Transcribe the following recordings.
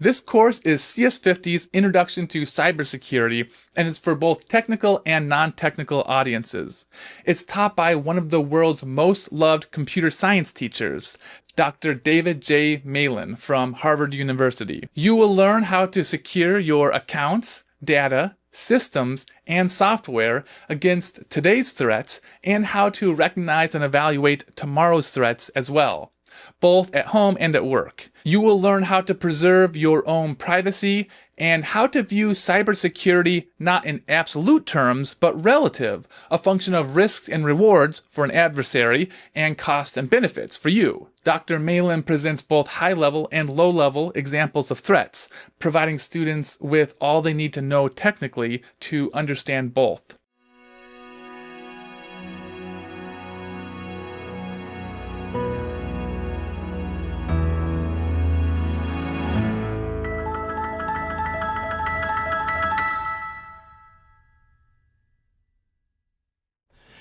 This course is CS50's Introduction to Cybersecurity, and it's for both technical and non-technical audiences. It's taught by one of the world's most loved computer science teachers, Dr. David J. Malan from Harvard University. You will learn how to secure your accounts, data, systems, and software against today's threats, and how to recognize and evaluate tomorrow's threats as well, both at home and at work. You will learn how to preserve your own privacy and how to view cybersecurity not in absolute terms, but relative, a function of risks and rewards for an adversary and costs and benefits for you. Dr. Malan presents both high-level and low-level examples of threats, providing students with all they need to know technically to understand both.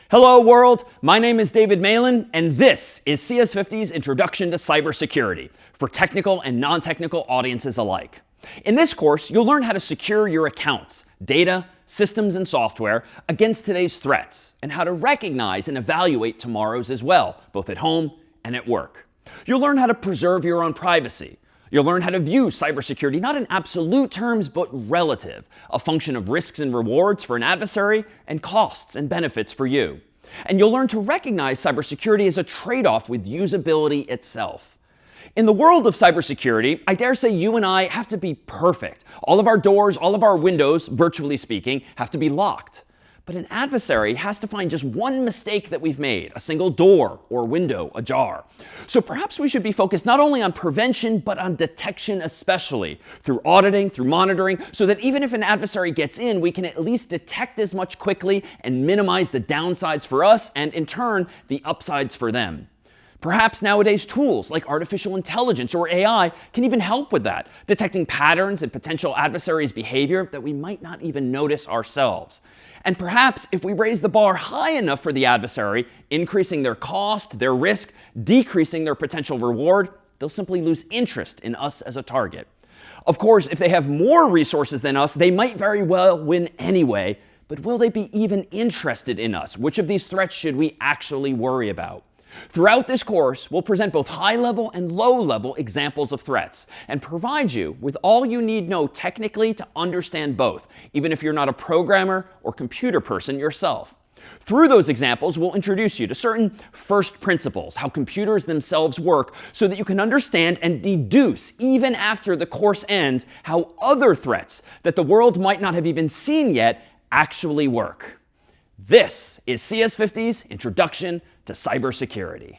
Hello world, my name is David Malan, and this is CS50's Introduction to Cybersecurity for technical and non-technical audiences alike. In this course, you'll learn how to secure your accounts, data, systems, and software against today's threats, and how to recognize and evaluate tomorrow's as well, both at home and at work. You'll learn how to preserve your own privacy. You'll learn how to view cybersecurity not in absolute terms, but relative, a function of risks and rewards for an adversary and costs and benefits for you. And you'll learn to recognize cybersecurity as a trade-off with usability itself. In the world of cybersecurity, I dare say you and I have to be perfect. All of our doors, all of our windows, virtually speaking, have to be locked. But an adversary has to find just one mistake that we've made, a single door or window ajar. So perhaps we should be focused not only on prevention, but on detection especially, through auditing, through monitoring, so that even if an adversary gets in, we can at least detect as much quickly and minimize the downsides for us and, in turn, the upsides for them. Perhaps nowadays tools like artificial intelligence or AI can even help with that, detecting patterns in potential adversaries' behavior that we might not even notice ourselves. And perhaps if we raise the bar high enough for the adversary, increasing their cost, their risk, decreasing their potential reward, they'll simply lose interest in us as a target. Of course, if they have more resources than us, they might very well win anyway, but will they be even interested in us? Which of these threats should we actually worry about? Throughout this course, we'll present both high-level and low-level examples of threats and provide you with all you need know technically to understand both, even if you're not a programmer or computer person yourself. Through those examples, we'll introduce you to certain first principles, how computers themselves work, so that you can understand and deduce, even after the course ends, how other threats that the world might not have even seen yet actually work. This is CS50's Introduction to Cybersecurity.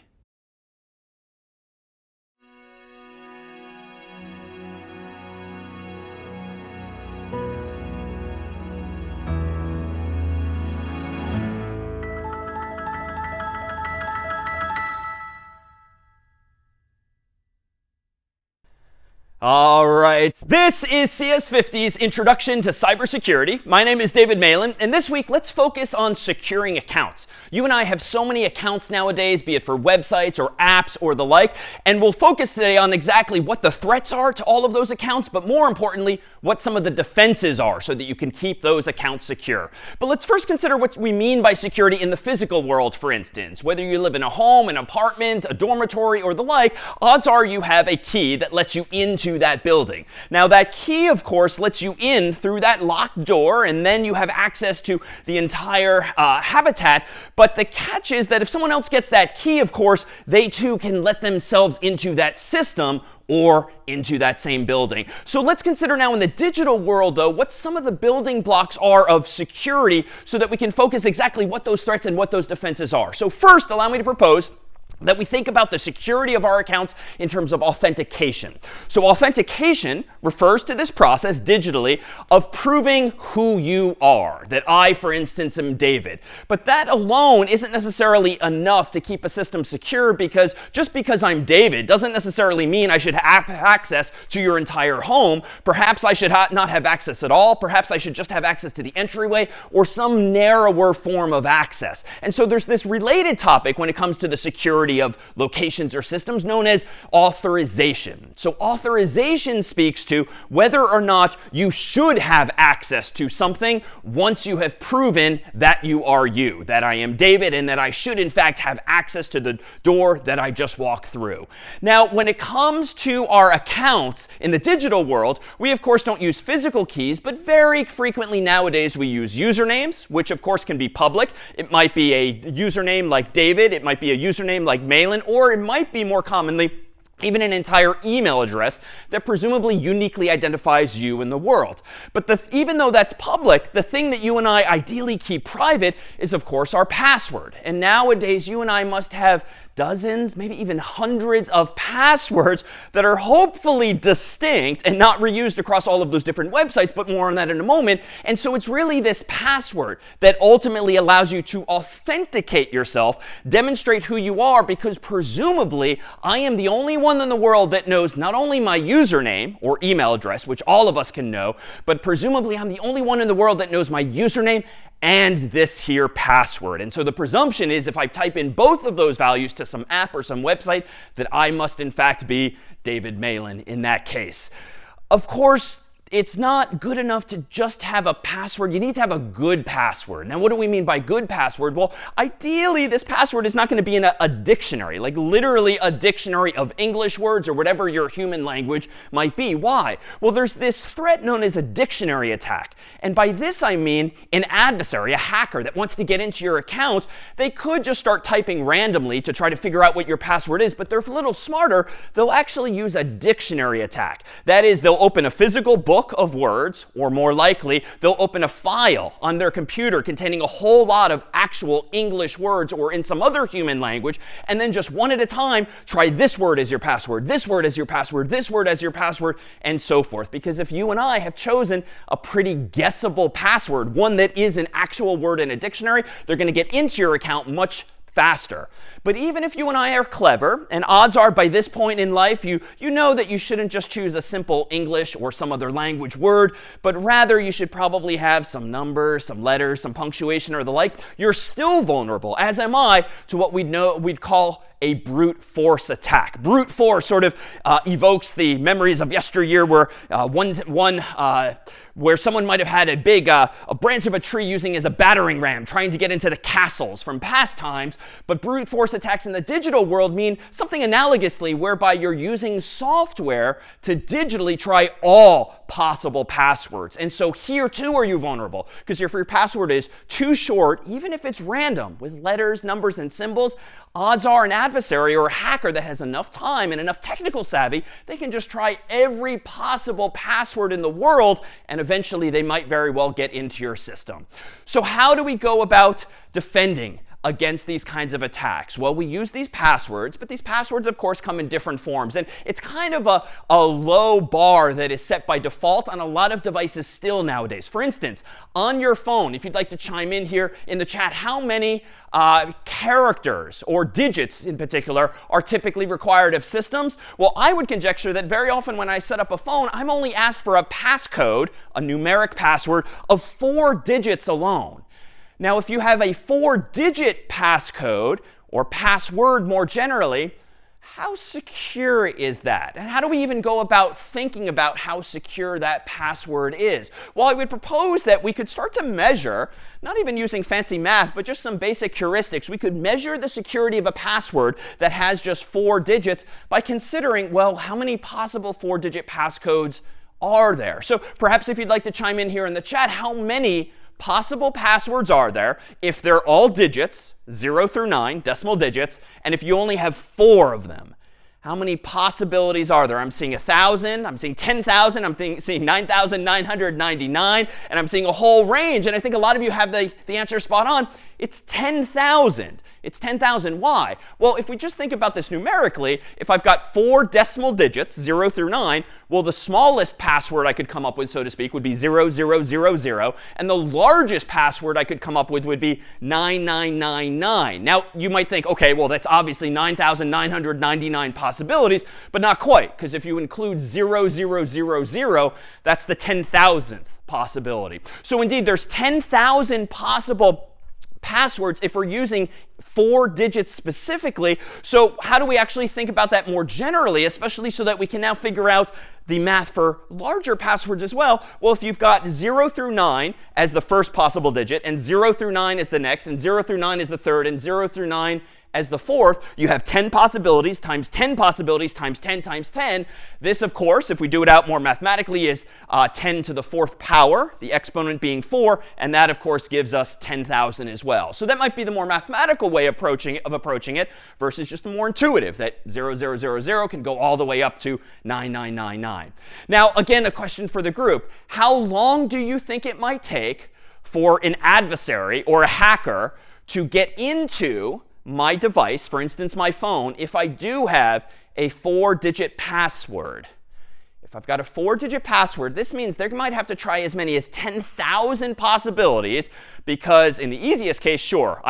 All right, this is CS50's Introduction to Cybersecurity. My name is David Malan, and this week let's focus on securing accounts. You and I have so many accounts nowadays, be it for websites or apps or the like, and we'll focus today on exactly what the threats are to all of those accounts, but more importantly, what some of the defenses are so that you can keep those accounts secure. But let's first consider what we mean by security in the physical world, for instance. Whether you live in a home, an apartment, a dormitory, or the like, odds are you have a key that lets you into that building. Now that key, of course, lets you in through that locked door, and then you have access to the entire habitat. But the catch is that if someone else gets that key, of course, they too can let themselves into that system or into that same building. So let's consider now in the digital world, though, what some of the building blocks are of security so that we can focus exactly what those threats and what those defenses are. So first, allow me to propose that we think about the security of our accounts in terms of authentication. So authentication refers to this process digitally of proving who you are. That I, for instance, am David. But that alone isn't necessarily enough to keep a system secure, because just because I'm David doesn't necessarily mean I should have access to your entire home. Perhaps I should not have access at all. Perhaps I should just have access to the entryway or some narrower form of access. And so there's this related topic when it comes to the security majority of locations or systems, known as authorization. So authorization speaks to whether or not you should have access to something once you have proven that you are you, that I am David, and that I should in fact have access to the door that I just walked through. Now, when it comes to our accounts in the digital world, we of course don't use physical keys, but very frequently nowadays we use usernames, which of course can be public. It might be a username like David, it might be a username like Malan, or it might be more commonly even an entire email address that presumably uniquely identifies you in the world. But even though that's public, the thing that you and I ideally keep private is, of course, our password. And nowadays, you and I must have dozens, maybe even hundreds of passwords that are hopefully distinct and not reused across all of those different websites, but more on that in a moment. And so it's really this password that ultimately allows you to authenticate yourself, demonstrate who you are, because presumably I am the only one in the world that knows not only my username or email address, which all of us can know, but presumably I'm the only one in the world that knows my username and this here password. And so the presumption is if I type in both of those values to some app or some website, that I must in fact be David Malan in that case. Of course, it's not good enough to just have a password. You need to have a good password. Now, what do we mean by good password? Well, ideally, this password is not going to be in a dictionary, like literally a dictionary of English words or whatever your human language might be. Why? Well, there's this threat known as a dictionary attack. And by this, I mean an adversary, a hacker that wants to get into your account. They could just start typing randomly to try to figure out what your password is, but they're a little smarter. They'll actually use a dictionary attack. That is, they'll open a physical book of words, or more likely, they'll open a file on their computer containing a whole lot of actual English words or in some other human language, and then just one at a time try this word as your password, this word as your password, this word as your password, and so forth. Because if you and I have chosen a pretty guessable password, one that is an actual word in a dictionary, they're going to get into your account much faster. But even if you and I are clever, and odds are by this point in life you know that you shouldn't just choose a simple English or some other language word, but rather you should probably have some numbers, some letters, some punctuation or the like, you're still vulnerable, as am I, to what we'd call a brute force attack. Brute force sort of evokes the memories of yesteryear where where someone might have had a big a branch of a tree using as a battering ram, trying to get into the castles from past times. But brute force attacks in the digital world mean something analogously, whereby you're using software to digitally try all possible passwords. And so here too are you vulnerable, because if your password is too short, even if it's random with letters, numbers, and symbols, odds are an adversary or a hacker that has enough time and enough technical savvy, they can just try every possible password in the world, and eventually they might very well get into your system. So how do we go about defending against these kinds of attacks? Well, we use these passwords, but these passwords, of course, come in different forms. And it's kind of a low bar that is set by default on a lot of devices still nowadays. For instance, on your phone, if you'd like to chime in here in the chat, how many characters or digits in particular are typically required of systems? Well, I would conjecture that very often when I set up a phone, I'm only asked for a passcode, a numeric password, of 4 digits alone. Now, if you have a 4-digit passcode, or password more generally, how secure is that? And how do we even go about thinking about how secure that password is? Well, I would propose that we could start to measure, not even using fancy math, but just some basic heuristics. We could measure the security of a password that has just 4 digits by considering, well, how many possible 4-digit passcodes are there? So perhaps if you'd like to chime in here in the chat, how many possible passwords are there if they're all digits, 0 through 9, decimal digits, and if you only have 4 of them? How many possibilities are there? I'm seeing 1,000, I'm seeing 10,000, I'm seeing 9,999, and I'm seeing a whole range. And I think a lot of you have the answer spot on. It's 10,000. It's 10,000. Why? Well, if we just think about this numerically, if I've got 4 decimal digits, 0 through 9, well, the smallest password I could come up with, so to speak, would be 0000, and the largest password I could come up with would be 9999. Now, you might think, okay, well, that's obviously 9,999 possibilities, but not quite, because if you include 0000, that's the 10,000th possibility. So indeed, there's 10,000 possible passwords if we're using 4 digits specifically. So how do we actually think about that more generally, especially so that we can now figure out the math for larger passwords as well? Well, if you've got 0 through 9 as the first possible digit, and 0 through 9 is the next, and 0 through 9 is the third, and 0 through 9 as the fourth, you have 10 possibilities times 10 possibilities times 10 times 10. This, of course, if we do it out more mathematically, is 10 to the fourth power, the exponent being 4. And that, of course, gives us 10,000 as well. So that might be the more mathematical way of approaching it versus just the more intuitive, that 0000 can go all the way up to 9999. Now, again, a question for the group. How long do you think it might take for an adversary or a hacker to get into my device, for instance, my phone, if I do have a 4-digit password? If I've got a 4-digit password, this means they might have to try as many as 10,000 possibilities, because in the easiest case, sure,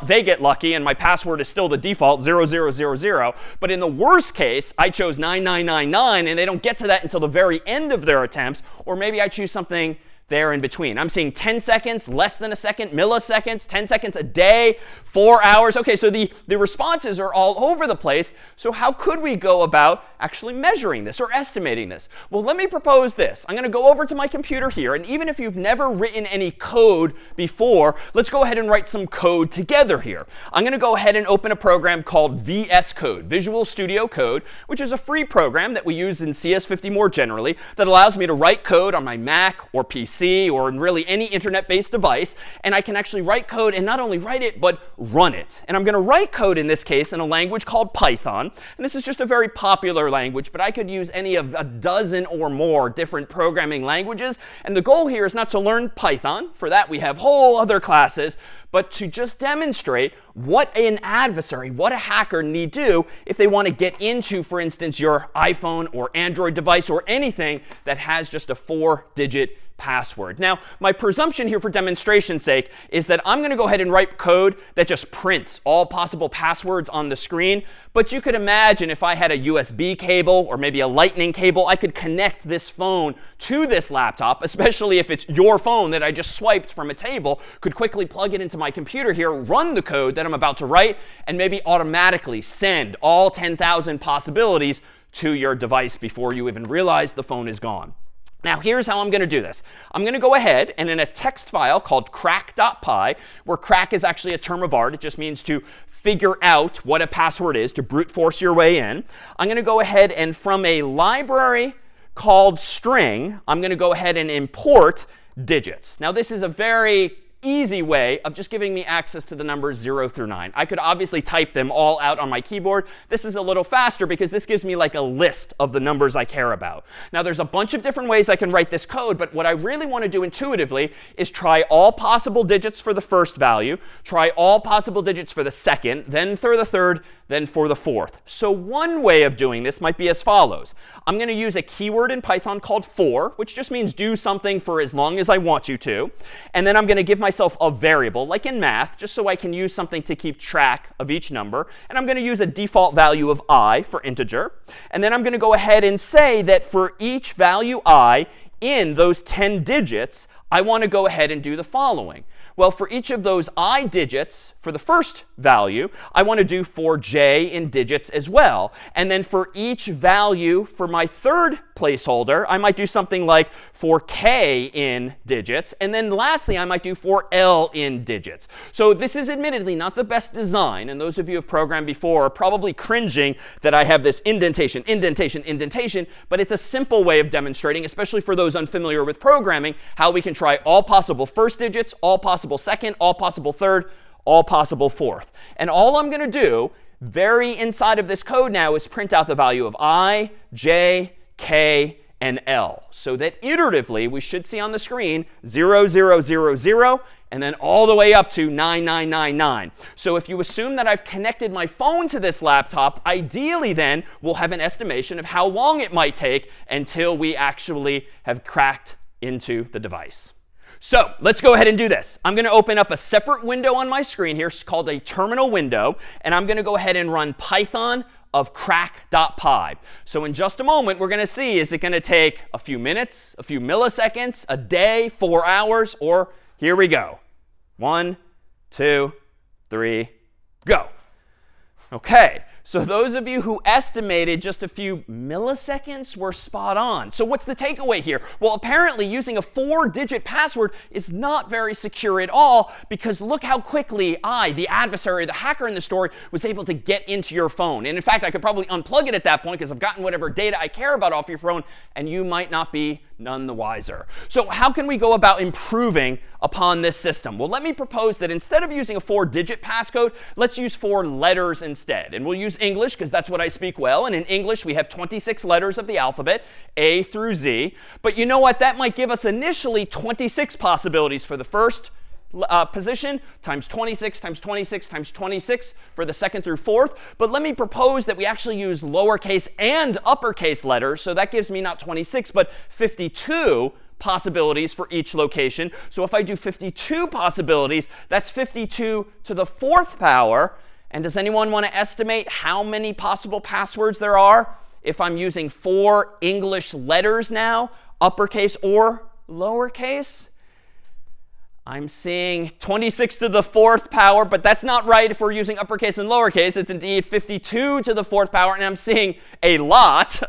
they get lucky and my password is still the default 0000. But in the worst case, I chose 9999 and they don't get to that until the very end of their attempts, or maybe I choose something there in between. I'm seeing 10 seconds, less than a second, milliseconds, 10 seconds a day, 4 hours. OK, so the responses are all over the place. So how could we go about actually measuring this or estimating this? Well, let me propose this. I'm going to go over to my computer here. And even if you've never written any code before, let's go ahead and write some code together here. I'm going to go ahead and open a program called VS Code, Visual Studio Code, which is a free program that we use in CS50 more generally that allows me to write code on my Mac or PC or in really any internet-based device. And I can actually write code and not only write it, but run it. And I'm going to write code in this case in a language called Python. And this is just a very popular language, but I could use any of a dozen or more different programming languages. And the goal here is not to learn Python. For that, we have whole other classes. But to just demonstrate what an adversary, what a hacker need do if they want to get into, for instance, your iPhone or Android device or anything that has just a 4-digit password. Now, my presumption here for demonstration's sake is that I'm going to go ahead and write code that just prints all possible passwords on the screen. But you could imagine if I had a USB cable or maybe a lightning cable, I could connect this phone to this laptop, especially if it's your phone that I just swiped from a table, could quickly plug it into my computer here, run the code that I'm about to write, and maybe automatically send all 10,000 possibilities to your device before you even realize the phone is gone. Now, here's how I'm going to do this. I'm going to go ahead and in a text file called crack.py, where crack is actually a term of art. It just means to figure out what a password is, to brute force your way in. I'm going to go ahead and from a library called string, I'm going to go ahead and import digits. Now, this is a very easy way of just giving me access to the numbers 0 through 9. I could obviously type them all out on my keyboard. This is a little faster because this gives me like a list of the numbers I care about. Now, there's a bunch of different ways I can write this code, but what I really want to do intuitively is try all possible digits for the first value, try all possible digits for the second, then for the third, then for the fourth. So one way of doing this might be as follows. I'm going to use a keyword in Python called for, which just means do something for as long as I want you to. And then I'm going to give myself a variable, like in math, just so I can use something to keep track of each number. And I'm going to use a default value of I for integer. And then I'm going to go ahead and say that for each value I in those 10 digits, I want to go ahead and do the following. Well, for each of those I digits, for the first value, I want to do for j in digits as well. And then for each value for my third placeholder, I might do something like for k in digits. And then lastly, I might do for l in digits. So this is admittedly not the best design. And those of you who have programmed before are probably cringing that I have this indentation, indentation, indentation. But it's a simple way of demonstrating, especially for those unfamiliar with programming, how we can try all possible first digits, all possible second, all possible third, all possible fourth. And all I'm going to do, very inside of this code now, is print out the value of I, j, k, and l. So that iteratively, we should see on the screen 0, 0, 0, 0, and then all the way up to 9999. So if you assume that I've connected my phone to this laptop, ideally then we'll have an estimation of how long it might take until we actually have cracked into the device. So let's go ahead and do this. I'm going to open up a separate window on my screen here. It's called a terminal window. And I'm going to go ahead and run Python of crack.py. So in just a moment, we're going to see, is it going to take a few minutes, a few milliseconds, a day, 4 hours, or here we go. 1, 2, 3, go. Okay, so those of you who estimated just a few milliseconds were spot on. So what's the takeaway here? Well, apparently using a 4-digit password is not very secure at all, because look how quickly I, the adversary, the hacker in the story, was able to get into your phone. And in fact, I could probably unplug it at that point because I've gotten whatever data I care about off your phone, and you might not be none the wiser. So how can we go about improving upon this system? Well, let me propose that instead of using a 4-digit passcode, let's use 4 letters instead. And we'll use English because that's what I speak well. And in English, we have 26 letters of the alphabet, A through Z. But you know what? That might give us initially 26 possibilities for the first position, times 26 times 26 times 26 for the second through fourth. But let me propose that we actually use lowercase and uppercase letters. So that gives me not 26, but 52 possibilities for each location. So if I do 52 possibilities, that's 52 to the 4th power. And does anyone want to estimate how many possible passwords there are if I'm using 4 English letters now, uppercase or lowercase? I'm seeing 26 to the 4th power, but that's not right if we're using uppercase and lowercase. It's indeed 52 to the 4th power, and I'm seeing a lot.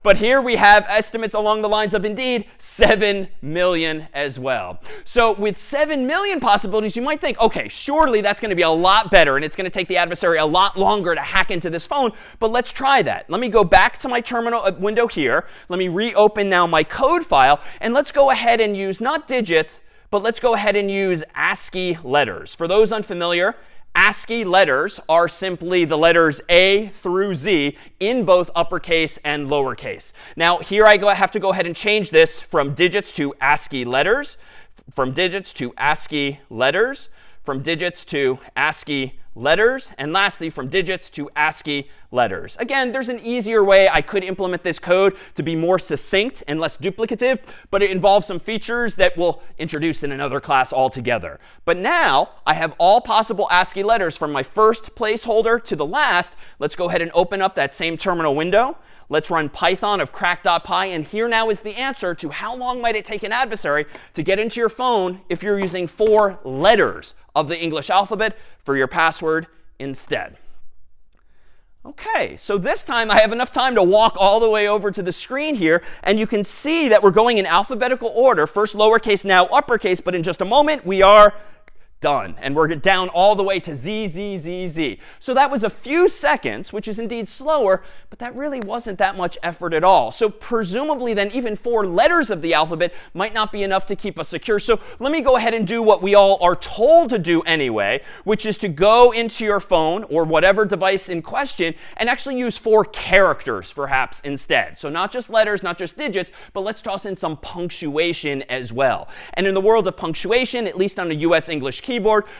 But here we have estimates along the lines of indeed 7 million as well. So with 7 million possibilities, you might think, OK, surely that's going to be a lot better, and it's going to take the adversary a lot longer to hack into this phone. But let's try that. Let me go back to my terminal window here. Let me reopen now my code file, and let's go ahead and use not digits, but let's go ahead and use ASCII letters. For those unfamiliar, ASCII letters are simply the letters A through Z in both uppercase and lowercase. Now, here I have to go ahead and change this from digits to ASCII letters, from digits to ASCII letters, from digits to ASCII letters, and lastly, from digits to ASCII letters. Again, there's an easier way I could implement this code to be more succinct and less duplicative, but it involves some features that we'll introduce in another class altogether. But now I have all possible ASCII letters from my first placeholder to the last. Let's go ahead and open up that same terminal window. Let's run Python of crack.py, and here now is the answer to how long might it take an adversary to get into your phone if you're using 4 letters of the English alphabet for your password instead. OK, so this time I have enough time to walk all the way over to the screen here, and you can see that we're going in alphabetical order, first lowercase, now uppercase, but in just a moment we are done. And we're down all the way to Z, Z, Z, Z. So that was a few seconds, which is indeed slower, but that really wasn't that much effort at all. So presumably then even 4 letters of the alphabet might not be enough to keep us secure. So let me go ahead and do what we all are told to do anyway, which is to go into your phone or whatever device in question and actually use 4 characters perhaps instead. So not just letters, not just digits, but let's toss in some punctuation as well. And in the world of punctuation, at least on a US English keyboard,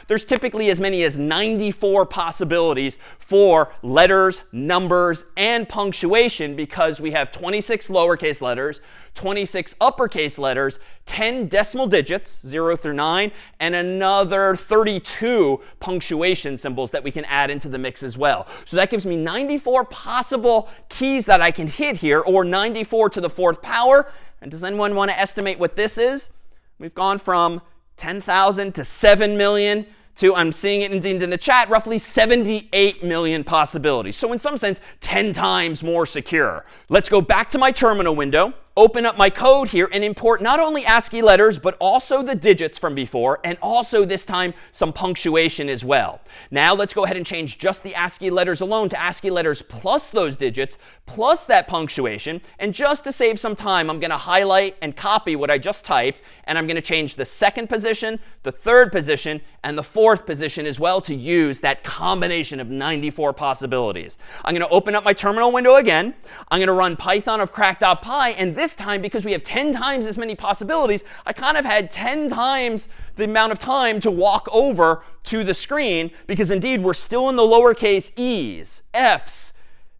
there's typically as many as 94 possibilities for letters, numbers, and punctuation, because we have 26 lowercase letters, 26 uppercase letters, 10 decimal digits, 0 through 9, and another 32 punctuation symbols that we can add into the mix as well. So that gives me 94 possible keys that I can hit here, or 94 to the 4th power. And does anyone want to estimate what this is? We've gone from 10,000 to 7 million to, I'm seeing it indeed in the chat, roughly 78 million possibilities. So in some sense, 10 times more secure. Let's go back to my terminal window, open up my code here, and import not only ASCII letters, but also the digits from before, and also this time some punctuation as well. Now let's go ahead and change just the ASCII letters alone to ASCII letters plus those digits, plus that punctuation. And just to save some time, I'm going to highlight and copy what I just typed, and I'm going to change the 2nd position, the 3rd position, and the 4th position as well to use that combination of 94 possibilities. I'm going to open up my terminal window again. I'm going to run Python of crack.py, and this time, because we have 10 times as many possibilities, I kind of had 10 times the amount of time to walk over to the screen, because indeed we're still in the lowercase e's, f's,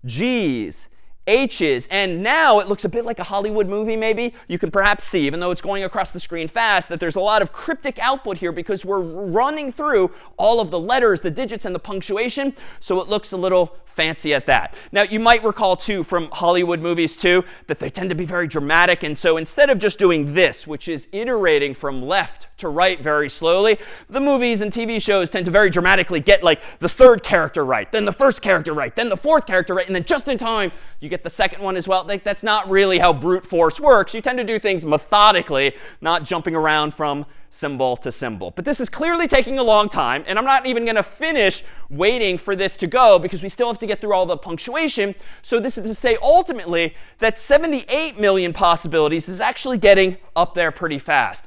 g's, h's, and now it looks a bit like a Hollywood movie maybe. You can perhaps see, even though it's going across the screen fast, that there's a lot of cryptic output here because we're running through all of the letters, the digits, and the punctuation. So it looks a little fancy at that. Now, you might recall, too, from Hollywood movies, that they tend to be very dramatic. And so instead of just doing this, which is iterating from left to write very slowly. The movies and TV shows tend to very dramatically get like the third character right, then the first character right, then the fourth character right, and then just in time you get the second one as well. Like, that's not really how brute force works. You tend to do things methodically, not jumping around from symbol to symbol. But this is clearly taking a long time, and I'm not even going to finish waiting for this to go because we still have to get through all the punctuation. So this is to say ultimately that 78 million possibilities is actually getting up there pretty fast.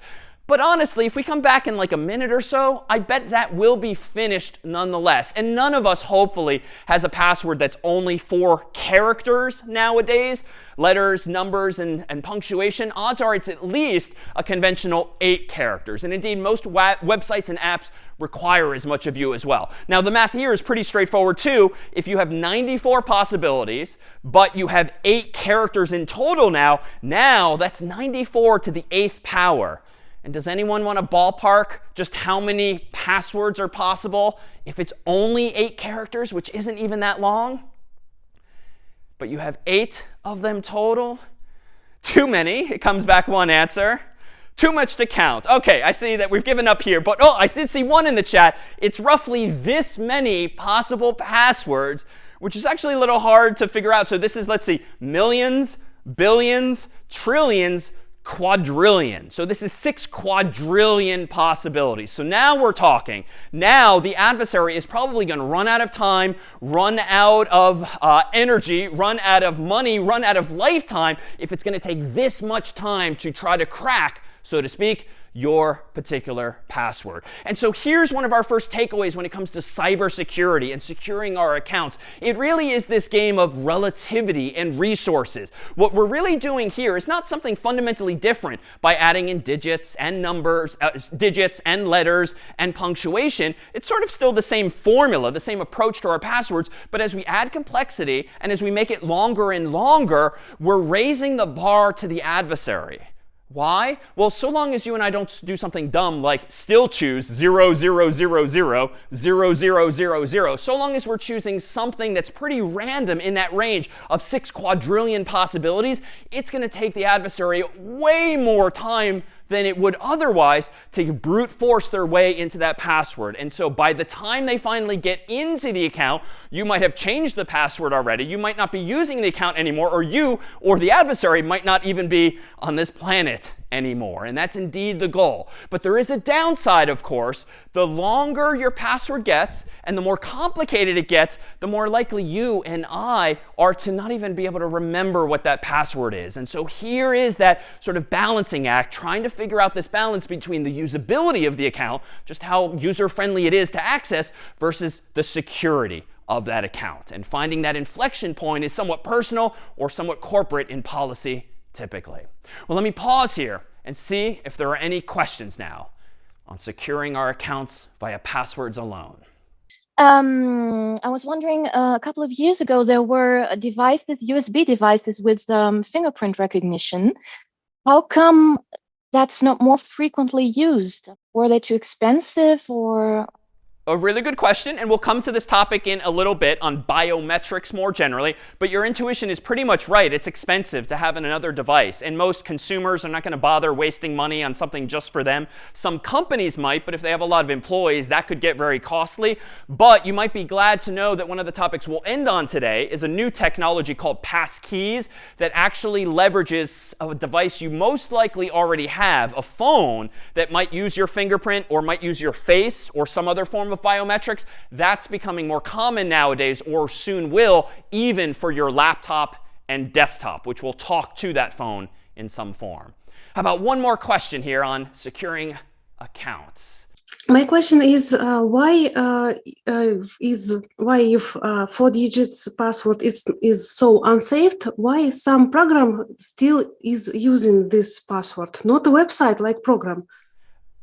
But honestly, if we come back in like a minute or so, I bet that will be finished nonetheless. And none of us, hopefully, has a password that's only 4 characters nowadays. Letters, numbers, and punctuation. Odds are it's at least a conventional 8 characters. And indeed, most websites and apps require as much of you as well. Now, the math here is pretty straightforward too. If you have 94 possibilities, but you have 8 characters in total now that's 94 to the 8th power. And does anyone want to ballpark just how many passwords are possible if it's only 8 characters, which isn't even that long? But you have 8 of them total? Too many. It comes back one answer. Too much to count. OK, I see that we've given up here. But I did see one in the chat. It's roughly this many possible passwords, which is actually a little hard to figure out. So this is, let's see, millions, billions, trillions, quadrillion. So this is 6 quadrillion possibilities. So now we're talking. Now the adversary is probably going to run out of time, run out of energy, run out of money, run out of lifetime if it's going to take this much time to try to crack, so to speak, your particular password. And so here's one of our first takeaways when it comes to cybersecurity and securing our accounts. It really is this game of relativity and resources. What we're really doing here is not something fundamentally different by adding in digits and numbers, digits and letters and punctuation. It's sort of still the same formula, the same approach to our passwords. But as we add complexity and as we make it longer and longer, we're raising the bar to the adversary. Why? Well, so long as you and I don't do something dumb like still choose 0, 0, 0, 0, 0, 0, 0, 0, so long as we're choosing something that's pretty random in that range of 6 quadrillion possibilities, it's going to take the adversary way more time than it would otherwise to brute force their way into that password. And so by the time they finally get into the account, you might have changed the password already. You might not be using the account anymore, or you or the adversary might not even be on this planet anymore. And that's indeed the goal. But there is a downside, of course. The longer your password gets and the more complicated it gets, the more likely you and I are to not even be able to remember what that password is. And so here is that sort of balancing act, trying to figure out this balance between the usability of the account, just how user-friendly it is to access, versus the security of that account. And finding that inflection point is somewhat personal or somewhat corporate in policy typically. Well, let me pause here and see if there are any questions now on securing our accounts via passwords alone. I was wondering, a couple of years ago, there were devices, USB devices with fingerprint recognition. How come that's not more frequently used? Were they too expensive, or? A really good question, and we'll come to this topic in a little bit on biometrics more generally, but your intuition is pretty much right. It's expensive to have another device, and most consumers are not going to bother wasting money on something just for them. Some companies might, but if they have a lot of employees, that could get very costly. But you might be glad to know that one of the topics we'll end on today is a new technology called passkeys that actually leverages a device you most likely already have, a phone that might use your fingerprint or might use your face or some other form of biometrics. That's becoming more common nowadays, or soon will, even for your laptop and desktop, which will talk to that phone in some form. How about one more question here on securing accounts? My question is why if 4 digits password is so unsafe, why some program still is using this password, not a website like program?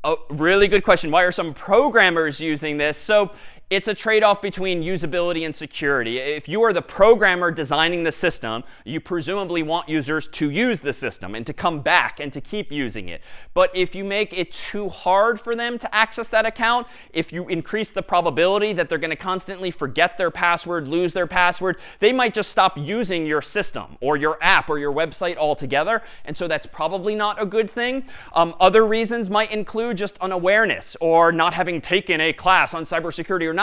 Oh, really good question. Why are some programmers using this? So It's a trade-off between usability and security. If you are the programmer designing the system, you presumably want users to use the system and to come back and to keep using it. But if you make it too hard for them to access that account, if you increase the probability that they're going to constantly forget their password, lose their password, they might just stop using your system or your app or your website altogether. And so that's probably not a good thing. Other reasons might include just unawareness or not having taken a class on cybersecurity or not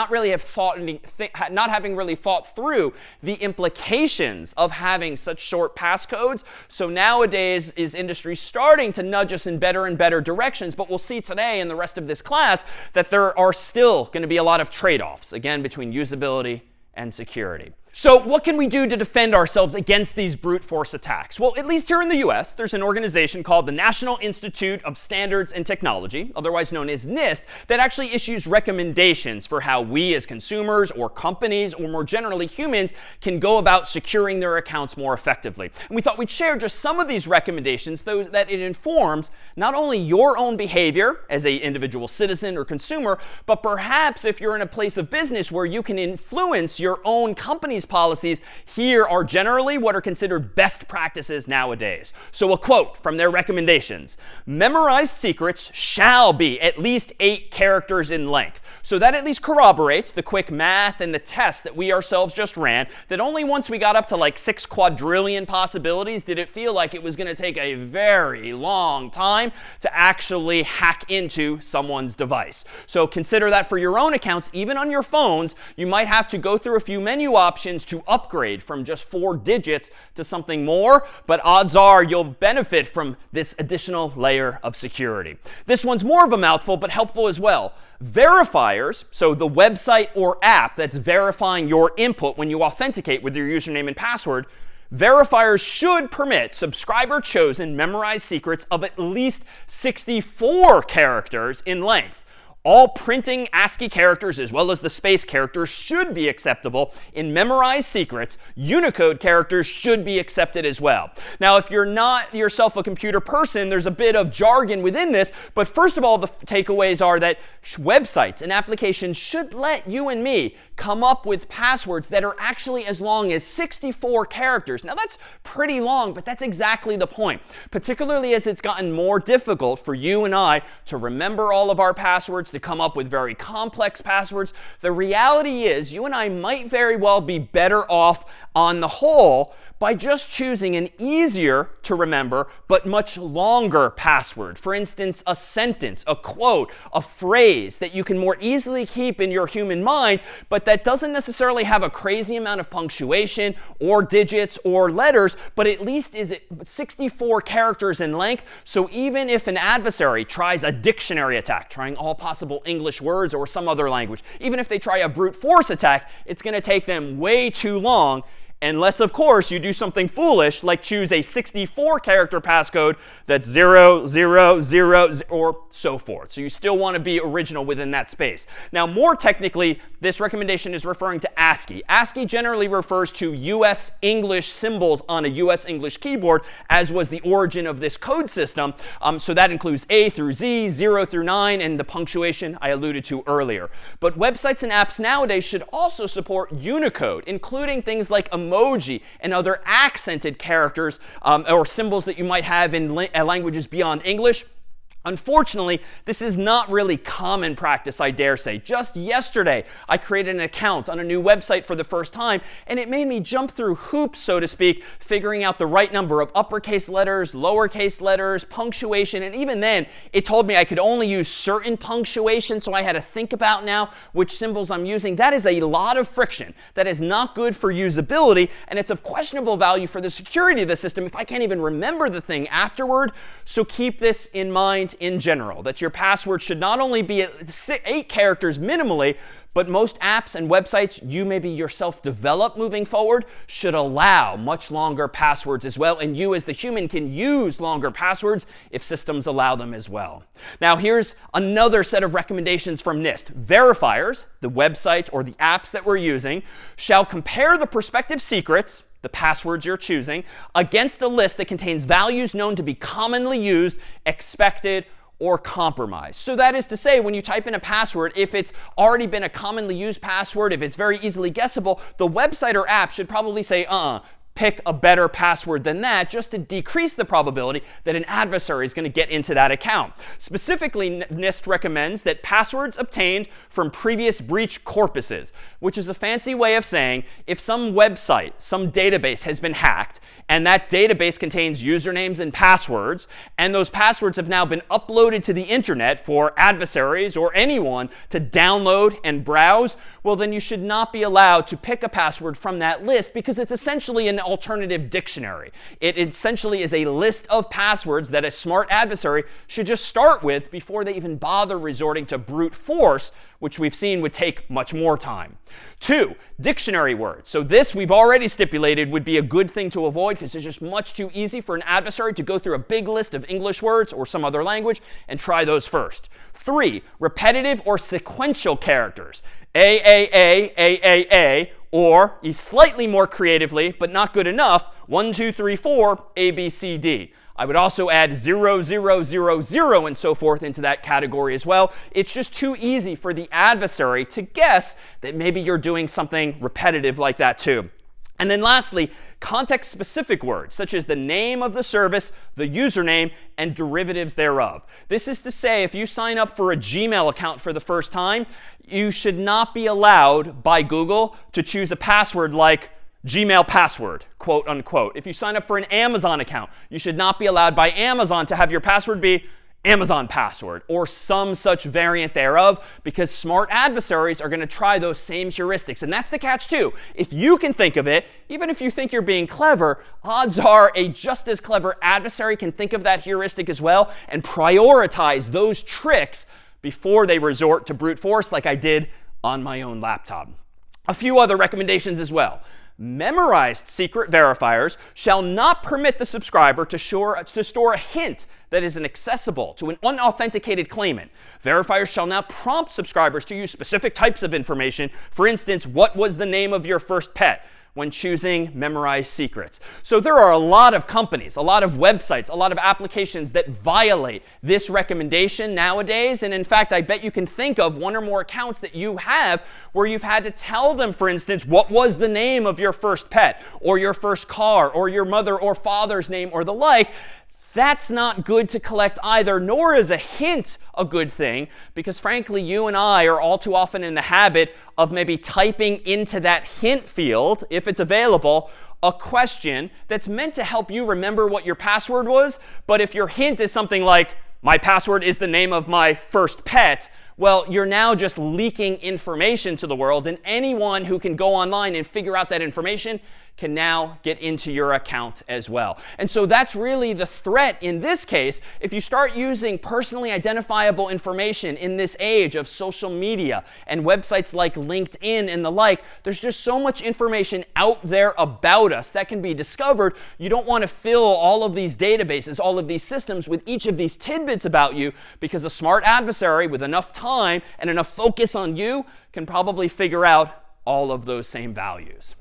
having really thought through the implications of having such short passcodes. So nowadays is industry starting to nudge us in better and better directions. But we'll see today in the rest of this class that there are still going to be a lot of trade-offs, again, between usability and security. So what can we do to defend ourselves against these brute force attacks? Well, at least here in the US, there's an organization called the National Institute of Standards and Technology, otherwise known as NIST, that actually issues recommendations for how we as consumers or companies or more generally humans can go about securing their accounts more effectively. And we thought we'd share just some of these recommendations so that it informs not only your own behavior as an individual citizen or consumer, but perhaps if you're in a place of business where you can influence your own company's policies, here are generally what are considered best practices nowadays. So a quote from their recommendations: memorized secrets shall be at least 8 characters in length. So that at least corroborates the quick math and the test that we ourselves just ran, that only once we got up to like 6 quadrillion possibilities did it feel like it was going to take a very long time to actually hack into someone's device. So consider that for your own accounts. Even on your phones, you might have to go through a few menu options to upgrade from just 4 digits to something more, but odds are you'll benefit from this additional layer of security. This one's more of a mouthful, but helpful as well. Verifiers, so the website or app that's verifying your input when you authenticate with your username and password, verifiers should permit subscriber-chosen memorized secrets of at least 64 characters in length. All printing ASCII characters as well as the space characters should be acceptable in memorized secrets. Unicode characters should be accepted as well. Now, if you're not yourself a computer person, there's a bit of jargon within this. But first of all, the takeaways are that websites and applications should let you and me come up with passwords that are actually as long as 64 characters. Now, that's pretty long, but that's exactly the point, particularly as it's gotten more difficult for you and I to remember all of our passwords, to come up with very complex passwords. The reality is you and I might very well be better off on the whole by just choosing an easier to remember but much longer password. For instance, a sentence, a quote, a phrase that you can more easily keep in your human mind, but that doesn't necessarily have a crazy amount of punctuation or digits or letters, but at least is 64 characters in length. So even if an adversary tries a dictionary attack, trying all possible English words or some other language, even if they try a brute force attack, it's going to take them way too long. Unless, of course, you do something foolish like choose a 64-character passcode that's 0, 0, 0, or so forth. So you still want to be original within that space. Now, more technically, this recommendation is referring to ASCII. ASCII generally refers to US English symbols on a US English keyboard, as was the origin of this code system. So that includes A through Z, 0 through 9, and the punctuation I alluded to earlier. But websites and apps nowadays should also support Unicode, including things like emoji and other accented characters or symbols that you might have in languages beyond English. Unfortunately, this is not really common practice, I dare say. Just yesterday, I created an account on a new website for the first time, and it made me jump through hoops, so to speak, figuring out the right number of uppercase letters, lowercase letters, punctuation, and even then, it told me I could only use certain punctuation, so I had to think about now which symbols I'm using. That is a lot of friction. That is not good for usability, and it's of questionable value for the security of the system if I can't even remember the thing afterward. So keep this in mind in general, that your password should not only be 8 characters minimally, but most apps and websites you maybe yourself develop moving forward should allow much longer passwords as well. And you as the human can use longer passwords if systems allow them as well. Now here's another set of recommendations from NIST. Verifiers, the website or the apps that we're using, shall compare the prospective secrets, the passwords you're choosing, against a list that contains values known to be commonly used, expected, or compromised. So that is to say, when you type in a password, if it's already been a commonly used password, if it's very easily guessable, the website or app should probably say, pick a better password than that, just to decrease the probability that an adversary is going to get into that account. Specifically, NIST recommends that passwords obtained from previous breach corpuses, which is a fancy way of saying if some website, some database has been hacked, and that database contains usernames and passwords, and those passwords have now been uploaded to the internet for adversaries or anyone to download and browse, well, then you should not be allowed to pick a password from that list, because it's essentially an alternative dictionary. It essentially is a list of passwords that a smart adversary should just start with before they even bother resorting to brute force, which we've seen would take much more time. 2, dictionary words. So this, we've already stipulated, would be a good thing to avoid, because it's just much too easy for an adversary to go through a big list of English words or some other language and try those first. 3, repetitive or sequential characters. AAA, or slightly more creatively, but not good enough, 1, 2, 3, 4, ABCD. I would also add 0, 0, 0, 0, and so forth into that category as well. It's just too easy for the adversary to guess that maybe you're doing something repetitive like that too. And then lastly, context-specific words, such as the name of the service, the username, and derivatives thereof. This is to say, if you sign up for a Gmail account for the first time, you should not be allowed by Google to choose a password like Gmail password, quote unquote. If you sign up for an Amazon account, you should not be allowed by Amazon to have your password be Amazon password or some such variant thereof, because smart adversaries are going to try those same heuristics. And that's the catch too. If you can think of it, even if you think you're being clever, odds are a just as clever adversary can think of that heuristic as well and prioritize those tricks before they resort to brute force like I did on my own laptop. A few other recommendations as well. Memorized secret verifiers shall not permit the subscriber to store a hint that is inaccessible to an unauthenticated claimant. Verifiers shall not prompt subscribers to use specific types of information. For instance, what was the name of your first pet, when choosing memorized secrets. So there are a lot of companies, a lot of websites, a lot of applications that violate this recommendation nowadays. And in fact, I bet you can think of one or more accounts that you have where you've had to tell them, for instance, what was the name of your first pet or your first car or your mother or father's name or the like. That's not good to collect either, nor is a hint a good thing, because frankly, you and I are all too often in the habit of maybe typing into that hint field, if it's available, a question that's meant to help you remember what your password was. But if your hint is something like, my password is the name of my first pet, well, you're now just leaking information to the world, and anyone who can go online and figure out that information can now get into your account as well. And so that's really the threat in this case. If you start using personally identifiable information in this age of social media and websites like LinkedIn and the like, there's just so much information out there about us that can be discovered. You don't want to fill all of these databases, all of these systems with each of these tidbits about you, because a smart adversary with enough time and enough focus on you can probably figure out all of those same values.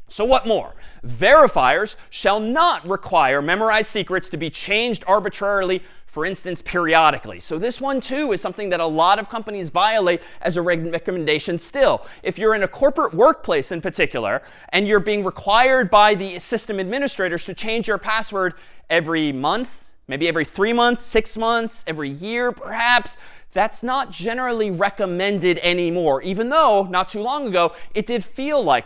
So what more? Verifiers shall not require memorized secrets to be changed arbitrarily, for instance, periodically. So this one, too, is something that a lot of companies violate as a recommendation still. If you're in a corporate workplace in particular, and you're being required by the system administrators to change your password every month, maybe every 3 months, 6 months, every year, perhaps, that's not generally recommended anymore, even though not too long ago it did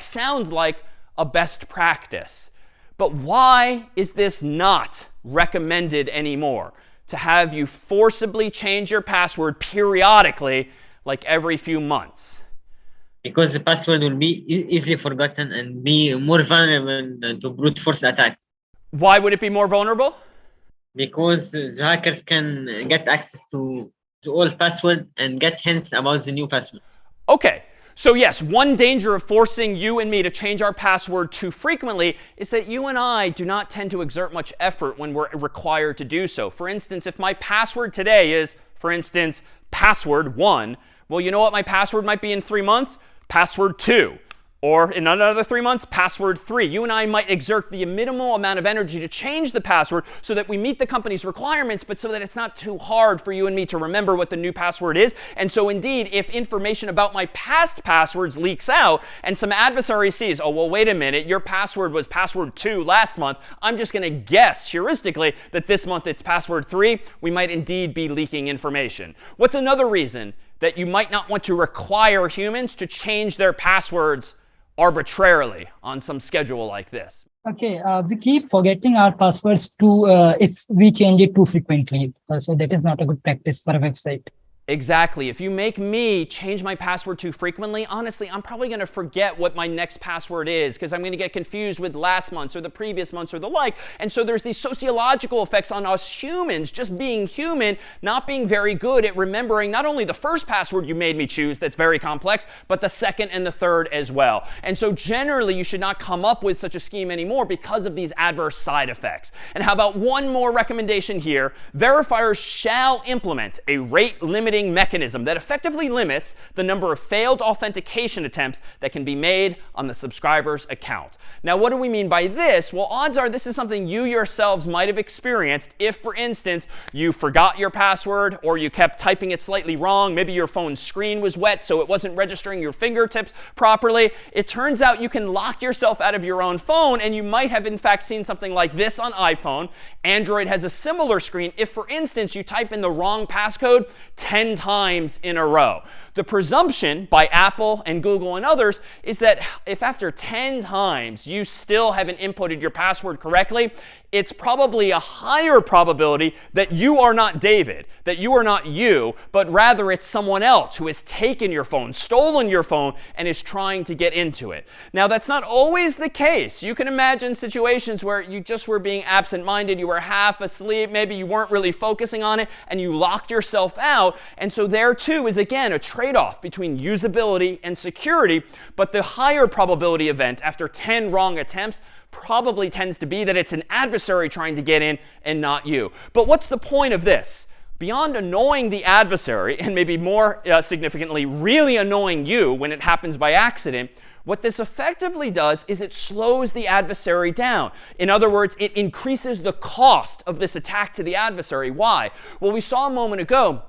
sound like a best practice. But why is this not recommended anymore? To have you forcibly change your password periodically, like every few months? Because the password will be easily forgotten and be more vulnerable to brute force attacks. Why would it be more vulnerable? Because the hackers can get access to all passwords and get hints about the new password. OK. So yes, one danger of forcing you and me to change our password too frequently is that you and I do not tend to exert much effort when we're required to do so. For instance, if my password today is, for instance, password 1, well, you know what my password might be in 3 months? Password 2. Or in another 3 months, password 3. You and I might exert the minimal amount of energy to change the password so that we meet the company's requirements, but so that it's not too hard for you and me to remember what the new password is. And so indeed, if information about my past passwords leaks out and some adversary sees, oh, well, wait a minute, your password was password 2 last month, I'm just going to guess heuristically that this month it's password 3, we might indeed be leaking information. What's another reason that you might not want to require humans to change their passwords arbitrarily on some schedule like this? Okay, we keep forgetting our passwords if we change it too frequently. So that is not a good practice for a website. Exactly. If you make me change my password too frequently, honestly, I'm probably going to forget what my next password is because I'm going to get confused with last month's or the previous month's or the like. And so there's these sociological effects on us humans, just being human, not being very good at remembering not only the first password you made me choose that's very complex, but the second and the third as well. And so generally, you should not come up with such a scheme anymore because of these adverse side effects. And how about one more recommendation here? Verifiers shall implement a rate limiting mechanism that effectively limits the number of failed authentication attempts that can be made on the subscriber's account. Now, what do we mean by this? Well, odds are this is something you yourselves might have experienced if, for instance, you forgot your password or you kept typing it slightly wrong. Maybe your phone's screen was wet, so it wasn't registering your fingertips properly. It turns out you can lock yourself out of your own phone, and you might have, in fact, seen something like this on iPhone. Android has a similar screen if, for instance, you type in the wrong passcode 10 times in a row. The presumption by Apple and Google and others is that if after 10 times you still haven't inputted your password correctly, it's probably a higher probability that you are not David, that you are not you, but rather it's someone else who has taken your phone, stolen your phone, and is trying to get into it. Now, that's not always the case. You can imagine situations where you just were being absent-minded, you were half asleep, maybe you weren't really focusing on it, and you locked yourself out. And so there, too, is, again, a trade-off between usability and security. But the higher probability event after 10 wrong attempts probably tends to be that it's an adversary trying to get in and not you. But what's the point of this? Beyond annoying the adversary, and maybe more significantly, really annoying you when it happens by accident, what this effectively does is it slows the adversary down. In other words, it increases the cost of this attack to the adversary. Why? Well, we saw a moment ago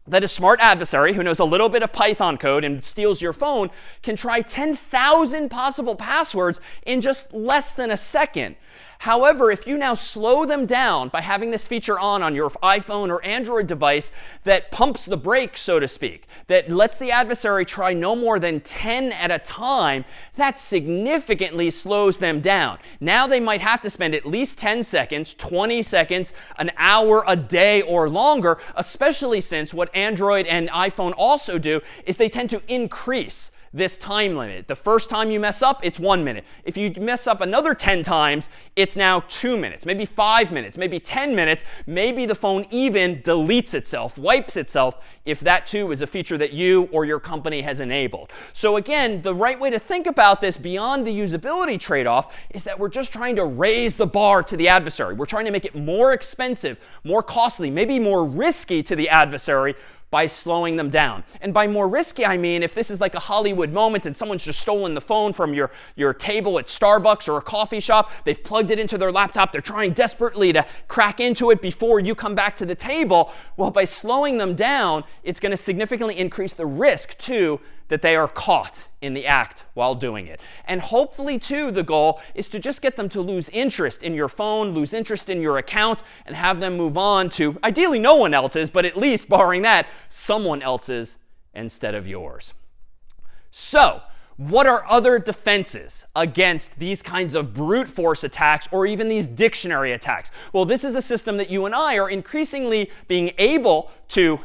that a smart adversary who knows a little bit of Python code and steals your phone can try 10,000 possible passwords in just less than a second. However, if you now slow them down by having this feature on your iPhone or Android device that pumps the brakes, so to speak, that lets the adversary try no more than 10 at a time, that significantly slows them down. Now they might have to spend at least 10 seconds, 20 seconds, an hour, a day, or longer, especially since what Android and iPhone also do is they tend to increase this time limit. The first time you mess up, it's 1 minute. If you mess up another 10 times, it's now 2 minutes, maybe 5 minutes, maybe 10 minutes. Maybe the phone even deletes itself, wipes itself, if that too is a feature that you or your company has enabled. So again, the right way to think about this beyond the usability trade-off is that we're just trying to raise the bar to the adversary. We're trying to make it more expensive, more costly, maybe more risky to the adversary by slowing them down. And by more risky, I mean if this is like a Hollywood moment and someone's just stolen the phone from your table at Starbucks or a coffee shop, they've plugged it into their laptop, they're trying desperately to crack into it before you come back to the table. Well, by slowing them down, it's going to significantly increase the risk, too, that they are caught in the act while doing it. And hopefully, too, the goal is to just get them to lose interest in your phone, lose interest in your account, and have them move on to, ideally, no one else's, but at least, barring that, someone else's instead of yours. So, what are other defenses against these kinds of brute force attacks or even these dictionary attacks? Well, this is a system that you and I are increasingly being able to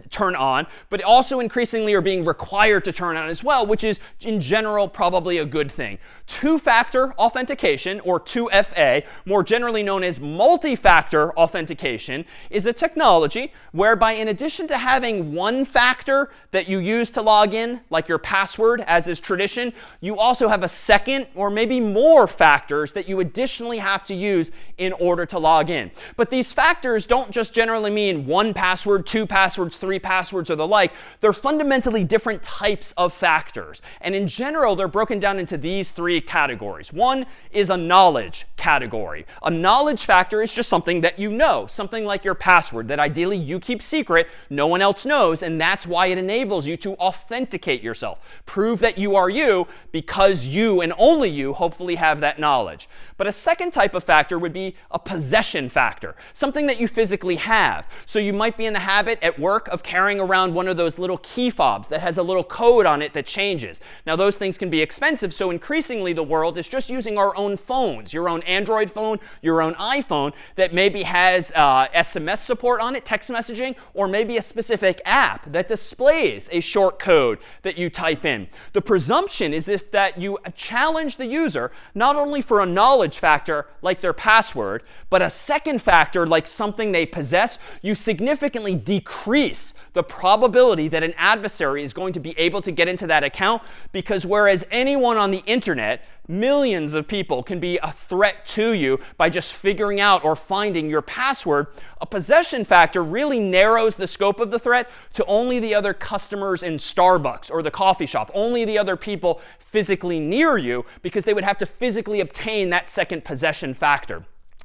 turn on, but also increasingly are being required to turn on as well, which is in general probably a good thing. Two-factor authentication, or 2FA, more generally known as multi-factor authentication, is a technology whereby in addition to having one factor that you use to log in, like your password as as is tradition, you also have a second or maybe more factors that you additionally have to use in order to log in. But these factors don't just generally mean 1 password, 2 passwords, 3 passwords, or the like. They're fundamentally different types of factors. And in general, they're broken down into these 3 categories. One is a knowledge category. A knowledge factor is just something that you know, something like your password that ideally you keep secret, no one else knows, and that's why it enables you to authenticate yourself. Prove that you are you because you and only you hopefully have that knowledge. But a second type of factor would be a possession factor, something that you physically have. So you might be in the habit at work of carrying around one of those little key fobs that has a little code on it that changes. Now those things can be expensive, so increasingly the world is just using our own phones, your own Android phone, your own iPhone that maybe has SMS support on it, text messaging, or maybe a specific app that displays a short code that you type in. The presumption is that you challenge the user not only for a knowledge factor like their password, but a second factor like something they possess, you significantly decrease the probability that an adversary is going to be able to get into that account, because whereas anyone on the internet, millions of people can be a threat to you by just figuring out or finding your password, a possession factor really narrows the scope of the threat to only the other customers in Starbucks or the coffee shop, only the other people physically near you, because they would have to physically obtain that second possession factor.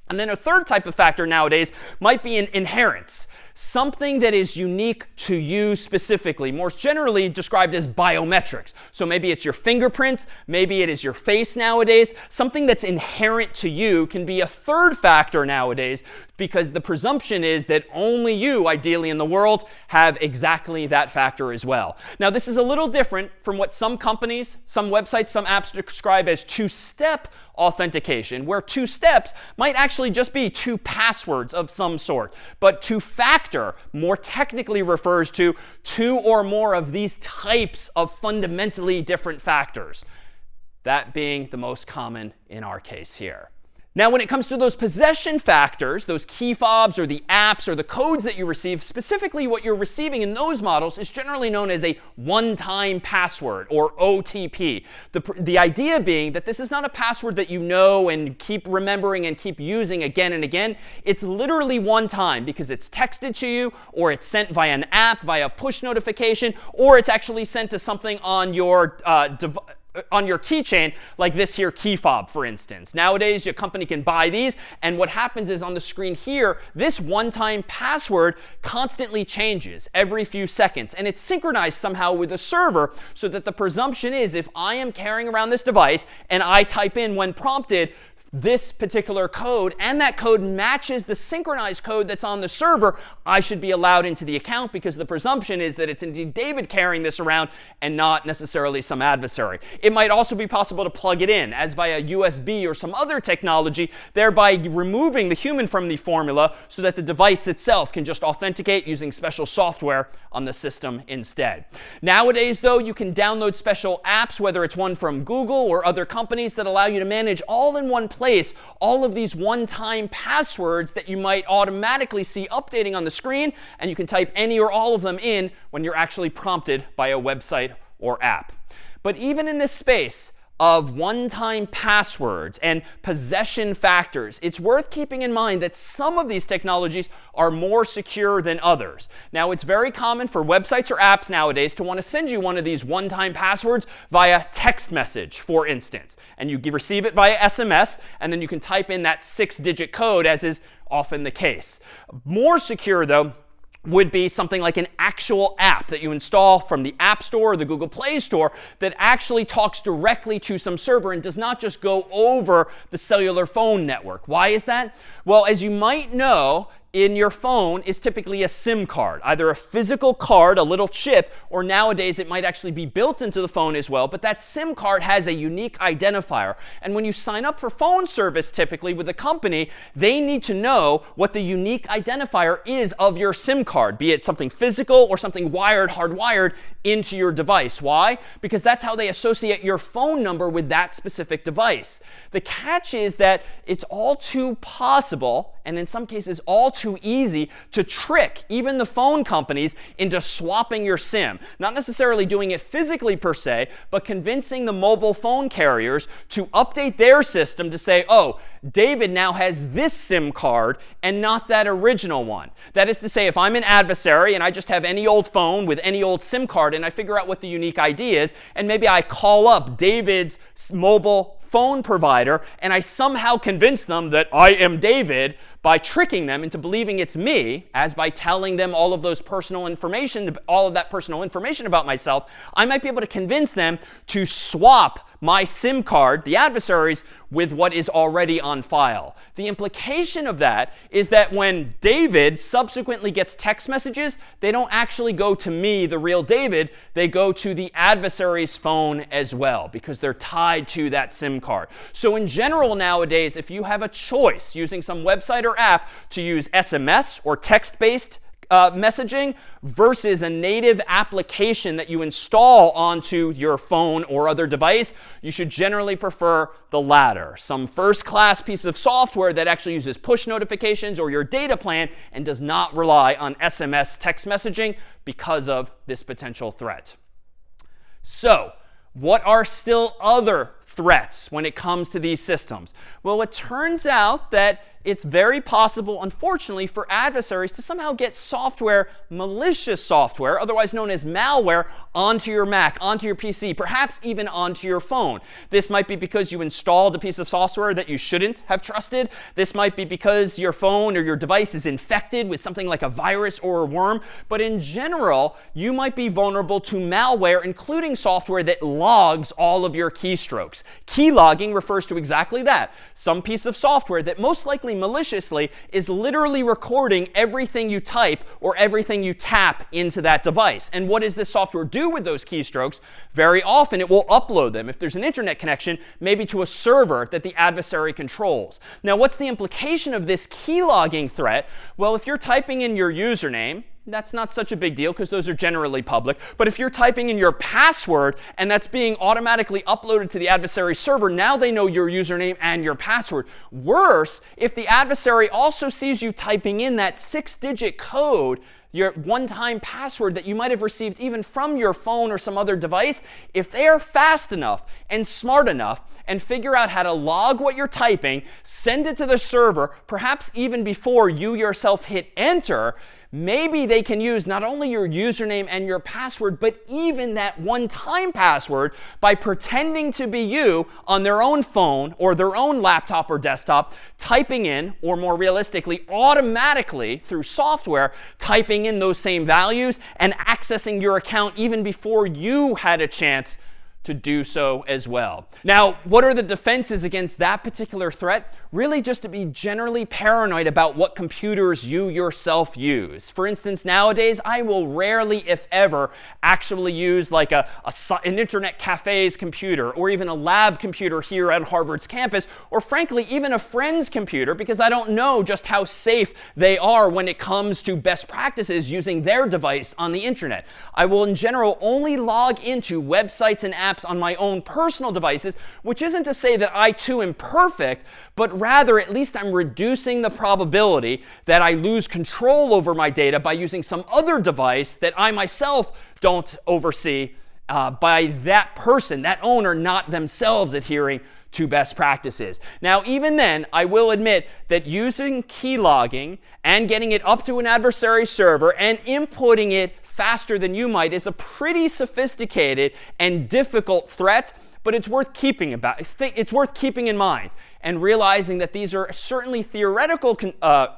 And then a third type of factor nowadays might be an inherence, something that is unique to you specifically, more generally described as biometrics. So maybe it's your fingerprints, maybe it is your face nowadays. Something that's inherent to you can be a third factor nowadays, because the presumption is that only you, ideally in the world, have exactly that factor as well. Now this is a little different from what some companies, some websites, some apps describe as two-step authentication, where 2 steps might actually just be 2 passwords of some sort. But two-factor more technically refers to 2 or more of these types of fundamentally different factors, that being the most common in our case here. Now, when it comes to those possession factors, those key fobs or the apps or the codes that you receive, specifically what you're receiving in those models is generally known as a one-time password, or OTP. The idea being that this is not a password that you know and keep remembering and keep using again and again. It's literally one time, because it's texted to you, or it's sent via an app, via push notification, or it's actually sent to something on your on your keychain, like this here key fob, for instance. Nowadays, your company can buy these, and what happens is on the screen here, this one-time password constantly changes every few seconds, and it's synchronized somehow with the server, so that the presumption is if I am carrying around this device and I type in when prompted this particular code, and that code matches the synchronized code that's on the server, I should be allowed into the account, because the presumption is that it's indeed David carrying this around and not necessarily some adversary. It might also be possible to plug it in as via USB or some other technology, thereby removing the human from the formula so that the device itself can just authenticate using special software on the system instead. Nowadays, though, you can download special apps, whether it's one from Google or other companies, that allow you to manage all in one place all of these one-time passwords that you might automatically see updating on the screen, and you can type any or all of them in when you're actually prompted by a website or app. But even in this space of one-time passwords and possession factors, it's worth keeping in mind that some of these technologies are more secure than others. Now, it's very common for websites or apps nowadays to want to send you one of these one-time passwords via text message, for instance. And you receive it via SMS, and then you can type in that 6-digit code, as is often the case. More secure, though, would be something like an actual app that you install from the App Store or the Google Play Store that actually talks directly to some server and does not just go over the cellular phone network. Why is that? Well, as you might know, in your phone is typically a SIM card, either a physical card, a little chip, or nowadays it might actually be built into the phone as well. But that SIM card has a unique identifier. And when you sign up for phone service, typically with a company, they need to know what the unique identifier is of your SIM card, be it something physical or something wired, hardwired into your device. Why? Because that's how they associate your phone number with that specific device. The catch is that it's all too possible, and in some cases all too easy to trick even the phone companies into swapping your SIM. Not necessarily doing it physically per se, but convincing the mobile phone carriers to update their system to say, oh, David now has this SIM card and not that original one. That is to say, if I'm an adversary and I just have any old phone with any old SIM card and I figure out what the unique ID is, and maybe I call up David's mobile phone provider and I somehow convince them that I am David by tricking them into believing it's me, as by telling them all of those personal information, all of that personal information about myself, I might be able to convince them to swap my SIM card, the adversaries, with what is already on file. The implication of that is that when David subsequently gets text messages, they don't actually go to me, the real David. They go to the adversary's phone as well, because they're tied to that SIM card. So in general nowadays, if you have a choice using some website or app to use SMS or text-based messaging versus a native application that you install onto your phone or other device, you should generally prefer the latter. Some first-class piece of software that actually uses push notifications or your data plan and does not rely on SMS text messaging because of this potential threat. So, what are still other threats when it comes to these systems? Well, it turns out that it's very possible, unfortunately, for adversaries to somehow get software, malicious software, otherwise known as malware, onto your Mac, onto your PC, perhaps even onto your phone. This might be because you installed a piece of software that you shouldn't have trusted. This might be because your phone or your device is infected with something like a virus or a worm. But in general, you might be vulnerable to malware, including software that logs all of your keystrokes. Key logging refers to exactly that. Some piece of software that most likely maliciously is literally recording everything you type or everything you tap into that device. And what does this software do with those keystrokes? Very often it will upload them, if there's an internet connection, maybe to a server that the adversary controls. Now, what's the implication of this key logging threat? Well, if you're typing in your username, that's not such a big deal because those are generally public. But if you're typing in your password and that's being automatically uploaded to the adversary server, now they know your username and your password. Worse, if the adversary also sees you typing in that 6-digit code, your one-time password that you might have received even from your phone or some other device, if they are fast enough and smart enough and figure out how to log what you're typing, send it to the server, perhaps even before you yourself hit enter, maybe they can use not only your username and your password, but even that one-time password by pretending to be you on their own phone or their own laptop or desktop, typing in, or more realistically, automatically through software, typing in those same values and accessing your account even before you had a chance to do so as well. Now, what are the defenses against that particular threat? Really just to be generally paranoid about what computers you yourself use. For instance, nowadays, I will rarely, if ever, actually use like an internet cafe's computer or even a lab computer here on Harvard's campus, or frankly, even a friend's computer, because I don't know just how safe they are when it comes to best practices using their device on the internet. I will, in general, only log into websites and apps on my own personal devices, which isn't to say that I too am perfect, but rather at least I'm reducing the probability that I lose control over my data by using some other device that I myself don't oversee by that person, that owner, not themselves adhering to best practices. Now, even then, I will admit that using key logging and getting it up to an adversary server and inputting it faster than you might is a pretty sophisticated and difficult threat, but it's worth keeping in mind and realizing that these are certainly theoretical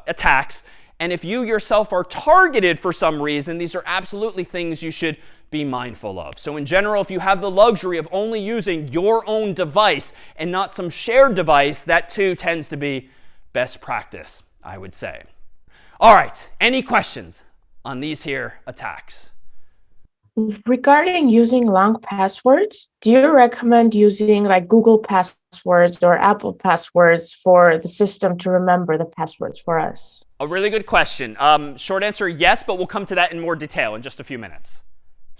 attacks, and if you yourself are targeted for some reason, these are absolutely things you should be mindful of. So in general, if you have the luxury of only using your own device and not some shared device, that too tends to be best practice, I would say. All right, any questions on these here attacks? Regarding using long passwords, do you recommend using like Google passwords or Apple passwords for the system to remember the passwords for us? A really good question. Short answer, yes, but we'll come to that in more detail in just a few minutes.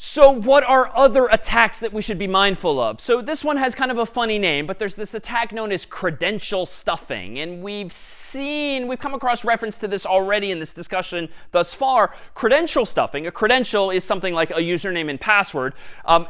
So what are other attacks that we should be mindful of? So this one has kind of a funny name, but there's this attack known as credential stuffing. And we've come across reference to this already in this discussion thus far. Credential stuffing, a credential is something like a username and password,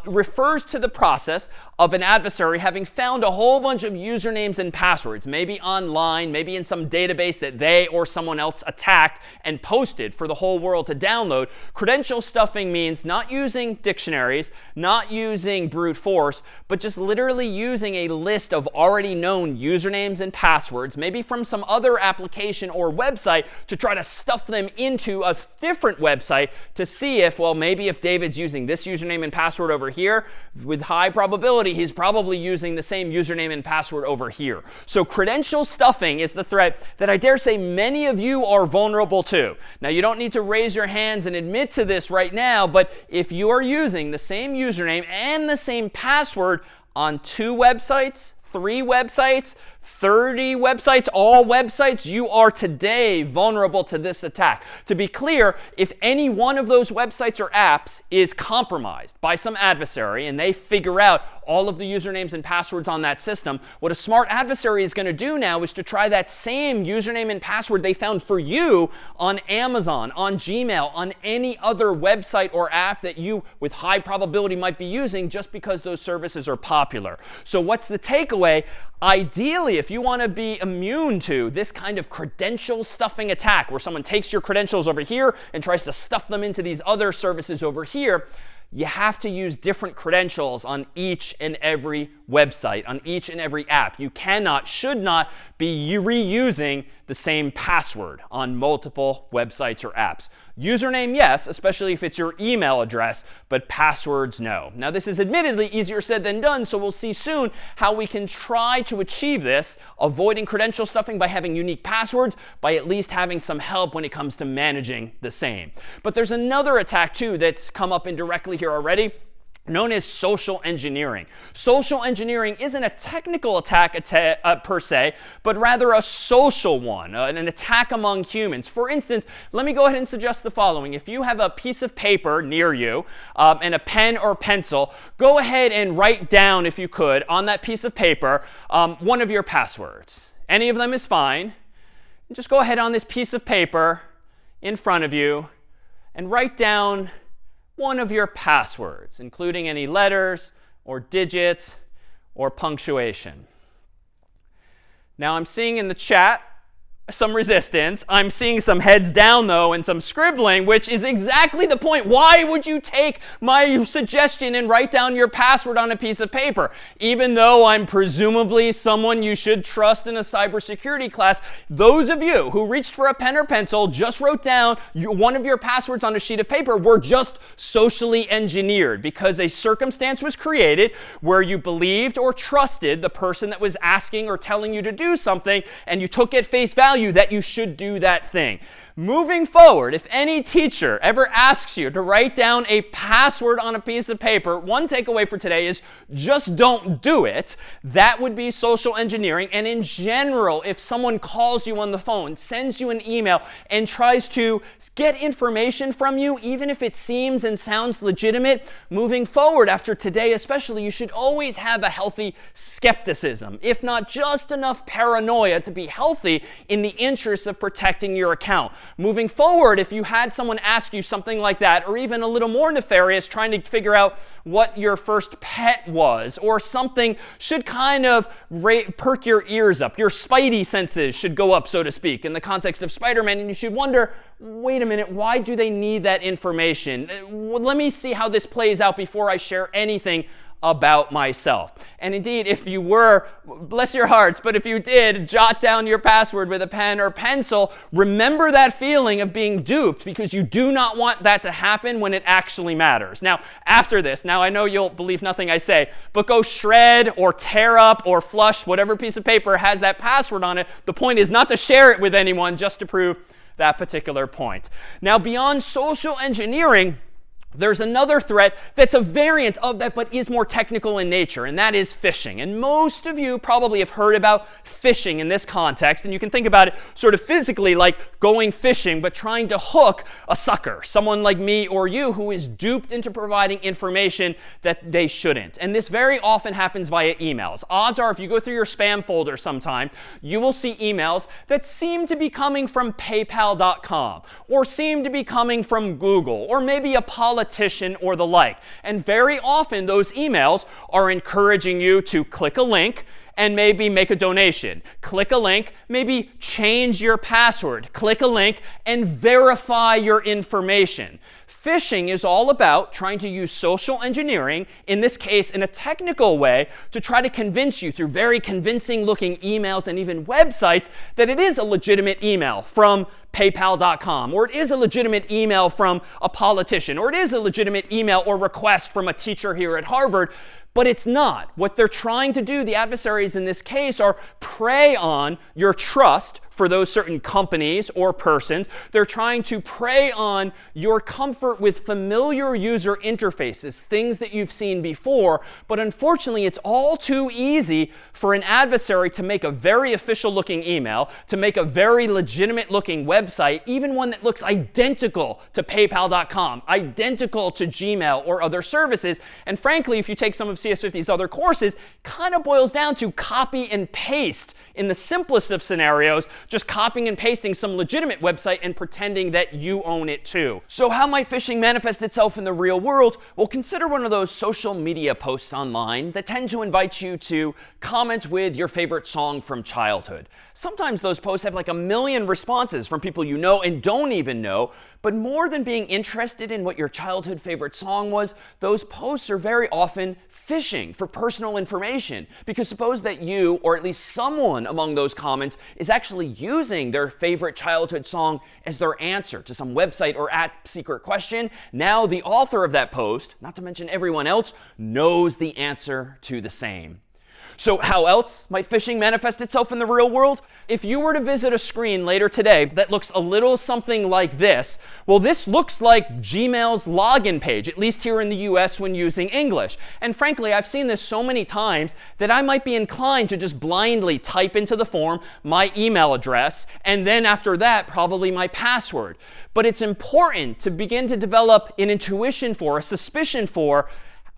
refers to the process of an adversary having found a whole bunch of usernames and passwords, maybe online, maybe in some database that they or someone else attacked and posted for the whole world to download. Credential stuffing means not using dictionaries, not using brute force, but just literally using a list of already known usernames and passwords, maybe from some other application or website, to try to stuff them into a different website to see if, well, maybe if David's using this username and password over here, with high probability, he's probably using the same username and password over here. So credential stuffing is the threat that I dare say many of you are vulnerable to. Now, you don't need to raise your hands and admit to this right now, but if you are using the same username and the same password on 2 websites, 3 websites, 30 websites, all websites, you are today vulnerable to this attack. To be clear, if any one of those websites or apps is compromised by some adversary and they figure out all of the usernames and passwords on that system, what a smart adversary is going to do now is to try that same username and password they found for you on Amazon, on Gmail, on any other website or app that you, with high probability, might be using just because those services are popular. So what's the takeaway? Ideally, if you want to be immune to this kind of credential stuffing attack, where someone takes your credentials over here and tries to stuff them into these other services over here, you have to use different credentials on each and every website, on each and every app. You cannot, should not be reusing the same password on multiple websites or apps. Username, yes, especially if it's your email address, but passwords, no. Now, this is admittedly easier said than done, so we'll see soon how we can try to achieve this, avoiding credential stuffing by having unique passwords, by at least having some help when it comes to managing the same. But there's another attack, too, that's come up indirectly here already, known as social engineering. Social engineering isn't a technical attack per se, but rather a social one, an attack among humans. For instance, let me go ahead and suggest the following. If you have a piece of paper near you and a pen or pencil, go ahead and write down, if you could, on that piece of paper, one of your passwords. Any of them is fine. Just go ahead on this piece of paper in front of you and write down one of your passwords, including any letters or digits or punctuation. Now, I'm seeing in the chat some resistance. I'm seeing some heads down, though, and some scribbling, which is exactly the point. Why would you take my suggestion and write down your password on a piece of paper? Even though I'm presumably someone you should trust in a cybersecurity class, those of you who reached for a pen or pencil, just wrote down one of your passwords on a sheet of paper, were just socially engineered because a circumstance was created where you believed or trusted the person that was asking or telling you to do something, and you took at face value that you should do that thing. Moving forward, if any teacher ever asks you to write down a password on a piece of paper, one takeaway for today is just don't do it. That would be social engineering. And in general, if someone calls you on the phone, sends you an email, and tries to get information from you, even if it seems and sounds legitimate, moving forward after today especially, you should always have a healthy skepticism, if not just enough paranoia to be healthy in the interest of protecting your account. Moving forward, if you had someone ask you something like that, or even a little more nefarious, trying to figure out what your first pet was, or something, should kind of perk your ears up. Your spidey senses should go up, so to speak, in the context of Spider-Man, and you should wonder, wait a minute, why do they need that information? Let me see how this plays out before I share anything about myself. And indeed, if you were, bless your hearts, but if you did jot down your password with a pen or pencil, remember that feeling of being duped, because you do not want that to happen when it actually matters. Now, after this, now I know you'll believe nothing I say, but go shred or tear up or flush whatever piece of paper has that password on it. The point is not to share it with anyone, just to prove that particular point. Now, beyond social engineering, There's another threat that's a variant of that but is more technical in nature, and that is phishing. And most of you probably have heard about phishing in this context, and you can think about it sort of physically like going fishing but trying to hook a sucker, someone like me or you who is duped into providing information that they shouldn't. And this very often happens via emails. Odds are if you go through your spam folder sometime, you will see emails that seem to be coming from PayPal.com or seem to be coming from Google or maybe a politician or the like. And very often those emails are encouraging you to click a link and maybe make a donation. Click a link, maybe change your password. Click a link and verify your information. Phishing is all about trying to use social engineering, in this case in a technical way, to try to convince you through very convincing looking emails and even websites that it is a legitimate email from PayPal.com, or it is a legitimate email from a politician, or it is a legitimate email or request from a teacher here at Harvard. But it's not. What they're trying to do, the adversaries in this case, are prey on your trust for those certain companies or persons. They're trying to prey on your comfort with familiar user interfaces, things that you've seen before. But unfortunately, it's all too easy for an adversary to make a very official looking email, to make a very legitimate looking website, even one that looks identical to PayPal.com, identical to Gmail or other services. And frankly, if you take some of CS50's other courses, kind of boils down to copy and paste in the simplest of scenarios, just copying and pasting some legitimate website and pretending that you own it too. So how might phishing manifest itself in the real world? Well, consider one of those social media posts online that tend to invite you to comment with your favorite song from childhood. Sometimes those posts have like 1 million responses from people you know and don't even know. But more than being interested in what your childhood favorite song was, those posts are very often phishing for personal information. Because suppose that you, or at least someone among those comments, is actually using their favorite childhood song as their answer to some website or app secret question. Now the author of that post, not to mention everyone else, knows the answer to the same. So how else might phishing manifest itself in the real world? If you were to visit a screen later today that looks a little something like this, well, this looks like Gmail's login page, at least here in the US when using English. And frankly, I've seen this so many times that I might be inclined to just blindly type into the form my email address, and then after that, probably my password. But it's important to begin to develop an intuition for, a suspicion for,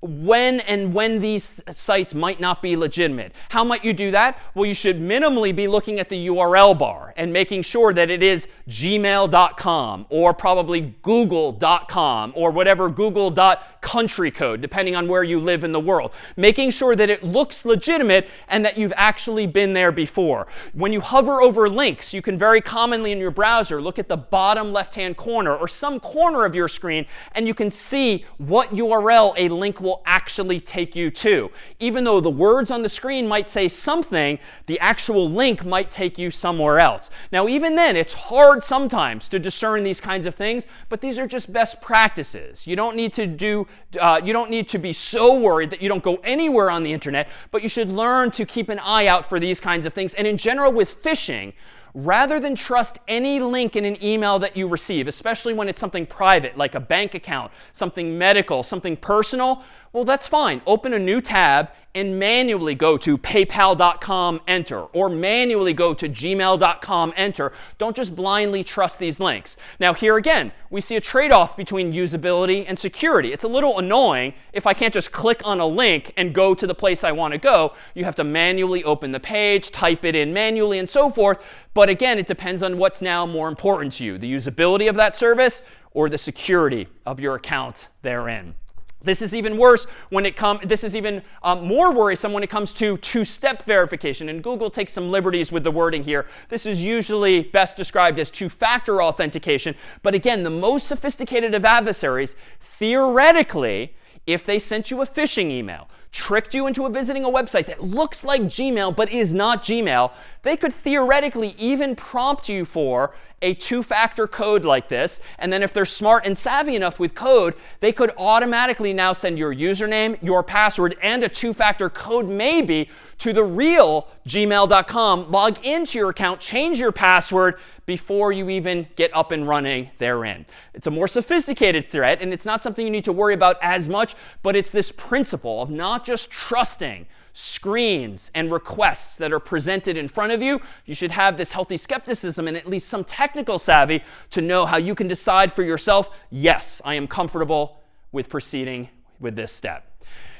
when these sites might not be legitimate. How might you do that? Well, you should minimally be looking at the URL bar and making sure that it is gmail.com or probably google.com or whatever google.country code, depending on where you live in the world. Making sure that it looks legitimate and that you've actually been there before. When you hover over links, you can very commonly in your browser look at the bottom left-hand corner or some corner of your screen, and you can see what URL a link will actually take you to. Even though the words on the screen might say something, the actual link might take you somewhere else. Now, even then, it's hard sometimes to discern these kinds of things, but these are just best practices. You don't need to be so worried that you don't go anywhere on the internet, but you should learn to keep an eye out for these kinds of things. And in general, with phishing, rather than trust any link in an email that you receive, especially when it's something private, like a bank account, something medical, something personal, well, that's fine. Open a new tab and manually go to paypal.com, enter, or manually go to gmail.com, enter. Don't just blindly trust these links. Now, here again, we see a trade-off between usability and security. It's a little annoying if I can't just click on a link and go to the place I want to go. You have to manually open the page, type it in manually, and so forth. But again, it depends on what's now more important to you, the usability of that service or the security of your account therein. This is even worse when this is even more worrisome when it comes to two-step verification. And Google takes some liberties with the wording here. This is usually best described as two-factor authentication. But again, the most sophisticated of adversaries, theoretically, if they sent you a phishing email, tricked you into visiting a website that looks like Gmail but is not Gmail, they could theoretically even prompt you for a two-factor code like this. And then if they're smart and savvy enough with code, they could automatically now send your username, your password, and a two-factor code maybe to the real gmail.com, log into your account, change your password before you even get up and running therein. It's a more sophisticated threat, and it's not something you need to worry about as much, but it's this principle of not just trusting screens and requests that are presented in front of you. You should have this healthy skepticism and at least some technical savvy to know how you can decide for yourself, yes, I am comfortable with proceeding with this step.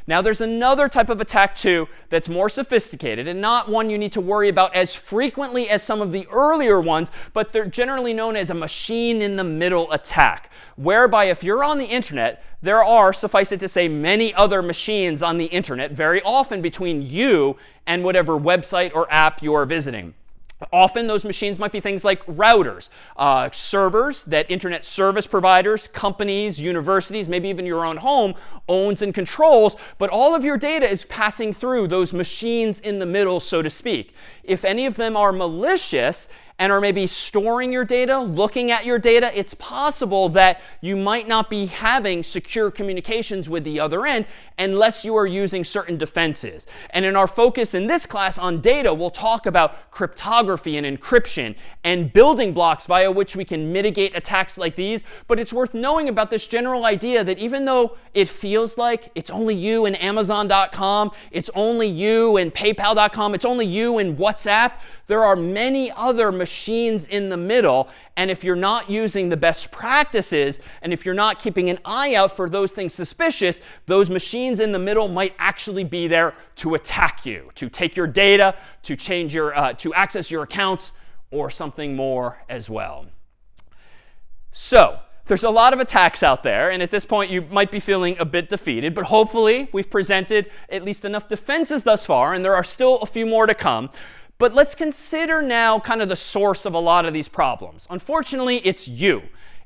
Now, there's another type of attack, too, that's more sophisticated and not one you need to worry about as frequently as some of the earlier ones, but they're generally known as a machine-in-the-middle attack, whereby if you're on the internet, there are, suffice it to say, many other machines on the internet, very often between you and whatever website or app you're visiting. Often those machines might be things like routers, servers that internet service providers, companies, universities, maybe even your own home owns and controls, but all of your data is passing through those machines in the middle, so to speak. If any of them are malicious and are maybe storing your data, looking at your data, it's possible that you might not be having secure communications with the other end unless you are using certain defenses. And in our focus in this class on data, we'll talk about cryptography and encryption and building blocks via which we can mitigate attacks like these. But it's worth knowing about this general idea that even though it feels like it's only you and Amazon.com, it's only you and PayPal.com, it's only you and WhatsApp, there are many other machines in the middle. And if you're not using the best practices, and if you're not keeping an eye out for those things suspicious, those machines in the middle might actually be there to attack you, to take your data, to change your, to access your accounts, or something more as well. So there's a lot of attacks out there, and at this point you might be feeling a bit defeated, but hopefully we've presented at least enough defenses thus far, and there are still a few more to come. But let's consider now kind of the source of a lot of these problems. Unfortunately, it's you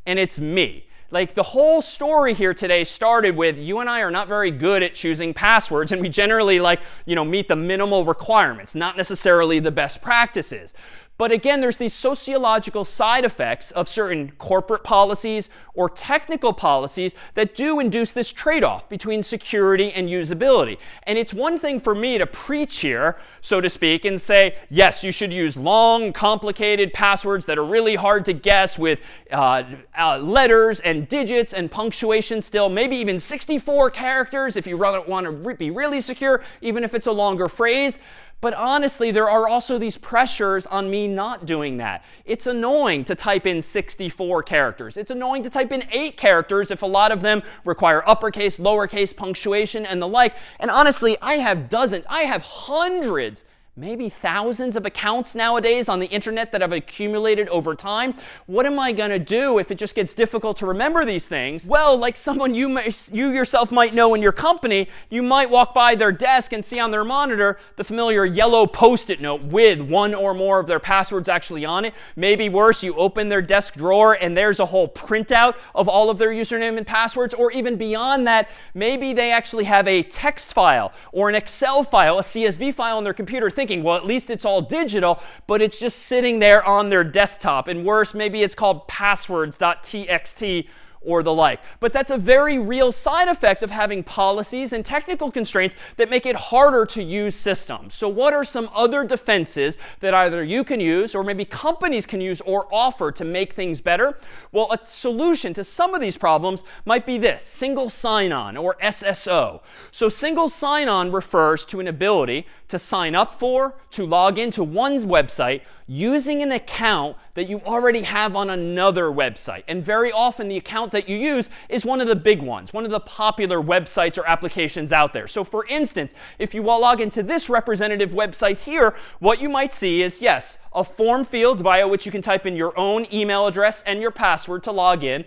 and it's me. Like, the whole story here today started with you and I are not very good at choosing passwords, and we generally meet the minimal requirements, not necessarily the best practices. But again, there's these sociological side effects of certain corporate policies or technical policies that do induce this trade-off between security and usability. And it's one thing for me to preach here, so to speak, and say, yes, you should use long, complicated passwords that are really hard to guess with letters and digits and punctuation still, maybe even 64 characters if you want to be really secure, even if it's a longer phrase. But honestly, there are also these pressures on me not doing that. It's annoying to type in 64 characters. It's annoying to type in 8 characters if a lot of them require uppercase, lowercase, punctuation, and the like. And honestly, I have dozens, I have hundreds, maybe thousands of accounts nowadays on the internet that have accumulated over time. What am I going to do if it just gets difficult to remember these things? Well, like someone you yourself might know in your company, you might walk by their desk and see on their monitor the familiar yellow Post-it note with one or more of their passwords actually on it. Maybe worse, you open their desk drawer and there's a whole printout of all of their username and passwords. Or even beyond that, maybe they actually have a text file or an Excel file, a CSV file on their computer, thinking, well, at least it's all digital, but it's just sitting there on their desktop. And worse, maybe it's called passwords.txt or the like. But that's a very real side effect of having policies and technical constraints that make it harder to use systems. So what are some other defenses that either you can use or maybe companies can use or offer to make things better? Well, a solution to some of these problems might be this: single sign-on, or SSO. So single sign-on refers to an ability to sign up for, to log into one's website using an account that you already have on another website. And very often the account that you use is one of the big ones, one of the popular websites or applications out there. So for instance, if you log into this representative website here, what you might see is, yes, a form field via which you can type in your own email address and your password to log in.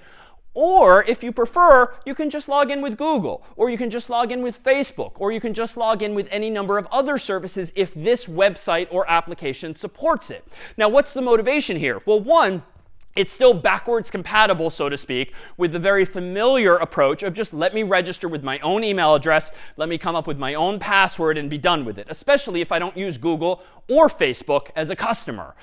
Or if you prefer, you can just log in with Google, or you can just log in with Facebook, or you can just log in with any number of other services if this website or application supports it. Now, what's the motivation here? Well, one, It's still backwards compatible, so to speak, with the very familiar approach of just let me register with my own email address, let me come up with my own password and be done with it, especially if I don't use Google or Facebook as a customer.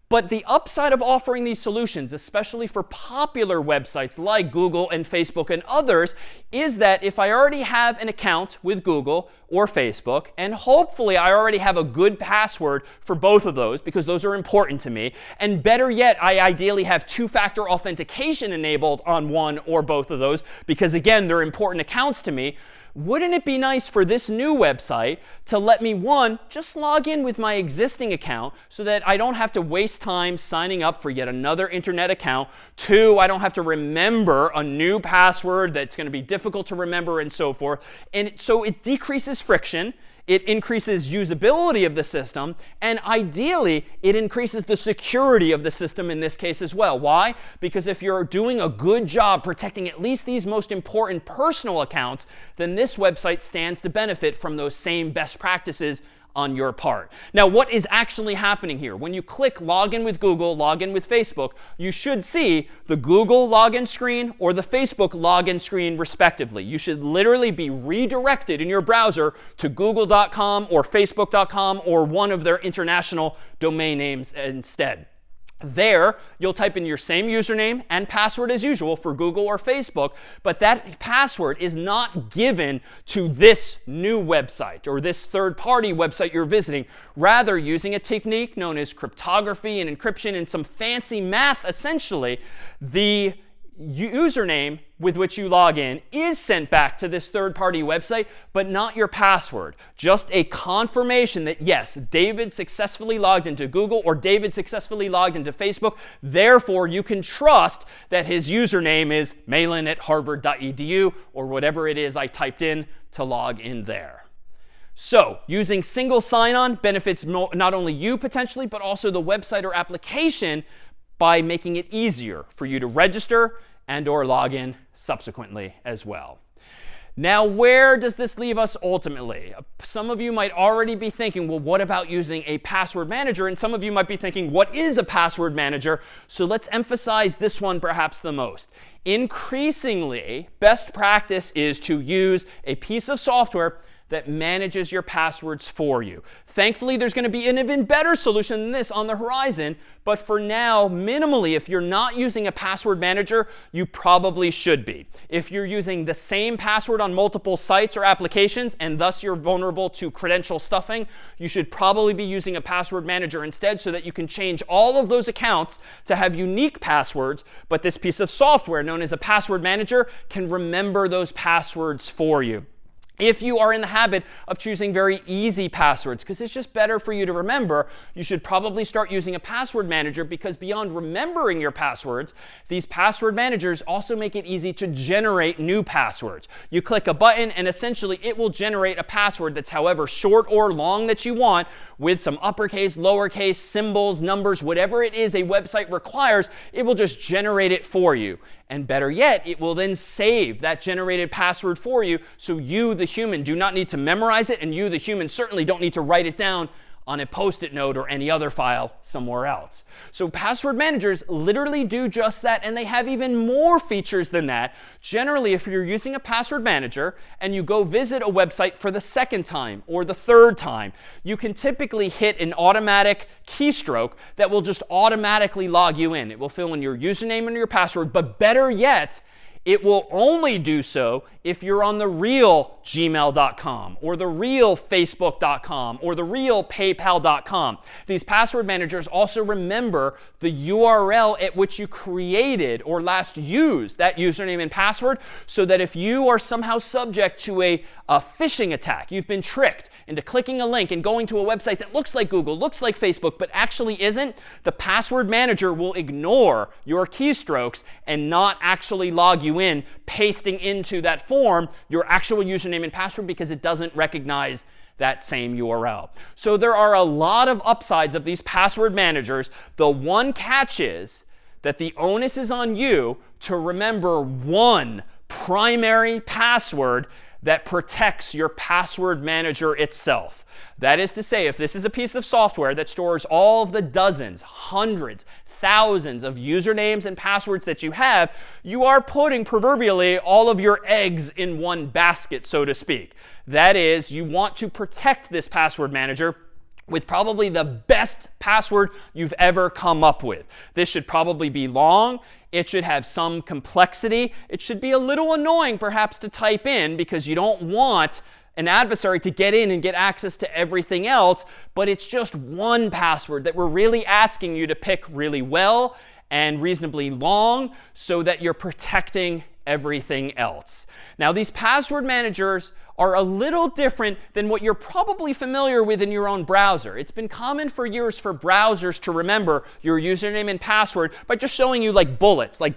But the upside of offering these solutions, especially for popular websites like Google and Facebook and others, is that if I already have an account with Google or Facebook, and hopefully I already have a good password for both of those, because those are important to me, and better yet, I ideally have two-factor authentication enabled on one or both of those, because again, they're important accounts to me, wouldn't it be nice for this new website to let me, one, just log in with my existing account so that I don't have to waste time signing up for yet another internet account. Two, I don't have to remember a new password that's going to be difficult to remember and so forth. And so it decreases friction. It increases usability of the system, and ideally, it increases the security of the system in this case as well. Why? Because if you're doing a good job protecting at least these most important personal accounts, then this website stands to benefit from those same best practices on your part. Now, what is actually happening here? When you click login with Google, login with Facebook, you should see the Google login screen or the Facebook login screen respectively. You should literally be redirected in your browser to google.com or facebook.com or one of their international domain names instead. There, you'll type in your same username and password as usual for Google or Facebook, but that password is not given to this new website or this third-party website you're visiting. Rather, using a technique known as cryptography and encryption and some fancy math, essentially, the username with which you log in is sent back to this third-party website, but not your password. Just a confirmation that, yes, David successfully logged into Google or David successfully logged into Facebook. Therefore, you can trust that his username is malan@harvard.edu or whatever it is I typed in to log in there. So using single sign-on benefits not only you potentially, but also the website or application by making it easier for you to register and or log in subsequently as well. Now, where does this leave us ultimately? Some of you might already be thinking, well, what about using a password manager? And some of you might be thinking, what is a password manager? So let's emphasize this one perhaps the most. Increasingly, best practice is to use a piece of software that manages your passwords for you. Thankfully, there's going to be an even better solution than this on the horizon. But for now, minimally, if you're not using a password manager, you probably should be. If you're using the same password on multiple sites or applications, and thus you're vulnerable to credential stuffing, you should probably be using a password manager instead so that you can change all of those accounts to have unique passwords. But this piece of software known as a password manager can remember those passwords for you. If you are in the habit of choosing very easy passwords, because it's just better for you to remember, you should probably start using a password manager, because beyond remembering your passwords, these password managers also make it easy to generate new passwords. You click a button and essentially it will generate a password that's however short or long that you want, with some uppercase, lowercase, symbols, numbers, whatever it is a website requires, it will just generate it for you. And better yet, it will then save that generated password for you, so you, the human, do not need to memorize it, and you, the human, certainly don't need to write it down on a Post-it note or any other file somewhere else. So password managers literally do just that, and they have even more features than that. Generally, if you're using a password manager and you go visit a website for the second time or the third time, you can typically hit an automatic keystroke that will just automatically log you in. It will fill in your username and your password, but better yet, it will only do so if you're on the real gmail.com or the real facebook.com or the real paypal.com. These password managers also remember the URL at which you created or last used that username and password, so that if you are somehow subject to a phishing attack, you've been tricked into clicking a link and going to a website that looks like Google, looks like Facebook, but actually isn't, the password manager will ignore your keystrokes and not actually log you in, pasting into that form your actual username and password, because it doesn't recognize that same URL. So there are a lot of upsides of these password managers. The one catch is that the onus is on you to remember one primary password that protects your password manager itself. That is to say, if this is a piece of software that stores all of the dozens, hundreds, thousands of usernames and passwords that you have, you are putting proverbially all of your eggs in one basket, so to speak. That is, you want to protect this password manager with probably the best password you've ever come up with. This should probably be long. It should have some complexity. It should be a little annoying perhaps to type in because you don't want an adversary to get in and get access to everything else, but it's just one password that we're really asking you to pick really well and reasonably long so that you're protecting everything else. Now, these password managers are a little different than what you're probably familiar with in your own browser. It's been common for years for browsers to remember your username and password by just showing you like bullets, like ...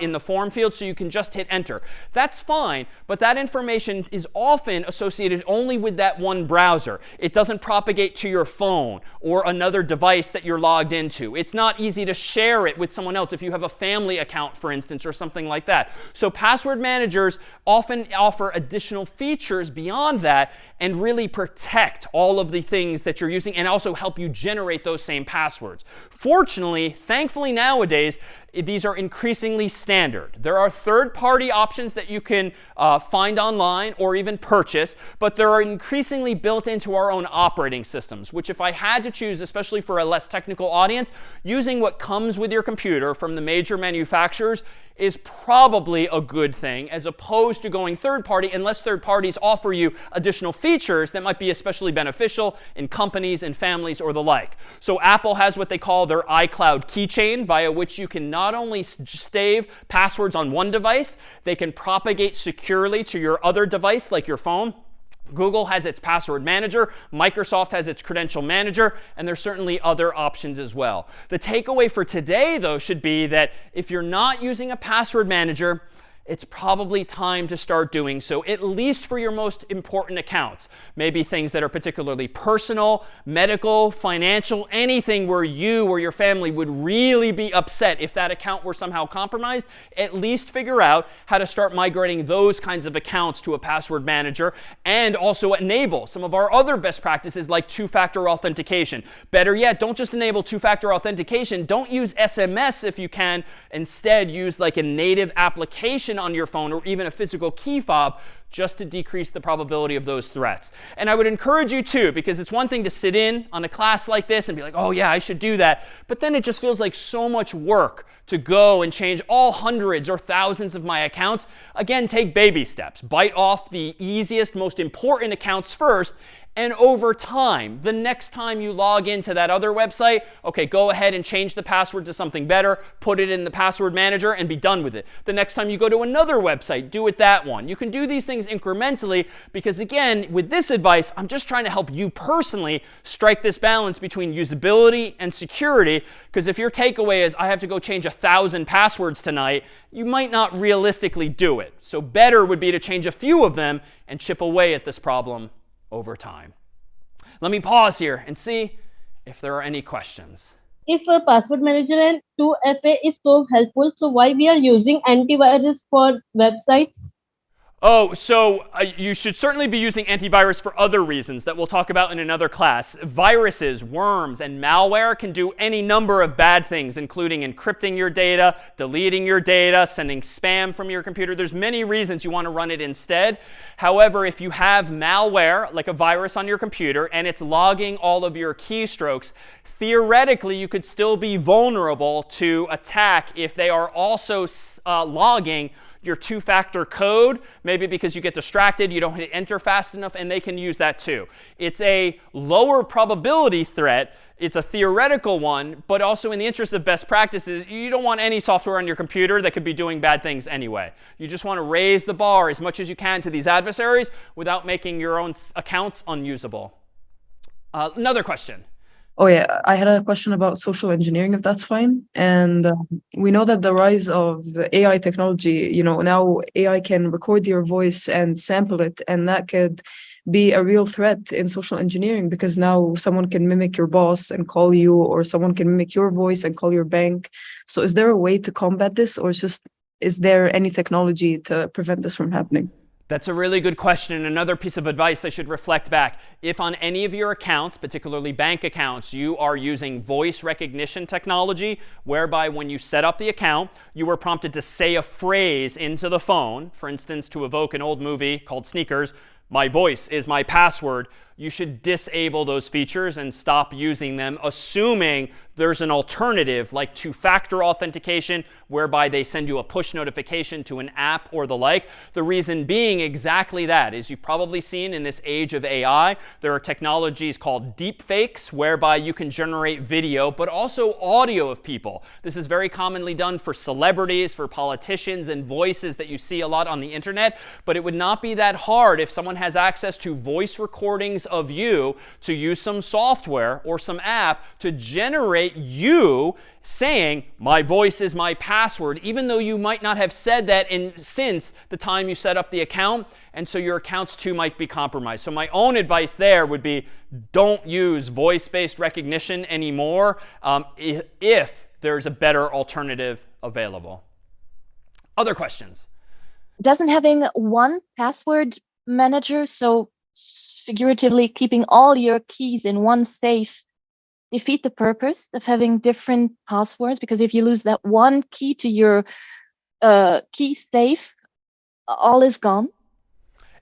in the form field so you can just hit enter. That's fine, but that information is often associated only with that one browser. It doesn't propagate to your phone or another device that you're logged into. It's not easy to share it with someone else if you have a family account, for instance, or something like that. So password managers often offer additional features beyond that and really protect all of the things that you're using and also help you generate those same passwords. Fortunately, thankfully nowadays, these are increasingly standard. There are third-party options that you can find online or even purchase, but they are increasingly built into our own operating systems, which if I had to choose, especially for a less technical audience, using what comes with your computer from the major manufacturers is probably a good thing as opposed to going third-party unless third parties offer you additional features that might be especially beneficial in companies and families or the like. So Apple has what they call their iCloud keychain, via which you can not only save passwords on one device, they can propagate securely to your other device like your phone. Google has its password manager, Microsoft has its credential manager, and there's certainly other options as well. The takeaway for today, though, should be that if you're not using a password manager, it's probably time to start doing so, at least for your most important accounts. Maybe things that are particularly personal, medical, financial, anything where you or your family would really be upset if that account were somehow compromised. At least figure out how to start migrating those kinds of accounts to a password manager and also enable some of our other best practices like two-factor authentication. Better yet, don't just enable two-factor authentication. Don't use SMS if you can. Instead, use like a native application on your phone or even a physical key fob just to decrease the probability of those threats. And I would encourage you too, because it's one thing to sit in on a class like this and be like, oh yeah, I should do that. But then it just feels like so much work to go and change all hundreds or thousands of my accounts. Again, take baby steps. Bite off the easiest, most important accounts first. And over time, the next time you log into that other website, OK, go ahead and change the password to something better, put it in the password manager, and be done with it. The next time you go to another website, do it that one. You can do these things incrementally because, again, with this advice, I'm just trying to help you personally strike this balance between usability and security. Because if your takeaway is, I have to go change 1,000 passwords tonight, you might not realistically do it. So better would be to change a few of them and chip away at this problem over time. Let me pause here and see if there are any questions. If a password manager and 2FA is so helpful, so why we are using antivirus for websites? Oh, so you should certainly be using antivirus for other reasons that we'll talk about in another class. Viruses, worms, and malware can do any number of bad things, including encrypting your data, deleting your data, sending spam from your computer. There's many reasons you want to run it instead. However, if you have malware, like a virus on your computer, and it's logging all of your keystrokes, theoretically, you could still be vulnerable to attack if they are also logging your two-factor code, maybe because you get distracted, you don't hit enter fast enough, and they can use that too. It's a lower probability threat. It's a theoretical one, but also in the interest of best practices, you don't want any software on your computer that could be doing bad things anyway. You just want to raise the bar as much as you can to these adversaries without making your own accounts unusable. Another question. Oh, yeah. I had a question about social engineering, if that's fine. And we know that the rise of the AI technology, now AI can record your voice and sample it. And that could be a real threat in social engineering because now someone can mimic your boss and call you, or someone can mimic your voice and call your bank. So is there a way to combat this, or is there any technology to prevent this from happening? That's a really good question. And another piece of advice I should reflect back. If on any of your accounts, particularly bank accounts, you are using voice recognition technology, whereby when you set up the account, you were prompted to say a phrase into the phone, for instance, to evoke an old movie called Sneakers, "My voice is my password," you should disable those features and stop using them, assuming there's an alternative like two-factor authentication, whereby they send you a push notification to an app or the like. The reason being exactly that. As you've probably seen in this age of AI, there are technologies called deepfakes, whereby you can generate video, but also audio of people. This is very commonly done for celebrities, for politicians, and voices that you see a lot on the internet. But it would not be that hard if someone has access to voice recordings of you to use some software or some app to generate you saying, "My voice is my password," even though you might not have said that since the time you set up the account. And so your accounts too might be compromised. So my own advice there would be, don't use voice-based recognition anymore if there's a better alternative available. Other questions? Doesn't having one password manager, so figuratively keeping all your keys in one safe, defeat the purpose of having different passwords? Because if you lose that one key to your key safe, all is gone.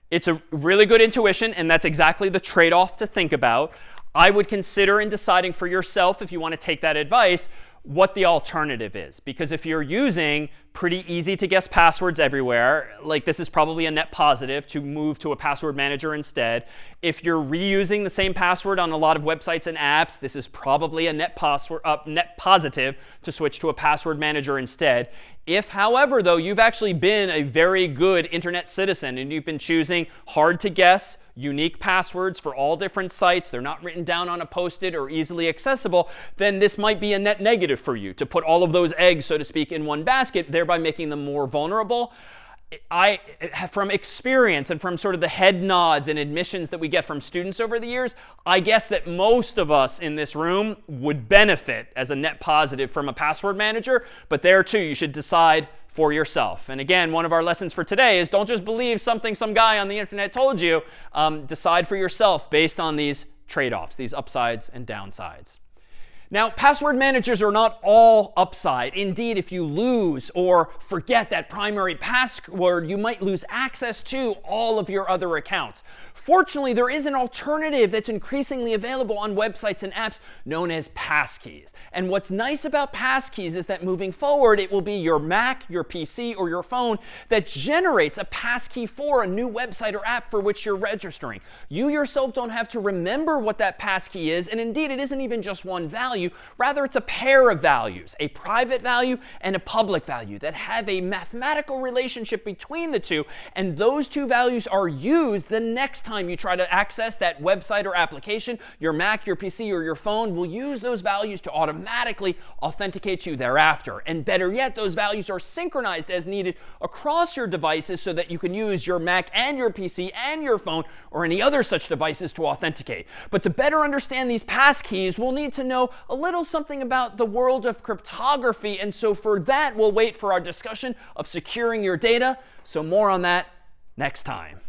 It's a really good intuition, and that's exactly the trade-off to think about. I would consider in deciding for yourself, if you want to take that advice, what the alternative is. Because if you're using pretty easy to guess passwords everywhere, like this is probably a net positive to move to a password manager instead. If you're reusing the same password on a lot of websites and apps, this is probably a net positive to switch to a password manager instead. If, however, though, you've actually been a very good internet citizen and you've been choosing hard to guess, unique passwords for all different sites, they're not written down on a Post-it or easily accessible, then this might be a net negative for you to put all of those eggs, so to speak, in one basket, thereby making them more vulnerable. From experience and from sort of the head nods and admissions that we get from students over the years, I guess that most of us in this room would benefit as a net positive from a password manager. But there, too, you should decide for yourself. And again, one of our lessons for today is don't just believe something some guy on the internet told you. Decide for yourself based on these trade-offs, these upsides and downsides. Now, password managers are not all upside. Indeed, if you lose or forget that primary password, you might lose access to all of your other accounts. Fortunately, there is an alternative that's increasingly available on websites and apps known as passkeys. And what's nice about passkeys is that moving forward, it will be your Mac, your PC, or your phone that generates a passkey for a new website or app for which you're registering. You yourself don't have to remember what that passkey is, and indeed, it isn't even just one value. Rather, it's a pair of values, a private value and a public value that have a mathematical relationship between the two, and those two values are used the next time you try to access that website or application. Your Mac, your PC, or your phone will use those values to automatically authenticate you thereafter. And better yet, those values are synchronized as needed across your devices so that you can use your Mac and your PC and your phone or any other such devices to authenticate. But to better understand these passkeys, we'll need to know a little something about the world of cryptography. And so for that, we'll wait for our discussion of securing your data. So more on that next time.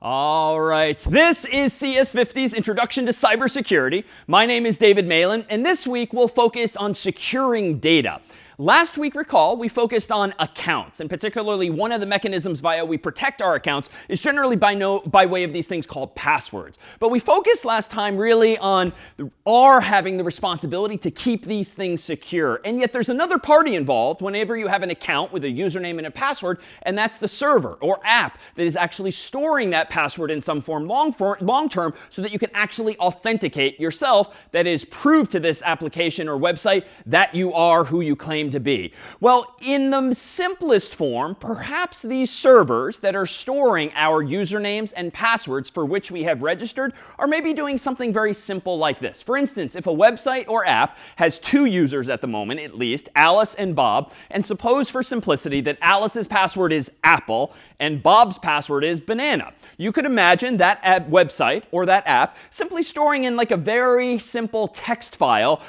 All right, this is CS50's Introduction to Cybersecurity. My name is David Malan, and this week we'll focus on securing data. Last week, recall, we focused on accounts, and particularly one of the mechanisms via we protect our accounts is generally by way of these things called passwords. But we focused last time really on our having the responsibility to keep these things secure. And yet there's another party involved whenever you have an account with a username and a password, and that's the server or app that is actually storing that password in some form long term so that you can actually authenticate yourself, that is, prove to this application or website that you are who you claim claim to be? Well, in the simplest form, perhaps these servers that are storing our usernames and passwords for which we have registered are maybe doing something very simple like this. For instance, if a website or app has 2 users at the moment, at least, Alice and Bob, and suppose for simplicity that Alice's password is Apple and Bob's password is banana. You could imagine that website or that app simply storing in like a very simple text file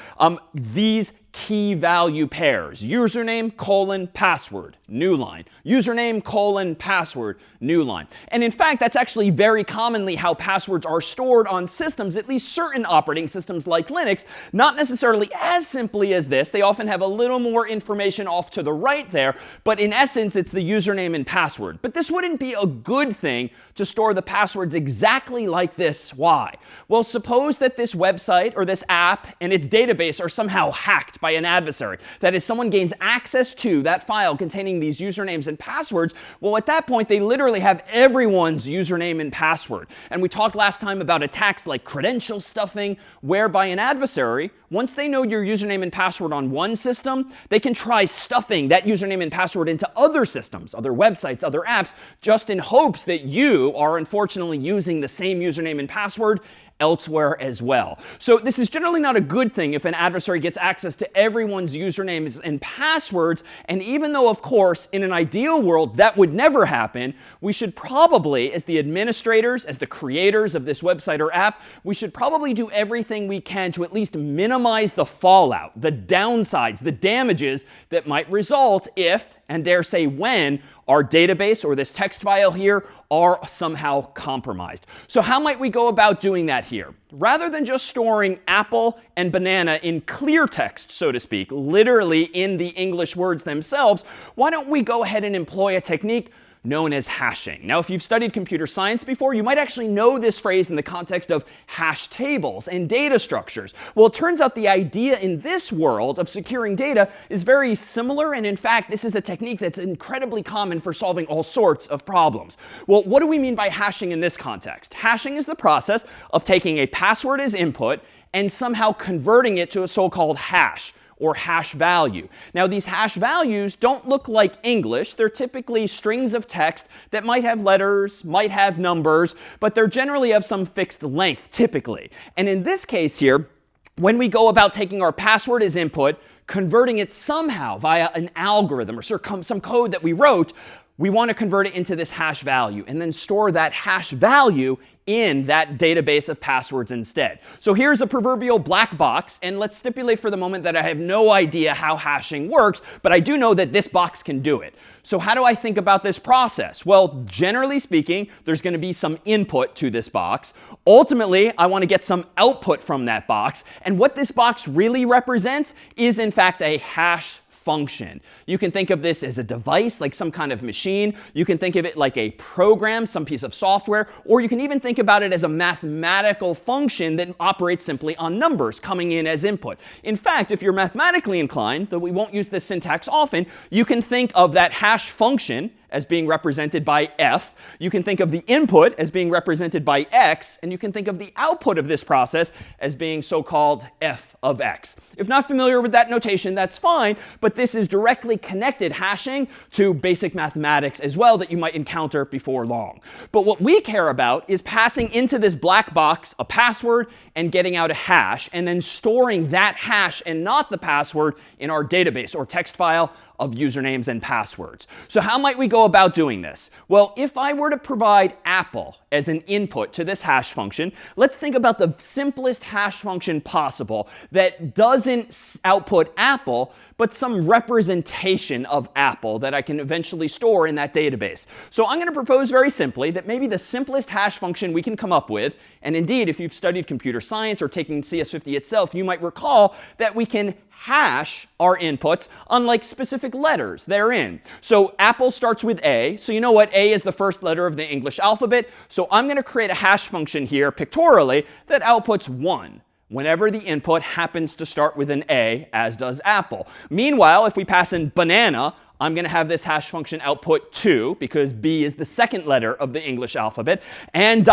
these key value pairs: username, colon, password, new line, username, colon, password, new line. And in fact, that's actually very commonly how passwords are stored on systems, at least certain operating systems like Linux. Not necessarily as simply as this. They often have a little more information off to the right there, but in essence, it's the username and password. But this wouldn't be a good thing to store the passwords exactly like this. Why? Well, suppose that this website or this app and its database are somehow hacked by an adversary. That is, someone gains access to that file containing these usernames and passwords. Well, at that point, they literally have everyone's username and password. And we talked last time about attacks like credential stuffing, whereby an adversary, once they know your username and password on one system, they can try stuffing that username and password into other systems, other websites, other apps, just in hopes that you are unfortunately using the same username and password elsewhere as well. So this is generally not a good thing if an adversary gets access to everyone's usernames and passwords. And even though, of course, in an ideal world that would never happen, we should probably, as the administrators, as the creators of this website or app, we should probably do everything we can to at least minimize the fallout, the downsides, the damages that might result if, and dare say when, our database or this text file here are somehow compromised. So how might we go about doing that here? Rather than just storing apple and banana in clear text, so to speak, literally in the English words themselves, why don't we go ahead and employ a technique known as hashing. Now, if you've studied computer science before, you might actually know this phrase in the context of hash tables and data structures. Well, it turns out the idea in this world of securing data is very similar, and in fact, this is a technique that's incredibly common for solving all sorts of problems. Well, what do we mean by hashing in this context? Hashing is the process of taking a password as input and somehow converting it to a so-called hash, or hash value. Now, these hash values don't look like English. They're typically strings of text that might have letters, might have numbers, but they're generally of some fixed length, typically. And in this case here, when we go about taking our password as input, converting it somehow via an algorithm or some code that we wrote, we want to convert it into this hash value and then store that hash value in that database of passwords instead. So here's a proverbial black box, and let's stipulate for the moment that I have no idea how hashing works, but I do know that this box can do it. So how do I think about this process? Well, generally speaking, there's going to be some input to this box. Ultimately, I want to get some output from that box, and what this box really represents is in fact a hash function. You can think of this as a device, like some kind of machine. You can think of it like a program, some piece of software, or you can even think about it as a mathematical function that operates simply on numbers coming in as input. In fact, if you're mathematically inclined, though we won't use this syntax often, you can think of that hash function as being represented by f. You can think of the input as being represented by x, and you can think of the output of this process as being so-called f of x. If not familiar with that notation, that's fine, but this is directly connected, hashing, to basic mathematics as well that you might encounter before long. But what we care about is passing into this black box a password and getting out a hash, and then storing that hash and not the password in our database or text file of usernames and passwords. So how might we go about doing this? Well, if I were to provide apple as an input to this hash function, let's think about the simplest hash function possible that doesn't output apple, but some representation of apple that I can eventually store in that database. So I'm going to propose very simply that maybe the simplest hash function we can come up with, and indeed, if you've studied computer science or taken CS50 itself, you might recall that we can hash our inputs unlike specific letters therein. So apple starts with A. So you know what? A is the first letter of the English alphabet. So I'm going to create a hash function here pictorially that outputs 1 whenever the input happens to start with an A, as does apple. Meanwhile, if we pass in banana, I'm going to have this hash function output 2, because B is the second letter of the English alphabet, and ...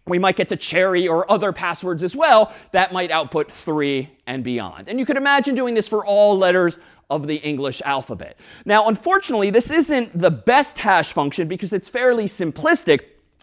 We might get to cherry or other passwords as well that might output 3 and beyond. And you could imagine doing this for all letters of the English alphabet. Now, unfortunately, this isn't the best hash function because it's fairly simplistic.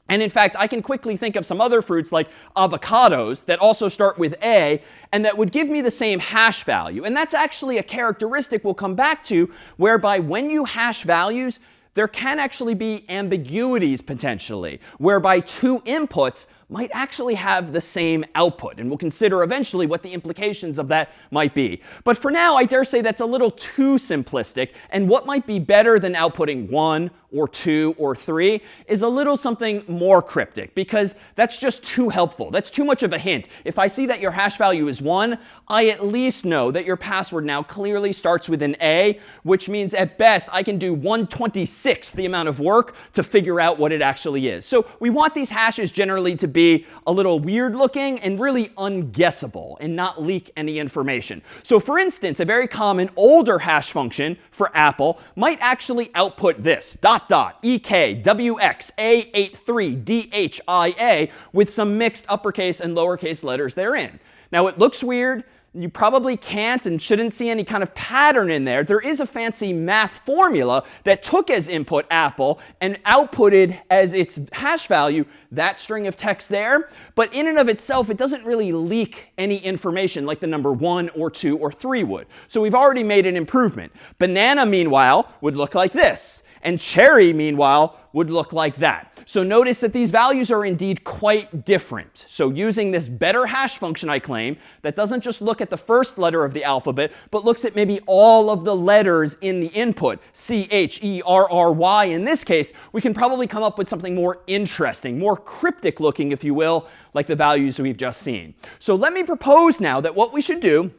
And in fact, I can quickly think of some other fruits like avocados that also start with A and that would give me the same hash value. And that's actually a characteristic we'll come back to whereby when you hash values, there can actually be ambiguities potentially, whereby two inputs might actually have the same output. And we'll consider eventually what the implications of that might be. But for now, I dare say that's a little too simplistic. And what might be better than outputting 1 or 2 or 3 is a little something more cryptic, because that's just too helpful. That's too much of a hint. If I see that your hash value is 1, I at least know that your password now clearly starts with an A, which means at best I can do 1/26 the amount of work to figure out what it actually is. So we want these hashes generally to be a little weird looking and really unguessable and not leak any information. So for instance, a very common older hash function for Apple might actually output this, ... EKWXA83DHIA with some mixed uppercase and lowercase letters therein. Now it looks weird. You probably can't and shouldn't see any kind of pattern in there. There is a fancy math formula that took as input Apple and outputted as its hash value that string of text there. But in and of itself, it doesn't really leak any information like the number 1 or 2 or 3 would. So we've already made an improvement. Banana, meanwhile, would look like this. And cherry, meanwhile, would look like that. So notice that these values are indeed quite different. So using this better hash function I claim, that doesn't just look at the first letter of the alphabet, but looks at maybe all of the letters in the input, C, H, E, R, R, Y. In this case, we can probably come up with something more interesting, more cryptic looking, if you will, like the values we've just seen. So let me propose now that what we should do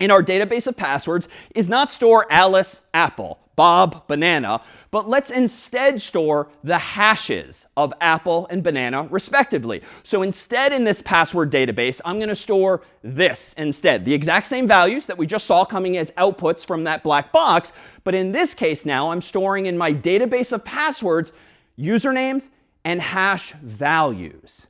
in our database of passwords is not store Alice, Apple, Bob, banana, but let's instead store the hashes of Apple and banana respectively. So instead in this password database, I'm going to store this instead. The exact same values that we just saw coming as outputs from that black box. But in this case now, I'm storing in my database of passwords usernames and hash values.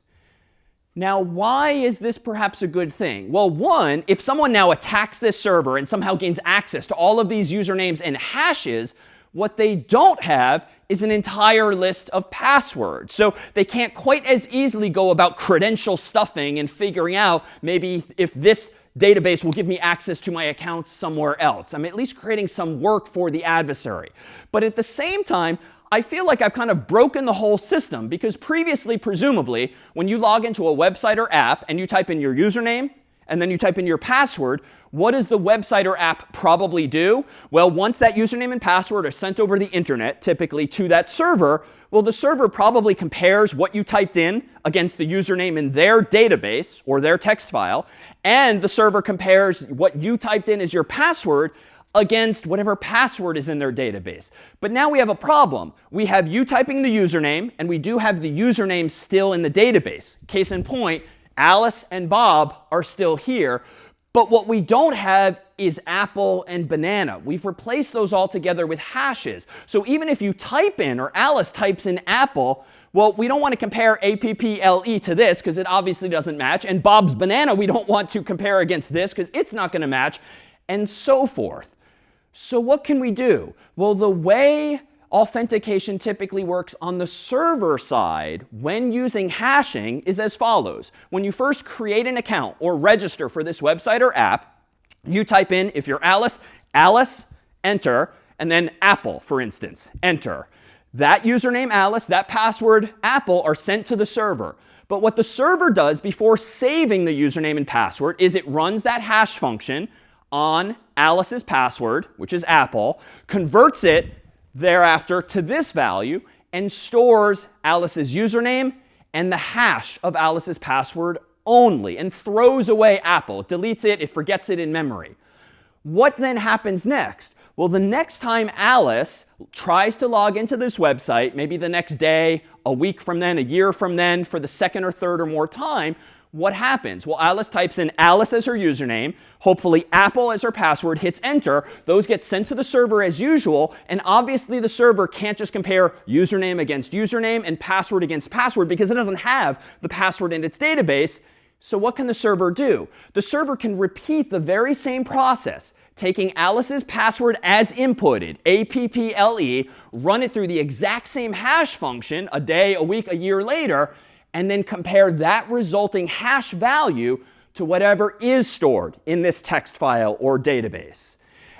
Now, why is this perhaps a good thing? Well, one, if someone now attacks this server and somehow gains access to all of these usernames and hashes, what they don't have is an entire list of passwords. So they can't quite as easily go about credential stuffing and figuring out maybe if this database will give me access to my accounts somewhere else. I'm at least creating some work for the adversary. But at the same time, I feel like I've kind of broken the whole system, because previously, presumably, when you log into a website or app and you type in your username and then you type in your password, what does the website or app probably do? Well, once that username and password are sent over the internet, typically to that server, well, the server probably compares what you typed in against the username in their database or their text file, and the server compares what you typed in as your password against whatever password is in their database. But now we have a problem. We have you typing the username, and we do have the username still in the database. Case in point, Alice and Bob are still here. But what we don't have is Apple and banana. We've replaced those all together with hashes. So even if you type in, or Alice types in Apple, well, we don't want to compare APPLE to this because it obviously doesn't match. And Bob's banana, we don't want to compare against this because it's not going to match, and so forth. So what can we do? Well, the way authentication typically works on the server side when using hashing is as follows. When you first create an account or register for this website or app, you type in, if you're Alice, Alice, enter, and then Apple, for instance, enter. That username, Alice, that password, Apple, are sent to the server. But what the server does before saving the username and password is it runs that hash function on Alice's password, which is Apple, converts it thereafter to this value, and stores Alice's username and the hash of Alice's password only, and throws away Apple. It deletes it, it forgets it in memory. What then happens next? Well, the next time Alice tries to log into this website, maybe the next day, a week from then, a year from then, for the second or third or more time, what happens? Well, Alice types in Alice as her username, hopefully Apple as her password, hits enter. Those get sent to the server as usual, and obviously the server can't just compare username against username and password against password because it doesn't have the password in its database. So what can the server do? The server can repeat the very same process, taking Alice's password as inputted, APPLE, run it through the exact same hash function a day, a week, a year later, and then compare that resulting hash value to whatever is stored in this text file or database.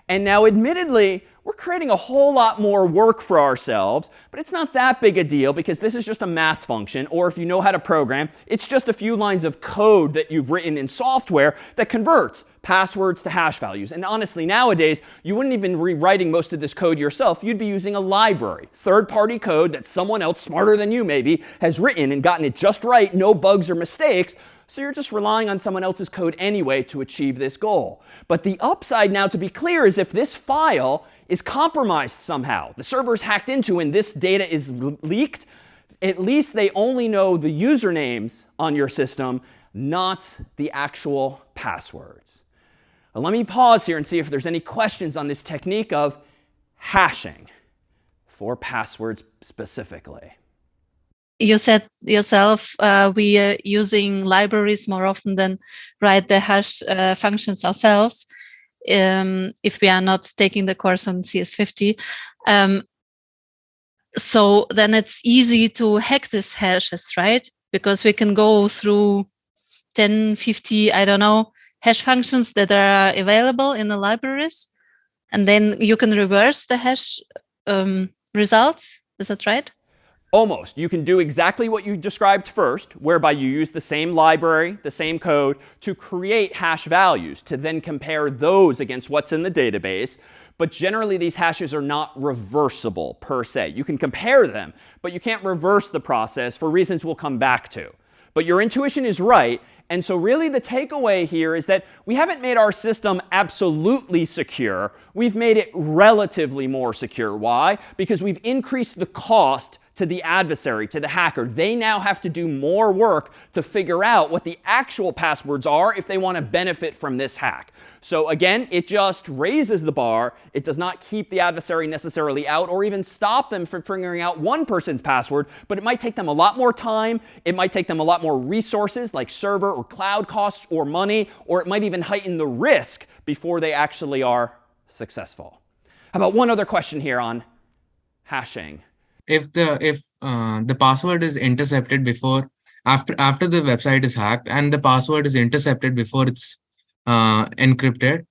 And now, admittedly, we're creating a whole lot more work for ourselves, but it's not that big a deal because this is just a math function, or if you know how to program, it's just a few lines of code that you've written in software that converts passwords to hash values. And honestly, nowadays, you wouldn't even be rewriting most of this code yourself. You'd be using a library, third-party code that someone else smarter than you maybe has written and gotten it just right, no bugs or mistakes. So you're just relying on someone else's code anyway to achieve this goal. But the upside now, to be clear, is if this file is compromised somehow, the server is hacked into and this data is leaked, at least they only know the usernames on your system, not the actual passwords. Now, let me pause here and see if there's any questions on this technique of hashing for passwords specifically. You said yourself we are using libraries more often than write the hash functions ourselves if we are not taking the course on CS50. So then it's easy to hack these hashes, right? Because we can go through 10, 50, I don't know, hash functions that are available in the libraries. And then you can reverse the hash results. Is that right? Almost. You can do exactly what you described first, whereby you use the same library, the same code, to create hash values, to then compare those against what's in the database. But generally, these hashes are not reversible per se. You can compare them, but you can't reverse the process for reasons we'll come back to. But your intuition is right. And so really the takeaway here is that we haven't made our system absolutely secure. We've made it relatively more secure. Why? Because we've increased the cost to the adversary, to the hacker. They now have to do more work to figure out what the actual passwords are if they want to benefit from this hack. So again, it just raises the bar. It does not keep the adversary necessarily out or even stop them from figuring out one person's password, but it might take them a lot more time. It might take them a lot more resources like server or cloud costs or money, or it might even heighten the risk before they actually are successful. How about one other question here on hashing? If the password is intercepted before after the website is hacked and the password is intercepted before it's encrypted,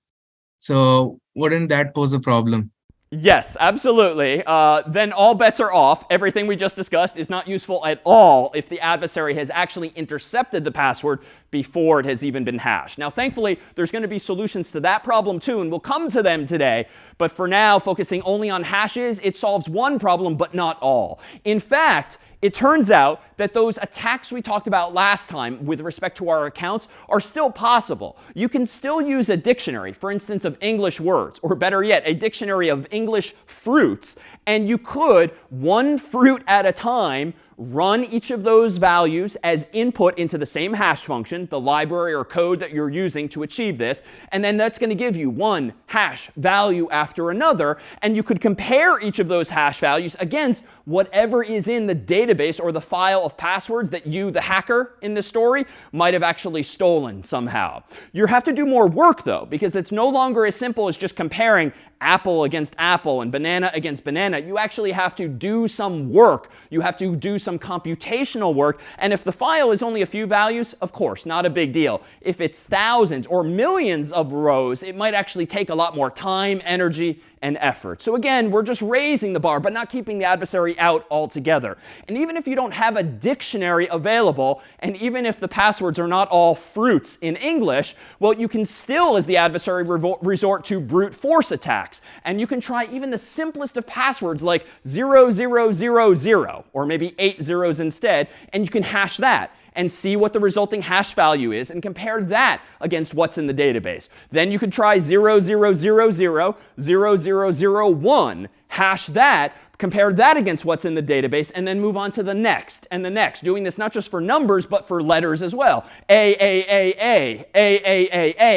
so wouldn't that pose a problem? Yes, absolutely. Then all bets are off. Everything we just discussed is not useful at all if the adversary has actually intercepted the password before it has even been hashed. Now, thankfully, there's going to be solutions to that problem too, and we'll come to them today. But for now, focusing only on hashes, it solves one problem, but not all. In fact, it turns out that those attacks we talked about last time with respect to our accounts are still possible. You can still use a dictionary, for instance, of English words, or better yet, a dictionary of English fruits, and you could, one fruit at a time, run each of those values as input into the same hash function, the library or code that you're using to achieve this, and then that's going to give you one hash value after another, and you could compare each of those hash values against whatever is in the database or the file of passwords that you, the hacker in this story, might have actually stolen somehow. You have to do more work, though, because it's no longer as simple as just comparing apple against apple and banana against banana. You actually have to do some work. You have to do some computational work. And if the file is only a few values, of course, not a big deal. If it's thousands or millions of rows, it might actually take a lot more time, energy, and effort. So again, we're just raising the bar, but not keeping the adversary out altogether. And even if you don't have a dictionary available, and even if the passwords are not all fruits in English, well, you can still, as the adversary, resort to brute force attacks. And you can try even the simplest of passwords like 0000, or maybe 8 zeros instead, and you can hash that and see what the resulting hash value is and compare that against what's in the database. Then you could try 0000, 0001, hash that, compare that against what's in the database, and then move on to the next and the next, doing this not just for numbers, but for letters as well. A,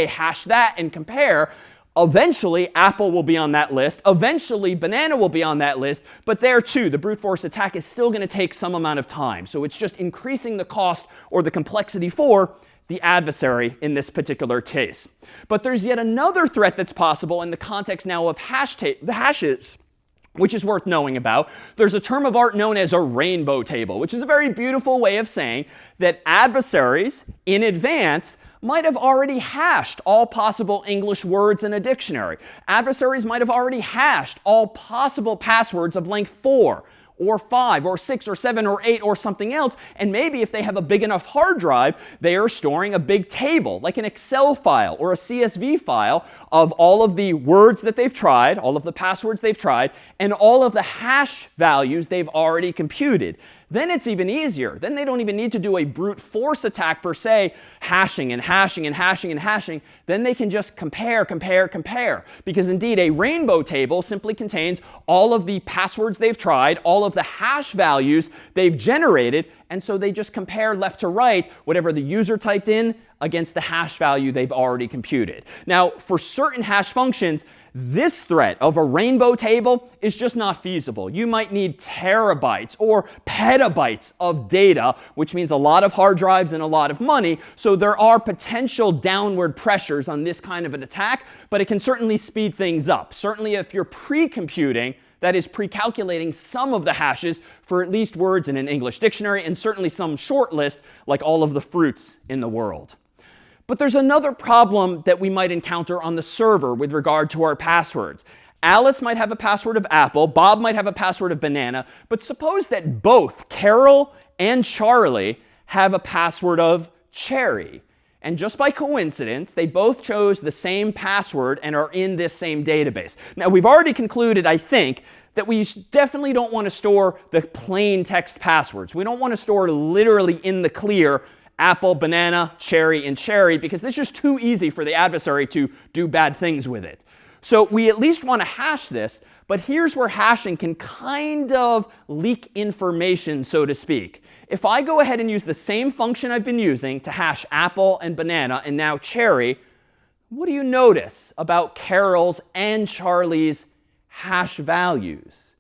hash that and compare. Eventually, apple will be on that list. Eventually, banana will be on that list. But there, too, the brute force attack is still going to take some amount of time. So it's just increasing the cost or the complexity for the adversary in this particular case. But there's yet another threat that's possible in the context now of hashes, which is worth knowing about. There's a term of art known as a rainbow table, which is a very beautiful way of saying that adversaries in advance might have already hashed all possible English words in a dictionary. Adversaries might have already hashed all possible passwords of length 4 or 5 or 6 or 7 or 8 or something else. And maybe if they have a big enough hard drive, they are storing a big table, like an Excel file or a CSV file of all of the words that they've tried, all of the passwords they've tried, and all of the hash values they've already computed. Then it's even easier. Then they don't even need to do a brute force attack per se, hashing and hashing and hashing and hashing. Then they can just compare, compare, compare. Because indeed, a rainbow table simply contains all of the passwords they've tried, all of the hash values they've generated, and so they just compare left to right whatever the user typed in against the hash value they've already computed. Now, for certain hash functions, this threat of a rainbow table is just not feasible. You might need terabytes or petabytes of data, which means a lot of hard drives and a lot of money. So there are potential downward pressures on this kind of an attack, but it can certainly speed things up. Certainly if you're pre-computing, that is pre-calculating some of the hashes for at least words in an English dictionary, and certainly some short list like all of the fruits in the world. But there's another problem that we might encounter on the server with regard to our passwords. Alice might have a password of apple, Bob might have a password of banana, but suppose that both Carol and Charlie have a password of cherry. And just by coincidence, they both chose the same password and are in this same database. Now, we've already concluded, I think, that we definitely don't want to store the plain text passwords. We don't want to store literally in the clear apple, banana, cherry, and cherry, because it's just too easy for the adversary to do bad things with it. So we at least want to hash this, but here's where hashing can kind of leak information, so to speak. If I go ahead and use the same function I've been using to hash apple and banana and now cherry, what do you notice about Carol's and Charlie's hash values?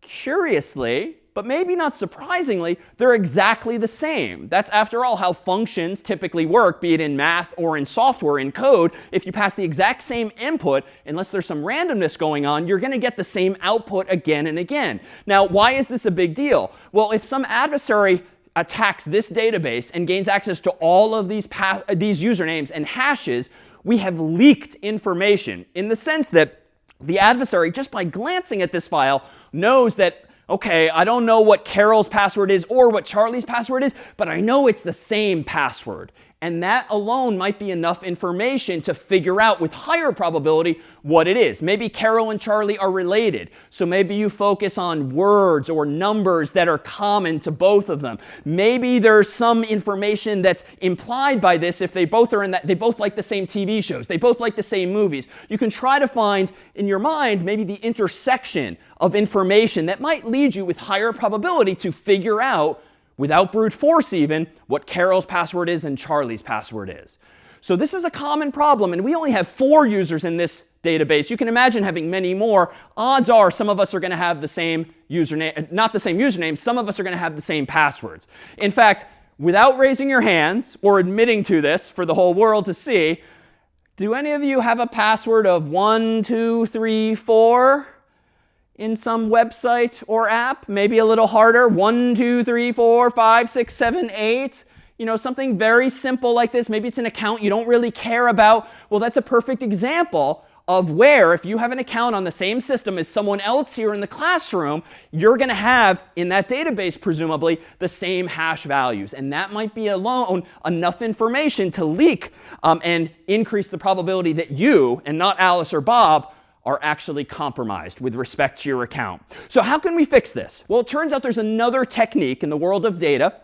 Curiously, but maybe not surprisingly, they're exactly the same. That's, after all, how functions typically work, be it in math or in software, in code. If you pass the exact same input, unless there's some randomness going on, you're going to get the same output again and again. Now, why is this a big deal? Well, if some adversary attacks this database and gains access to all of these usernames and hashes, we have leaked information in the sense that the adversary, just by glancing at this file, knows that, okay, I don't know what Carol's password is or what Charlie's password is, but I know it's the same password. And that alone might be enough information to figure out with higher probability what it is. Maybe Carol and Charlie are related. So maybe you focus on words or numbers that are common to both of them. Maybe there's some information that's implied by this if they both are in that, they both like the same TV shows. They both like the same movies. You can try to find in your mind maybe the intersection of information that might lead you with higher probability to figure out, without brute force even, what Carol's password is and Charlie's password is. So this is a common problem, and we only have 4 users in this database. You can imagine having many more. Odds are some of us are going to have the same username, not the same username, some of us are going to have the same passwords. In fact, without raising your hands or admitting to this for the whole world to see, do any of you have a password of 1, 2, 3, 4? In some website or app? Maybe a little harder. 1, 2, 3, 4, 5, 6, 7, 8. You know, something very simple like this. Maybe it's an account you don't really care about. Well, that's a perfect example of where, if you have an account on the same system as someone else here in the classroom, you're going to have, in that database presumably, the same hash values. And that might be alone enough information to leak and increase the probability that you, and not Alice or Bob, are actually compromised with respect to your account. So how can we fix this? Well, it turns out there's another technique in the world of data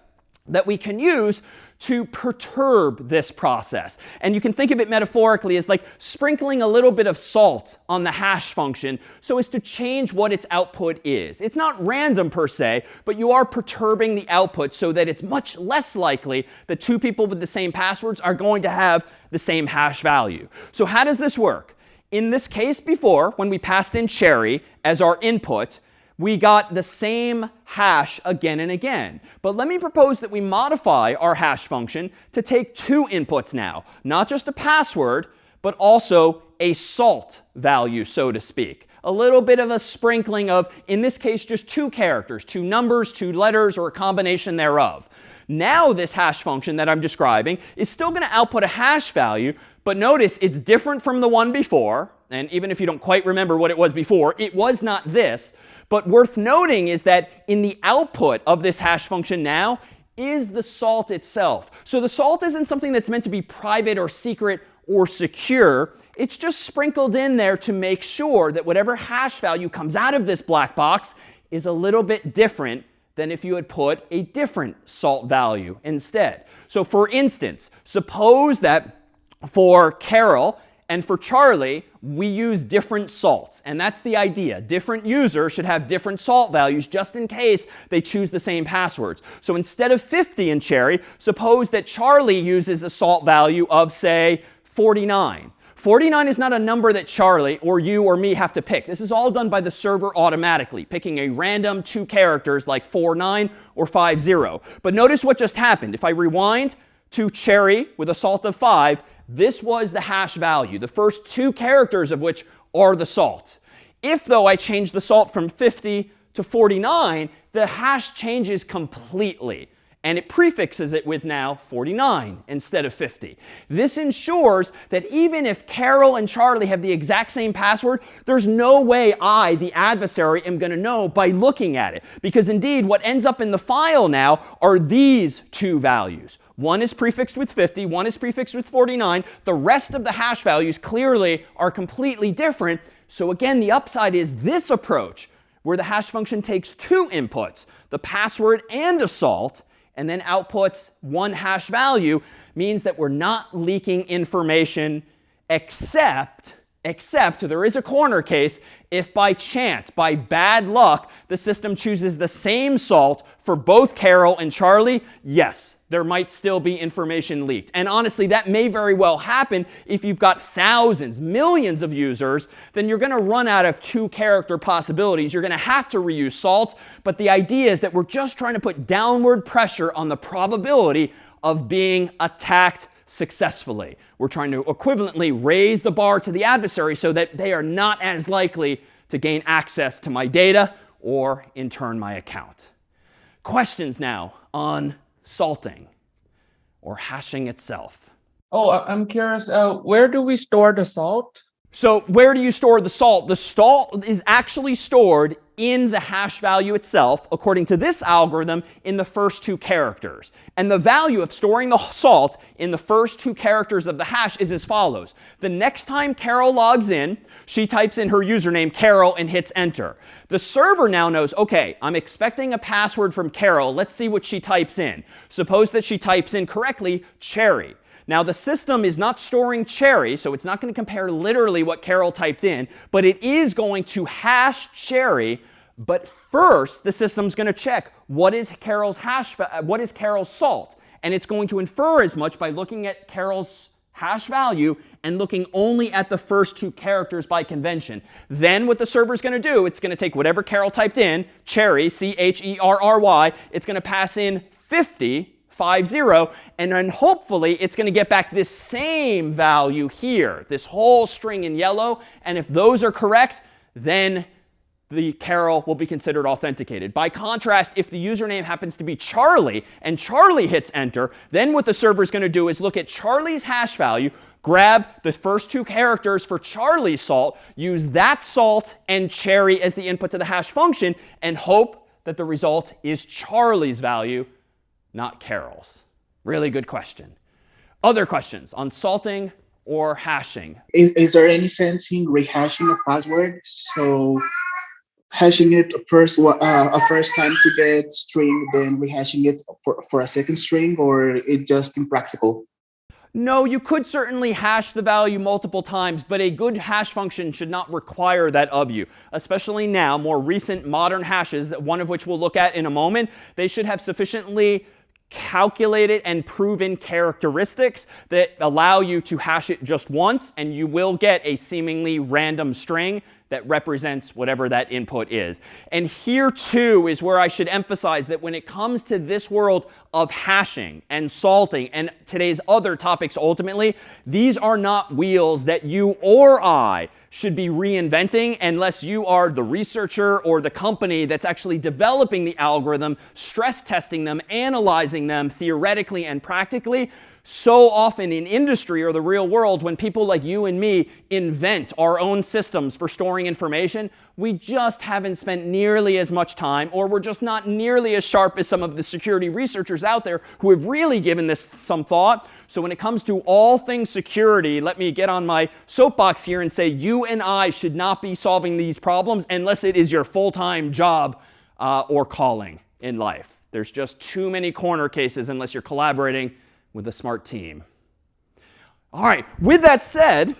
that we can use to perturb this process. And you can think of it metaphorically as like sprinkling a little bit of salt on the hash function so as to change what its output is. It's not random per se, but you are perturbing the output so that it's much less likely that 2 people with the same passwords are going to have the same hash value. So how does this work? In this case before, when we passed in cherry as our input, we got the same hash again and again. But let me propose that we modify our hash function to take two inputs now. Not just a password, but also a salt value, so to speak. A little bit of a sprinkling of, in this case, just two characters, two numbers, two letters, or a combination thereof. Now this hash function that I'm describing is still going to output a hash value, but notice it's different from the one before. And even if you don't quite remember what it was before, it was not this. But worth noting is that in the output of this hash function now is the salt itself. So the salt isn't something that's meant to be private or secret or secure. It's just sprinkled in there to make sure that whatever hash value comes out of this black box is a little bit different than if you had put a different salt value instead. So for instance, suppose that for Carol and for Charlie, we use different salts. And that's the idea. Different users should have different salt values just in case they choose the same passwords. So instead of 50 in Cherry, suppose that Charlie uses a salt value of, say, 49. 49 is not a number that Charlie or you or me have to pick. This is all done by the server automatically, picking a random two characters like 49 or 50. But notice what just happened. If I rewind to Cherry with a salt of 5, this was the hash value, the first two characters of which are the salt. If, though, I change the salt from 50 to 49, the hash changes completely. And it prefixes it with now 49 instead of 50. This ensures that even if Carol and Charlie have the exact same password, there's no way I, the adversary, am going to know by looking at it. Because indeed, what ends up in the file now are these two values. One is prefixed with 50, one is prefixed with 49. The rest of the hash values clearly are completely different. So again, the upside is this approach, where the hash function takes two inputs, the password and a salt, and then outputs one hash value, means that we're not leaking information except there is a corner case if by chance, by bad luck, the system chooses the same salt for both Carol and Charlie. Yes, there might still be information leaked. And honestly, that may very well happen if you've got thousands, millions of users. Then you're going to run out of two-character possibilities. You're going to have to reuse salts. But the idea is that we're just trying to put downward pressure on the probability of being attacked successfully. We're trying to equivalently raise the bar to the adversary so that they are not as likely to gain access to my data or, in turn, my account. Questions now on salting or hashing itself. Oh, I'm curious, where do we store the salt? So where do you store the salt? The salt is actually stored in the hash value itself, according to this algorithm, in the first two characters. And the value of storing the salt in the first two characters of the hash is as follows. The next time Carol logs in, she types in her username, Carol, and hits enter. The server now knows, OK, I'm expecting a password from Carol. Let's see what she types in. Suppose that she types in correctly, Cherry. Now, the system is not storing Cherry, so it's not going to compare literally what Carol typed in, but it is going to hash Cherry. But first, the system's going to check what is Carol's salt. And it's going to infer as much by looking at Carol's hash value and looking only at the first two characters by convention. Then what the server's going to do, it's going to take whatever Carol typed in, Cherry, C-H-E-R-R-Y, it's going to pass in 50, and then hopefully it's going to get back this same value here, this whole string in yellow. And if those are correct, then the Carol will be considered authenticated. By contrast, if the username happens to be Charlie and Charlie hits enter, then what the server is going to do is look at Charlie's hash value, grab the first two characters for Charlie's salt, use that salt and Cherry as the input to the hash function, and hope that the result is Charlie's value, not Carol's. Really good question. Other questions on salting or hashing? Is there any sense in rehashing a password? So hashing it first a first time to get string, then rehashing it for a second string, or it's just impractical? No, you could certainly hash the value multiple times, but a good hash function should not require that of you. Especially now, more recent modern hashes, one of which we'll look at in a moment, they should have sufficiently calculated and proven characteristics that allow you to hash it just once, and you will get a seemingly random string. that represents whatever that input is. And here too is where I should emphasize that when it comes to this world of hashing and salting and today's other topics ultimately, these are not wheels that you or I should be reinventing unless you are the researcher or the company that's actually developing the algorithm, stress testing them, analyzing them theoretically and practically. So often in industry or the real world, when people like you and me invent our own systems for storing information, we just haven't spent nearly as much time, or we're just not nearly as sharp as some of the security researchers out there who have really given this some thought. So when it comes to all things security, let me get on my soapbox here and say you and I should not be solving these problems unless it is your full-time job or calling in life. There's just too many corner cases unless you're collaborating with a smart team. All right, with that said,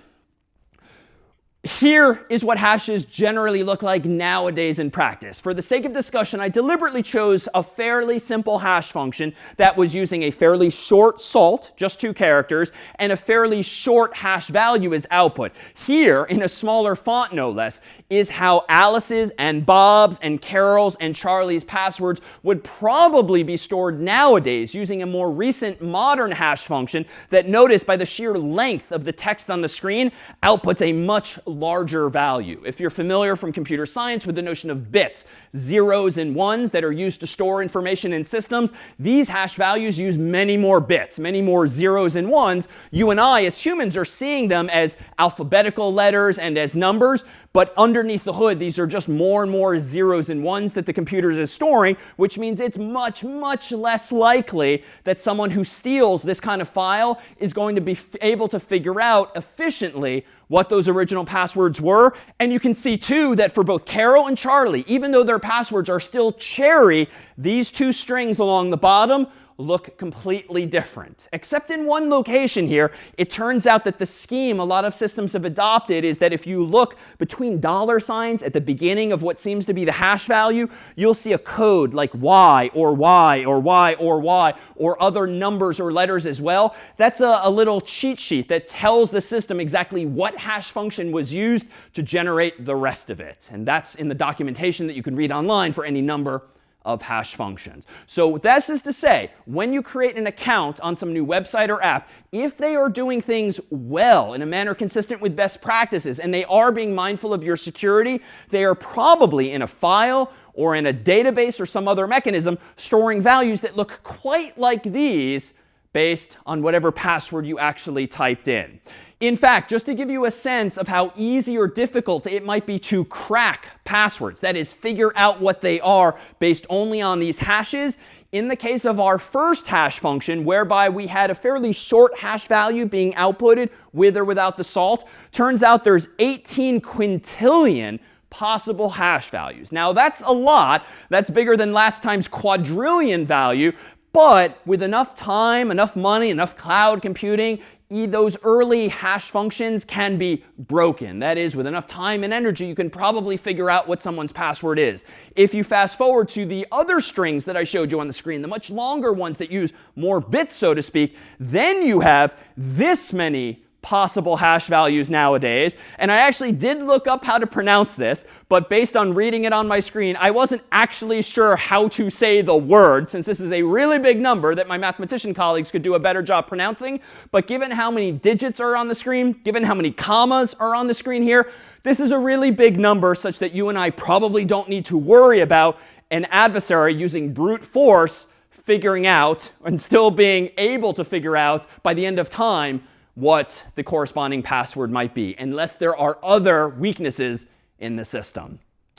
here is what hashes generally look like nowadays in practice. For the sake of discussion, I deliberately chose a fairly simple hash function that was using a fairly short salt, just 2 characters, and a fairly short hash value as output. Here, in a smaller font no less, is how Alice's and Bob's and Carol's and Charlie's passwords would probably be stored nowadays using a more recent modern hash function that, notice by the sheer length of the text on the screen, outputs a much larger value. If you're familiar from computer science with the notion of bits, zeros and ones that are used to store information in systems, these hash values use many more bits, many more zeros and ones. You and I, as humans, are seeing them as alphabetical letters and as numbers. But underneath the hood, these are just more and more zeros and ones that the computer is storing, which means it's much, much less likely that someone who steals this kind of file is going to be able to figure out efficiently what those original passwords were. And you can see, too, that for both Carol and Charlie, even though their passwords are still cherry, these 2 strings along the bottom look completely different. Except in one location here, it turns out that the scheme a lot of systems have adopted is that if you look between $ at the beginning of what seems to be the hash value, you'll see a code like Y or Y or Y or Y or other numbers or letters as well. That's a little cheat sheet that tells the system exactly what hash function was used to generate the rest of it. And that's in the documentation that you can read online for any number of hash functions. So this is to say, when you create an account on some new website or app, if they are doing things well in a manner consistent with best practices and they are being mindful of your security, they are probably in a file or in a database or some other mechanism storing values that look quite like these based on whatever password you actually typed in. In fact, just to give you a sense of how easy or difficult it might be to crack passwords, that is, figure out what they are based only on these hashes, in the case of our first hash function, whereby we had a fairly short hash value being outputted with or without the salt, turns out there's 18 quintillion possible hash values. Now, that's a lot. That's bigger than last time's quadrillion value. But with enough time, enough money, enough cloud computing, those early hash functions can be broken. That is, with enough time and energy, you can probably figure out what someone's password is. If you fast forward to the other strings that I showed you on the screen, the much longer ones that use more bits, so to speak, then you have this many possible hash values nowadays. And I actually did look up how to pronounce this, but based on reading it on my screen, I wasn't actually sure how to say the word, since this is a really big number that my mathematician colleagues could do a better job pronouncing. But given how many digits are on the screen, given how many commas are on the screen here, this is a really big number such that you and I probably don't need to worry about an adversary using brute force figuring out and still being able to figure out by the end of time what the corresponding password might be, unless there are other weaknesses in the system.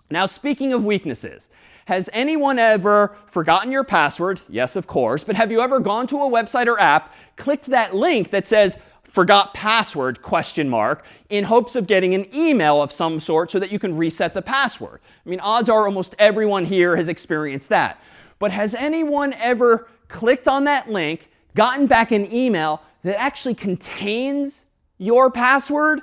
Now, speaking of weaknesses, has anyone ever forgotten your password? Yes, of course. But have you ever gone to a website or app, clicked that link that says forgot password ? In hopes of getting an email of some sort so that you can reset the password? I mean, odds are almost everyone here has experienced that. But has anyone ever clicked on that link, gotten back an email that actually contains your password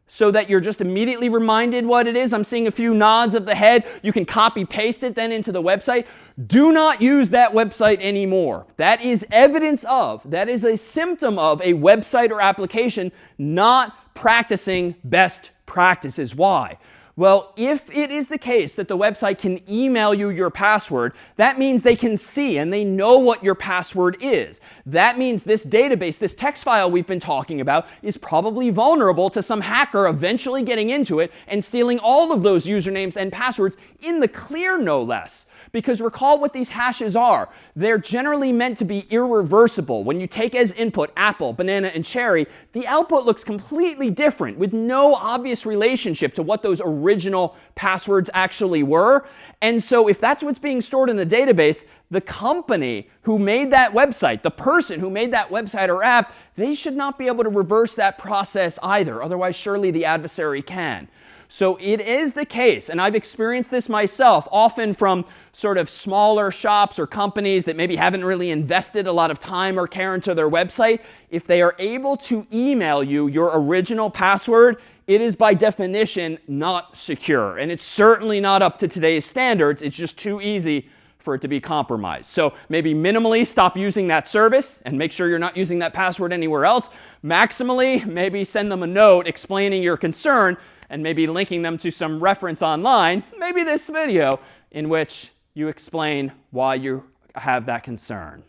so that you're just immediately reminded what it is? I'm seeing a few nods of the head. You can copy paste it then into the website. Do not use that website anymore. That is evidence of, that is a symptom of a website or application not practicing best practices. Why? Well, if it is the case that the website can email you your password, that means they can see and they know what your password is. That means this database, this text file we've been talking about, is probably vulnerable to some hacker eventually getting into it and stealing all of those usernames and passwords in the clear, no less. Because recall what these hashes are. They're generally meant to be irreversible. When you take as input apple, banana, and cherry, the output looks completely different with no obvious relationship to what those original passwords actually were. And so if that's what's being stored in the database, the company who made that website, the person who made that website or app, they should not be able to reverse that process either. Otherwise, surely the adversary can. So it is the case, and I've experienced this myself, often from sort of smaller shops or companies that maybe haven't really invested a lot of time or care into their website. If they are able to email you your original password, it is by definition not secure. And it's certainly not up to today's standards. It's just too easy for it to be compromised. So maybe minimally stop using that service and make sure you're not using that password anywhere else. Maximally, maybe send them a note explaining your concern and maybe linking them to some reference online, maybe this video, in which you explain why you have that concern.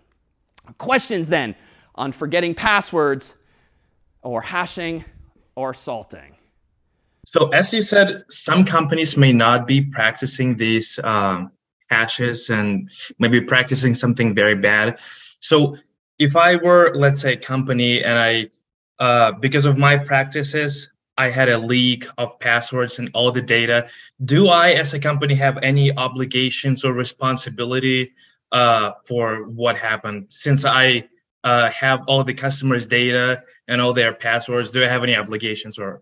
Questions then on forgetting passwords or hashing or salting? So as you said, some companies may not be practicing these hashes and maybe practicing something very bad. So if I were, let's say, a company and because of my practices, I had a leak of passwords and all the data, do I, as a company, have any obligations or responsibility for what happened? Since I have all the customers' data and all their passwords, do I have any obligations or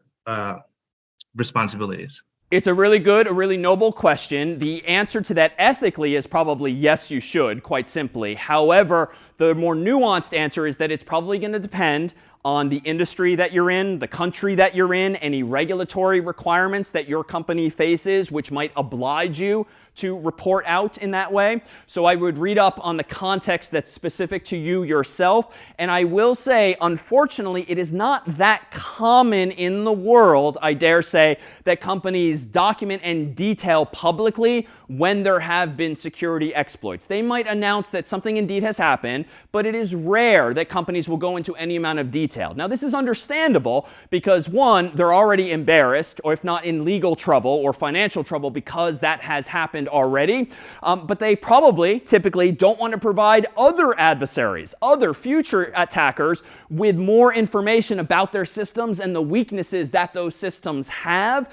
responsibilities? It's a really good, a really noble question. The answer to that ethically is probably yes, you should, quite simply. However, the more nuanced answer is that it's probably going to depend on the industry that you're in, the country that you're in, any regulatory requirements that your company faces, which might oblige you to report out in that way. So I would read up on the context that's specific to you yourself. And I will say, unfortunately, it is not that common in the world, I dare say, that companies document and detail publicly when there have been security exploits. They might announce that something indeed has happened, but it is rare that companies will go into any amount of detail. Now, this is understandable because, one, they're already embarrassed, or if not in legal trouble or financial trouble because that has happened already. But they probably, typically, don't want to provide other adversaries, other future attackers, with more information about their systems and the weaknesses that those systems have.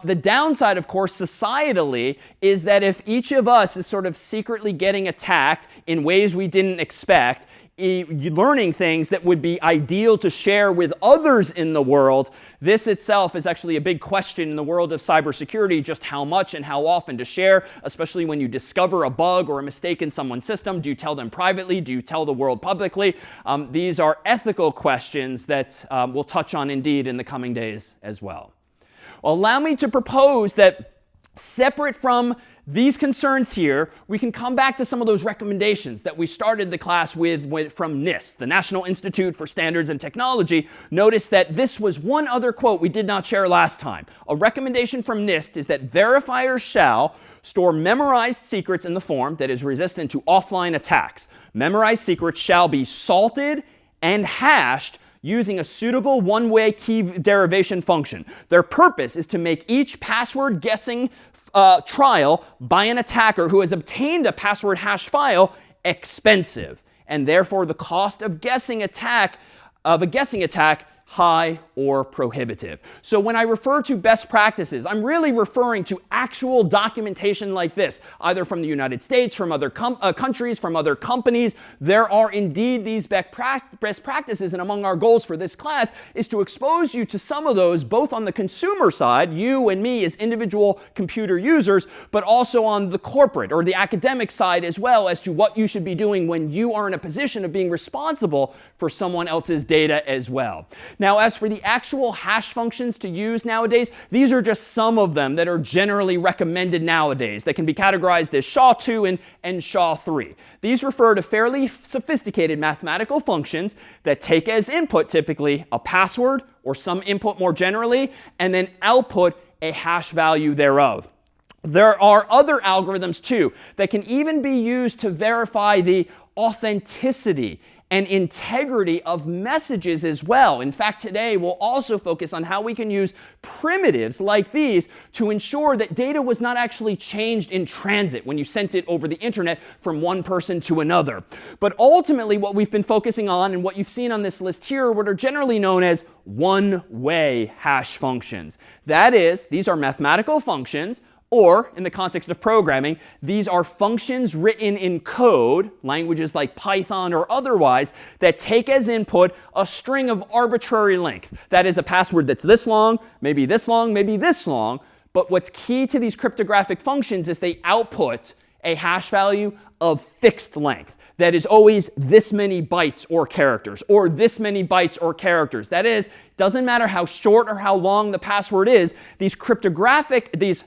The downside, of course, societally, is that if each of us is sort of secretly getting attacked in ways we didn't expect, learning things that would be ideal to share with others in the world, this itself is actually a big question in the world of cybersecurity, just how much and how often to share, especially when you discover a bug or a mistake in someone's system. Do you tell them privately? Do you tell the world publicly? These are ethical questions that we'll touch on indeed in the coming days as well. Allow me to propose that separate from these concerns here, we can come back to some of those recommendations that we started the class with from NIST, the National Institute for Standards and Technology. Notice that this was one other quote we did not share last time. A recommendation from NIST is that verifiers shall store memorized secrets in the form that is resistant to offline attacks. Memorized secrets shall be salted and hashed using a suitable one-way key derivation function. Their purpose is to make each password guessing trial by an attacker who has obtained a password hash file expensive, and therefore the cost of a guessing attack high or prohibitive. So when I refer to best practices, I'm really referring to actual documentation like this, either from the United States, from other countries, from other companies. There are indeed these best practices, and among our goals for this class is to expose you to some of those, both on the consumer side, you and me as individual computer users, but also on the corporate or the academic side as well, as to what you should be doing when you are in a position of being responsible for someone else's data as well. Now, as for the actual hash functions to use nowadays, these are just some of them that are generally recommended nowadays that can be categorized as SHA-2 and SHA-3. These refer to fairly sophisticated mathematical functions that take as input typically a password or some input more generally, and then output a hash value thereof. There are other algorithms too that can even be used to verify the authenticity and integrity of messages as well. In fact, today we'll also focus on how we can use primitives like these to ensure that data was not actually changed in transit when you sent it over the internet from one person to another. But ultimately, what we've been focusing on and what you've seen on this list here are what are generally known as one-way hash functions. That is, these are mathematical functions, or, in the context of programming, these are functions written in code, languages like Python or otherwise, that take as input a string of arbitrary length. That is a password that's this long, maybe this long, maybe this long. But what's key to these cryptographic functions is they output a hash value of fixed length. That is always this many bytes or characters, or this many bytes or characters. That is, doesn't matter how short or how long the password is, these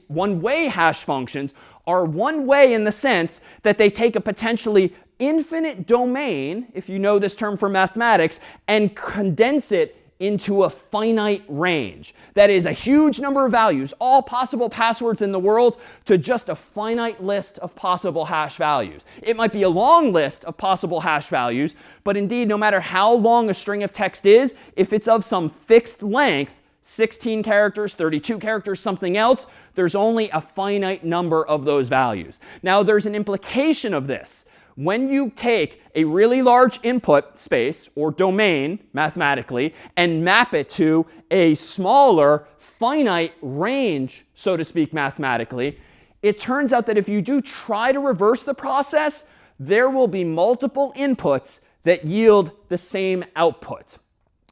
one-way hash functions are one way in the sense that they take a potentially infinite domain, if you know this term from mathematics, and condense it into a finite range. That is a huge number of values, all possible passwords in the world, to just a finite list of possible hash values. It might be a long list of possible hash values, but indeed, no matter how long a string of text is, if it's of some fixed length, 16 characters, 32 characters, something else, there's only a finite number of those values. Now, there's an implication of this. When you take a really large input space or domain mathematically and map it to a smaller finite range, so to speak, mathematically, it turns out that if you do try to reverse the process, there will be multiple inputs that yield the same output.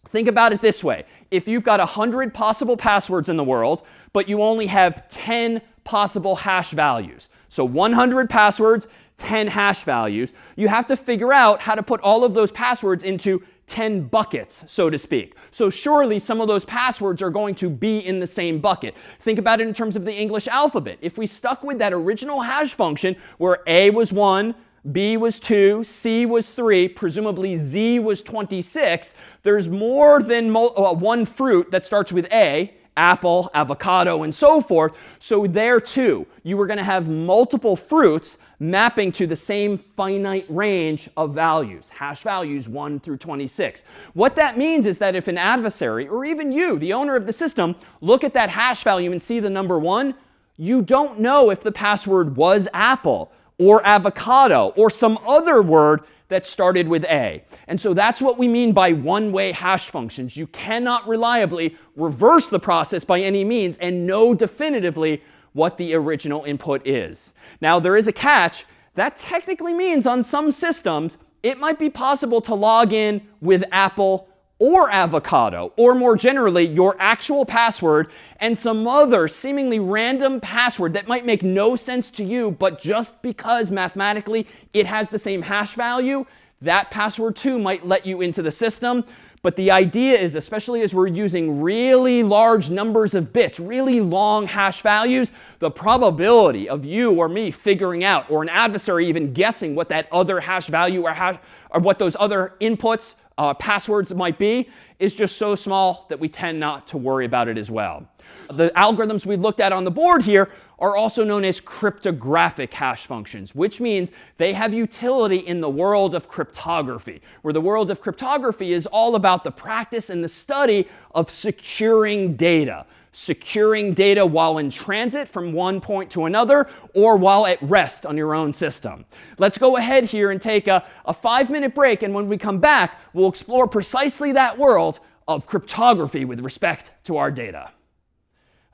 Think about it this way. If you've got 100 possible passwords in the world, but you only have 10 possible hash values, so 100 passwords, 10 hash values, you have to figure out how to put all of those passwords into 10 buckets, so to speak. So surely some of those passwords are going to be in the same bucket. Think about it in terms of the English alphabet. If we stuck with that original hash function where A was 1, B was 2, C was 3, presumably Z was 26, there's more than one fruit that starts with A, apple, avocado, and so forth. So there too, you were going to have multiple fruits mapping to the same finite range of values, hash values 1 through 26. What that means is that if an adversary, or even you, the owner of the system, look at that hash value and see the number 1, you don't know if the password was apple or avocado or some other word that started with A. And so that's what we mean by one-way hash functions. You cannot reliably reverse the process by any means and know definitively what the original input is. Now, there is a catch. That technically means on some systems, it might be possible to log in with apple or avocado, or more generally, your actual password and some other seemingly random password that might make no sense to you, but just because mathematically it has the same hash value, that password too might let you into the system. But the idea is, especially as we're using really large numbers of bits, really long hash values, the probability of you or me figuring out, or an adversary even guessing what that other hash value or what those other inputs, passwords might be, is just so small that we tend not to worry about it as well. The algorithms we looked at on the board here are also known as cryptographic hash functions, which means they have utility in the world of cryptography, where the world of cryptography is all about the practice and the study of securing data. Securing data while in transit from one point to another, or while at rest on your own system. Let's go ahead here and take a 5-minute break, and when we come back, we'll explore precisely that world of cryptography with respect to our data.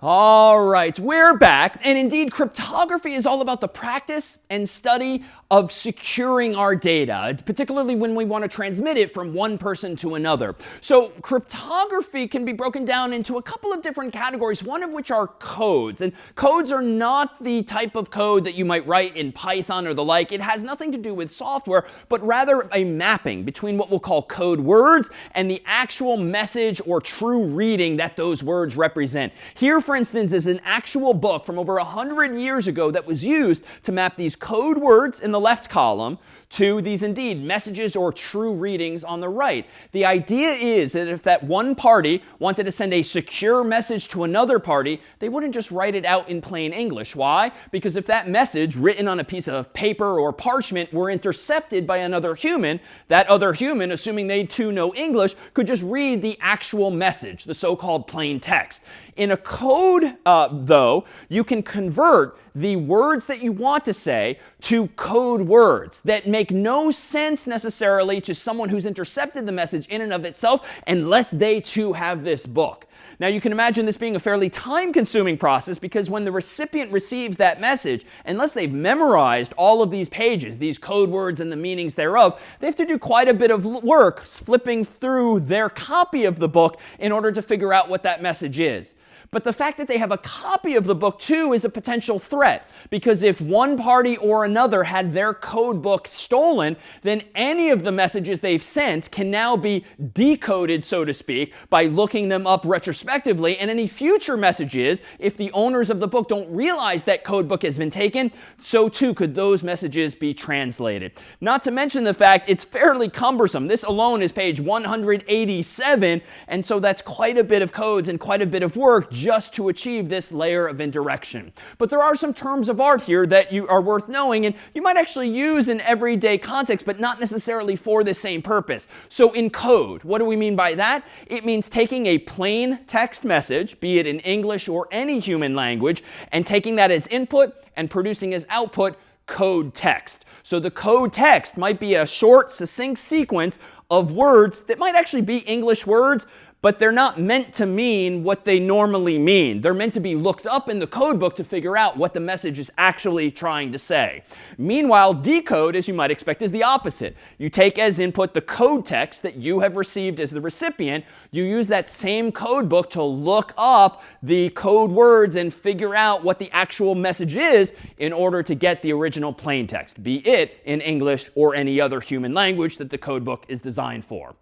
All right, we're back. And indeed, cryptography is all about the practice and study of securing our data, particularly when we want to transmit it from one person to another. So cryptography can be broken down into a couple of different categories, one of which are codes. And codes are not the type of code that you might write in Python or the like. It has nothing to do with software, but rather a mapping between what we'll call code words and the actual message or true reading that those words represent. Here, for instance, is an actual book from over 100 years ago that was used to map these code words in the left column to these indeed messages or true readings on the right. The idea is that if that one party wanted to send a secure message to another party, they wouldn't just write it out in plain English. Why? Because if that message written on a piece of paper or parchment were intercepted by another human, that other human, assuming they too know English, could just read the actual message, the so-called plain text. In a code, though, you can convert the words that you want to say to code words that make no sense necessarily to someone who's intercepted the message in and of itself unless they too have this book. Now, you can imagine this being a fairly time-consuming process because when the recipient receives that message, unless they've memorized all of these pages, these code words and the meanings thereof, they have to do quite a bit of work flipping through their copy of the book in order to figure out what that message is. But the fact that they have a copy of the book, too, is a potential threat. Because if one party or another had their code book stolen, then any of the messages they've sent can now be decoded, so to speak, by looking them up retrospectively. And any future messages, if the owners of the book don't realize that code book has been taken, so too could those messages be translated. Not to mention the fact it's fairly cumbersome. This alone is page 187, and so that's quite a bit of codes and quite a bit of work just to achieve this layer of indirection. But there are some terms of art here that are worth knowing, and you might actually use in everyday context, but not necessarily for the same purpose. So in code, what do we mean by that? It means taking a plain text message, be it in English or any human language, and taking that as input and producing as output code text. So the code text might be a short, succinct sequence of words that might actually be English words, but they're not meant to mean what they normally mean. They're meant to be looked up in the code book to figure out what the message is actually trying to say. Meanwhile, decode, as you might expect, is the opposite. You take as input the code text that you have received as the recipient. You use that same code book to look up the code words and figure out what the actual message is in order to get the original plain text, be it in English or any other human language that the code book is designed for.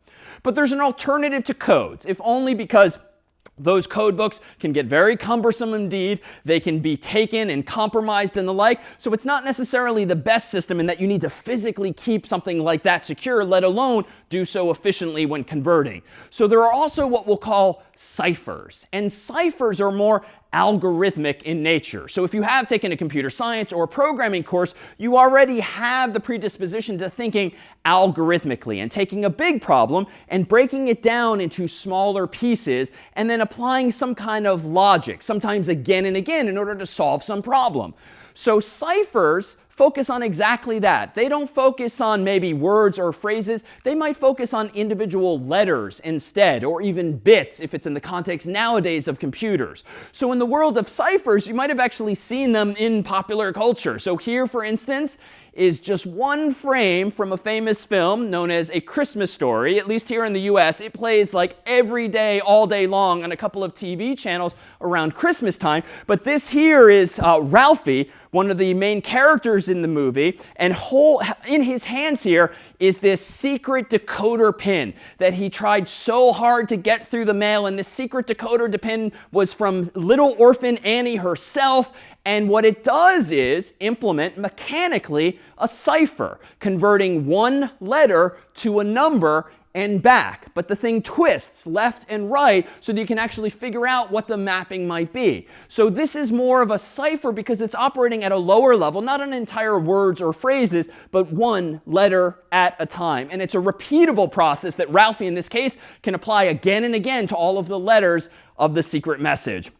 But there's an alternative to codes, if only because those code books can get very cumbersome indeed. They can be taken and compromised and the like. So it's not necessarily the best system in that you need to physically keep something like that secure, let alone do so efficiently when converting. So there are also what we'll call ciphers. And ciphers are more algorithmic in nature. So if you have taken a computer science or a programming course, you already have the predisposition to thinking algorithmically and taking a big problem and breaking it down into smaller pieces and then applying some kind of logic, sometimes again and again, in order to solve some problem. So ciphers focus on exactly that. They don't focus on maybe words or phrases. They might focus on individual letters instead, or even bits if it's in the context nowadays of computers. So in the world of ciphers, you might have actually seen them in popular culture. So here, for instance, is just one frame from a famous film known as A Christmas Story. At least here in the US, it plays like every day, all day long on a couple of TV channels around Christmas time. But this here is Ralphie, one of the main characters in the movie, and in his hands here is this secret decoder pin that he tried so hard to get through the mail. And this secret decoder pin was from little orphan Annie herself. And what it does is implement mechanically a cipher, converting one letter to a number and back. But the thing twists left and right so that you can actually figure out what the mapping might be. So this is more of a cipher because it's operating at a lower level, not on entire words or phrases, but one letter at a time. And it's a repeatable process that Ralphie, in this case, can apply again and again to all of the letters of the secret message.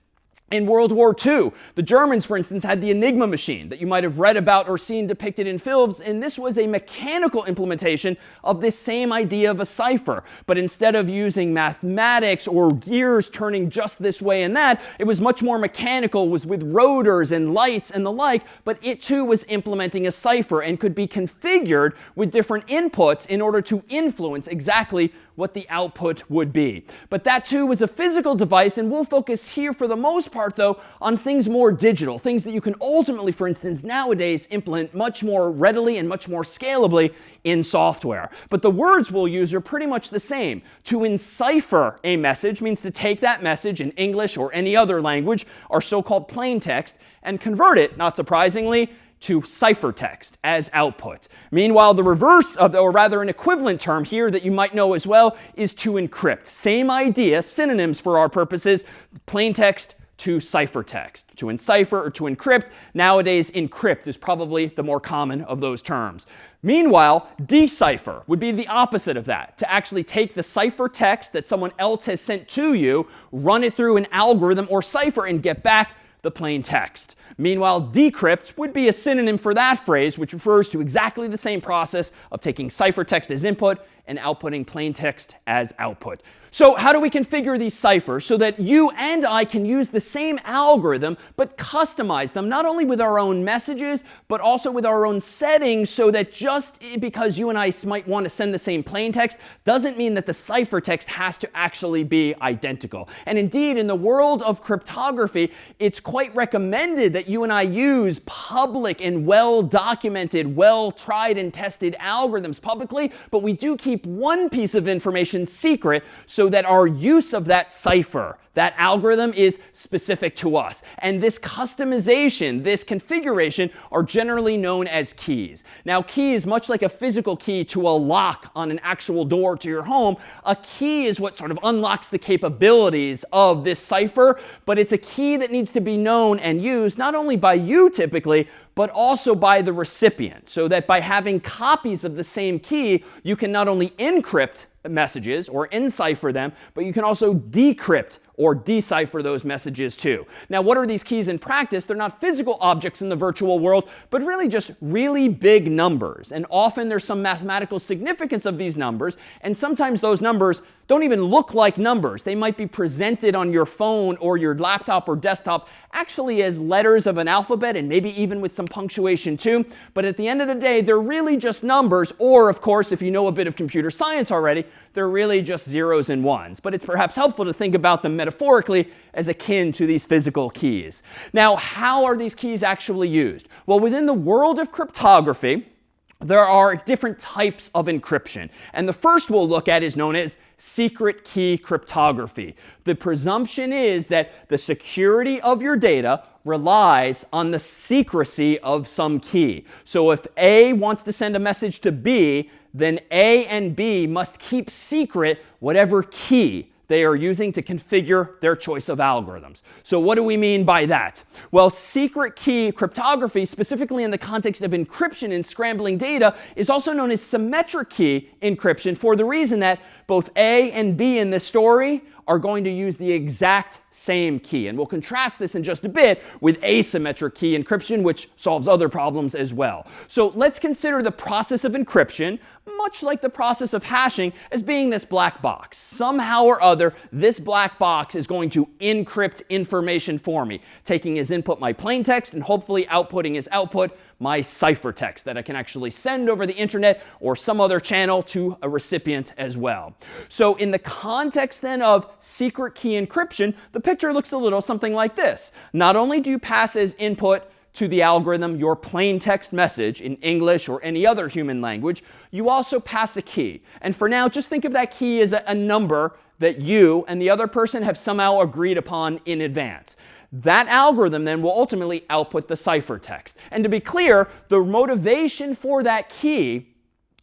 In World War II, the Germans, for instance, had the Enigma machine that you might have read about or seen depicted in films, and this was a mechanical implementation of this same idea of a cipher. But instead of using mathematics or gears turning just this way and that, it was much more mechanical, was with rotors and lights and the like, but it too was implementing a cipher and could be configured with different inputs in order to influence exactly what the output would be. But that too was a physical device, and we'll focus here for the most part part, though, on things more digital, things that you can ultimately, for instance, nowadays implement much more readily and much more scalably in software. But the words we'll use are pretty much the same. To encipher a message means to take that message in English or any other language, our so-called plain text, and convert it, not surprisingly, to ciphertext as output. Meanwhile, the reverse of, or rather an equivalent term here that you might know as well, is to encrypt. Same idea, synonyms for our purposes, plain text to ciphertext. To encipher or to encrypt. Nowadays, encrypt is probably the more common of those terms. Meanwhile, decipher would be the opposite of that. To actually take the ciphertext that someone else has sent to you, run it through an algorithm or cipher, and get back the plain text. Meanwhile, decrypt would be a synonym for that phrase, which refers to exactly the same process of taking ciphertext as input and outputting plain text as output. So how do we configure these ciphers so that you and I can use the same algorithm but customize them not only with our own messages but also with our own settings, so that just because you and I might want to send the same plain text doesn't mean that the ciphertext has to actually be identical. And indeed, in the world of cryptography, it's quite recommended that you and I use public and well-documented, well-tried and tested algorithms publicly, but we do keep one piece of information secret so that our use of that cipher, that algorithm, is specific to us. And this customization, this configuration, are generally known as keys. Now, keys, much like a physical key to a lock on an actual door to your home, a key is what sort of unlocks the capabilities of this cipher, but it's a key that needs to be known and used not only by you typically, but also by the recipient, so that by having copies of the same key, you can not only encrypt messages or encipher them, but you can also decrypt or decipher those messages too. Now, what are these keys in practice? They're not physical objects in the virtual world, but really just really big numbers. And often there's some mathematical significance of these numbers, and sometimes those numbers don't even look like numbers. They might be presented on your phone or your laptop or desktop actually as letters of an alphabet, and maybe even with some punctuation too. But at the end of the day, they're really just numbers, or of course, if you know a bit of computer science already, they're really just zeros and ones. But it's perhaps helpful to think about them metaphorically as akin to these physical keys. Now, how are these keys actually used? Well, within the world of cryptography, there are different types of encryption. And the first we'll look at is known as secret key cryptography. The presumption is that the security of your data relies on the secrecy of some key. So if A wants to send a message to B, then A and B must keep secret whatever key they are using to configure their choice of algorithms. So what do we mean by that? Well, secret key cryptography, specifically in the context of encryption and scrambling data, is also known as symmetric key encryption, for the reason that both A and B in this story are going to use the exact same key. And we'll contrast this in just a bit with asymmetric key encryption, which solves other problems as well. So let's consider the process of encryption, much like the process of hashing, as being this black box. Somehow or other, this black box is going to encrypt information for me, taking as input my plain text and hopefully outputting as output my ciphertext that I can actually send over the internet or some other channel to a recipient as well. So in the context then of secret key encryption, the picture looks a little something like this. Not only do you pass as input to the algorithm your plain text message in English or any other human language, you also pass a key. And for now, just think of that key as a number that you and the other person have somehow agreed upon in advance. That algorithm then will ultimately output the ciphertext. And to be clear, the motivation for that key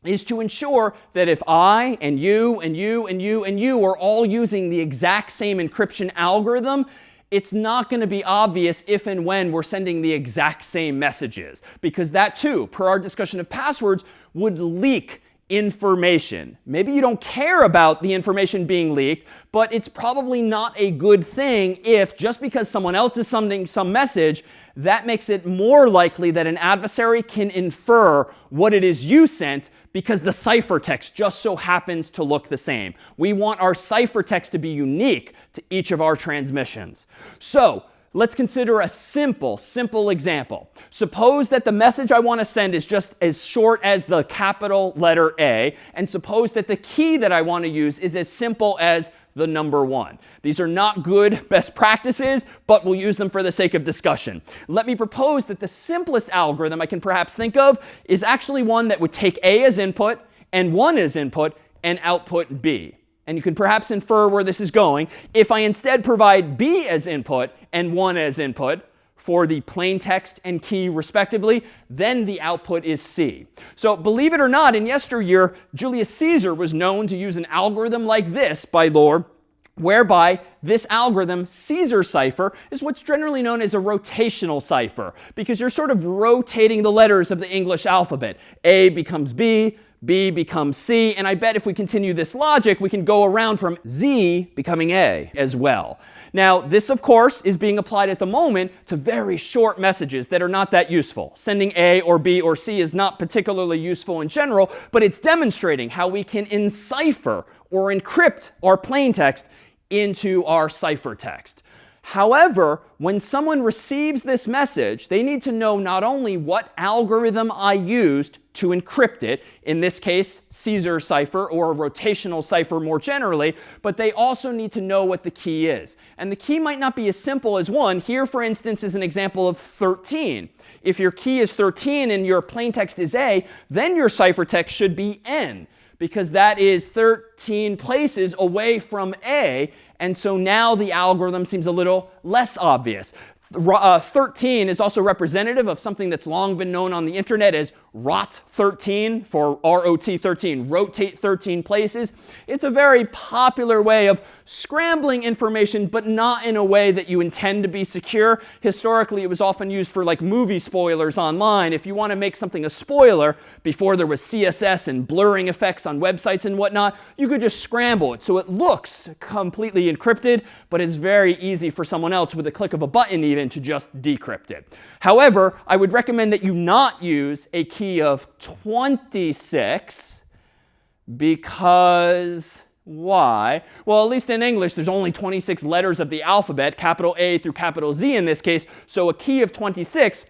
is to ensure that if I and you and you and you and you are all using the exact same encryption algorithm, it's not going to be obvious if and when we're sending the exact same messages, because that too, per our discussion of passwords, would leak information. Maybe you don't care about the information being leaked, but it's probably not a good thing if just because someone else is sending some message, that makes it more likely that an adversary can infer what it is you sent because the ciphertext just so happens to look the same. We want our ciphertext to be unique to each of our transmissions. So let's consider a simple example. Suppose that the message I want to send is just as short as the capital letter A, and suppose that the key that I want to use is as simple as the number 1. These are not good best practices, but we'll use them for the sake of discussion. Let me propose that the simplest algorithm I can perhaps think of is actually one that would take A as input and 1 as input and output B. And you can perhaps infer where this is going. If I instead provide B as input and 1 as input for the plain text and key respectively, then the output is C. So believe it or not, in yesteryear, Julius Caesar was known to use an algorithm like this by lore, whereby this algorithm, Caesar cipher, is what's generally known as a rotational cipher, because you're sort of rotating the letters of the English alphabet. A becomes B, B becomes C, and I bet if we continue this logic, we can go around from Z becoming A as well. Now, this, of course, is being applied at the moment to very short messages that are not that useful. Sending A or B or C is not particularly useful in general, but it's demonstrating how we can encipher or encrypt our plain text into our ciphertext. However, when someone receives this message, they need to know not only what algorithm I used to encrypt it, in this case, Caesar cipher or a rotational cipher more generally, but they also need to know what the key is. And the key might not be as simple as 1. Here, for instance, is an example of 13. If your key is 13 and your plain text is A, then your ciphertext should be N, because that is 13 places away from A. And so now the algorithm seems a little less obvious. 13 is also representative of something that's long been known on the internet as ROT13, for ROT13, rotate 13 places. It's a very popular way of scrambling information, but not in a way that you intend to be secure. Historically, it was often used for like movie spoilers online. If you want to make something a spoiler before there was CSS and blurring effects on websites and whatnot, you could just scramble it so it looks completely encrypted, but it's very easy for someone else with a click of a button even to just decrypt it. However, I would recommend that you not use a key of 26 because why? Well, at least in English, there's only 26 letters of the alphabet, capital A through capital Z in this case. So a key of 26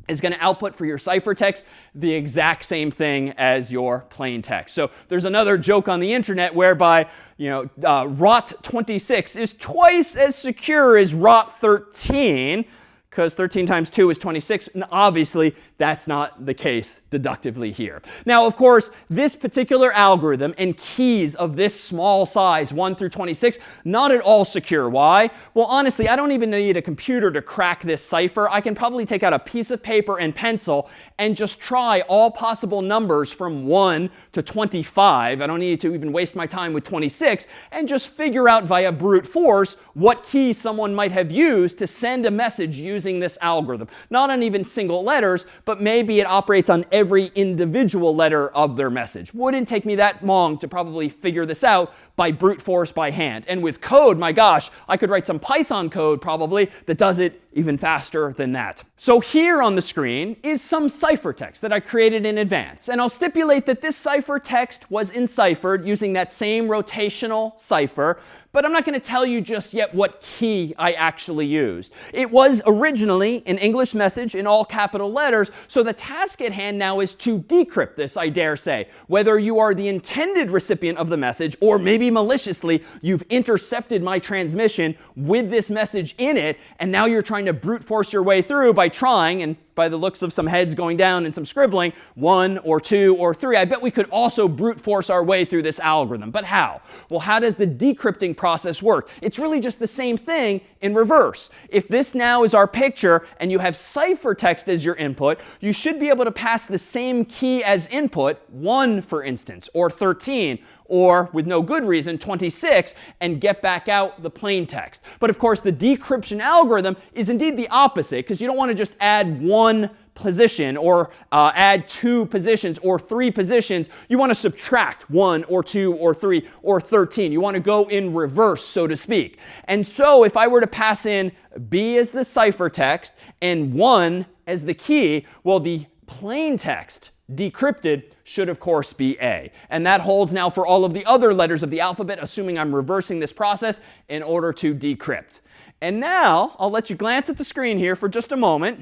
is going to output for your ciphertext the exact same thing as your plain text. So there's another joke on the internet whereby, ROT26 is twice as secure as ROT13, because 13 times 2 is 26. And obviously, that's not the case deductively here. Now, of course, this particular algorithm and keys of this small size, 1 through 26, not at all secure. Why? Well, honestly, I don't even need a computer to crack this cipher. I can probably take out a piece of paper and pencil and just try all possible numbers from 1 to 25. I don't need to even waste my time with 26, and just figure out via brute force what key someone might have used to send a message using this algorithm. Not on even single letters, but maybe it operates on every individual letter of their message. Wouldn't take me that long to probably figure this out by brute force by hand. And with code, my gosh, I could write some Python code probably that does it even faster than that. So here on the screen is some ciphertext that I created in advance. And I'll stipulate that this ciphertext was enciphered using that same rotational cipher. But I'm not going to tell you just yet what key I actually used. It was originally an English message in all capital letters, so the task at hand now is to decrypt this, I dare say. Whether you are the intended recipient of the message, or maybe maliciously you've intercepted my transmission with this message in it, and now you're trying to brute force your way through by trying, and by the looks of some heads going down and some scribbling, 1 or 2 or 3. I bet we could also brute force our way through this algorithm. But how? Well, how does the decrypting process work? It's really just the same thing in reverse. If this now is our picture and you have ciphertext as your input, you should be able to pass the same key as input, 1 for instance, or 13, or with no good reason, 26, and get back out the plain text. But of course, the decryption algorithm is indeed the opposite, because you don't want to just add 1 position or add 2 positions or 3 positions. You want to subtract 1 or 2 or 3 or 13. You want to go in reverse, so to speak. And so if I were to pass in B as the ciphertext and 1 as the key, well, the plain text decrypted should, of course, be A. And that holds now for all of the other letters of the alphabet, assuming I'm reversing this process in order to decrypt. And now I'll let you glance at the screen here for just a moment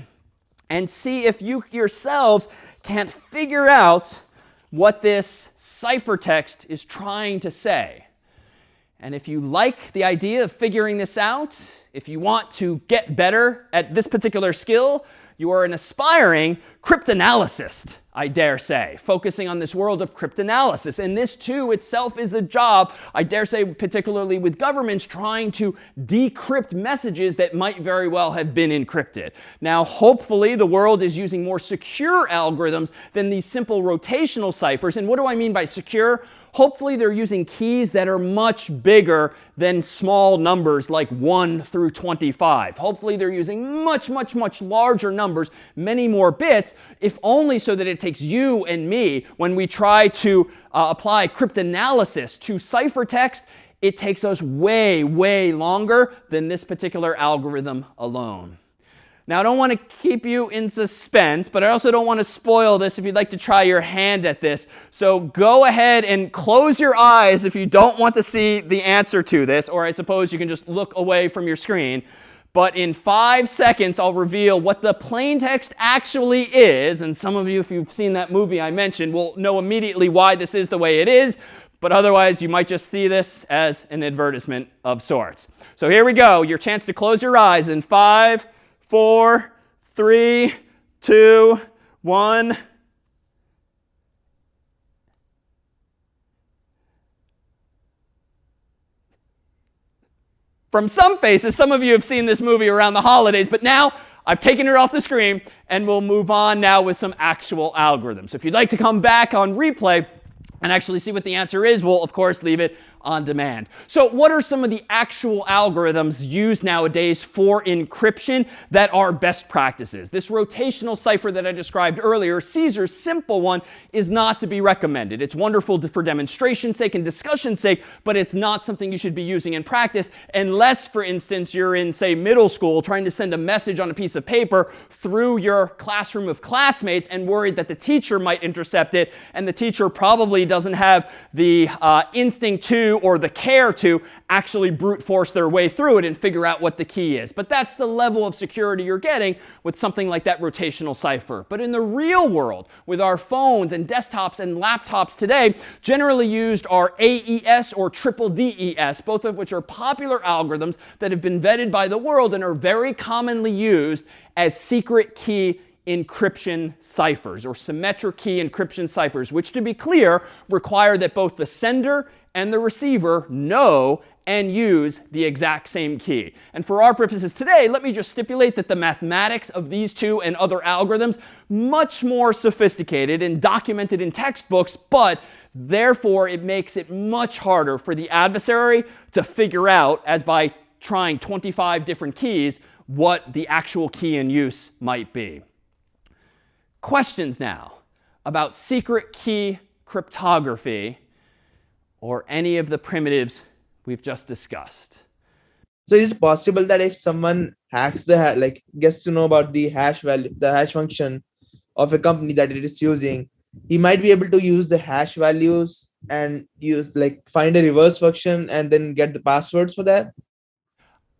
and see if you yourselves can't figure out what this ciphertext is trying to say. And if you like the idea of figuring this out, if you want to get better at this particular skill, you are an aspiring cryptanalyst, I dare say, focusing on this world of cryptanalysis. And this, too, itself is a job, I dare say, particularly with governments trying to decrypt messages that might very well have been encrypted. Now, hopefully, the world is using more secure algorithms than these simple rotational ciphers. And what do I mean by secure? Hopefully, they're using keys that are much bigger than small numbers like 1 through 25. Hopefully, they're using much, much, much larger numbers, many more bits, if only so that it takes you and me, when we try to apply cryptanalysis to ciphertext, it takes us way, way longer than this particular algorithm alone. Now, I don't want to keep you in suspense, but I also don't want to spoil this if you'd like to try your hand at this. So go ahead and close your eyes if you don't want to see the answer to this, or I suppose you can just look away from your screen. But in 5 seconds, I'll reveal what the plain text actually is. And some of you, if you've seen that movie I mentioned, will know immediately why this is the way it is. But otherwise, you might just see this as an advertisement of sorts. So here we go. Your chance to close your eyes in 5, 4, 3, 2, 1. From some faces, some of you have seen this movie around the holidays, but now I've taken it off the screen and we'll move on now with some actual algorithms. So if you'd like to come back on replay and actually see what the answer is, we'll of course leave it on demand. So what are some of the actual algorithms used nowadays for encryption that are best practices? This rotational cipher that I described earlier, Caesar's simple one, is not to be recommended. It's wonderful for demonstration's sake and discussion's sake, but it's not something you should be using in practice unless, for instance, you're in, say, middle school trying to send a message on a piece of paper through your classroom of classmates and worried that the teacher might intercept it, and the teacher probably doesn't have the instinct to or the care to actually brute force their way through it and figure out what the key is. But that's the level of security you're getting with something like that rotational cipher. But in the real world, with our phones and desktops and laptops today, generally used are AES or triple DES, both of which are popular algorithms that have been vetted by the world and are very commonly used as secret key encryption ciphers or symmetric key encryption ciphers, which, to be clear, require that both the sender and the receiver know and use the exact same key. And for our purposes today, let me just stipulate that the mathematics of these two and other algorithms much more sophisticated and documented in textbooks, but therefore it makes it much harder for the adversary to figure out, as by trying 25 different keys, what the actual key in use might be. Questions now about secret key cryptography or any of the primitives we've just discussed. So is it possible that if someone hacks the gets to know about the hash value, the hash function of a company that it is using, he might be able to use the hash values and find a reverse function and then get the passwords for that?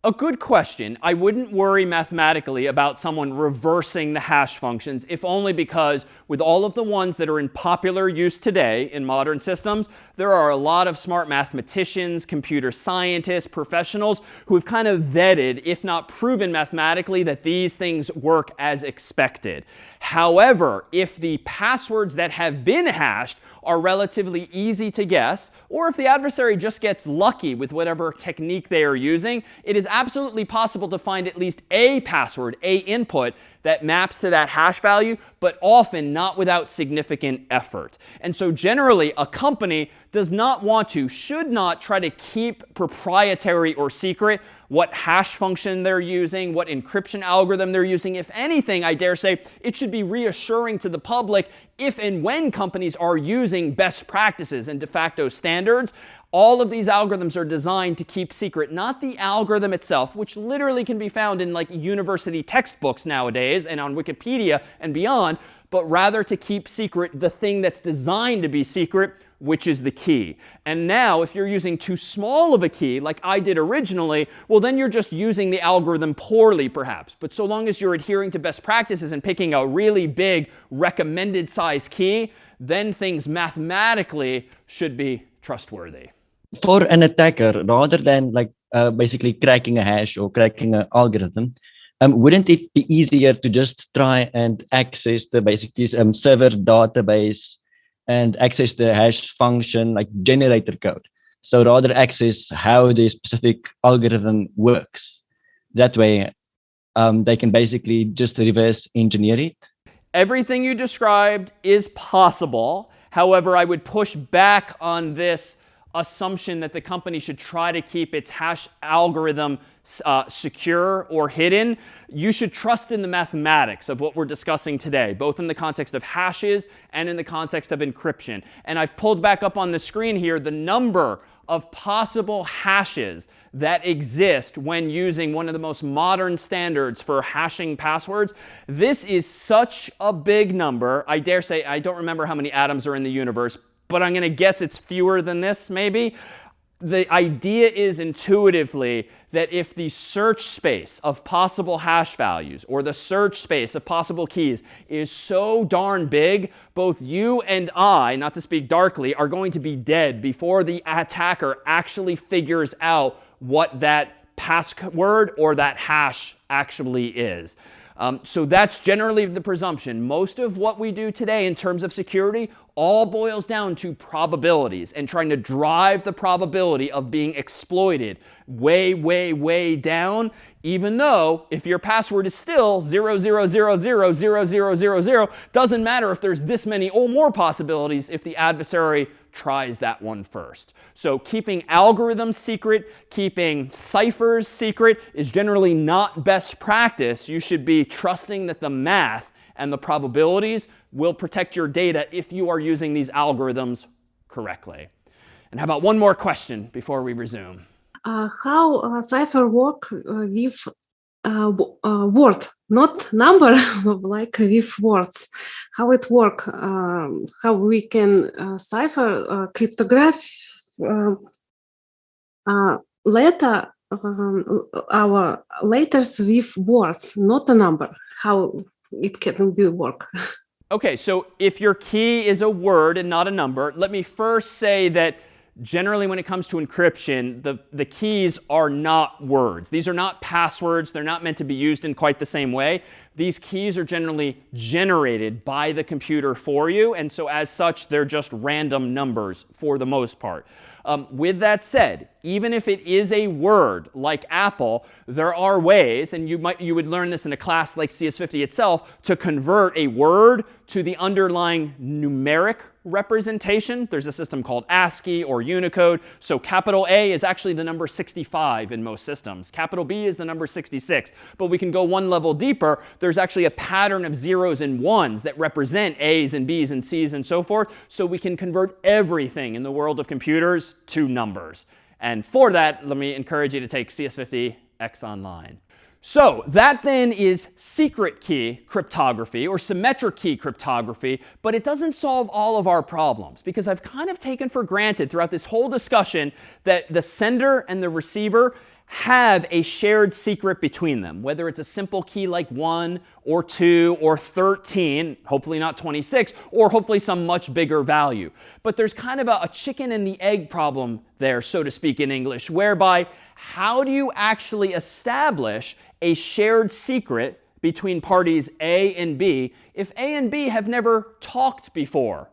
A good question. I wouldn't worry mathematically about someone reversing the hash functions, if only because with all of the ones that are in popular use today in modern systems, there are a lot of smart mathematicians, computer scientists, professionals who have kind of vetted, if not proven mathematically, that these things work as expected. However, if the passwords that have been hashed are relatively easy to guess, or if the adversary just gets lucky with whatever technique they are using, it is absolutely possible to find at least a password, a input, that maps to that hash value, but often not without significant effort. And so generally, a company does not want to, should not try to keep proprietary or secret what hash function they're using, what encryption algorithm they're using. If anything, I dare say, it should be reassuring to the public if and when companies are using best practices and de facto standards. All of these algorithms are designed to keep secret, not the algorithm itself, which literally can be found in university textbooks nowadays and on Wikipedia and beyond, but rather to keep secret the thing that's designed to be secret, which is the key. And now, if you're using too small of a key, like I did originally, well, then you're just using the algorithm poorly, perhaps. But so long as you're adhering to best practices and picking a really big recommended size key, then things mathematically should be trustworthy. for an attacker, rather than like basically cracking a hash or cracking an algorithm, wouldn't it be easier to just try and access the basically server database and access the hash function like generator code? So rather access how the specific algorithm works. That way, they can basically just reverse engineer it. Everything you described is possible. However, I would push back on this assumption that the company should try to keep its hash algorithm secure or hidden. You should trust in the mathematics of what we're discussing today, both in the context of hashes and in the context of encryption. And I've pulled back up on the screen here the number of possible hashes that exist when using one of the most modern standards for hashing passwords. This is such a big number. I dare say, I don't remember how many atoms are in the universe, but I'm going to guess it's fewer than this, maybe. The idea is intuitively that if the search space of possible hash values or the search space of possible keys is so darn big, both you and I, not to speak darkly, are going to be dead before the attacker actually figures out what that password or that hash actually is. So that's generally the presumption. Most of what we do today in terms of security all boils down to probabilities and trying to drive the probability of being exploited way, way, way down, even though if your password is still 000000000, doesn't matter if there's this many or more possibilities if the adversary tries that one first. So keeping algorithms secret, keeping ciphers secret is generally not best practice. You should be trusting that the math and the probabilities will protect your data if you are using these algorithms correctly. And how about one more question before we resume? How cipher work with word, not number, like with words? How it work? How we can cipher cryptograph letter, our letters with words, not a number. How it can be work? Okay, so if your key is a word and not a number, let me first say that generally when it comes to encryption, the keys are not words. These are not passwords. They're not meant to be used in quite the same way. These keys are generally generated by the computer for you, and so as such, they're just random numbers for the most part. With that said, even if it is a word like Apple, there are ways, and you would learn this in a class like CS50 itself, to convert a word to the underlying numeric representation. There's a system called ASCII or Unicode. So capital A is actually the number 65 in most systems. Capital B is the number 66. But we can go one level deeper. There's actually a pattern of zeros and ones that represent A's and B's and C's and so forth. So we can convert everything in the world of computers to numbers. And for that, let me encourage you to take CS50X Online. So that then is secret key cryptography or symmetric key cryptography, but it doesn't solve all of our problems because I've kind of taken for granted throughout this whole discussion that the sender and the receiver have a shared secret between them, whether it's a simple key like 1 or 2 or 13, hopefully not 26, or hopefully some much bigger value. But there's kind of a chicken and the egg problem there, so to speak in English, whereby how do you actually establish a shared secret between parties A and B if A and B have never talked before?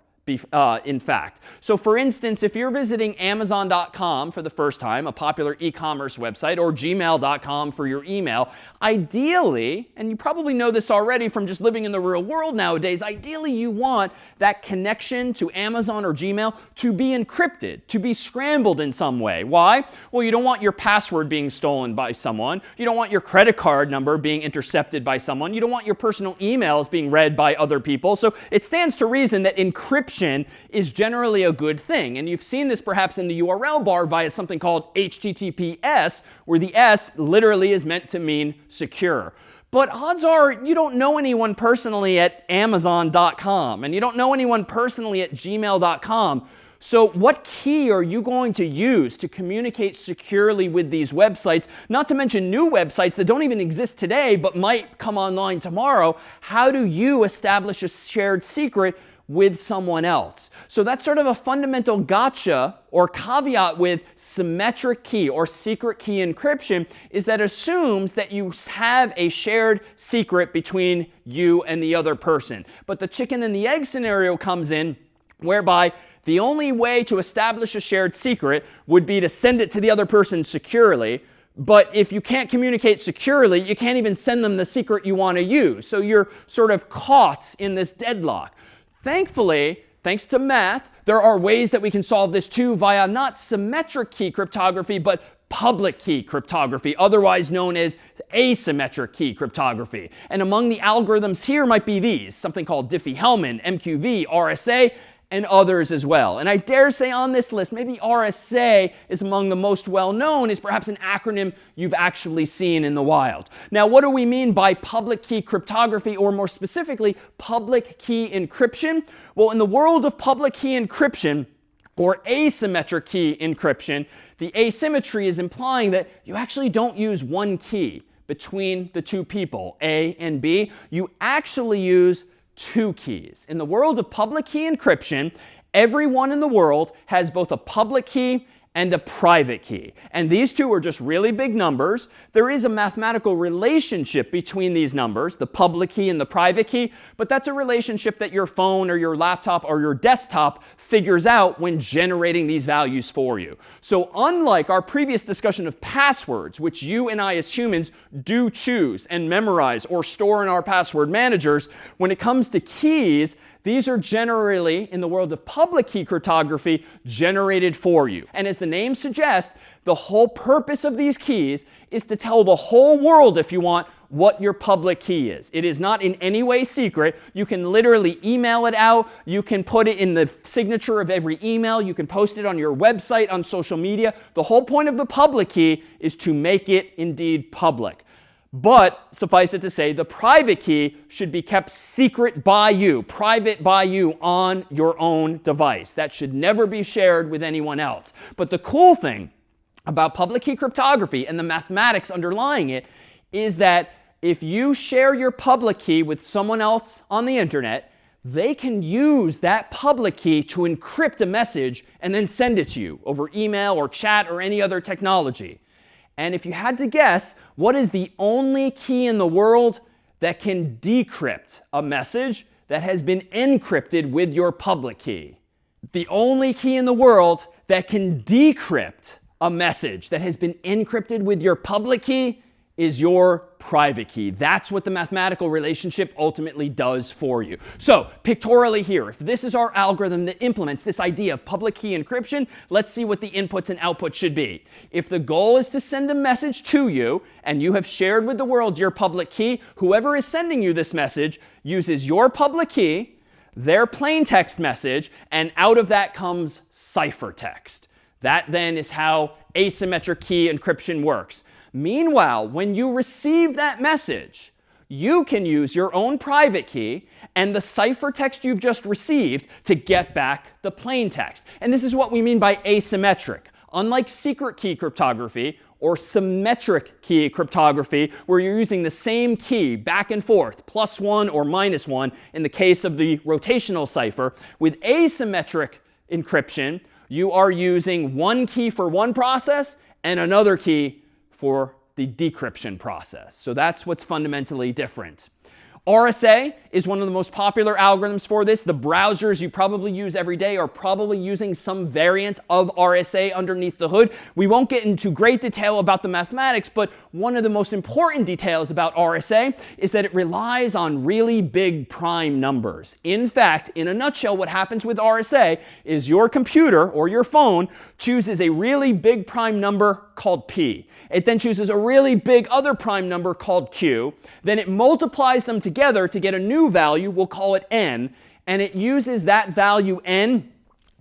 In fact. So for instance, if you're visiting Amazon.com for the first time, a popular e-commerce website, or gmail.com for your email, ideally, and you probably know this already from just living in the real world nowadays, ideally you want that connection to Amazon or Gmail to be encrypted, to be scrambled in some way. Why? Well, you don't want your password being stolen by someone. You don't want your credit card number being intercepted by someone. You don't want your personal emails being read by other people. So it stands to reason that encryption is generally a good thing. And you've seen this perhaps in the URL bar via something called HTTPS, where the S literally is meant to mean secure. But odds are you don't know anyone personally at Amazon.com, and you don't know anyone personally at gmail.com. So what key are you going to use to communicate securely with these websites? Not to mention new websites that don't even exist today but might come online tomorrow. How do you establish a shared secret with someone else? So that's sort of a fundamental gotcha or caveat with symmetric key or secret key encryption, is that assumes that you have a shared secret between you and the other person. But the chicken and the egg scenario comes in, whereby the only way to establish a shared secret would be to send it to the other person securely. But if you can't communicate securely, you can't even send them the secret you want to use. So you're sort of caught in this deadlock. Thankfully, thanks to math, there are ways that we can solve this too via not symmetric key cryptography, but public key cryptography, otherwise known as asymmetric key cryptography. And among the algorithms here might be these, something called Diffie-Hellman, MQV, RSA, and others as well. And I dare say on this list, maybe RSA is among the most well-known, is perhaps an acronym you've actually seen in the wild. Now, what do we mean by public key cryptography, or more specifically, public key encryption? Well, in the world of public key encryption, or asymmetric key encryption, the asymmetry is implying that you actually don't use one key between the two people, A and B. You actually use two keys. In the world of public key encryption, everyone in the world has both a public key and a private key. And these two are just really big numbers. There is a mathematical relationship between these numbers, the public key and the private key, but that's a relationship that your phone or your laptop or your desktop figures out when generating these values for you. So unlike our previous discussion of passwords, which you and I as humans do choose and memorize or store in our password managers, when it comes to keys, these are generally, in the world of public key cryptography, generated for you. And as the name suggests, the whole purpose of these keys is to tell the whole world, if you want, what your public key is. It is not in any way secret. You can literally email it out. You can put it in the signature of every email. You can post it on your website, on social media. The whole point of the public key is to make it indeed public. But suffice it to say, the private key should be kept secret by you, private by you on your own device. That should never be shared with anyone else. But the cool thing about public key cryptography and the mathematics underlying it is that if you share your public key with someone else on the internet, they can use that public key to encrypt a message and then send it to you over email or chat or any other technology. And if you had to guess, what is the only key in the world that can decrypt a message that has been encrypted with your public key? The only key in the world that can decrypt a message that has been encrypted with your public key is your private key. That's what the mathematical relationship ultimately does for you. So pictorially here, if this is our algorithm that implements this idea of public key encryption, let's see what the inputs and outputs should be. If the goal is to send a message to you and you have shared with the world your public key, whoever is sending you this message uses your public key, their plain text message, and out of that comes ciphertext. That then is how asymmetric key encryption works. Meanwhile, when you receive that message, you can use your own private key and the ciphertext you've just received to get back the plain text. And this is what we mean by asymmetric. Unlike secret key cryptography or symmetric key cryptography, where you're using the same key back and forth, +1 or -1 in the case of the rotational cipher, with asymmetric encryption, you are using one key for one process and another key for the decryption process. So that's what's fundamentally different. RSA is one of the most popular algorithms for this. The browsers you probably use every day are probably using some variant of RSA underneath the hood. We won't get into great detail about the mathematics, but one of the most important details about RSA is that it relies on really big prime numbers. In fact, in a nutshell, what happens with RSA is your computer or your phone chooses a really big prime number called P. It then chooses a really big other prime number called Q. Then it multiplies them together to get a new value. We'll call it N. And it uses that value N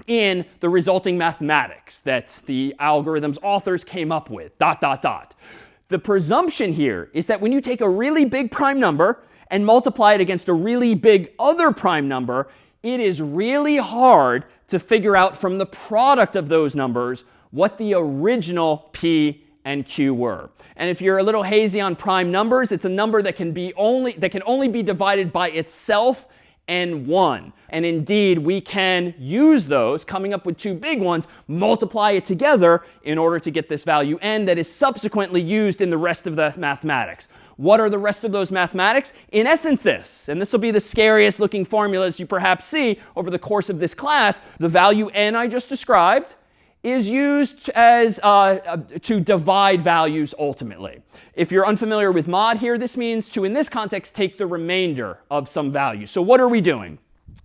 in the resulting mathematics that the algorithm's authors came up with, ... The presumption here is that when you take a really big prime number and multiply it against a really big other prime number, it is really hard to figure out from the product of those numbers what the original P and Q were. And if you're a little hazy on prime numbers, it's a number that can only be divided by itself and 1. And indeed, we can use those, coming up with two big ones, multiply it together in order to get this value n that is subsequently used in the rest of the mathematics. What are the rest of those mathematics? In essence, this. And this will be the scariest looking formulas you perhaps see over the course of this class. The value n I just described is used as to divide values ultimately. If you're unfamiliar with mod here, this means to, in this context, take the remainder of some value. So what are we doing?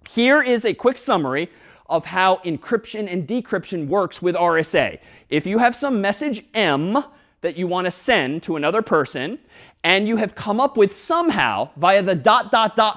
Here is a quick summary of how encryption and decryption works with RSA. If you have some message M that you want to send to another person, and you have come up with somehow, via the ...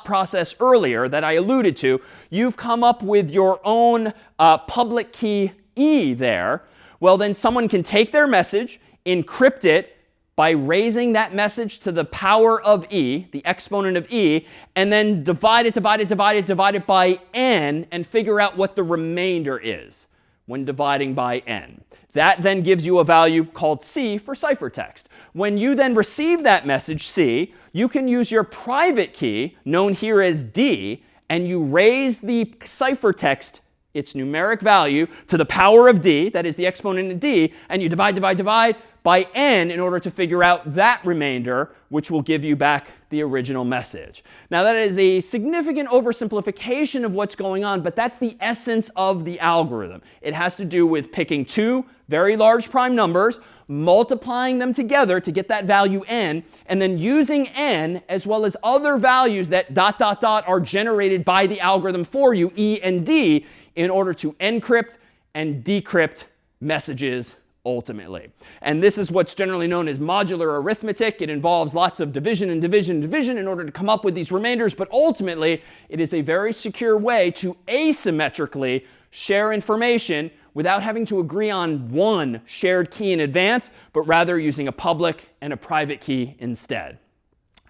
process earlier that I alluded to, you've come up with your own public key E there, well, then someone can take their message, encrypt it by raising that message to the power of E, the exponent of E, and then divide it by n and figure out what the remainder is when dividing by n. That then gives you a value called C for ciphertext. When you then receive that message, C, you can use your private key, known here as D, and you raise the ciphertext, its numeric value, to the power of D, that is the exponent of D, and you divide by n in order to figure out that remainder, which will give you back the original message. Now, that is a significant oversimplification of what's going on, but that's the essence of the algorithm. It has to do with picking two very large prime numbers, multiplying them together to get that value n, and then using n as well as other values that ... are generated by the algorithm for you, E and D, in order to encrypt and decrypt messages ultimately. And this is what's generally known as modular arithmetic. It involves lots of division and division and division in order to come up with these remainders, but ultimately it is a very secure way to asymmetrically share information without having to agree on one shared key in advance, but rather using a public and a private key instead.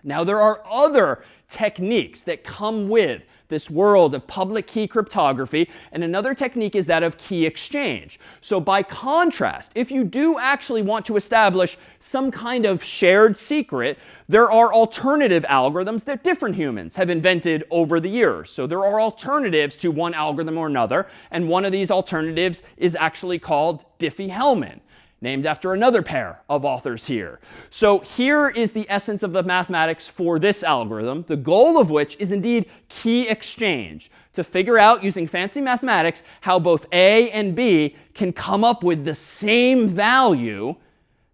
Now, there are other techniques that come with this world of public key cryptography, and another technique is that of key exchange. So by contrast, if you do actually want to establish some kind of shared secret, there are alternative algorithms that different humans have invented over the years. So there are alternatives to one algorithm or another, and one of these alternatives is actually called Diffie-Hellman, named after another pair of authors here. So here is the essence of the mathematics for this algorithm, the goal of which is indeed key exchange, to figure out, using fancy mathematics, how both A and B can come up with the same value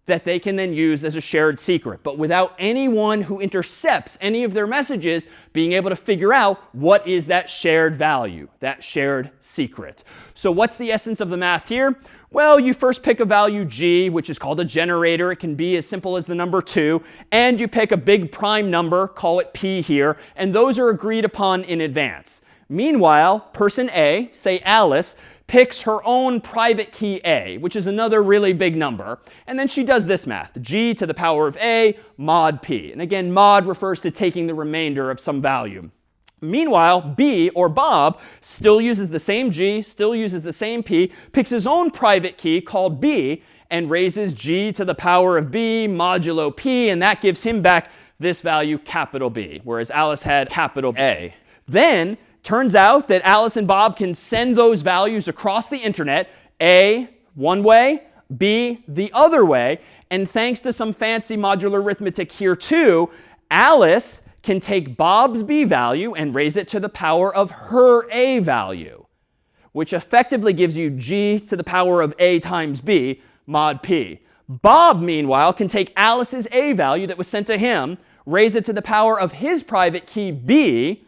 that they can then use as a shared secret, but without anyone who intercepts any of their messages being able to figure out what is that shared value, that shared secret. So what's the essence of the math here? Well, you first pick a value G, which is called a generator. It can be as simple as the number 2. And you pick a big prime number, call it P here, and those are agreed upon in advance. Meanwhile, person A, say Alice, picks her own private key A, which is another really big number. And then she does this math, G to the power of A mod P. And again, mod refers to taking the remainder of some value. Meanwhile, B, or Bob, still uses the same G, still uses the same P, picks his own private key called B, and raises G to the power of B modulo P, and that gives him back this value, capital B, whereas Alice had capital A. Then, turns out that Alice and Bob can send those values across the internet, A, one way, B, the other way, and thanks to some fancy modular arithmetic here too, Alice can take Bob's B value and raise it to the power of her A value, which effectively gives you G to the power of A times B mod P. Bob, meanwhile, can take Alice's A value that was sent to him, raise it to the power of his private key B,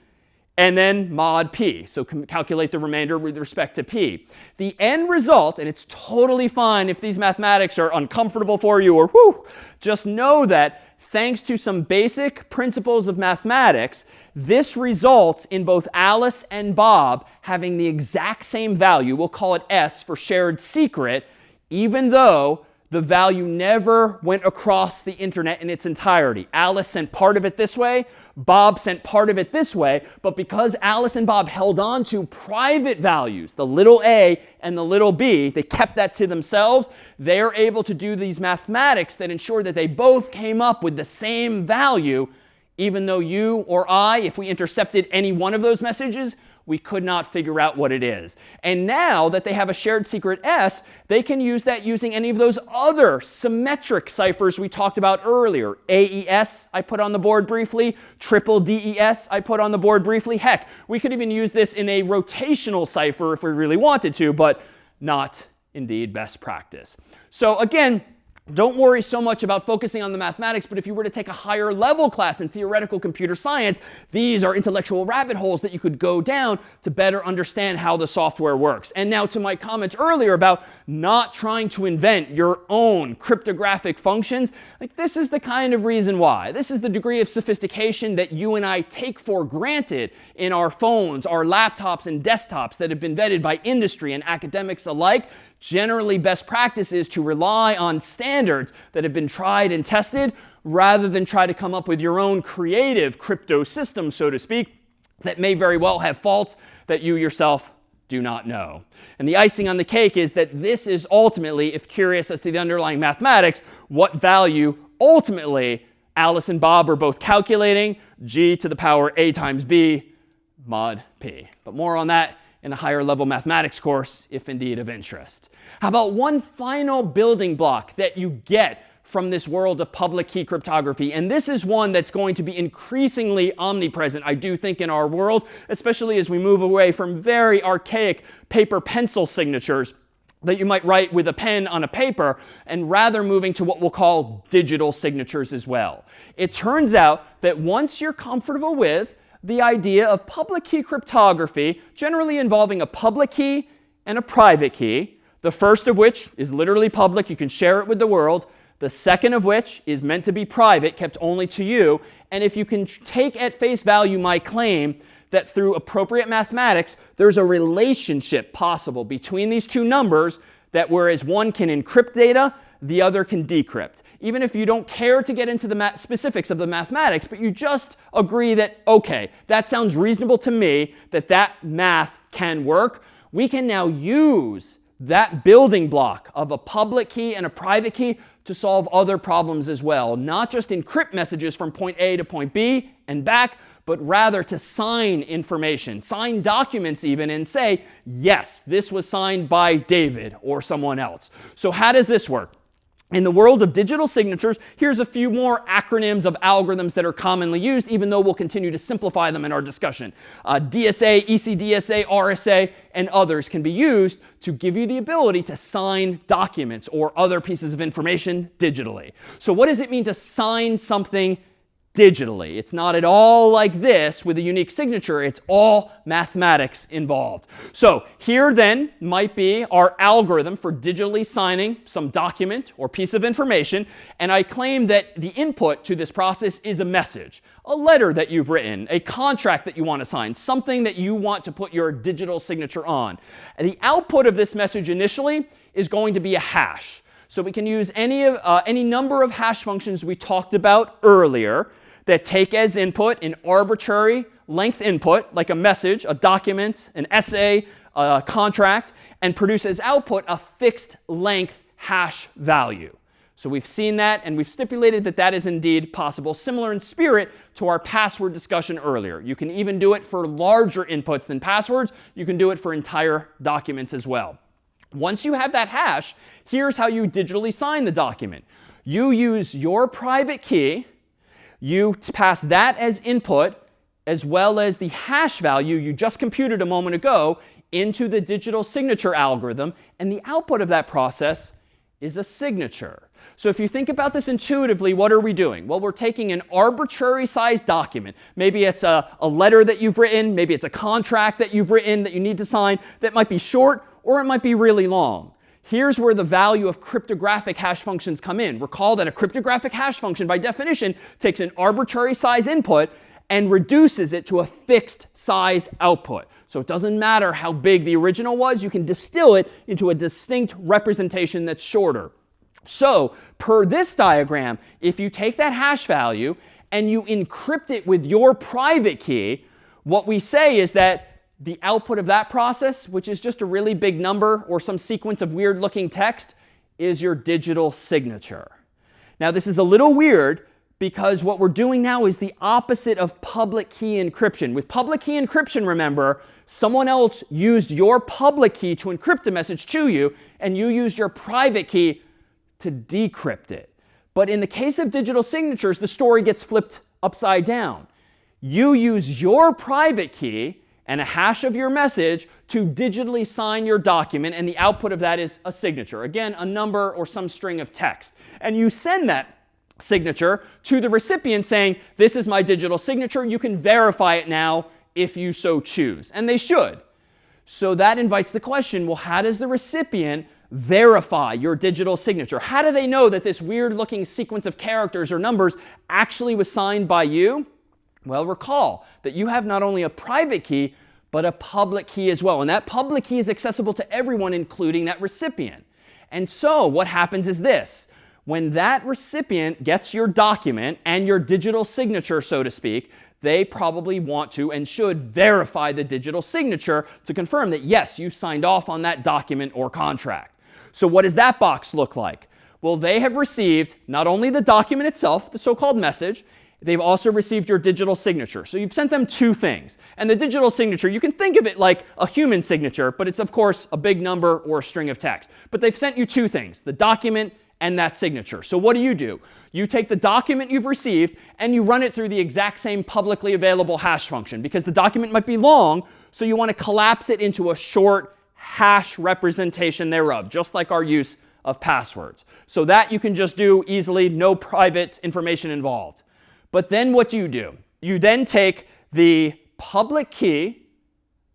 and then mod P. So calculate the remainder with respect to P. The end result, and it's totally fine if these mathematics are uncomfortable for you or whew, just know that thanks to some basic principles of mathematics, this results in both Alice and Bob having the exact same value. We'll call it S for shared secret, even though the value never went across the internet in its entirety. Alice sent part of it this way, Bob sent part of it this way, but because Alice and Bob held on to private values, the little a and the little b, they kept that to themselves, they are able to do these mathematics that ensure that they both came up with the same value, even though you or I, if we intercepted any one of those messages, we could not figure out what it is. And now that they have a shared secret S, they can use that using any of those other symmetric ciphers we talked about earlier. AES, I put on the board briefly. Triple DES, I put on the board briefly. Heck, we could even use this in a rotational cipher if we really wanted to, but not indeed best practice. So again, don't worry so much about focusing on the mathematics, but if you were to take a higher level class in theoretical computer science, these are intellectual rabbit holes that you could go down to better understand how the software works. And now to my comment earlier about not trying to invent your own cryptographic functions, like this is the kind of reason why. This is the degree of sophistication that you and I take for granted in our phones, our laptops and desktops that have been vetted by industry and academics alike. Generally, best practice is to rely on standards that have been tried and tested rather than try to come up with your own creative crypto system, so to speak, that may very well have faults that you yourself do not know. And the icing on the cake is that this is ultimately, if curious as to the underlying mathematics, what value ultimately Alice and Bob are both calculating, g to the power a times b mod p. But more on that in a higher level mathematics course, if indeed of interest. How about one final building block that you get from this world of public key cryptography? And this is one that's going to be increasingly omnipresent, I do think, in our world, especially as we move away from very archaic paper pencil signatures that you might write with a pen on a paper, and rather moving to what we'll call digital signatures as well. It turns out that once you're comfortable with the idea of public key cryptography, generally involving a public key and a private key, the first of which is literally public, you can share it with the world, the second of which is meant to be private, kept only to you, and if you can take at face value my claim that through appropriate mathematics, there's a relationship possible between these two numbers that whereas one can encrypt data, the other can decrypt. Even if you don't care to get into the specifics of the mathematics, but you just agree that, okay, that sounds reasonable to me, that that math can work, we can now use that building block of a public key and a private key to solve other problems as well. Not just encrypt messages from point A to point B and back, but rather to sign information, sign documents even, and say, yes, this was signed by David or someone else. So how does this work? In the world of digital signatures, here's a few more acronyms of algorithms that are commonly used, even though we'll continue to simplify them in our discussion. DSA, ECDSA, RSA, and others can be used to give you the ability to sign documents or other pieces of information digitally. So what does it mean to sign something digitally? It's not at all like this with a unique signature. It's all mathematics involved. So here then might be our algorithm for digitally signing some document or piece of information. And I claim that the input to this process is a message, a letter that you've written, a contract that you want to sign, something that you want to put your digital signature on. And the output of this message initially is going to be a hash. So we can use any number of hash functions we talked about earlier that take as input an arbitrary length input, like a message, a document, an essay, a contract, and produce as output a fixed length hash value. So we've seen that, and we've stipulated that that is indeed possible, similar in spirit to our password discussion earlier. You can even do it for larger inputs than passwords. You can do it for entire documents as well. Once you have that hash, here's how you digitally sign the document. You use your private key. You pass that as input, as well as the hash value you just computed a moment ago into the digital signature algorithm, and the output of that process is a signature. So if you think about this intuitively, what are we doing? Well, we're taking an arbitrary sized document. Maybe it's a letter that you've written, maybe it's a contract that you've written that you need to sign that might be short, or it might be really long. Here's where the value of cryptographic hash functions come in. Recall that a cryptographic hash function, by definition, takes an arbitrary size input and reduces it to a fixed size output. So it doesn't matter how big the original was, you can distill it into a distinct representation that's shorter. So per this diagram, if you take that hash value and you encrypt it with your private key, what we say is that the output of that process, which is just a really big number or some sequence of weird looking text, is your digital signature. Now this is a little weird because what we're doing now is the opposite of public key encryption. With public key encryption, remember, someone else used your public key to encrypt a message to you, and you used your private key to decrypt it. But in the case of digital signatures, the story gets flipped upside down. You use your private key and a hash of your message to digitally sign your document, and the output of that is a signature. Again, a number or some string of text. And you send that signature to the recipient saying, this is my digital signature. You can verify it now if you so choose. And they should. So that invites the question, well, how does the recipient verify your digital signature? How do they know that this weird looking sequence of characters or numbers actually was signed by you? Well, recall that you have not only a private key, but a public key as well. And that public key is accessible to everyone, including that recipient. And so what happens is this. When that recipient gets your document and your digital signature, so to speak, they probably want to and should verify the digital signature to confirm that, yes, you signed off on that document or contract. So what does that box look like? Well, they have received not only the document itself, the so-called message, they've also received your digital signature. So you've sent them two things. And the digital signature, you can think of it like a human signature, but it's, of course, a big number or a string of text. But they've sent you two things, the document and that signature. So what do? You take the document you've received and you run it through the exact same publicly available hash function, because the document might be long, so you want to collapse it into a short hash representation thereof, just like our use of passwords. So that you can just do easily, no private information involved. But then what do? You then take the public key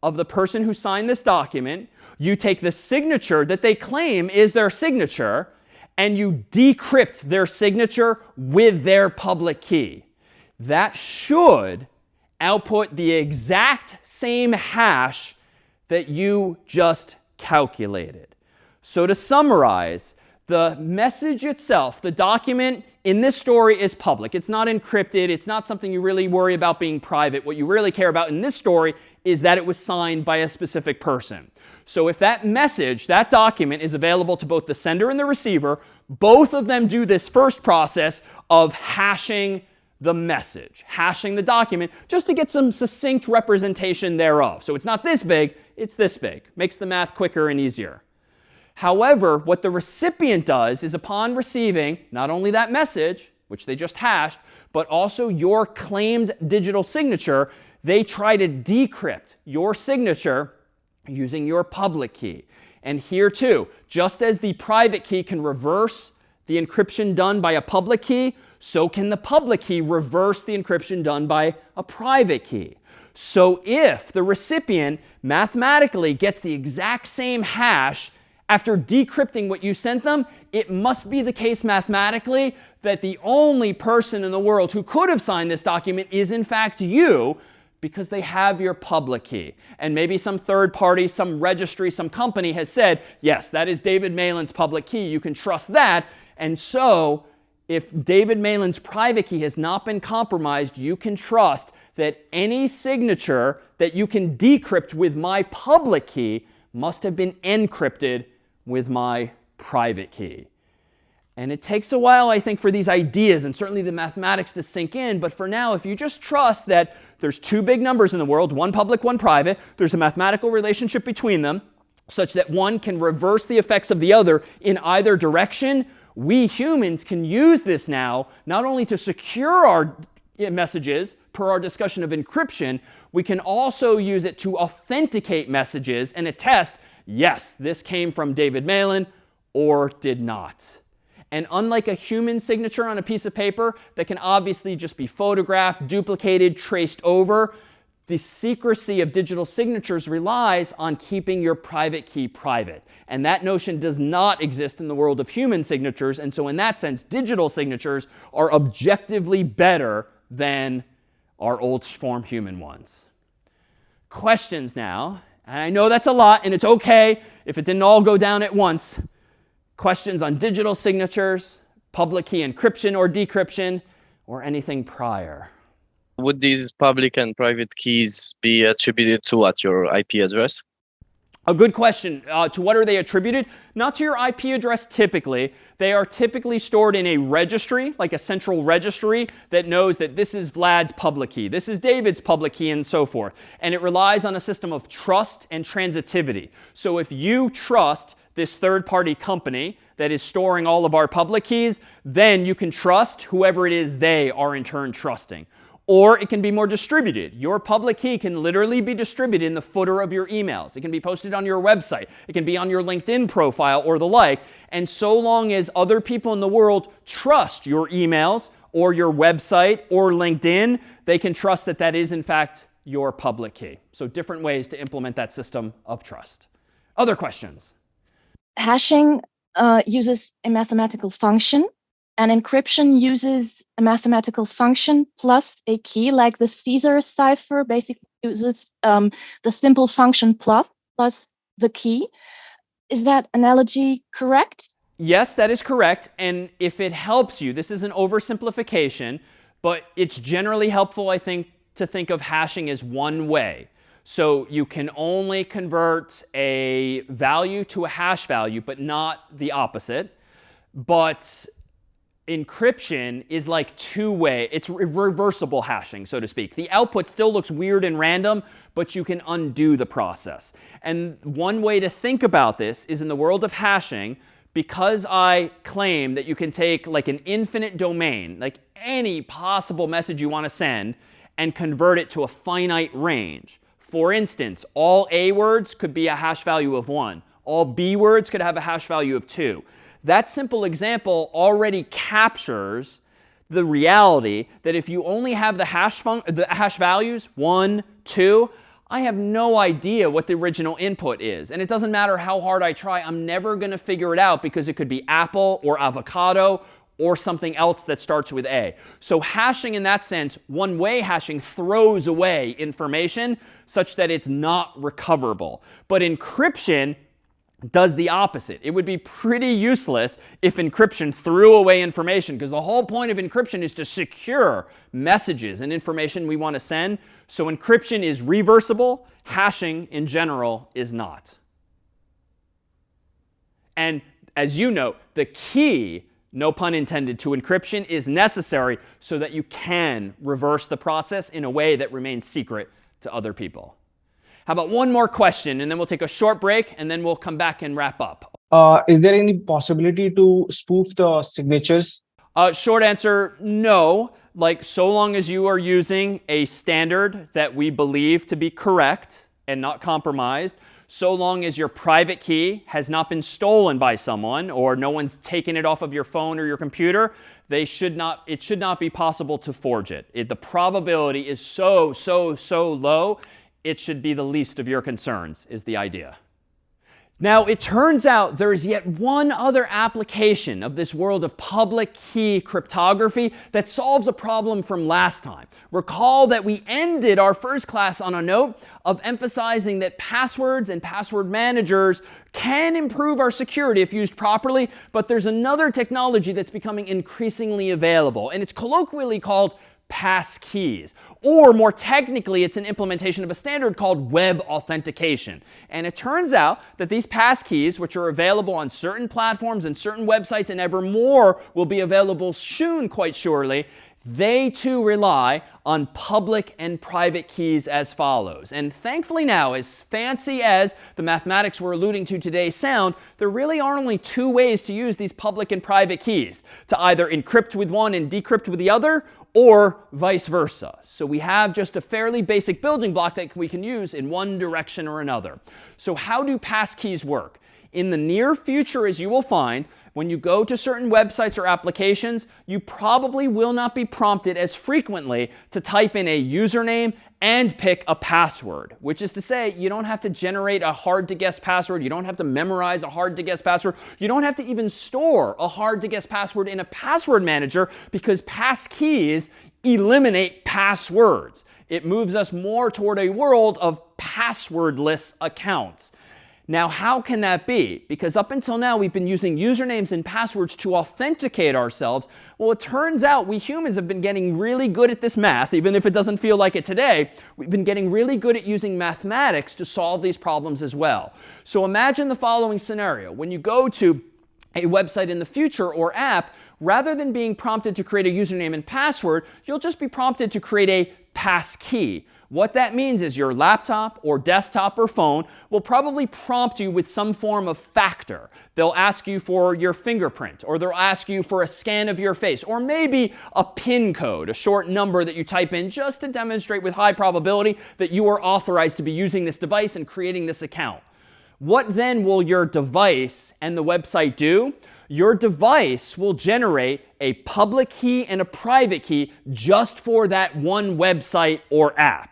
of the person who signed this document, you take the signature that they claim is their signature, and you decrypt their signature with their public key. That should output the exact same hash that you just calculated. So to summarize, the message itself, the document in this story is public. It's not encrypted. It's not something you really worry about being private. What you really care about in this story is that it was signed by a specific person. So if that message, that document, is available to both the sender and the receiver, both of them do this first process of hashing the message, hashing the document, just to get some succinct representation thereof. So it's not this big, it's this big. Makes the math quicker and easier. However, what the recipient does is, upon receiving not only that message, which they just hashed, but also your claimed digital signature, they try to decrypt your signature using your public key. And here too, just as the private key can reverse the encryption done by a public key, so can the public key reverse the encryption done by a private key. So if the recipient mathematically gets the exact same hash after decrypting what you sent them, it must be the case mathematically that the only person in the world who could have signed this document is in fact you, because they have your public key. And maybe some third party, some registry, some company has said, yes, that is David Malan's public key. You can trust that. And so if David Malan's private key has not been compromised, you can trust that any signature that you can decrypt with my public key must have been encrypted with my private key. And it takes a while, I think, for these ideas and certainly the mathematics to sink in. But for now, if you just trust that there's two big numbers in the world, one public, one private, there's a mathematical relationship between them such that one can reverse the effects of the other in either direction, we humans can use this now not only to secure our messages per our discussion of encryption, we can also use it to authenticate messages and attest, yes, this came from David Malan or did not. And unlike a human signature on a piece of paper that can obviously just be photographed, duplicated, traced over, the secrecy of digital signatures relies on keeping your private key private. And that notion does not exist in the world of human signatures. And so in that sense, digital signatures are objectively better than our old form human ones. Questions now. And I know that's a lot, and it's okay if it didn't all go down at once. Questions on digital signatures, public key encryption or decryption, or anything prior? Would these public and private keys be attributed to what, your IP address? A good question. To what are they attributed? Not to your IP address typically. They are typically stored in a registry, like a central registry that knows that this is Vlad's public key, this is David's public key, and so forth. And it relies on a system of trust and transitivity. So if you trust this third-party company that is storing all of our public keys, then you can trust whoever it is they are in turn trusting. Or it can be more distributed. Your public key can literally be distributed in the footer of your emails. It can be posted on your website. It can be on your LinkedIn profile or the like. And so long as other people in the world trust your emails or your website or LinkedIn, they can trust that that is in fact your public key. So different ways to implement that system of trust. Other questions? Hashing uses a mathematical function, and encryption uses a mathematical function plus a key, like the Caesar cipher basically uses the simple function plus the key. Is that analogy correct? Yes, that is correct. And if it helps you, this is an oversimplification, but it's generally helpful, I think, to think of hashing as one way. So you can only convert a value to a hash value, but not the opposite. But encryption is like two-way. It's reversible hashing, so to speak. The output still looks weird and random, but you can undo the process. And one way to think about this is in the world of hashing, because I claim that you can take like an infinite domain, like any possible message you want to send, and convert it to a finite range. For instance, all A words could be a hash value of 1. All B words could have a hash value of 2. That simple example already captures the reality that if you only have the hash values, 1, 2, I have no idea what the original input is. And it doesn't matter how hard I try, I'm never going to figure it out because it could be apple or avocado or something else that starts with A. So hashing in that sense, one-way hashing throws away information such that it's not recoverable. But encryption does the opposite. It would be pretty useless if encryption threw away information, because the whole point of encryption is to secure messages and information we want to send. So encryption is reversible. Hashing in general is not. And as you know, the key, no pun intended, to encryption is necessary so that you can reverse the process in a way that remains secret to other people. How about one more question, and then we'll take a short break, and then we'll come back and wrap up. Is there any possibility to spoof the signatures? Short answer, no. Like, so long as you are using a standard that we believe to be correct and not compromised, so long as your private key has not been stolen by someone or no one's taken it off of your phone or your computer, it should not be possible to forge it. The probability is so low, it should be the least of your concerns, is the idea. Now, it turns out there is yet one other application of this world of public key cryptography that solves a problem from last time. Recall that we ended our first class on a note of emphasizing that passwords and password managers can improve our security if used properly, but there's another technology that's becoming increasingly available, and it's colloquially called passkeys. Or more technically, it's an implementation of a standard called web authentication. And it turns out that these passkeys, which are available on certain platforms and certain websites, and ever more will be available soon, quite surely, they too rely on public and private keys as follows. And thankfully now, as fancy as the mathematics we're alluding to today sound, there really are only two ways to use these public and private keys: to either encrypt with one and decrypt with the other, or vice versa. So we have just a fairly basic building block that we can use in one direction or another. So how do passkeys work? In the near future, as you will find, when you go to certain websites or applications, you probably will not be prompted as frequently to type in a username and pick a password, which is to say, you don't have to generate a hard-to-guess password. You don't have to memorize a hard-to-guess password. You don't have to even store a hard-to-guess password in a password manager, because passkeys eliminate passwords. It moves us more toward a world of passwordless accounts. Now, how can that be? Because up until now, we've been using usernames and passwords to authenticate ourselves. Well, it turns out we humans have been getting really good at this math, even if it doesn't feel like it today. We've been getting really good at using mathematics to solve these problems as well. So imagine the following scenario. When you go to a website in the future or app, rather than being prompted to create a username and password, you'll just be prompted to create a passkey. What that means is your laptop or desktop or phone will probably prompt you with some form of factor. They'll ask you for your fingerprint, or they'll ask you for a scan of your face, or maybe a PIN code, a short number that you type in just to demonstrate with high probability that you are authorized to be using this device and creating this account. What then will your device and the website do? Your device will generate a public key and a private key just for that one website or app.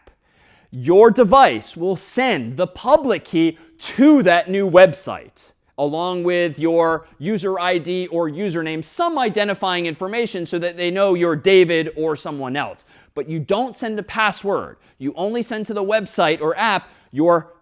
Your device will send the public key to that new website, along with your user ID or username, some identifying information so that they know you're David or someone else. But you don't send a password. You only send to the website or app your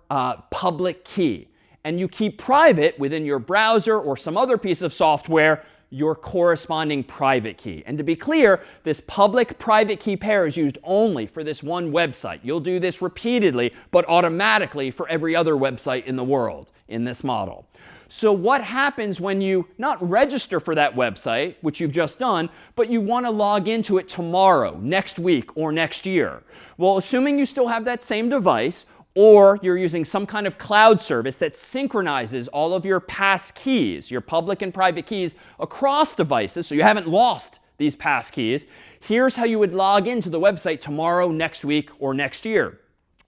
public key. And you keep private within your browser or some other piece of software your corresponding private key. And to be clear, this public-private key pair is used only for this one website. You'll do this repeatedly, but automatically for every other website in the world in this model. So what happens when you not register for that website, which you've just done, but you want to log into it tomorrow, next week, or next year? Well, assuming you still have that same device, or you're using some kind of cloud service that synchronizes all of your pass keys, your public and private keys, across devices, so you haven't lost these pass keys, here's how you would log into the website tomorrow, next week, or next year.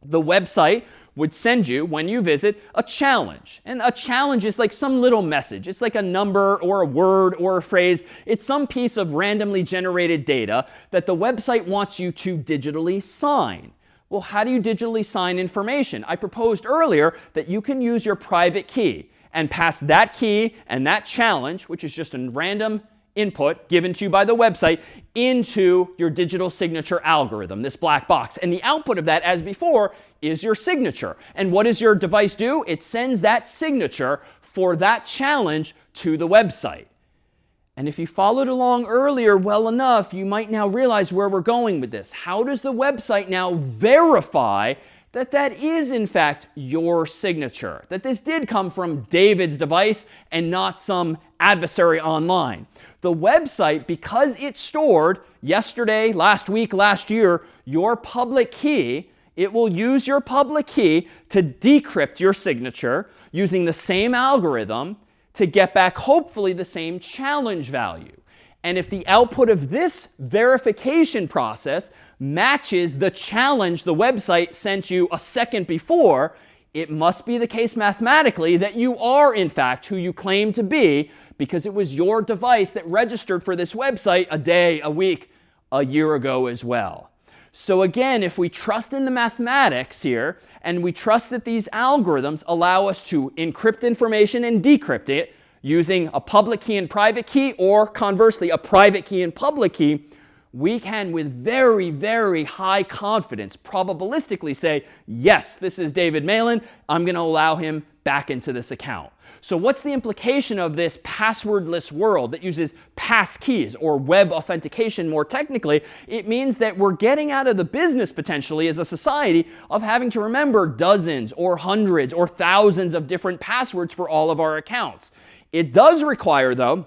The website would send you, when you visit, a challenge. And a challenge is like some little message. It's like a number or a word or a phrase. It's some piece of randomly generated data that the website wants you to digitally sign. Well, how do you digitally sign information? I proposed earlier that you can use your private key and pass that key and that challenge, which is just a random input given to you by the website, into your digital signature algorithm, this black box. And the output of that, as before, is your signature. And what does your device do? It sends that signature for that challenge to the website. And if you followed along earlier well enough, you might now realize where we're going with this. How does the website now verify that that is, in fact, your signature? That this did come from David's device and not some adversary online? The website, because it stored yesterday, last week, last year, your public key, it will use your public key to decrypt your signature using the same algorithm to get back, hopefully, the same challenge value. And if the output of this verification process matches the challenge the website sent you a second before, it must be the case mathematically that you are, in fact, who you claim to be, because it was your device that registered for this website a day, a week, a year ago as well. So again, if we trust in the mathematics here, and we trust that these algorithms allow us to encrypt information and decrypt it using a public key and private key, or conversely, a private key and public key, we can, with very, very high confidence, probabilistically say, yes, this is David Malan. I'm going to allow him back into this account. So what's the implication of this passwordless world that uses pass keys, or web authentication more technically? It means that we're getting out of the business, potentially, as a society, of having to remember dozens or hundreds or thousands of different passwords for all of our accounts. It does require, though,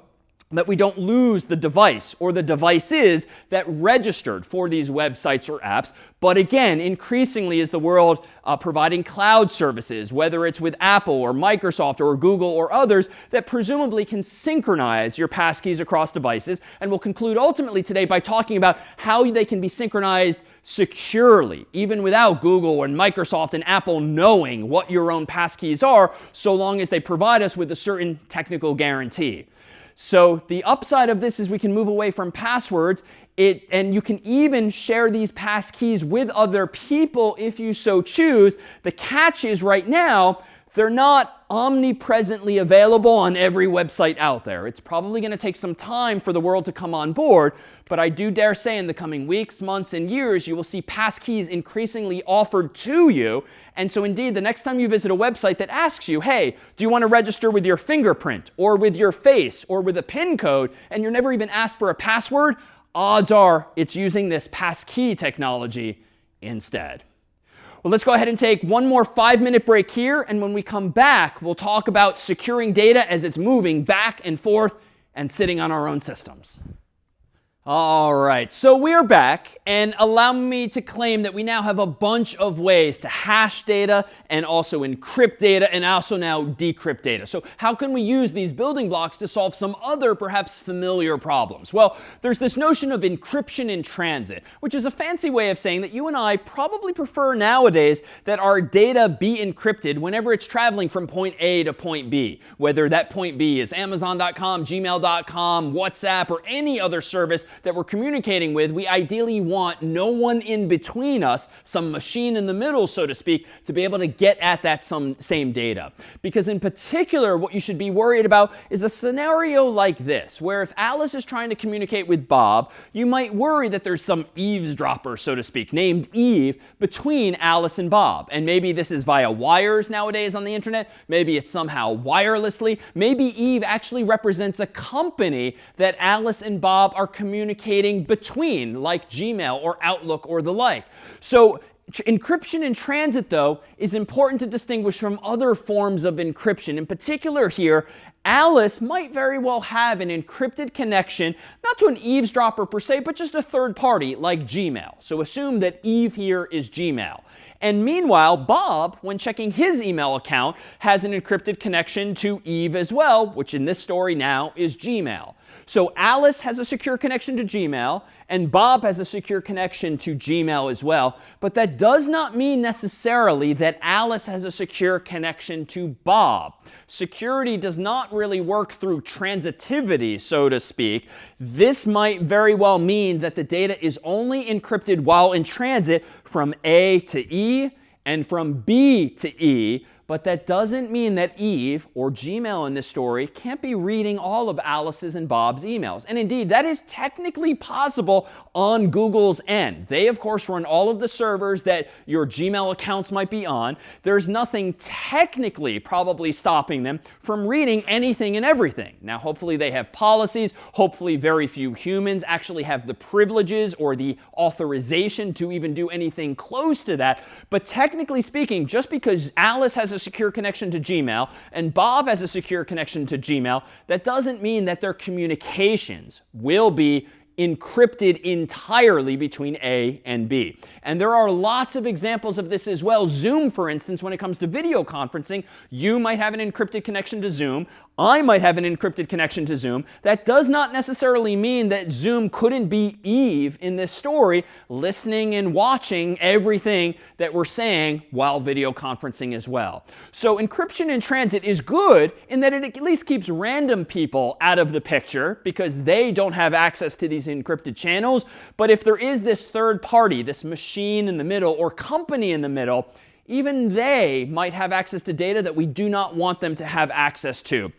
that we don't lose the device or the devices that registered for these websites or apps. But again, increasingly is the world providing cloud services, whether it's with Apple or Microsoft or Google or others, that presumably can synchronize your passkeys across devices. And we'll conclude ultimately today by talking about how they can be synchronized securely, even without Google and Microsoft and Apple knowing what your own passkeys are, so long as they provide us with a certain technical guarantee. So the upside of this is we can move away from passwords, and you can even share these pass keys with other people if you so choose. The catch is right now, They're not omnipresently available on every website out there. It's probably going to take some time for the world to come on board, but I do dare say in the coming weeks, months, and years, you will see passkeys increasingly offered to you. And so indeed, the next time you visit a website that asks you, hey, do you want to register with your fingerprint or with your face or with a PIN code, and you're never even asked for a password, odds are it's using this passkey technology instead. Well, let's go ahead and take one more 5-minute break here. And when we come back, we'll talk about securing data as it's moving back and forth and sitting on our own systems. All right, so we're back, and allow me to claim that we now have a bunch of ways to hash data and also encrypt data and also now decrypt data. So how can we use these building blocks to solve some other perhaps familiar problems? Well, there's this notion of encryption in transit, which is a fancy way of saying that you and I probably prefer nowadays that our data be encrypted whenever it's traveling from point A to point B, whether that point B is Amazon.com, Gmail.com, WhatsApp, or any other service that we're communicating with. We ideally want no one in between us, some machine in the middle, so to speak, to be able to get at that same data. Because in particular, what you should be worried about is a scenario like this, where if Alice is trying to communicate with Bob, you might worry that there's some eavesdropper, so to speak, named Eve, between Alice and Bob. And maybe this is via wires nowadays on the internet. Maybe it's somehow wirelessly. Maybe Eve actually represents a company that Alice and Bob are communicating between, like Gmail or Outlook or the like. So encryption in transit, though, is important to distinguish from other forms of encryption. In particular here, Alice might very well have an encrypted connection, not to an eavesdropper per se, but just a third party like Gmail. So assume that Eve here is Gmail. And meanwhile, Bob, when checking his email account, has an encrypted connection to Eve as well, which in this story now is Gmail. So Alice has a secure connection to Gmail, and Bob has a secure connection to Gmail as well. But that does not mean necessarily that Alice has a secure connection to Bob. Security does not really work through transitivity, so to speak. This might very well mean that the data is only encrypted while in transit from A to E and from B to E. But that doesn't mean that Eve, or Gmail in this story, can't be reading all of Alice's and Bob's emails. And indeed, that is technically possible on Google's end. They, of course, run all of the servers that your Gmail accounts might be on. There's nothing technically probably stopping them from reading anything and everything. Now, hopefully they have policies. Hopefully very few humans actually have the privileges or the authorization to even do anything close to that. But technically speaking, just because Alice has a secure connection to Gmail and Bob has a secure connection to Gmail, that doesn't mean that their communications will be encrypted entirely between A and B. And there are lots of examples of this as well. Zoom, for instance, when it comes to video conferencing, you might have an encrypted connection to Zoom. I might have an encrypted connection to Zoom. That does not necessarily mean that Zoom couldn't be Eve in this story, listening and watching everything that we're saying while video conferencing as well. So encryption in transit is good in that it at least keeps random people out of the picture because they don't have access to these encrypted channels. But if there is this third party, this machine in the middle or company in the middle, even they might have access to data that we do not want them to have access to.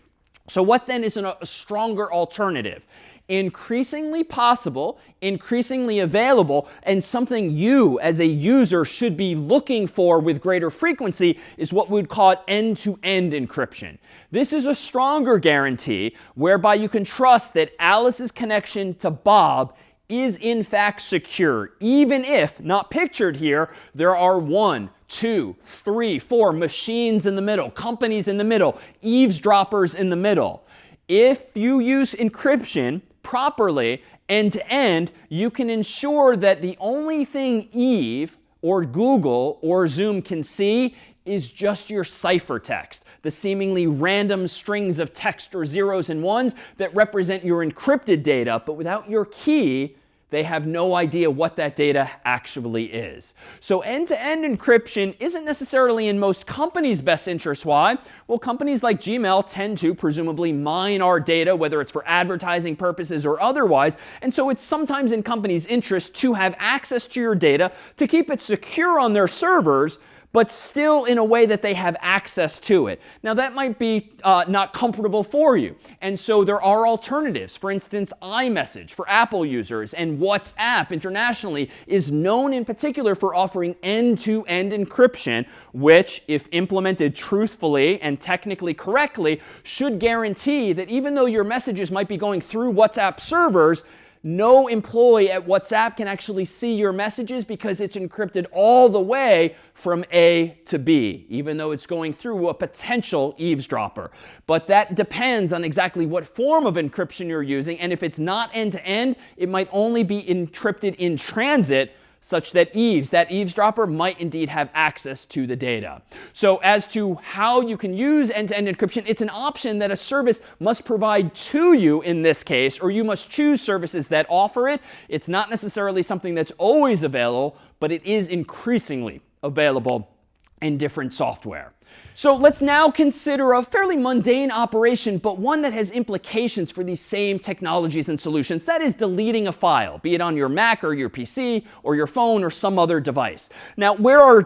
So what then is a stronger alternative? Increasingly possible, increasingly available, and something you as a user should be looking for with greater frequency is what we would call end-to-end encryption. This is a stronger guarantee whereby you can trust that Alice's connection to Bob is in fact secure, even if, not pictured here, there are 1, 2, 3, 4 machines in the middle, companies in the middle, eavesdroppers in the middle. If you use encryption properly, end to end, you can ensure that the only thing Eve or Google or Zoom can see is just your ciphertext, the seemingly random strings of text or zeros and ones that represent your encrypted data, but without your key, they have no idea what that data actually is. So end-to-end encryption isn't necessarily in most companies' best interest. Why? Well, companies like Gmail tend to presumably mine our data, whether it's for advertising purposes or otherwise. And so it's sometimes in companies' interest to have access to your data to keep it secure on their servers. but still in a way that they have access to it. Now that might be not comfortable for you, and so there are alternatives. For instance, iMessage for Apple users and WhatsApp internationally is known in particular for offering end-to-end encryption, which, if implemented truthfully and technically correctly, should guarantee that even though your messages might be going through WhatsApp servers, no employee at WhatsApp can actually see your messages because it's encrypted all the way from A to B, even though it's going through a potential eavesdropper. But that depends on exactly what form of encryption you're using, and if it's not end-to-end, it might only be encrypted in transit, such that that eavesdropper, might indeed have access to the data. So as to how you can use end-to-end encryption, it's an option that a service must provide to you in this case, or you must choose services that offer it. It's not necessarily something that's always available, but it is increasingly available in different software. So let's now consider a fairly mundane operation, but one that has implications for these same technologies and solutions. That is deleting a file, be it on your Mac or your PC or your phone or some other device. Now, where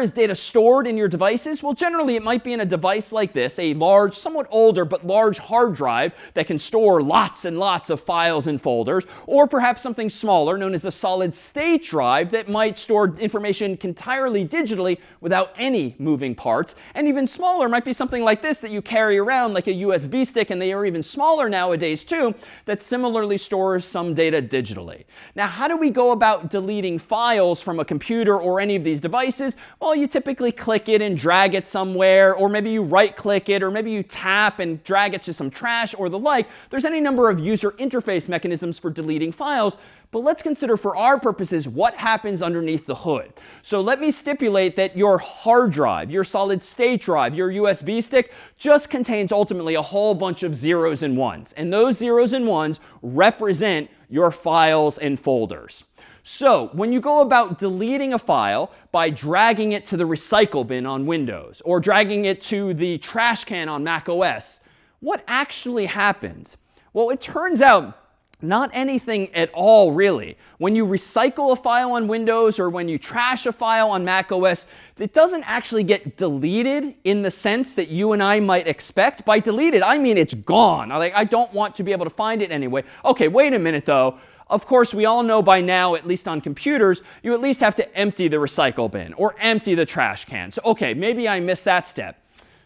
is data stored in your devices? Well, generally it might be in a device like this, a large, somewhat older, but large hard drive that can store lots and lots of files and folders, or perhaps something smaller known as a solid state drive that might store information entirely digitally without any moving parts. And even smaller might be something like this that you carry around, like a USB stick, and they are even smaller nowadays too, that similarly stores some data digitally. Now, how do we go about deleting files from a computer or any of these devices? Well, you typically click it and drag it somewhere, or maybe you right-click it, or maybe you tap and drag it to some trash or the like. There's any number of user interface mechanisms for deleting files. But let's consider for our purposes what happens underneath the hood. So let me stipulate that your hard drive, your solid state drive, your USB stick just contains ultimately a whole bunch of zeros and ones. And those zeros and ones represent your files and folders. So when you go about deleting a file by dragging it to the recycle bin on Windows or dragging it to the trash can on Mac OS, what actually happens? Well, it turns out not anything at all, really. When you recycle a file on Windows or when you trash a file on Mac OS, it doesn't actually get deleted in the sense that you and I might expect. By deleted, I mean it's gone. I don't want to be able to find it anyway. Okay, wait a minute though. Of course, we all know by now, at least on computers, you at least have to empty the recycle bin or empty the trash can. So, okay, maybe I missed that step.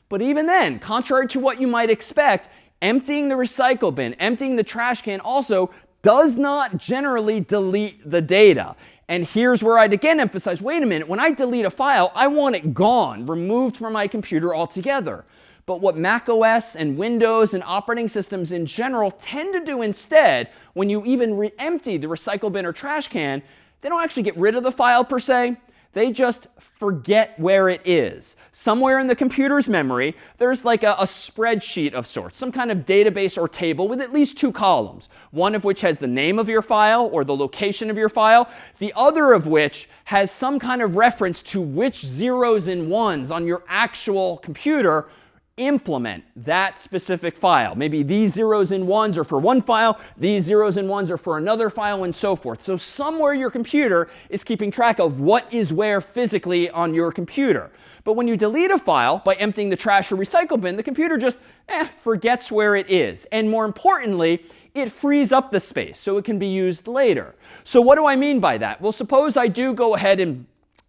But even then, contrary to what you might expect, emptying the recycle bin, emptying the trash can also does not generally delete the data. And here's where I'd again emphasize, wait a minute, when I delete a file, I want it gone, removed from my computer altogether. But what Mac OS and Windows and operating systems in general tend to do instead, when you even empty the recycle bin or trash can, they don't actually get rid of the file per se. They just forget where it is. Somewhere in the computer's memory, there's like a spreadsheet of sorts, some kind of database or table with at least two columns, one of which has the name of your file or the location of your file, the other of which has some kind of reference to which zeros and ones on your actual computer implement that specific file. Maybe these zeros and ones are for one file, these zeros and ones are for another file, and so forth. So somewhere your computer is keeping track of what is where physically on your computer. But when you delete a file by emptying the trash or recycle bin, the computer just forgets where it is. And more importantly, it frees up the space so it can be used later. So what do I mean by that? Well, suppose I do go ahead and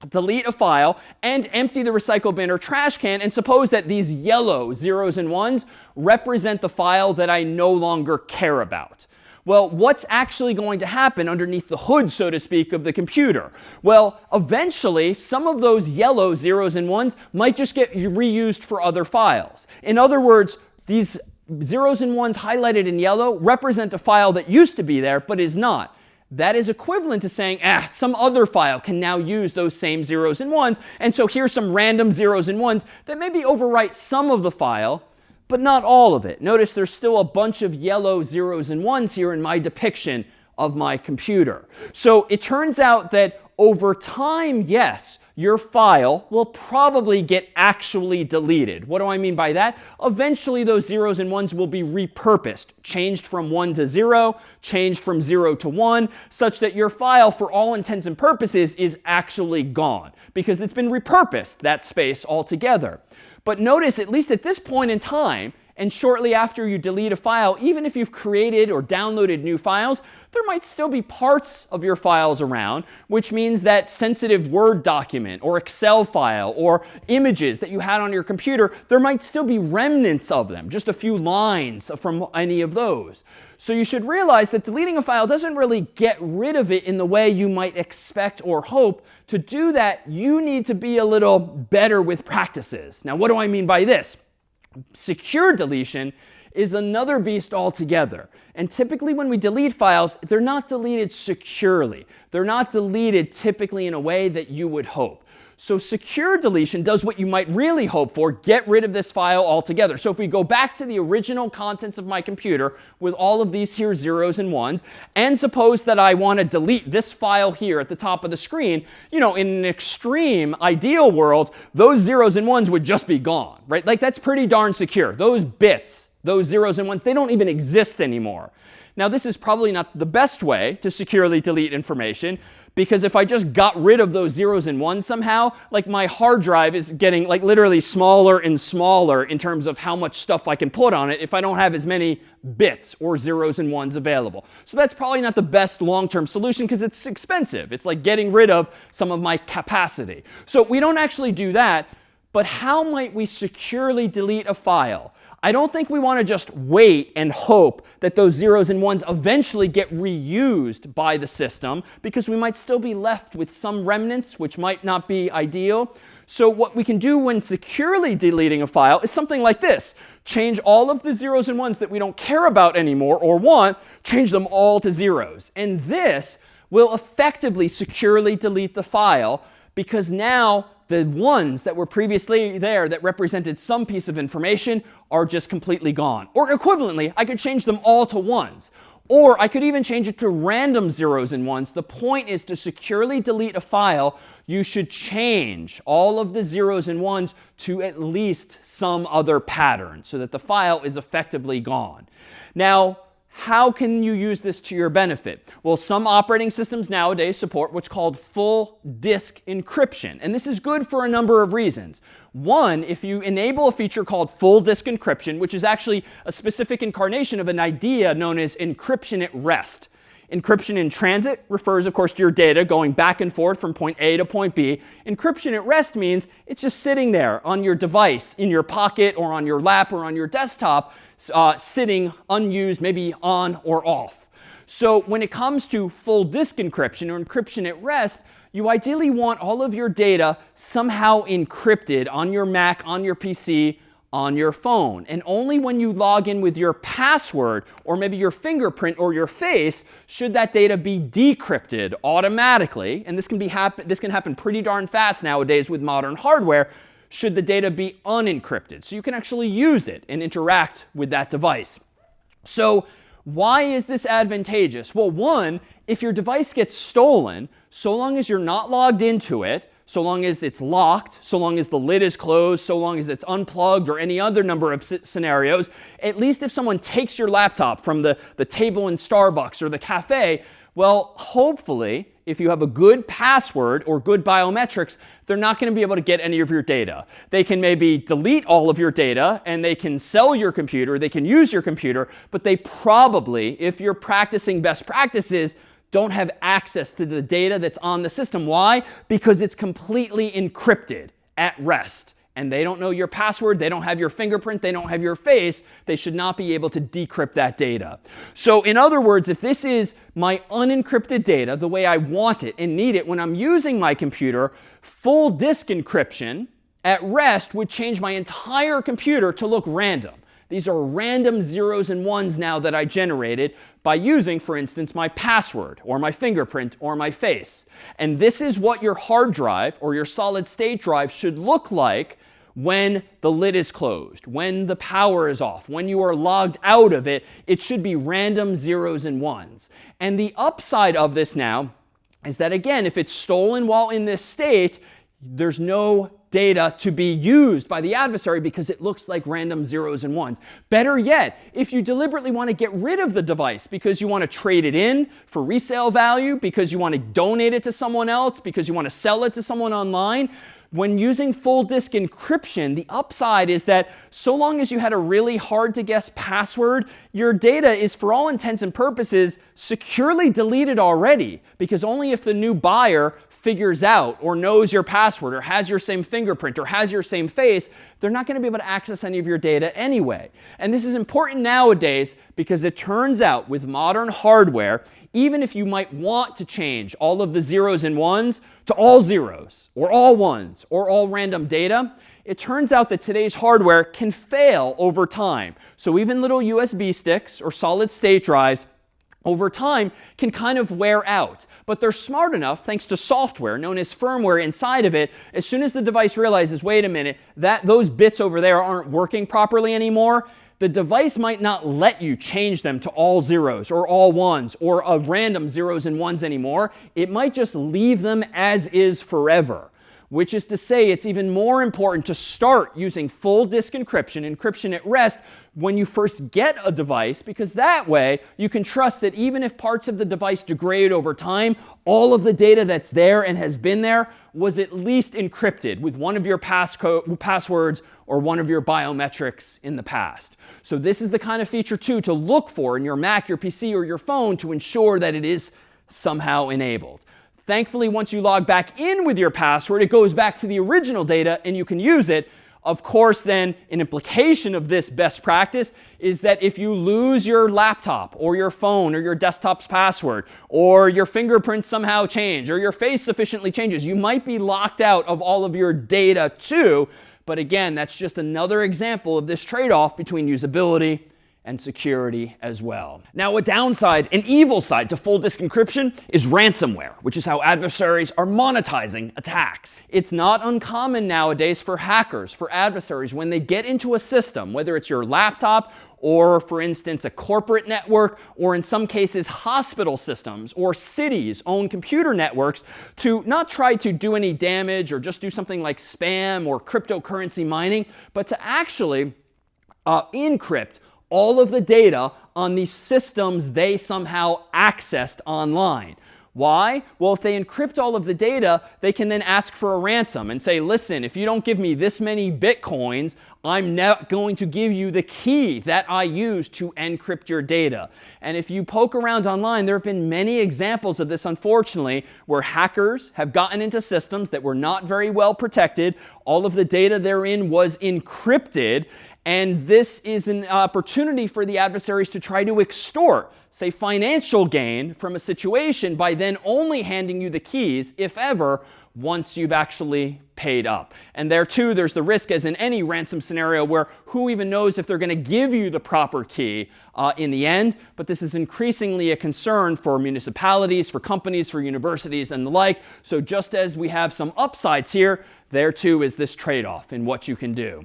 delete a file and empty the recycle bin or trash can, and suppose that these yellow zeros and ones represent the file that I no longer care about. Well, what's actually going to happen underneath the hood, so to speak, of the computer? Well, eventually, some of those yellow zeros and ones might just get reused for other files. In other words, these zeros and ones highlighted in yellow represent a file that used to be there but is not. That is equivalent to saying, some other file can now use those same zeros and ones, and so here's some random zeros and ones that maybe overwrite some of the file, but not all of it. Notice there's still a bunch of yellow zeros and ones here in my depiction of my computer. So it turns out that over time, yes, your file will probably get actually deleted. What do I mean by that? Eventually, those zeros and ones will be repurposed, changed from 1 to 0, changed from 0 to 1, such that your file, for all intents and purposes, is actually gone, because it's been repurposed, that space altogether. But notice, at least at this point in time, and shortly after you delete a file, even if you've created or downloaded new files, there might still be parts of your files around, which means that sensitive Word document or Excel file or images that you had on your computer, there might still be remnants of them, just a few lines from any of those. So you should realize that deleting a file doesn't really get rid of it in the way you might expect or hope. To do that, you need to be a little better with practices. Now, what do I mean by this? Secure deletion is another beast altogether. And typically when we delete files, they're not deleted securely. They're not deleted typically in a way that you would hope. So secure deletion does what you might really hope for, get rid of this file altogether. So if we go back to the original contents of my computer with all of these here zeros and ones, and suppose that I want to delete this file here at the top of the screen, in an extreme ideal world, those zeros and ones would just be gone, right? Like that's pretty darn secure. Those bits, those zeros and ones, they don't even exist anymore. Now this is probably not the best way to securely delete information, because if I just got rid of those zeros and ones somehow, like my hard drive is getting like literally smaller and smaller in terms of how much stuff I can put on it if I don't have as many bits or zeros and ones available. So that's probably not the best long-term solution because it's expensive. It's like getting rid of some of my capacity. So we don't actually do that. But how might we securely delete a file? I don't think we want to just wait and hope that those zeros and ones eventually get reused by the system, because we might still be left with some remnants, which might not be ideal. So what we can do when securely deleting a file is something like this. Change all of the zeros and ones that we don't care about anymore or want, change them all to zeros. And this will effectively securely delete the file, because now the ones that were previously there that represented some piece of information are just completely gone. Or equivalently, I could change them all to ones. Or I could even change it to random zeros and ones. The point is, to securely delete a file, you should change all of the zeros and ones to at least some other pattern so that the file is effectively gone. Now, how can you use this to your benefit? Well, some operating systems nowadays support what's called full disk encryption. And this is good for a number of reasons. One, if you enable a feature called full disk encryption, which is actually a specific incarnation of an idea known as encryption at rest. Encryption in transit refers, of course, to your data going back and forth from point A to point B. Encryption at rest means it's just sitting there on your device, in your pocket or on your lap or on your desktop, sitting unused, maybe on or off. So when it comes to full disk encryption or encryption at rest, you ideally want all of your data somehow encrypted on your Mac, on your PC, on your phone. And only when you log in with your password or maybe your fingerprint or your face should that data be decrypted automatically. And this can happen pretty darn fast nowadays with modern hardware, should the data be unencrypted. So you can actually use it and interact with that device. So why is this advantageous? Well, one, if your device gets stolen, so long as you're not logged into it, so long as it's locked, so long as the lid is closed, so long as it's unplugged, or any other number of scenarios, at least if someone takes your laptop from the table in Starbucks or the cafe, well, hopefully, if you have a good password or good biometrics, they're not going to be able to get any of your data. They can maybe delete all of your data, and they can sell your computer, they can use your computer, but they probably, if you're practicing best practices, don't have access to the data that's on the system. Why? Because it's completely encrypted at rest. And they don't know your password, they don't have your fingerprint, they don't have your face. They should not be able to decrypt that data. So in other words, if this is my unencrypted data, the way I want it and need it when I'm using my computer, full disk encryption at rest would change my entire computer to look random. These are random zeros and ones now that I generated by using, for instance, my password or my fingerprint or my face. And this is what your hard drive or your solid state drive should look like when the lid is closed, when the power is off, when you are logged out of it. It should be random zeros and ones. And the upside of this now is that, again, if it's stolen while in this state, There's no data to be used by the adversary because it looks like random zeros and ones. Better yet, if you deliberately want to get rid of the device because you want to trade it in for resale value, because you want to donate it to someone else, because you want to sell it to someone online, when using full disk encryption, the upside is that so long as you had a really hard to guess password, your data is, for all intents and purposes, securely deleted already, because only if the new buyer figures out or knows your password or has your same fingerprint or has your same face, they're not going to be able to access any of your data anyway. And this is important nowadays because it turns out with modern hardware, even if you might want to change all of the zeros and ones to all zeros or all ones or all random data, it turns out that today's hardware can fail over time. So even little USB sticks or solid state drives over time can kind of wear out. But they're smart enough, thanks to software known as firmware inside of it, as soon as the device realizes, wait a minute, that those bits over there aren't working properly anymore, the device might not let you change them to all zeros or all ones or a random zeros and ones anymore. It might just leave them as is forever. Which is to say, it's even more important to start using full disk encryption, encryption at rest, when you first get a device, because that way you can trust that even if parts of the device degrade over time, all of the data that's there and has been there was at least encrypted with one of your passwords or one of your biometrics in the past. So this is the kind of feature, too, to look for in your Mac, your PC, or your phone to ensure that it is somehow enabled. Thankfully, once you log back in with your password, it goes back to the original data and you can use it. Of course, then, an implication of this best practice is that if you lose your laptop or your phone or your desktop's password or your fingerprints somehow change or your face sufficiently changes, you might be locked out of all of your data too. But again, that's just another example of this trade-off between usability and security as well. Now, a downside, an evil side to full disk encryption is ransomware, which is how adversaries are monetizing attacks. It's not uncommon nowadays for hackers, for adversaries, when they get into a system, whether it's your laptop or, for instance, a corporate network, or in some cases, hospital systems or cities' own computer networks, to not try to do any damage or just do something like spam or cryptocurrency mining, but to actually encrypt all of the data on these systems they somehow accessed online. Why? Well, if they encrypt all of the data, they can then ask for a ransom and say, listen, if you don't give me this many bitcoins, I'm not going to give you the key that I use to encrypt your data. And if you poke around online, there have been many examples of this, unfortunately, where hackers have gotten into systems that were not very well protected. All of the data therein was encrypted. And this is an opportunity for the adversaries to try to extort, say, financial gain from a situation by then only handing you the keys, if ever, once you've actually paid up. And there, too, there's the risk, as in any ransom scenario, where who even knows if they're going to give you the proper key in the end. But this is increasingly a concern for municipalities, for companies, for universities, and the like. So just as we have some upsides here, there, too, is this trade-off in what you can do.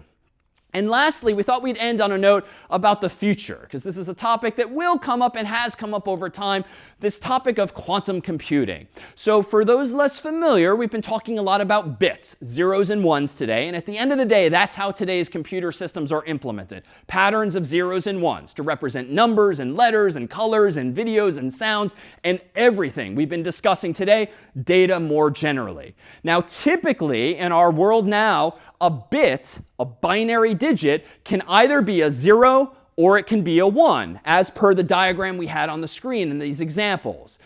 And lastly, we thought we'd end on a note about the future, because this is a topic that will come up and has come up over time, this topic of quantum computing. So for those less familiar, we've been talking a lot about bits, zeros and ones today, and at the end of the day, that's how today's computer systems are implemented. Patterns of zeros and ones to represent numbers and letters and colors and videos and sounds and everything we've been discussing today, data more generally. Now, typically in our world now, a bit, a binary digit, can either be a 0 or it can be a 1, as per the diagram we had on the screen in these examples.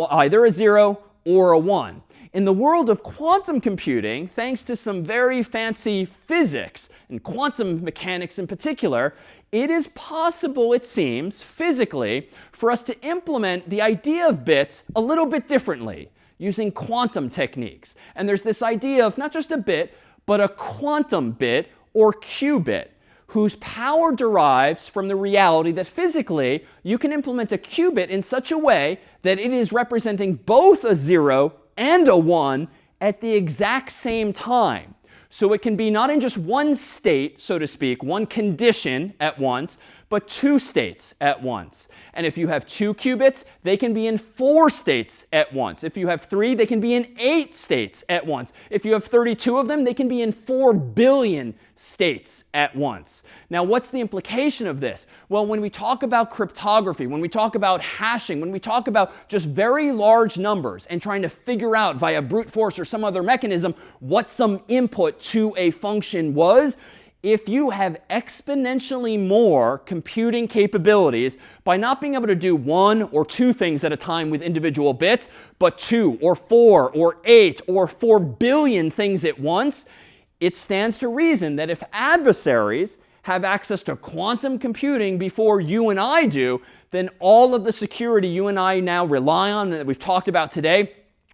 Either a 0 or a 1. In the world of quantum computing, thanks to some very fancy physics and quantum mechanics in particular, it is possible, it seems, physically, for us to implement the idea of bits a little bit differently, using quantum techniques. And there's this idea of not just a bit, but a quantum bit, or qubit, whose power derives from the reality that physically you can implement a qubit in such a way that it is representing both a 0 and a 1 at the exact same time. So it can be not in just one state, so to speak, one condition at once, but 2 states at once. And if you have 2 qubits, they can be in 4 states at once. If you have 3, they can be in 8 states at once. If you have 32 of them, they can be in 4 billion states at once. Now, what's the implication of this? Well, when we talk about cryptography, when we talk about hashing, when we talk about just very large numbers and trying to figure out via brute force or some other mechanism what some input to a function was, if you have exponentially more computing capabilities by not being able to do 1 or 2 things at a time with individual bits, but 2 or 4 or 8 or 4 billion things at once, it stands to reason that if adversaries have access to quantum computing before you and I do, then all of the security you and I now rely on that we've talked about today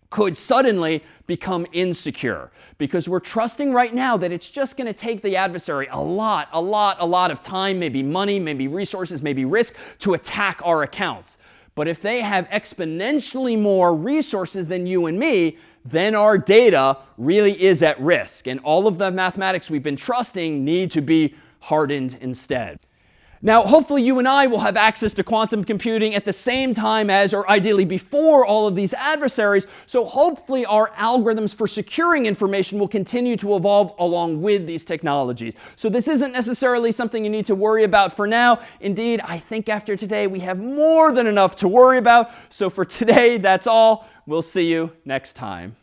could suddenly become insecure, because we're trusting right now that it's just going to take the adversary a lot of time, maybe money, maybe resources, maybe risk to attack our accounts. But if they have exponentially more resources than you and me, then our data really is at risk. And all of the mathematics we've been trusting need to be hardened instead. Now, hopefully you and I will have access to quantum computing at the same time as, or ideally before, all of these adversaries. So hopefully our algorithms for securing information will continue to evolve along with these technologies. So this isn't necessarily something you need to worry about for now. Indeed, I think after today we have more than enough to worry about. So for today, that's all. We'll see you next time.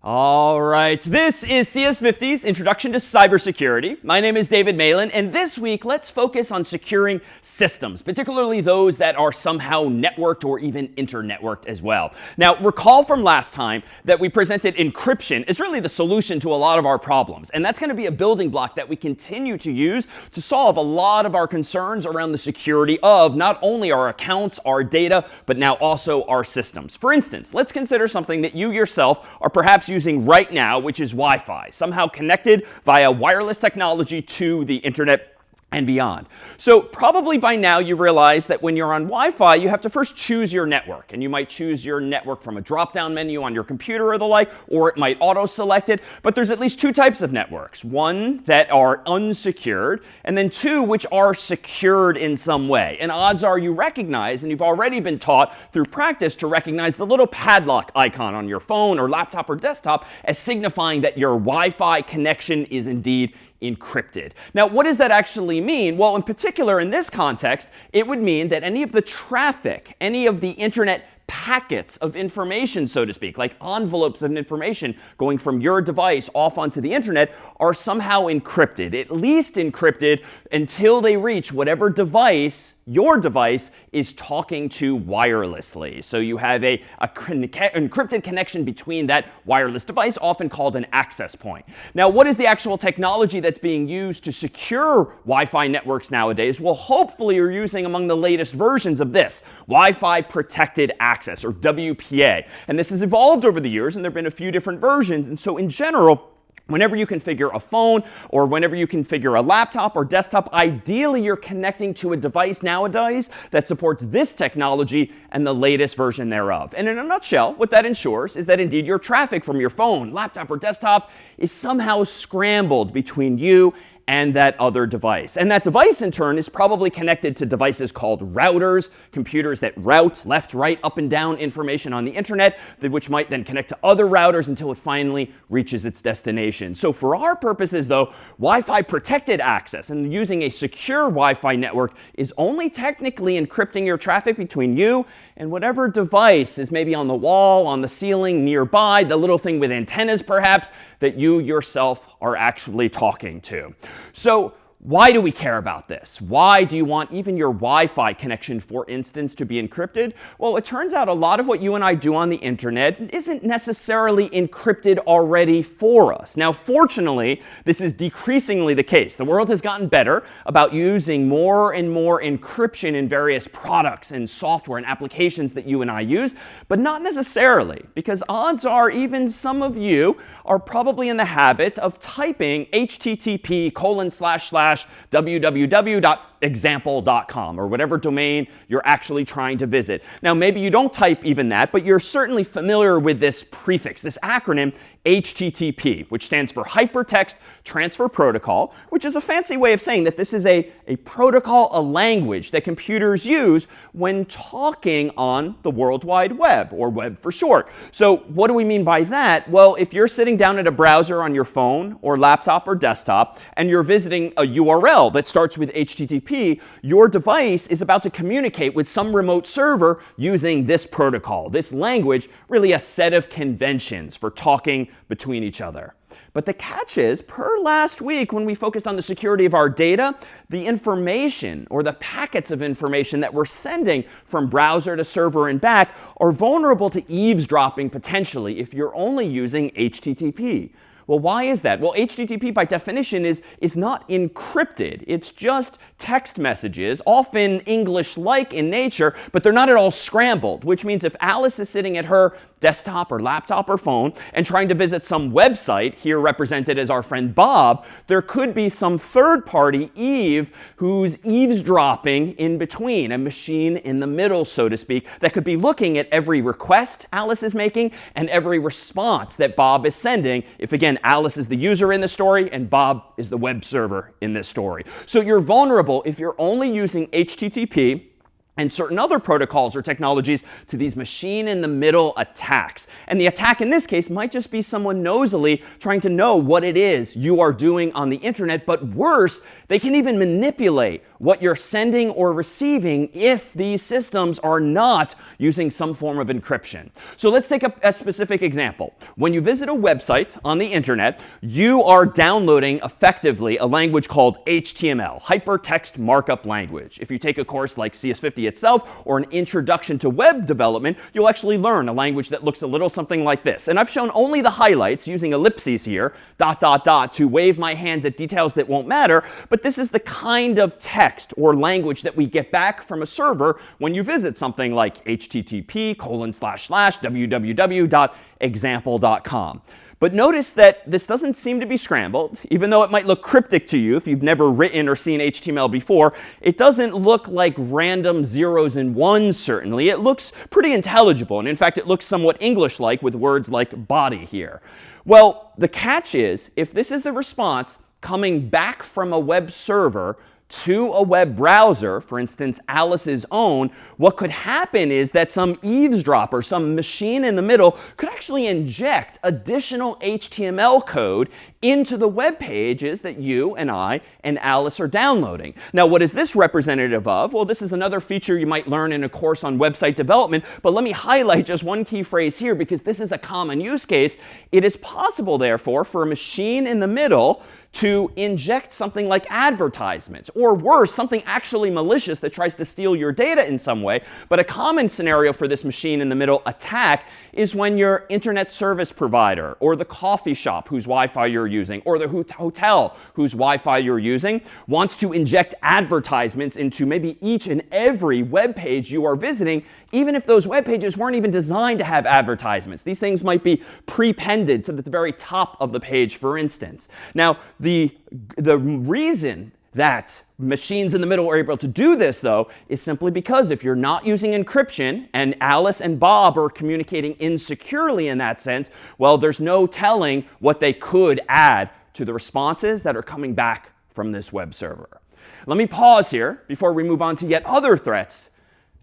All right, this is CS50's Introduction to Cybersecurity. My name is David Malan, and this week let's focus on securing systems, particularly those that are somehow networked or even internetworked as well. Now, recall from last time that we presented encryption is really the solution to a lot of our problems, and that's going to be a building block that we continue to use to solve a lot of our concerns around the security of not only our accounts, our data, but now also our systems. For instance, let's consider something that you yourself are perhaps using right now, which is Wi-Fi, somehow connected via wireless technology to the internet and beyond. So probably by now you realize that when you're on Wi-Fi, you have to first choose your network. And you might choose your network from a drop-down menu on your computer or the like, or it might auto-select it. But there's at least 2 types of networks. One that are unsecured, and then 2 which are secured in some way. And odds are you recognize, and you've already been taught through practice to recognize the little padlock icon on your phone or laptop or desktop as signifying that your Wi-Fi connection is indeed encrypted. Now, what does that actually mean? Well, in particular, in this context, it would mean that any of the traffic, any of the internet packets of information, so to speak, like envelopes of information going from your device off onto the internet, are somehow encrypted, at least encrypted until they reach whatever device your device is talking to wirelessly. So you have a encrypted connection between that wireless device, often called an access point. Now, what is the actual technology that's being used to secure Wi-Fi networks nowadays? Well, hopefully you're using among the latest versions of this, Wi-Fi Protected Access, or WPA. And this has evolved over the years, and there have been a few different versions. And so in general, whenever you configure a phone or whenever you configure a laptop or desktop, ideally you're connecting to a device nowadays that supports this technology and the latest version thereof. And in a nutshell, what that ensures is that indeed your traffic from your phone, laptop, or desktop is somehow scrambled between you and that other device. And that device, in turn, is probably connected to devices called routers, computers that route left, right, up, and down information on the internet, which might then connect to other routers until it finally reaches its destination. So for our purposes, though, Wi-Fi protected access and using a secure Wi-Fi network is only technically encrypting your traffic between you and whatever device is maybe on the wall, on the ceiling, nearby, the little thing with antennas perhaps, that you yourself are actually talking to. So Why do we care about this? Why do you want even your Wi-Fi connection, for instance, to be encrypted? Well, it turns out a lot of what you and I do on the internet isn't necessarily encrypted already for us. Now, fortunately, this is decreasingly the case. The world has gotten better about using more and more encryption in various products and software and applications that you and I use, but not necessarily, because odds are even some of you are probably in the habit of typing http://www.example.com or whatever domain you're actually trying to visit. Now, maybe you don't type even that, but you're certainly familiar with this prefix, this acronym HTTP, which stands for Hypertext Transfer Protocol, which is a fancy way of saying that this is a protocol, a language that computers use when talking on the World Wide Web, or web for short. So what do we mean by that? Well, if you're sitting down at a browser on your phone or laptop or desktop, and you're visiting a URL that starts with HTTP, your device is about to communicate with some remote server using this protocol, this language, really a set of conventions for talking between each other. But the catch is, per last week when we focused on the security of our data, the information or the packets of information that we're sending from browser to server and back are vulnerable to eavesdropping potentially if you're only using HTTP. Well, why is that? Well, HTTP by definition is not encrypted. It's just text messages, often English-like in nature, but they're not at all scrambled, which means if Alice is sitting at her desktop or laptop or phone and trying to visit some website, here represented as our friend Bob, there could be some third party, Eve, who's eavesdropping in between, a machine in the middle, so to speak, that could be looking at every request Alice is making and every response that Bob is sending, if again, Alice is the user in the story and Bob is the web server in this story. So you're vulnerable if you're only using HTTP and certain other protocols or technologies to these machine-in-the-middle attacks. And the attack in this case might just be someone nosily trying to know what it is you are doing on the internet. But worse, they can even manipulate what you're sending or receiving if these systems are not using some form of encryption. So let's take a specific example. When you visit a website on the internet, you are downloading effectively a language called HTML, Hypertext Markup Language. If you take a course like CS50 itself or an introduction to web development, you'll actually learn a language that looks a little something like this. And I've shown only the highlights using ellipses here, ... to wave my hands at details that won't matter. But this is the kind of text or language that we get back from a server when you visit something like http://www.example.com. But notice that this doesn't seem to be scrambled. Even though it might look cryptic to you if you've never written or seen HTML before, it doesn't look like random zeros and ones, certainly. It looks pretty intelligible. And in fact, it looks somewhat English-like with words like body here. Well, the catch is, if this is the response coming back from a web server to a web browser, for instance, Alice's own, what could happen is that some eavesdropper, some machine in the middle, could actually inject additional HTML code into the web pages that you and I and Alice are downloading. Now, what is this representative of? Well, this is another feature you might learn in a course on website development, but let me highlight just one key phrase here because this is a common use case. It is possible, therefore, for a machine in the middle to inject something like advertisements, or worse, something actually malicious that tries to steal your data in some way. But a common scenario for this machine-in-the-middle attack is when your internet service provider, or the coffee shop whose Wi-Fi you're using, or the hotel whose Wi-Fi you're using, wants to inject advertisements into maybe each and every web page you are visiting, even if those web pages weren't even designed to have advertisements. These things might be prepended to the very top of the page, for instance. Now, the reason that machines in the middle are able to do this, though, is simply because if you're not using encryption and Alice and Bob are communicating insecurely in that sense, well, there's no telling what they could add to the responses that are coming back from this web server. Let me pause here before we move on to yet other threats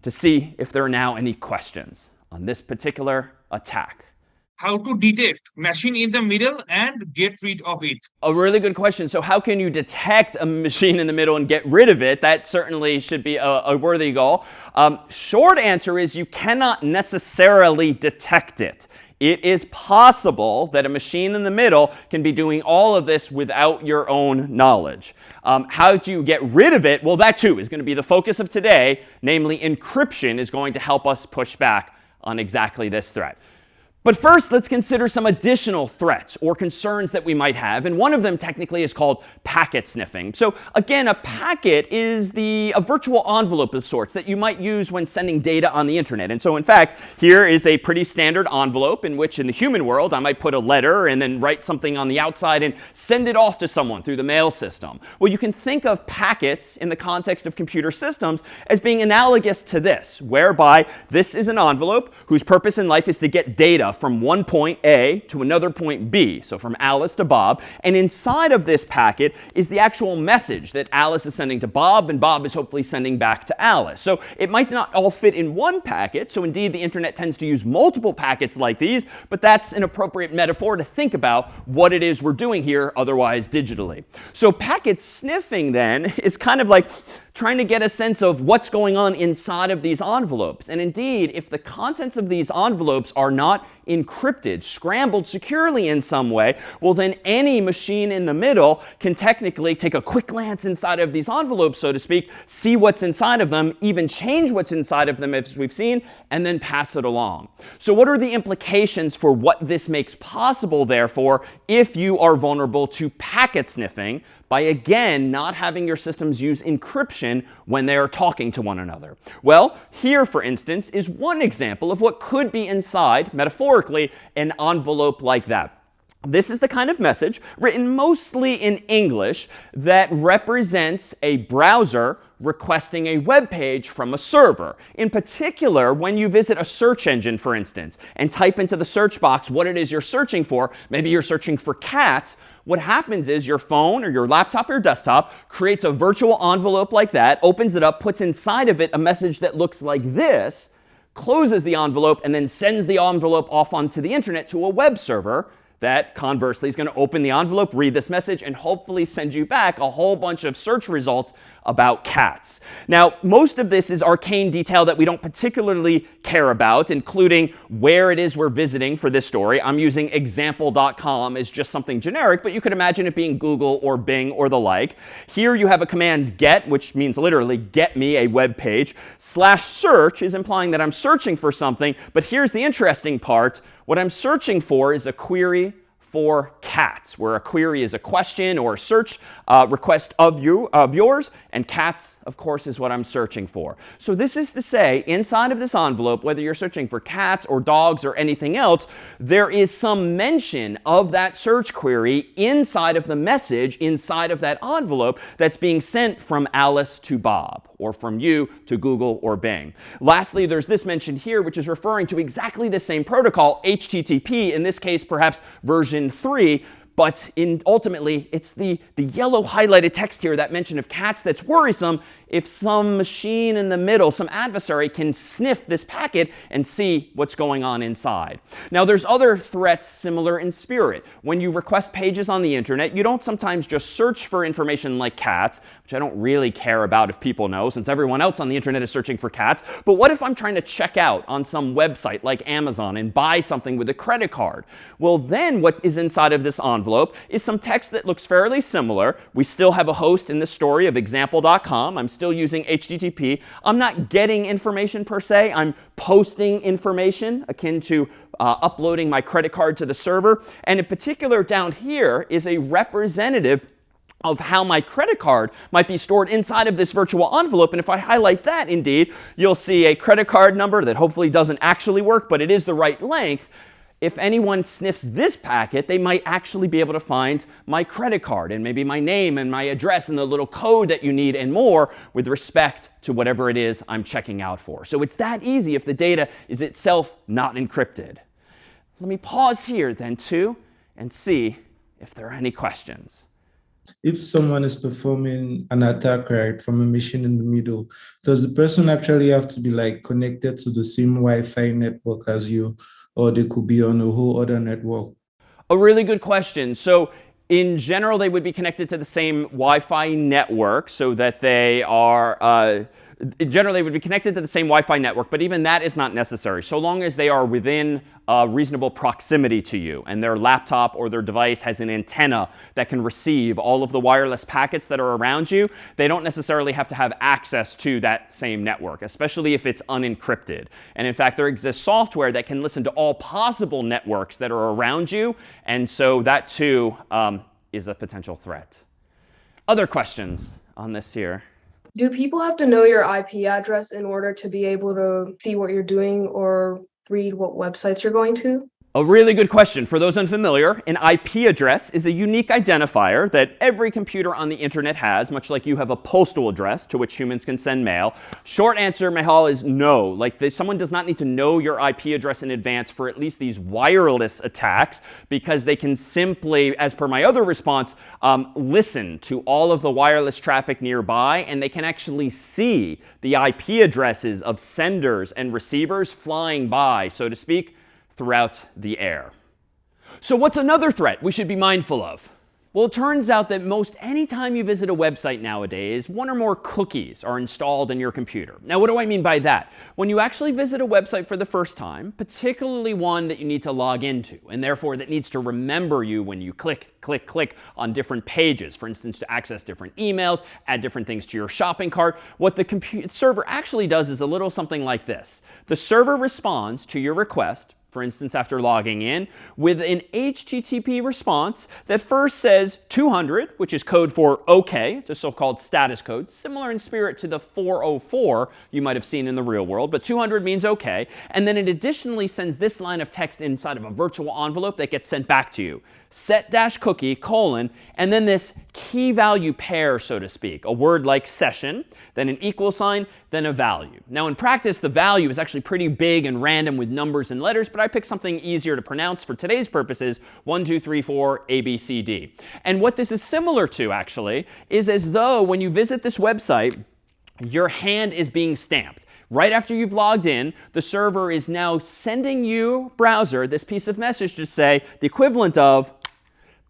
to see if there are now any questions on this particular attack. How to detect machine in the middle and get rid of it? A really good question. So how can you detect a machine in the middle and get rid of it? That certainly should be a worthy goal. Short answer is you cannot necessarily detect it. It is possible that a machine in the middle can be doing all of this without your own knowledge. How do you get rid of it? Well, that too is going to be the focus of today, namely encryption is going to help us push back on exactly this threat. But first, let's consider some additional threats or concerns that we might have. And one of them technically is called packet sniffing. So again, a packet is a virtual envelope of sorts that you might use when sending data on the internet. And so in fact, here is a pretty standard envelope in which in the human world, I might put a letter and then write something on the outside and send it off to someone through the mail system. Well, you can think of packets in the context of computer systems as being analogous to this, whereby this is an envelope whose purpose in life is to get data from one point A to another point B, so from Alice to Bob. And inside of this packet is the actual message that Alice is sending to Bob, and Bob is hopefully sending back to Alice. So it might not all fit in one packet, so indeed the internet tends to use multiple packets like these, but that's an appropriate metaphor to think about what it is we're doing here, otherwise digitally. So packet sniffing then is kind of like trying to get a sense of what's going on inside of these envelopes. And indeed, if the contents of these envelopes are not encrypted, scrambled securely in some way, well then any machine in the middle can technically take a quick glance inside of these envelopes, so to speak, see what's inside of them, even change what's inside of them as we've seen, and then pass it along. So what are the implications for what this makes possible, therefore, if you are vulnerable to packet sniffing by, again, not having your systems use encryption when they are talking to one another? Well, here, for instance, is one example of what could be inside, metaphorically, an envelope like that. This is the kind of message, written mostly in English, that represents a browser requesting a web page from a server. In particular, when you visit a search engine, for instance, and type into the search box what it is you're searching for, maybe you're searching for cats, what happens is your phone or your laptop or your desktop creates a virtual envelope like that, opens it up, puts inside of it a message that looks like this, closes the envelope, and then sends the envelope off onto the internet to a web server that conversely is going to open the envelope, read this message, and hopefully send you back a whole bunch of search results about cats. Now, most of this is arcane detail that we don't particularly care about, including where it is we're visiting for this story. I'm using example.com as just something generic, but you could imagine it being Google or Bing or the like. Here you have a command get, which means literally get me a web page. /search is implying that I'm searching for something, but here's the interesting part. What I'm searching for is a query for cats, where a query is a question or a search request of yours, and cats, of course, is what I'm searching for. So this is to say, inside of this envelope, whether you're searching for cats or dogs or anything else, there is some mention of that search query inside of the message inside of that envelope that's being sent from Alice to Bob, or from you to Google or Bing. Lastly, there's this mention here, which is referring to exactly the same protocol, HTTP, in this case, perhaps version 3, but ultimately, it's the yellow highlighted text here, that mention of cats, that's worrisome if some machine in the middle, some adversary, can sniff this packet and see what's going on inside. Now, there's other threats similar in spirit. When you request pages on the internet, you don't sometimes just search for information like cats, which I don't really care about if people know, since everyone else on the internet is searching for cats. But what if I'm trying to check out on some website like Amazon and buy something with a credit card? Well, then what is inside of this envelope is some text that looks fairly similar. We still have a host in this story of example.com. I'm still using HTTP. I'm not getting information per se. I'm posting information akin to uploading my credit card to the server. And in particular, down here is a representative of how my credit card might be stored inside of this virtual envelope. And if I highlight that, indeed, you'll see a credit card number that hopefully doesn't actually work, but it is the right length. If anyone sniffs this packet, they might actually be able to find my credit card and maybe my name and my address and the little code that you need and more with respect to whatever it is I'm checking out for. So it's that easy if the data is itself not encrypted. Let me pause here then too and see if there are any questions. If someone is performing an attack right from a machine in the middle, does the person actually have to be like connected to the same Wi-Fi network as you, or they could be on a whole other network? A really good question. So in general, they would be connected to the same Wi-Fi network so that they are Generally, they would be connected to the same Wi-Fi network, but even that is not necessary. So long as they are within reasonable proximity to you and their laptop or their device has an antenna that can receive all of the wireless packets that are around you, they don't necessarily have to have access to that same network, especially if it's unencrypted. And in fact, there exists software that can listen to all possible networks that are around you, and so that too is a potential threat. Other questions on this here? Do people have to know your IP address in order to be able to see what you're doing or read what websites you're going to? A really good question. For those unfamiliar, an IP address is a unique identifier that every computer on the internet has, much like you have a postal address to which humans can send mail. Short answer, Mehal, is no. Like someone does not need to know your IP address in advance for at least these wireless attacks, because they can simply, as per my other response, listen to all of the wireless traffic nearby, and they can actually see the IP addresses of senders and receivers flying by, so to speak, throughout the air. So what's another threat we should be mindful of? Well, it turns out that most anytime you visit a website nowadays, one or more cookies are installed in your computer. Now, what do I mean by that? When you actually visit a website for the first time, particularly one that you need to log into, and therefore that needs to remember you when you click on different pages, for instance, to access different emails, add different things to your shopping cart, what the server actually does is a little something like this. The server responds to your request, for instance, after logging in, with an HTTP response that first says 200, which is code for OK. It's a so-called status code, similar in spirit to the 404 you might have seen in the real world, but 200 means OK. And then it additionally sends this line of text inside of a virtual envelope that gets sent back to you. Set-cookie, and then this key value pair, so to speak, a word like session, then an equal sign, then a value. Now, in practice, the value is actually pretty big and random with numbers and letters, but I picked something easier to pronounce for today's purposes, 1, 2, 3, 4, A, B, C, D. And what this is similar to, actually, is as though when you visit this website, your hand is being stamped. Right after you've logged in, the server is now sending you, browser, this piece of message to say the equivalent of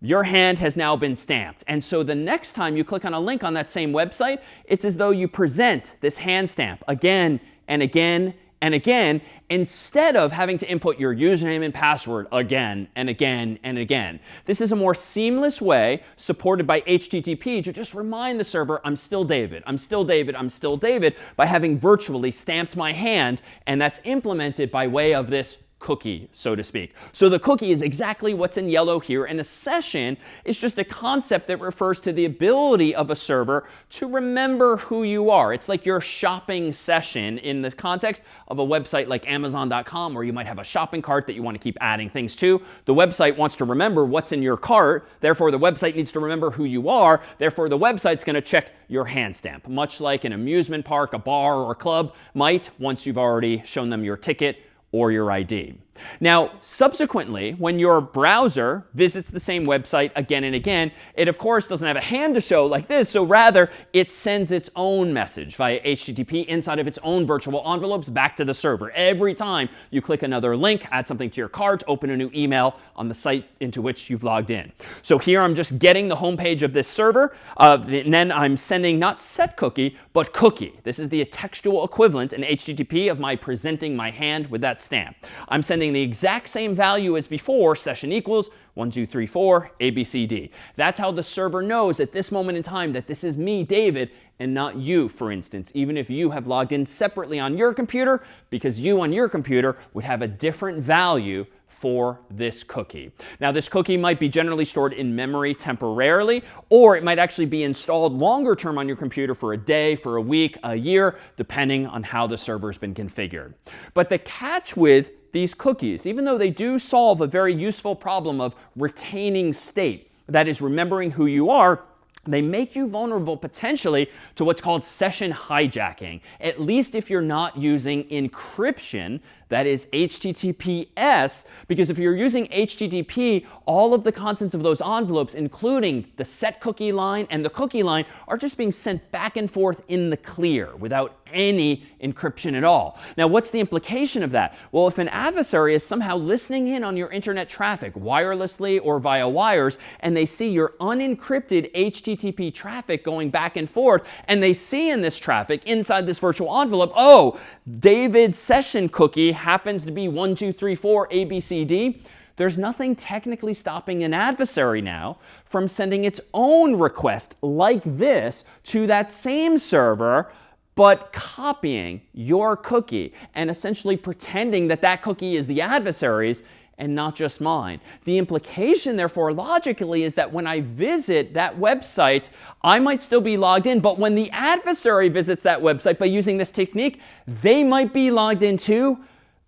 your hand has now been stamped. And so the next time you click on a link on that same website, it's as though you present this hand stamp again and again and again, instead of having to input your username and password again and again and again. This is a more seamless way, supported by HTTP, to just remind the server, I'm still David, I'm still David, I'm still David, by having virtually stamped my hand, and that's implemented by way of this cookie, so to speak. So the cookie is exactly what's in yellow here, and a session is just a concept that refers to the ability of a server to remember who you are. It's like your shopping session in the context of a website like Amazon.com, where you might have a shopping cart that you want to keep adding things to. The website wants to remember what's in your cart, therefore the website needs to remember who you are, therefore the website's going to check your hand stamp, much like an amusement park, a bar, or a club might once you've already shown them your ticket or your ID. Now, subsequently, when your browser visits the same website again and again, it of course doesn't have a hand to show like this, so rather it sends its own message via HTTP inside of its own virtual envelopes back to the server. Every time you click another link, add something to your cart, open a new email on the site into which you've logged in. So here I'm just getting the home page of this server, and then I'm sending not set cookie, but cookie. This is the textual equivalent in HTTP of my presenting my hand with that stamp. I'm sending the exact same value as before, session equals 1, 2, 3, 4, A, B, C, D. That's how the server knows at this moment in time that this is me, David, and not you, for instance, even if you have logged in separately on your computer, because you on your computer would have a different value for this cookie. Now, this cookie might be generally stored in memory temporarily, or it might actually be installed longer term on your computer for a day, for a week, a year, depending on how the server's been configured. But the catch with these cookies, even though they do solve a very useful problem of retaining state, that is, remembering who you are, they make you vulnerable potentially to what's called session hijacking, at least if you're not using encryption, that is HTTPS, because if you're using HTTP, all of the contents of those envelopes, including the set cookie line and the cookie line, are just being sent back and forth in the clear without any encryption at all. Now, what's the implication of that? Well, if an adversary is somehow listening in on your internet traffic wirelessly or via wires, and they see your unencrypted HTTP HTTP traffic going back and forth, and they see in this traffic inside this virtual envelope, oh, David's session cookie happens to be 1234 ABCD. There's nothing technically stopping an adversary now from sending its own request like this to that same server, but copying your cookie and essentially pretending that that cookie is the adversary's and not just mine. The implication, therefore, logically, is that when I visit that website, I might still be logged in, but when the adversary visits that website by using this technique, they might be logged in too,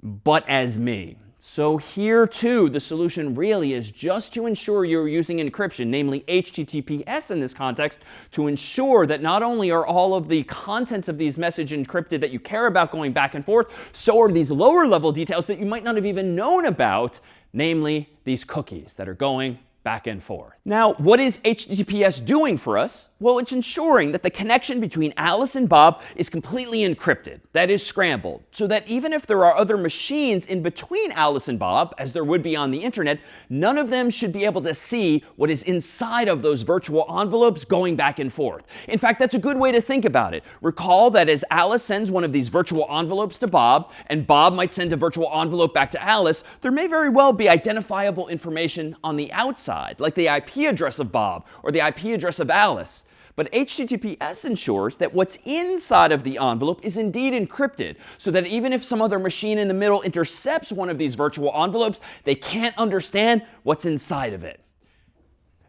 but as me. So here, too, the solution really is just to ensure you're using encryption, namely HTTPS in this context, to ensure that not only are all of the contents of these messages encrypted that you care about going back and forth, so are these lower level details that you might not have even known about, namely these cookies that are going back and forth. Now, what is HTTPS doing for us? Well, it's ensuring that the connection between Alice and Bob is completely encrypted, that is scrambled, so that even if there are other machines in between Alice and Bob, as there would be on the internet, none of them should be able to see what is inside of those virtual envelopes going back and forth. In fact, that's a good way to think about it. Recall that as Alice sends one of these virtual envelopes to Bob, and Bob might send a virtual envelope back to Alice, there may very well be identifiable information on the outside, like the IP address of Bob or the IP address of Alice. But HTTPS ensures that what's inside of the envelope is indeed encrypted, so that even if some other machine in the middle intercepts one of these virtual envelopes, they can't understand what's inside of it.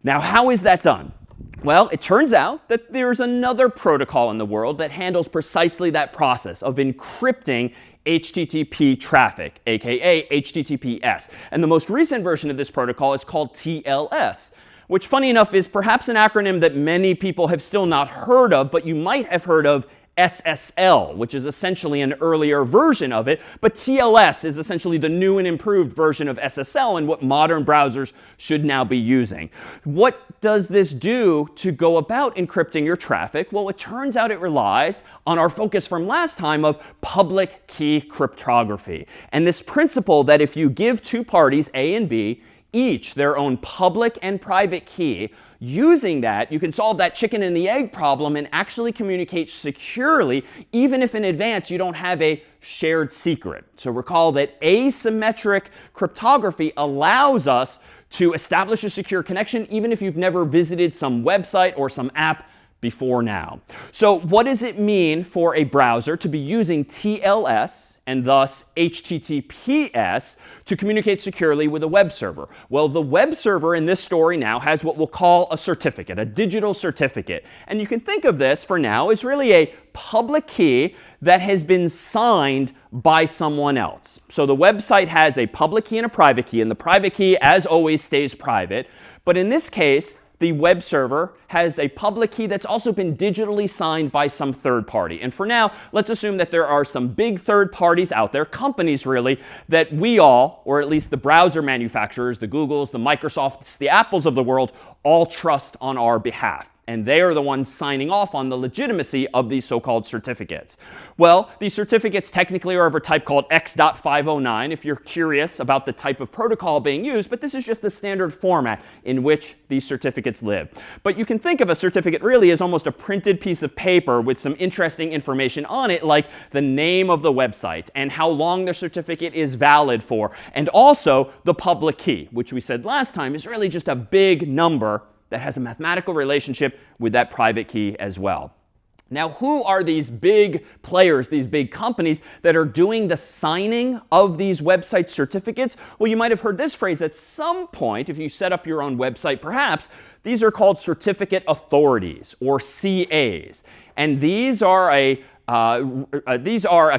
Now, how is that done? Well, it turns out that there's another protocol in the world that handles precisely that process of encrypting HTTP traffic, aka HTTPS. And the most recent version of this protocol is called TLS, which, funny enough, is perhaps an acronym that many people have still not heard of, but you might have heard of SSL, which is essentially an earlier version of it. But TLS is essentially the new and improved version of SSL and what modern browsers should now be using. What does this do to go about encrypting your traffic? Well, it turns out it relies on our focus from last time of public key cryptography. And this principle that if you give two parties, A and B, each their own public and private key, using that, you can solve that chicken and the egg problem and actually communicate securely, even if in advance you don't have a shared secret. So recall that asymmetric cryptography allows us to establish a secure connection, even if you've never visited some website or some app before now. So what does it mean for a browser to be using TLS and thus HTTPS to communicate securely with a web server? Well, the web server in this story now has what we'll call a certificate, a digital certificate. And you can think of this for now as really a public key that has been signed by someone else. So the website has a public key and a private key, and the private key, as always, stays private. But in this case, the web server has a public key that's also been digitally signed by some third party. And for now, let's assume that there are some big third parties out there, companies really, that we all, or at least the browser manufacturers, the Googles, the Microsofts, the Apples of the world, all trust on our behalf. And they are the ones signing off on the legitimacy of these so-called certificates. Well, these certificates technically are of a type called X.509 if you're curious about the type of protocol being used, but this is just the standard format in which these certificates live. But you can think of a certificate really as almost a printed piece of paper with some interesting information on it, like the name of the website and how long the certificate is valid for, and also the public key, which we said last time is really just a big number that has a mathematical relationship with that private key as well. Now, who are these big players, these big companies that are doing the signing of these website certificates? Well, you might have heard this phrase at some point if you set up your own website, perhaps. These are called certificate authorities, or CAs. And these are a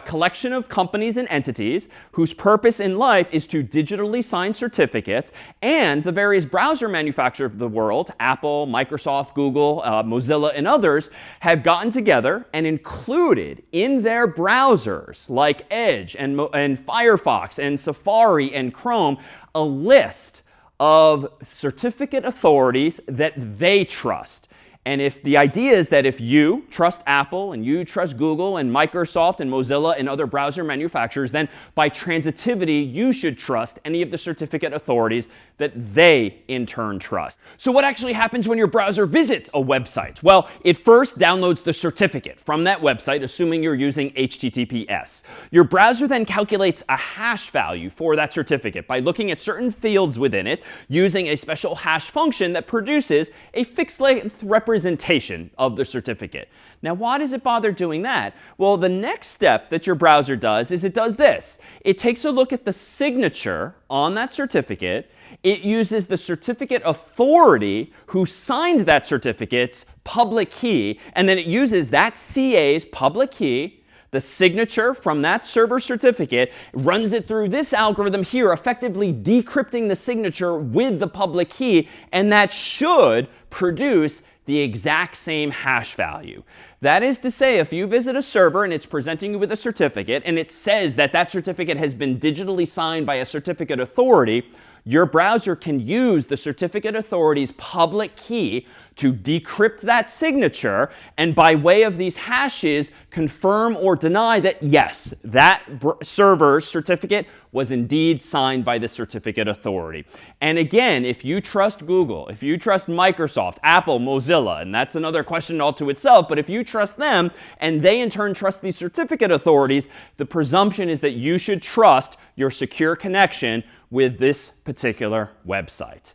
collection of companies and entities whose purpose in life is to digitally sign certificates, and the various browser manufacturers of the world, Apple, Microsoft, Google, Mozilla, and others, have gotten together and included in their browsers, like Edge and Firefox and Safari and Chrome, a list of certificate authorities that they trust. And if the idea is that if you trust Apple and you trust Google and Microsoft and Mozilla and other browser manufacturers, then by transitivity, you should trust any of the certificate authorities that they in turn trust. So what actually happens when your browser visits a website? Well, it first downloads the certificate from that website, assuming you're using HTTPS. Your browser then calculates a hash value for that certificate by looking at certain fields within it using a special hash function that produces a fixed length representation of the certificate. Now, why does it bother doing that? Well, the next step that your browser does is it does this. It takes a look at the signature on that certificate. It uses the certificate authority who signed that certificate's public key, and then it uses that CA's public key, the signature from that server certificate, runs it through this algorithm here, effectively decrypting the signature with the public key, and that should produce the exact same hash value. That is to say, if you visit a server and it's presenting you with a certificate, and it says that that certificate has been digitally signed by a certificate authority, your browser can use the certificate authority's public key to decrypt that signature, and by way of these hashes, confirm or deny that, yes, that server's certificate was indeed signed by the certificate authority. And again, if you trust Google, if you trust Microsoft, Apple, Mozilla, and that's another question all to itself, but if you trust them and they in turn trust these certificate authorities, the presumption is that you should trust your secure connection with this particular website.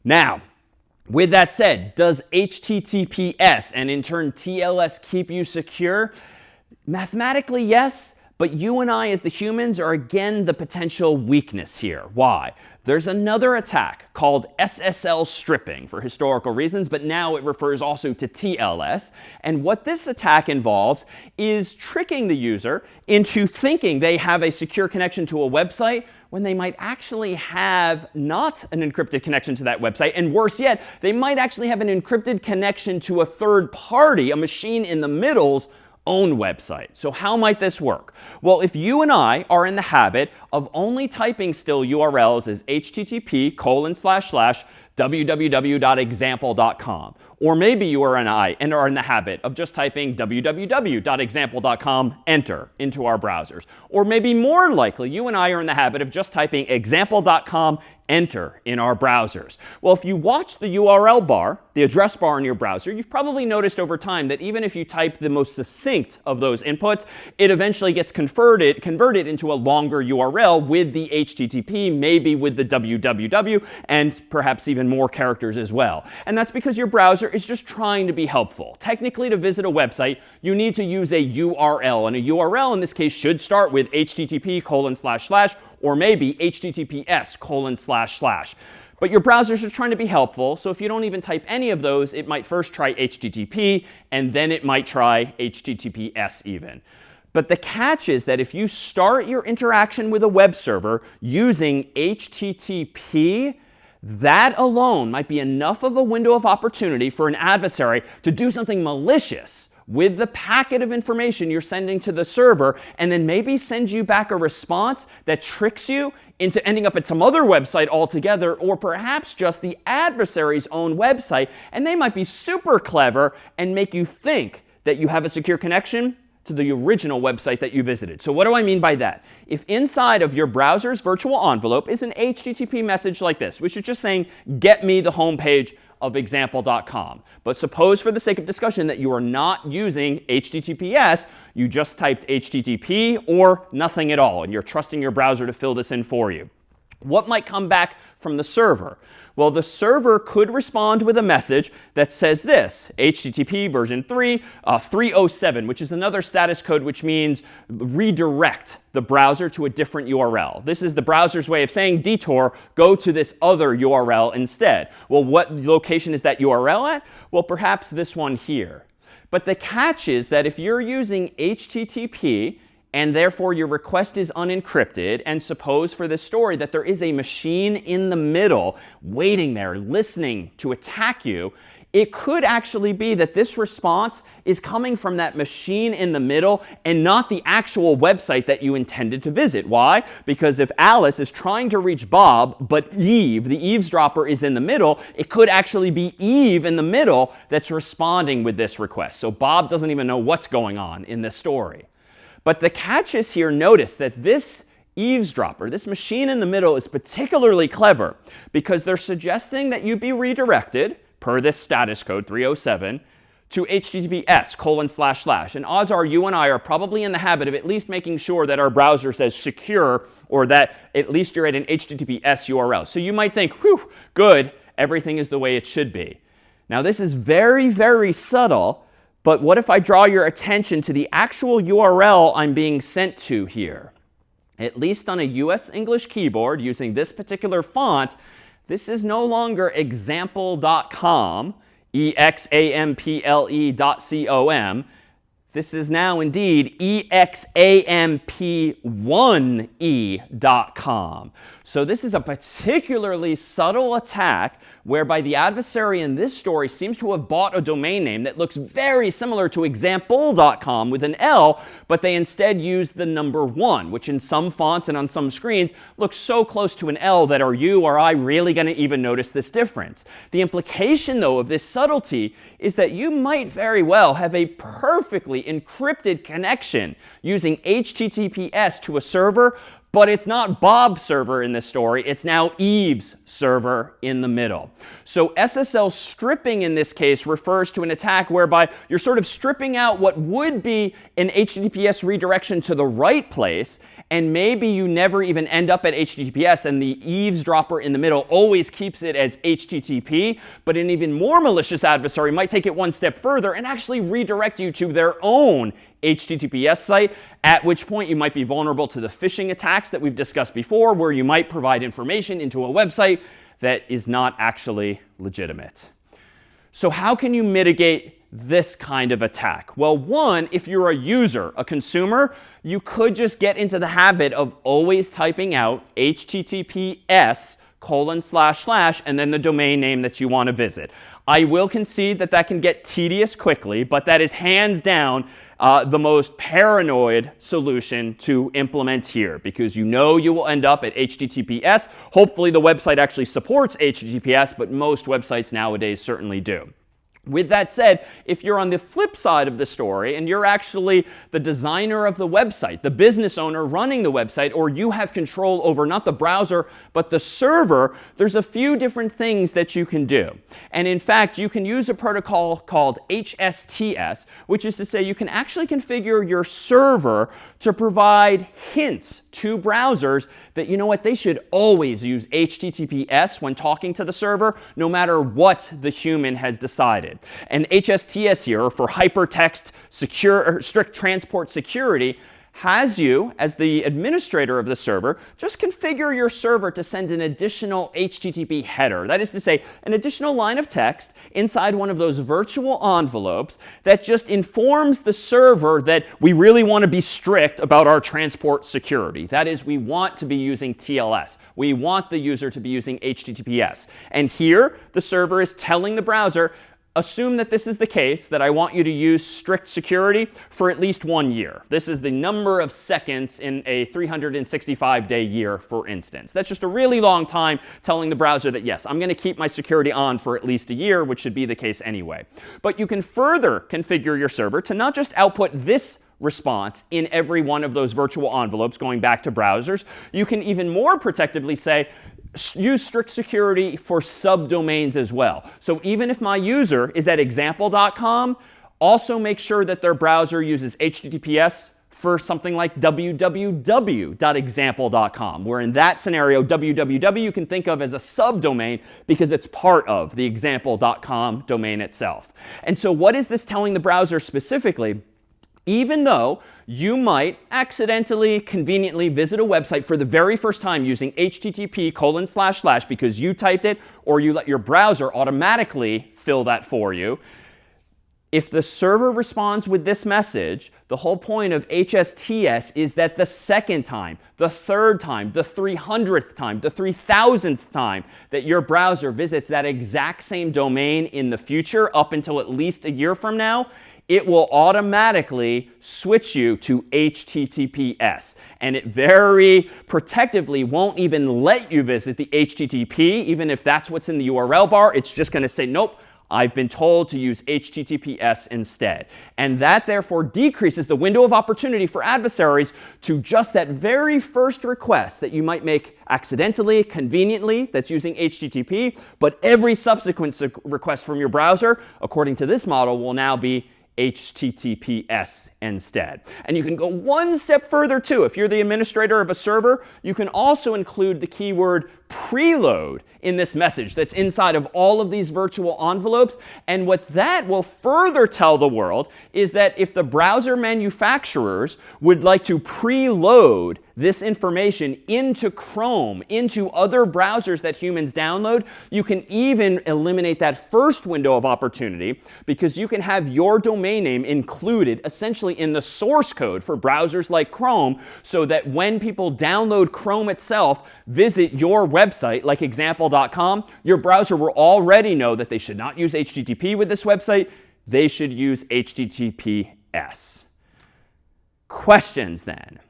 Now, with that said, does HTTPS and in turn TLS keep you secure? Mathematically, yes, but you and I as the humans are again the potential weakness here. Why? There's another attack called SSL stripping for historical reasons, but now it refers also to TLS. And what this attack involves is tricking the user into thinking they have a secure connection to a website when they might actually have not an encrypted connection to that website. And worse yet, they might actually have an encrypted connection to a third party, a machine in the middle's own website. So how might this work? Well, if you and I are in the habit of only typing still URLs as http://www.example.com, or maybe you and I are in the habit of just typing www.example.com, enter, into our browsers. Or maybe more likely, you and I are in the habit of just typing example.com, enter, in our browsers. Well, if you watch the URL bar, the address bar in your browser, you've probably noticed over time that even if you type the most succinct of those inputs, it eventually gets converted into a longer URL with the HTTP, maybe with the www, and perhaps even more characters as well. And that's because your browser is just trying to be helpful. Technically, to visit a website, you need to use a URL. And a URL in this case should start with http:// or maybe https://. But your browsers are trying to be helpful, so if you don't even type any of those, it might first try HTTP, and then it might try HTTPS even. But the catch is that if you start your interaction with a web server using HTTP, that alone might be enough of a window of opportunity for an adversary to do something malicious with the packet of information you're sending to the server, and then maybe send you back a response that tricks you into ending up at some other website altogether, or perhaps just the adversary's own website. And they might be super clever and make you think that you have a secure connection to the original website that you visited. So what do I mean by that? If inside of your browser's virtual envelope is an HTTP message like this, which is just saying, get me the home page of example.com. But suppose for the sake of discussion that you are not using HTTPS, you just typed HTTP or nothing at all, and you're trusting your browser to fill this in for you. What might come back from the server? Well, the server could respond with a message that says this, HTTP version 3.307, which is another status code which means redirect the browser to a different URL. This is the browser's way of saying, detour, go to this other URL instead. Well, what location is that URL at? Well, perhaps this one here. But the catch is that if you're using HTTP, and therefore your request is unencrypted, and suppose for this story that there is a machine in the middle waiting there, listening to attack you, it could actually be that this response is coming from that machine in the middle and not the actual website that you intended to visit. Why? Because if Alice is trying to reach Bob, but Eve, the eavesdropper, is in the middle, it could actually be Eve in the middle that's responding with this request. So Bob doesn't even know what's going on in this story. But the catch is here, notice that this eavesdropper, this machine in the middle, is particularly clever because they're suggesting that you be redirected, per this status code 307, to https:// and odds are you and I are probably in the habit of at least making sure that our browser says secure, or that at least you're at an HTTPS URL. So you might think, whew, good, everything is the way it should be. Now this is very, very subtle, but what if I draw your attention to the actual URL I'm being sent to here? At least on a US English keyboard using this particular font, this is no longer example.com, example.com. This is now indeed examp1e.com. So this is a particularly subtle attack whereby the adversary in this story seems to have bought a domain name that looks very similar to example.com with an L, but they instead use the number 1, which in some fonts and on some screens looks so close to an L that are you or I really going to even notice this difference? The implication, though, of this subtlety is that you might very well have a perfectly encrypted connection using HTTPS to a server, but it's not Bob's server in this story. It's now Eve's server in the middle. So SSL stripping in this case refers to an attack whereby you're sort of stripping out what would be an HTTPS redirection to the right place, and maybe you never even end up at HTTPS, and the eavesdropper in the middle always keeps it as HTTP. But an even more malicious adversary might take it one step further and actually redirect you to their own HTTPS site, at which point you might be vulnerable to the phishing attacks that we've discussed before, where you might provide information into a website that is not actually legitimate. So how can you mitigate this kind of attack? Well, one, if you're a user, a consumer, you could just get into the habit of always typing out HTTPS:/ and then the domain name that you want to visit. I will concede that that can get tedious quickly, but that is hands down the most paranoid solution to implement here, because you know you will end up at HTTPS. Hopefully the website actually supports HTTPS, but most websites nowadays certainly do. With that said, if you're on the flip side of the story and you're actually the designer of the website, the business owner running the website, or you have control over not the browser but the server, there's a few different things that you can do. And in fact, you can use a protocol called HSTS, which is to say you can actually configure your server to provide hints to browsers that, you know what, they should always use HTTPS when talking to the server, no matter what the human has decided. And HSTS here, for hypertext secure, strict transport security, has you, as the administrator of the server, just configure your server to send an additional HTTP header. That is to say, an additional line of text inside one of those virtual envelopes that just informs the server that we really want to be strict about our transport security. That is, we want to be using TLS. We want the user to be using HTTPS. And here, the server is telling the browser, assume that this is the case, that I want you to use strict security for at least 1 year. This is the number of seconds in a 365-day year, for instance. That's just a really long time telling the browser that, yes, I'm going to keep my security on for at least a year, which should be the case anyway. But you can further configure your server to not just output this response in every one of those virtual envelopes going back to browsers. You can even more protectively say, use strict security for subdomains as well. So even if my user is at example.com, also make sure that their browser uses HTTPS for something like www.example.com, where in that scenario, www you can think of as a subdomain because it's part of the example.com domain itself. And so what is this telling the browser specifically? Even though you might accidentally, conveniently visit a website for the very first time using http:// because you typed it or you let your browser automatically fill that for you, If the server responds with this message, the whole point of HSTS is that the second time, the third time, the 300th time, the 3000th time that your browser visits that exact same domain in the future, up until at least a year from now, it will automatically switch you to HTTPS. And it very protectively won't even let you visit the HTTP, even if that's what's in the URL bar. It's just going to say, nope, I've been told to use HTTPS instead. And that therefore decreases the window of opportunity for adversaries to just that very first request that you might make accidentally, conveniently, that's using HTTP. But every subsequent request from your browser, according to this model, will now be HTTPS instead. And you can go one step further too. If you're the administrator of a server, you can also include the keyword preload in this message that's inside of all of these virtual envelopes. And what that will further tell the world is that if the browser manufacturers would like to preload this information into Chrome, into other browsers that humans download, you can even eliminate that first window of opportunity, because you can have your domain name included essentially in the source code for browsers like Chrome, so that when people download Chrome itself, visit your website like example.com, your browser will already know that they should not use HTTP with this website. They should use HTTPS. Questions then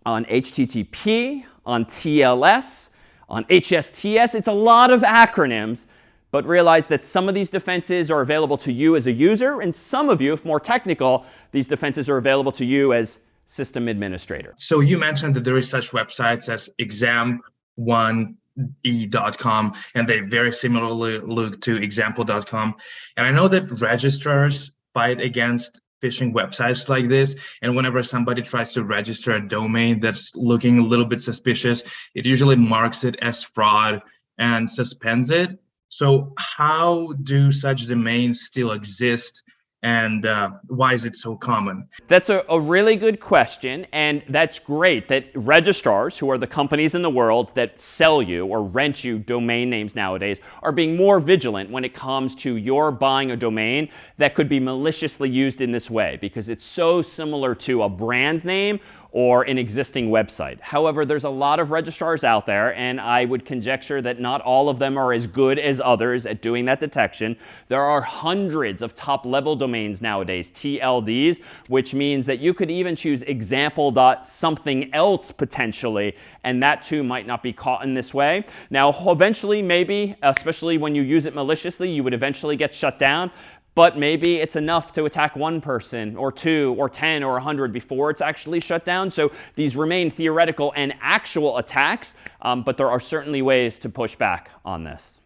on HTTP, on TLS, on HSTS? It's a lot of acronyms, but realize that some of these defenses are available to you as a user, and some of you, if more technical, these defenses are available to you as system administrator. So you mentioned that there is such websites as exam1e.com, and they very similarly look to example.com. And I know that registrars fight against phishing websites like this, and whenever somebody tries to register a domain that's looking a little bit suspicious, it usually marks it as fraud and suspends it. So how do such domains still exist, and why is it so common? That's a really good question, and that's great that registrars, who are the companies in the world that sell you or rent you domain names nowadays, are being more vigilant when it comes to your buying a domain that could be maliciously used in this way, because it's so similar to a brand name or an existing website. However, there's a lot of registrars out there, and I would conjecture that not all of them are as good as others at doing that detection. There are hundreds of top-level domains nowadays, TLDs, which means that you could even choose example.something else potentially, and that too might not be caught in this way. Now, eventually, maybe, especially when you use it maliciously, you would eventually get shut down. But maybe it's enough to attack one person or two or 10 or 100 before it's actually shut down. So these remain theoretical and actual attacks, but there are certainly ways to push back on this.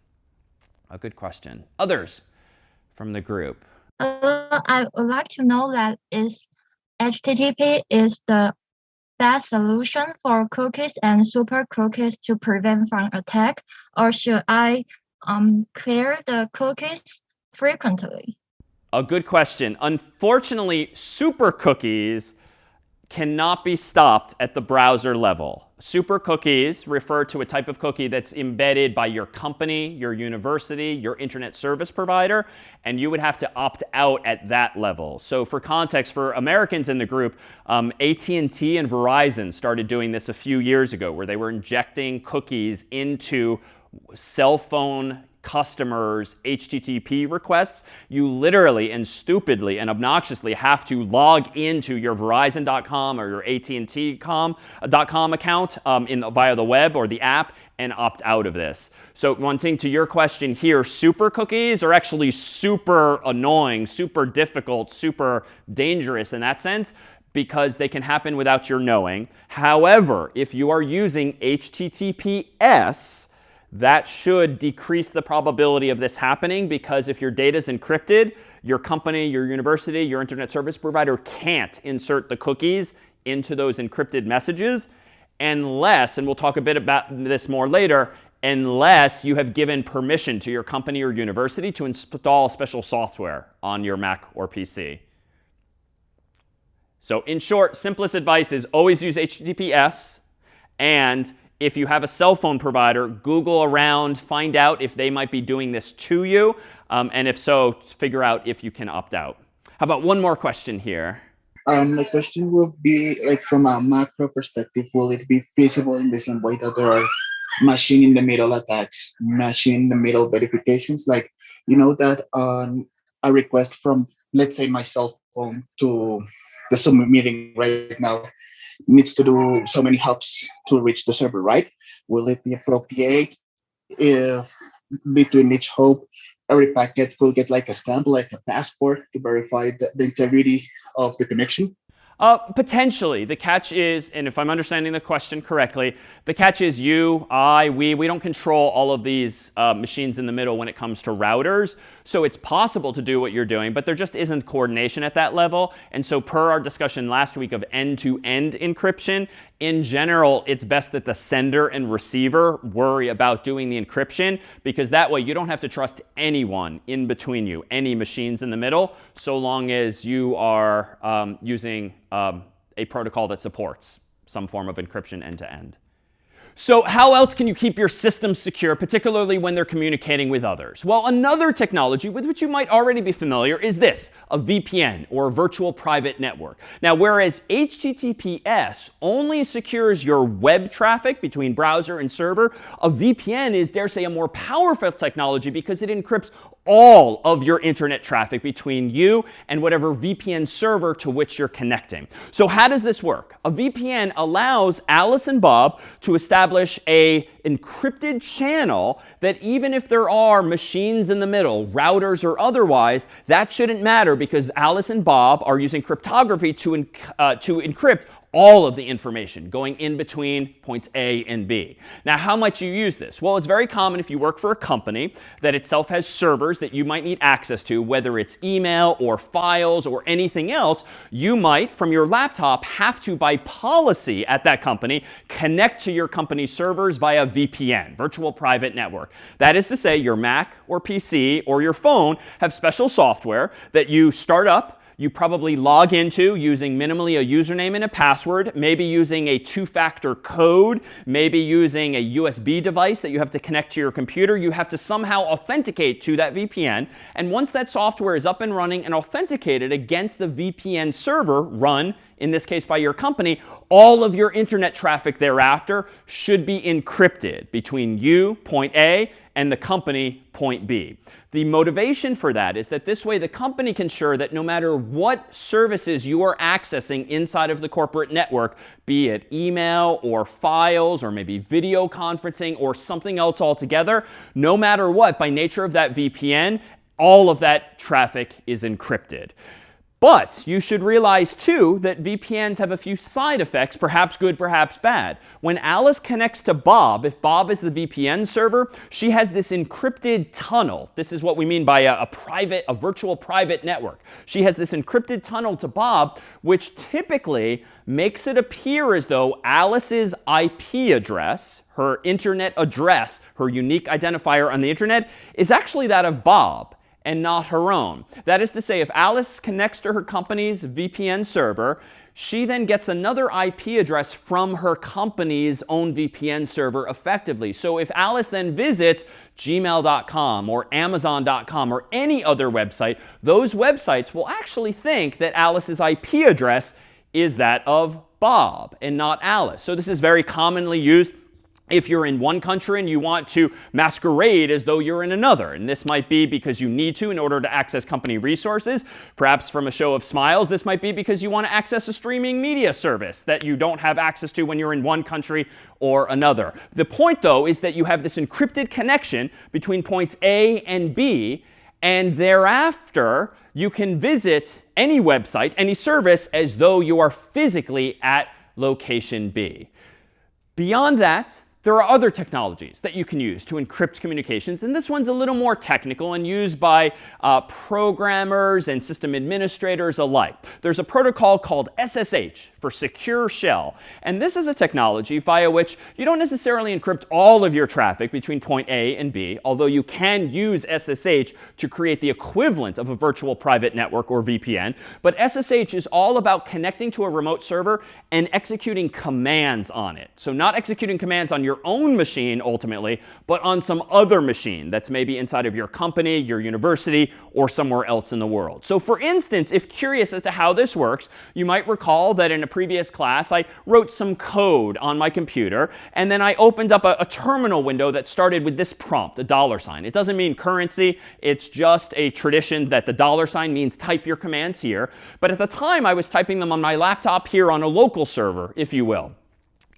A good question. Others from the group? I would like to know that is HTTP is the best solution for cookies and super cookies to prevent from attack, or should I clear the cookies frequently? A good question. Unfortunately, super cookies cannot be stopped at the browser level. Super cookies refer to a type of cookie that's embedded by your company, your university, your internet service provider, and you would have to opt out at that level. So for context, for Americans in the group, AT&T and Verizon started doing this a few years ago, where they were injecting cookies into cell phone customers' HTTP requests. You literally and stupidly and obnoxiously have to log into your Verizon.com or your AT&T.com account via the web or the app and opt out of this. So wanting to your question here, super cookies are actually super annoying, super difficult, super dangerous in that sense, because they can happen without your knowing. However, if you are using HTTPS, that should decrease the probability of this happening, because if your data is encrypted, your company, your university, your internet service provider can't insert the cookies into those encrypted messages unless, and we'll talk a bit about this more later, unless you have given permission to your company or university to install special software on your Mac or PC. So in short, simplest advice is always use HTTPS, and if you have a cell phone provider, Google around, find out if they might be doing this to you, and if so, figure out if you can opt out. How about one more question here? My question will be like from a macro perspective, will it be feasible in the same way that there are machine in the middle attacks, machine in the middle verifications? Like, you know, that a request from, let's say, my cell phone to the Zoom meeting right now needs to do so many hops to reach the server, right? Will it be appropriate if between each hop every packet will get like a stamp, like a passport to verify the integrity of the connection? Potentially. The catch is, and if I'm understanding the question correctly, the catch is you, I, we don't control all of these machines in the middle when it comes to routers. So it's possible to do what you're doing, but there just isn't coordination at that level. And so per our discussion last week of end-to-end encryption, in general, it's best that the sender and receiver worry about doing the encryption, because that way you don't have to trust anyone in between you, any machines in the middle, so long as you are using a protocol that supports some form of encryption end-to-end. So how else can you keep your systems secure, particularly when they're communicating with others? Well, another technology with which you might already be familiar is this, a VPN, or a virtual private network. Now, whereas HTTPS only secures your web traffic between browser and server, a VPN is, dare say, a more powerful technology because it encrypts all of your internet traffic between you and whatever VPN server to which you're connecting. So how does this work? A VPN allows Alice and Bob to establish an encrypted channel that even if there are machines in the middle, routers or otherwise, that shouldn't matter because Alice and Bob are using cryptography to encrypt all of the information going in between points A and B. Now, how might you use this? Well, it's very common if you work for a company that itself has servers that you might need access to, whether it's email or files or anything else, you might, from your laptop, have to, by policy at that company, connect to your company's servers via VPN, virtual private network. That is to say, your Mac or PC or your phone have special software that you start up, you probably log into using minimally a username and a password, maybe using a two-factor code, maybe using a USB device that you have to connect to your computer. You have to somehow authenticate to that VPN. And once that software is up and running and authenticated against the VPN server run, in this case by your company, all of your internet traffic thereafter should be encrypted between you, point A, and the company, point B. The motivation for that is that this way the company can ensure that no matter what services you are accessing inside of the corporate network, be it email or files or maybe video conferencing or something else altogether, no matter what, by nature of that VPN, all of that traffic is encrypted. But you should realize, too, that VPNs have a few side effects, perhaps good, perhaps bad. When Alice connects to Bob, if Bob is the VPN server, she has this encrypted tunnel. This is what we mean by a virtual private network. She has this encrypted tunnel to Bob, which typically makes it appear as though Alice's IP address, her internet address, her unique identifier on the internet, is actually that of Bob and not her own. That is to say, if Alice connects to her company's VPN server, she then gets another IP address from her company's own VPN server effectively. So if Alice then visits gmail.com or amazon.com or any other website, those websites will actually think that Alice's IP address is that of Bob and not Alice. So this is very commonly used if you're in one country and you want to masquerade as though you're in another. And this might be because you need to in order to access company resources. Perhaps from a show of smiles, this might be because you want to access a streaming media service that you don't have access to when you're in one country or another. The point, though, is that you have this encrypted connection between points A and B, and thereafter you can visit any website, any service, as though you are physically at location B. Beyond that, there are other technologies that you can use to encrypt communications, and this one's a little more technical and used by programmers and system administrators alike. There's a protocol called SSH for Secure Shell, and this is a technology via which you don't necessarily encrypt all of your traffic between point A and B, although you can use SSH to create the equivalent of a virtual private network or VPN. But SSH is all about connecting to a remote server and executing commands on it. So not executing commands on your your own machine ultimately, but on some other machine that's maybe inside of your company, your university, or somewhere else in the world. So for instance, if curious as to how this works, you might recall that in a previous class I wrote some code on my computer, and then I opened up a terminal window that started with this prompt, a $sign. It doesn't mean currency. It's just a tradition that the $sign means type your commands here. But at the time, I was typing them on my laptop here on a local server, if you will.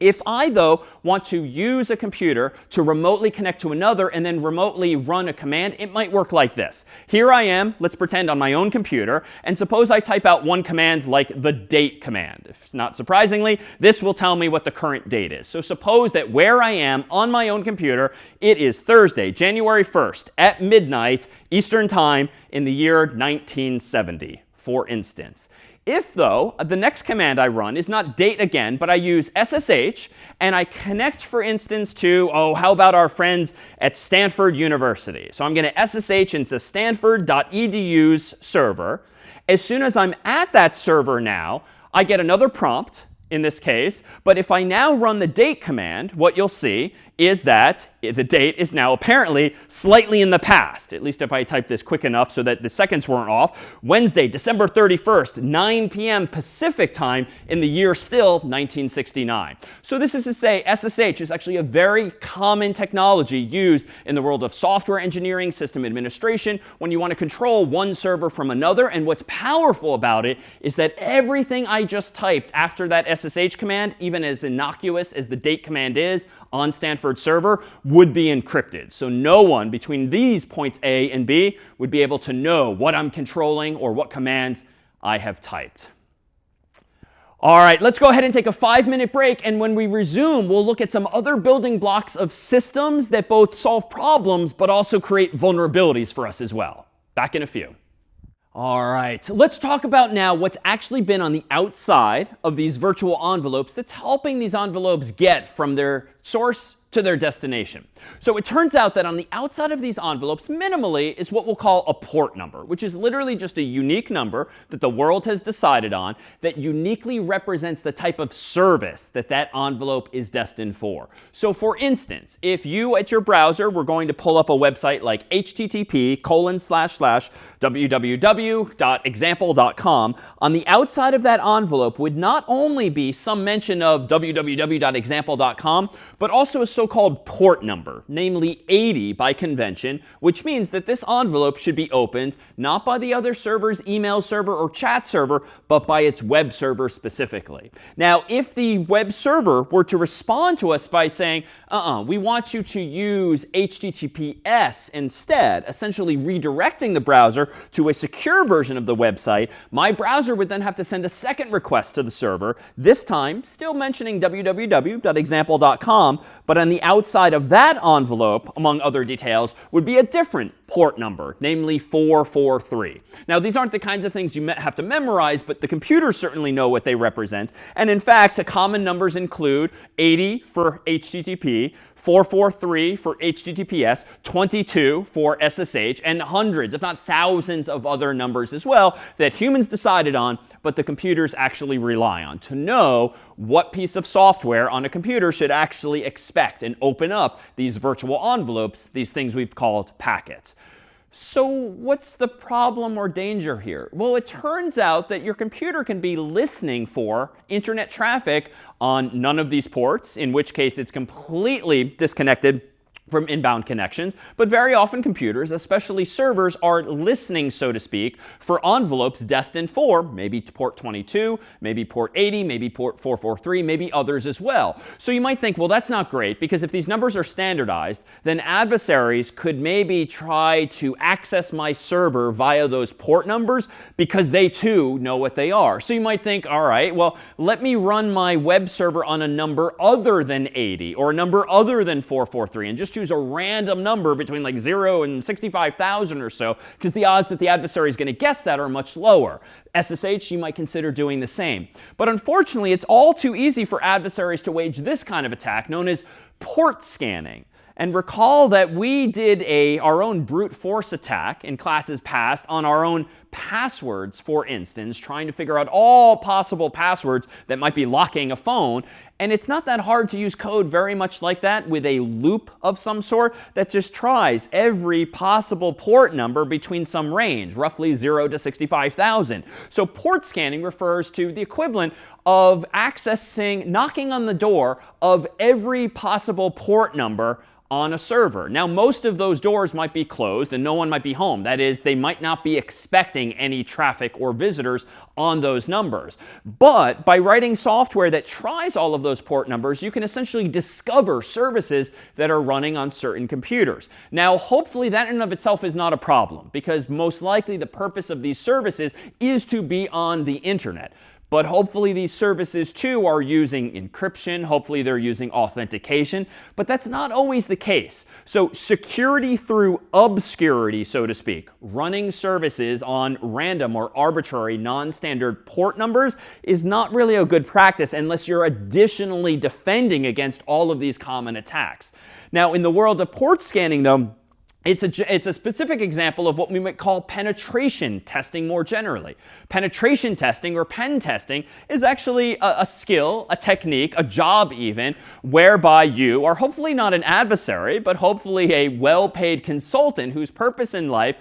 If I, though, want to use a computer to remotely connect to another and then remotely run a command, it might work like this. Here I am, let's pretend on my own computer, and suppose I type out one command like the date command. If not surprisingly, this will tell me what the current date is. So suppose that where I am on my own computer, it is Thursday, January 1st at midnight Eastern Time in the year 1970, for instance. If, though, the next command I run is not date again, but I use SSH, and I connect, for instance, to, how about our friends at Stanford University? So I'm going to SSH into stanford.edu's server. As soon as I'm at that server now, I get another prompt in this case. But if I now run the date command, what you'll see is that the date is now apparently slightly in the past, at least if I type this quick enough so that the seconds weren't off. Wednesday, December 31st, 9 p.m. Pacific time in the year still 1969. So this is to say SSH is actually a very common technology used in the world of software engineering, system administration, when you want to control one server from another. And what's powerful about it is that everything I just typed after that SSH command, even as innocuous as the date command is on Stanford server, would be encrypted. So no one between these points A and B would be able to know what I'm controlling or what commands I have typed. All right, let's go ahead and take a 5-minute break. And when we resume, we'll look at some other building blocks of systems that both solve problems but also create vulnerabilities for us as well. Back in a few. All right, let's talk about now what's actually been on the outside of these virtual envelopes that's helping these envelopes get from their source to their destination. So it turns out that on the outside of these envelopes, minimally, is what we'll call a port number, which is literally just a unique number that the world has decided on that uniquely represents the type of service that that envelope is destined for. So for instance, if you at your browser were going to pull up a website like http://www.example.com, on the outside of that envelope would not only be some mention of www.example.com, but also a so-called port number, namely 80 by convention, which means that this envelope should be opened not by the other server's email server or chat server, but by its web server specifically. Now, if the web server were to respond to us by saying, we want you to use HTTPS instead, essentially redirecting the browser to a secure version of the website, my browser would then have to send a second request to the server, this time still mentioning www.example.com, but on the outside of that envelope, among other details, would be a different port number, namely 443. Now, these aren't the kinds of things you have to memorize, but the computers certainly know what they represent. And in fact, common numbers include 80 for HTTP, 443 for HTTPS, 22 for SSH, and hundreds, if not thousands, of other numbers as well that humans decided on, but the computers actually rely on to know what piece of software on a computer should actually expect and open up these virtual envelopes, these things we've called packets. So what's the problem or danger here? Well, it turns out that your computer can be listening for internet traffic on none of these ports, in which case it's completely disconnected from inbound connections. But very often computers, especially servers, are listening, so to speak, for envelopes destined for maybe port 22, maybe port 80, maybe port 443, maybe others as well. So you might think, well, that's not great, because if these numbers are standardized, then adversaries could maybe try to access my server via those port numbers because they too know what they are. So you might think, all right, well, let me run my web server on a number other than 80 or a number other than 443 and just choose a random number between like 0 and 65,000 or so, because the odds that the adversary is going to guess that are much lower. SSH, you might consider doing the same. But unfortunately, it's all too easy for adversaries to wage this kind of attack known as port scanning. And recall that we did our own brute force attack in classes past on our own passwords, for instance, trying to figure out all possible passwords that might be locking a phone. And it's not that hard to use code very much like that with a loop of some sort that just tries every possible port number between some range, roughly 0 to 65,000. So port scanning refers to the equivalent of knocking on the door of every possible port number on a server. Now, most of those doors might be closed and no one might be home. That is, they might not be expecting any traffic or visitors on those numbers. But by writing software that tries all of those port numbers, you can essentially discover services that are running on certain computers. Now, hopefully that in and of itself is not a problem, because most likely the purpose of these services is to be on the internet. But hopefully these services too are using encryption. Hopefully they're using authentication. But that's not always the case. So security through obscurity, so to speak, running services on random or arbitrary non-standard port numbers is not really a good practice unless you're additionally defending against all of these common attacks. Now, in the world of port scanning, though, it's a specific example of what we might call penetration testing more generally. Penetration testing, or pen testing, is actually a skill, a technique, a job even, whereby you are hopefully not an adversary, but hopefully a well-paid consultant whose purpose in life,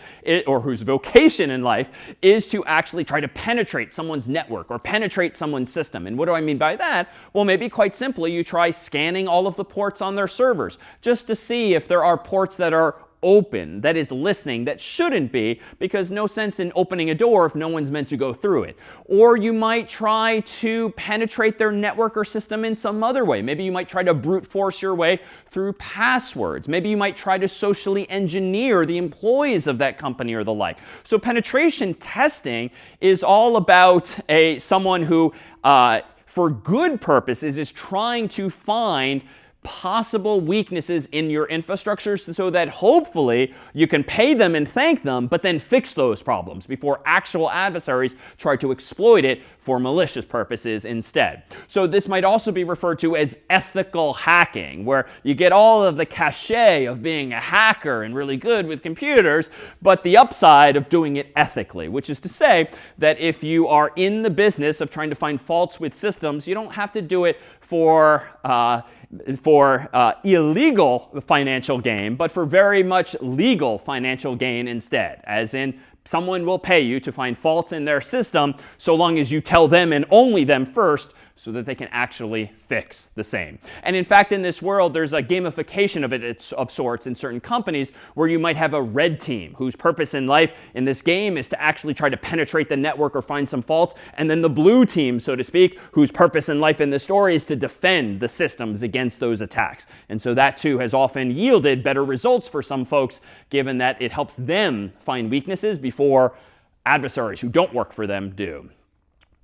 or whose vocation in life, is to actually try to penetrate someone's network or penetrate someone's system. And what do I mean by that? Well, maybe quite simply, you try scanning all of the ports on their servers just to see if there are ports that are open, that is listening, that shouldn't be, because no sense in opening a door if no one's meant to go through it. Or you might try to penetrate their network or system in some other way. Maybe you might try to brute force your way through passwords. Maybe you might try to socially engineer the employees of that company or the like. So penetration testing is all about someone who, for good purposes, is trying to find possible weaknesses in your infrastructure so that hopefully you can pay them and thank them, but then fix those problems before actual adversaries try to exploit it for malicious purposes instead. So this might also be referred to as ethical hacking, where you get all of the cachet of being a hacker and really good with computers, but the upside of doing it ethically, which is to say that if you are in the business of trying to find faults with systems, you don't have to do it for illegal financial gain, but for very much legal financial gain instead. As in, someone will pay you to find faults in their system so long as you tell them and only them first, so that they can actually fix the same. And in fact, in this world, there's a gamification of it of sorts in certain companies where you might have a red team whose purpose in life in this game is to actually try to penetrate the network or find some faults, and then the blue team, so to speak, whose purpose in life in the story is to defend the systems against those attacks. And so that too has often yielded better results for some folks, given that it helps them find weaknesses before adversaries who don't work for them do.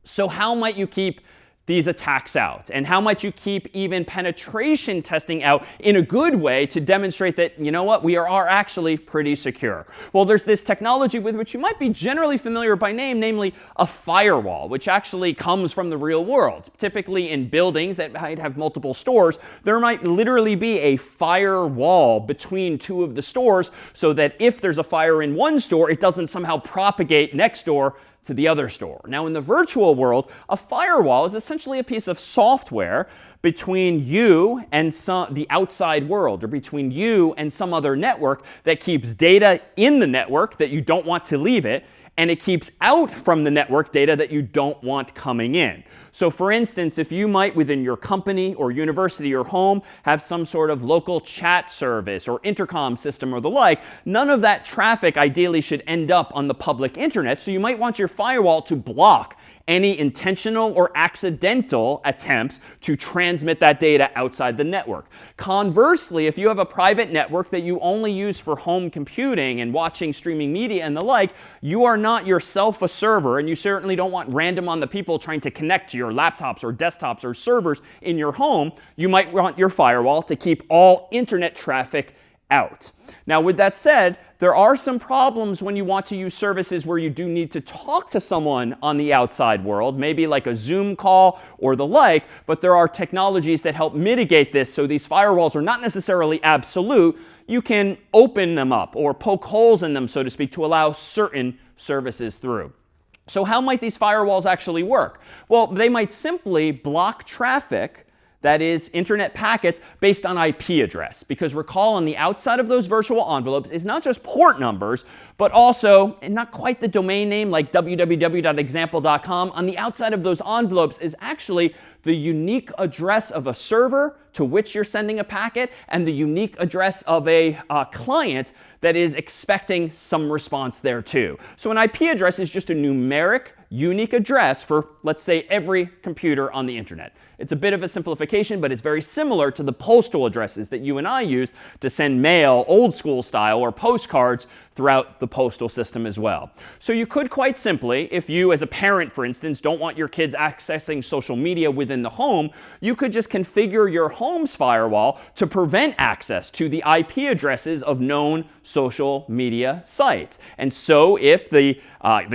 So how might you keep these attacks out? And how might you keep even penetration testing out in a good way to demonstrate that, you know what, we are actually pretty secure? Well, there's this technology with which you might be generally familiar by name, namely a firewall, which actually comes from the real world. Typically in buildings that might have multiple stores, there might literally be a firewall between two of the stores so that if there's a fire in one store, it doesn't somehow propagate next door to the other store. Now, in the virtual world, a firewall is essentially a piece of software between you and the outside world, or between you and some other network that keeps data in the network that you don't want to leave it, and it keeps out from the network data that you don't want coming in. So for instance, if you might within your company or university or home have some sort of local chat service or intercom system or the like, none of that traffic ideally should end up on the public internet. So you might want your firewall to block any intentional or accidental attempts to transmit that data outside the network. Conversely, if you have a private network that you only use for home computing and watching streaming media and the like, you are not yourself a server, and you certainly don't want random on the people trying to connect to your laptops or desktops or servers in your home. You might want your firewall to keep all internet traffic out. Now, with that said, there are some problems when you want to use services where you do need to talk to someone on the outside world, maybe like a Zoom call or the like, but there are technologies that help mitigate this, so these firewalls are not necessarily absolute. You can open them up or poke holes in them, so to speak, to allow certain services through. So how might these firewalls actually work? Well, they might simply block traffic, that is, internet packets, based on IP address. Because recall, on the outside of those virtual envelopes is not just port numbers, but also, and not quite the domain name like www.example.com, on the outside of those envelopes is actually the unique address of a server to which you're sending a packet, and the unique address of a client that is expecting some response there too. So an IP address is just a numeric, unique address for, let's say, every computer on the internet. It's a bit of a simplification, but it's very similar to the postal addresses that you and I use to send mail, old school style, or postcards throughout the postal system as well. So you could quite simply, if you as a parent, for instance, don't want your kids accessing social media within the home, you could just configure your home's firewall to prevent access to the IP addresses of known social media sites. And so if the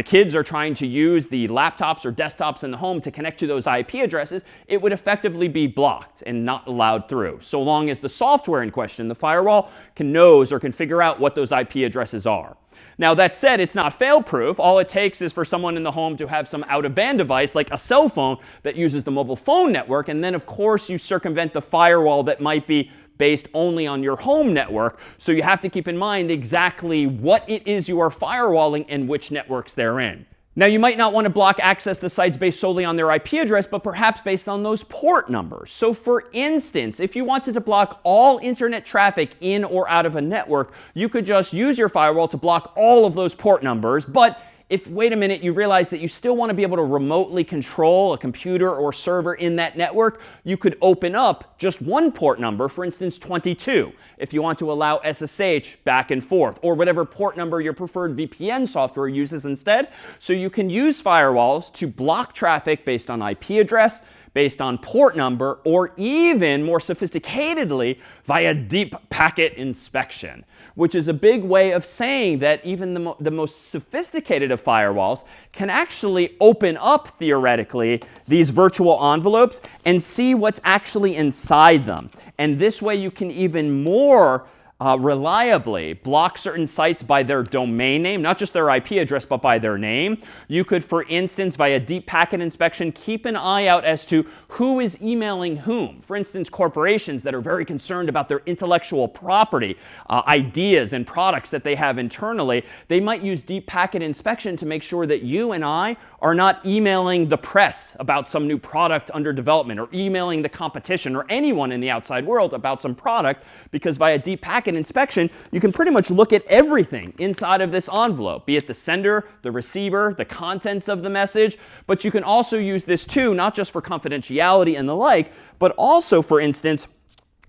kids are trying to use the laptops or desktops in the home to connect to those IP addresses, it would effectively be blocked and not allowed through, so long as the software in question, the firewall, knows or can figure out what those IP addresses are. Now, that said, it's not fail-proof. All it takes is for someone in the home to have some out-of-band device, like a cell phone, that uses the mobile phone network. And then, of course, you circumvent the firewall that might be based only on your home network. So you have to keep in mind exactly what it is you are firewalling and which networks they're in. Now, you might not want to block access to sites based solely on their IP address, but perhaps based on those port numbers. So for instance, if you wanted to block all internet traffic in or out of a network, you could just use your firewall to block all of those port numbers. But if, wait a minute, you realize that you still want to be able to remotely control a computer or server in that network, you could open up just one port number, for instance, 22, if you want to allow SSH back and forth, or whatever port number your preferred VPN software uses instead. So you can use firewalls to block traffic based on IP address, based on port number, or even more sophisticatedly via deep packet inspection, which is a big way of saying that even the most sophisticated of firewalls can actually open up, theoretically, these virtual envelopes and see what's actually inside them. And this way you can even more reliably block certain sites by their domain name, not just their IP address, but by their name. You could, for instance, via deep packet inspection, keep an eye out as to who is emailing whom. For instance, corporations that are very concerned about their intellectual property, ideas and products that they have internally, they might use deep packet inspection to make sure that you and I are not emailing the press about some new product under development, or emailing the competition or anyone in the outside world about some product, because via deep packet inspection, you can pretty much look at everything inside of this envelope, be it the sender, the receiver, the contents of the message. But you can also use this too, not just for confidentiality and the like, but also, for instance,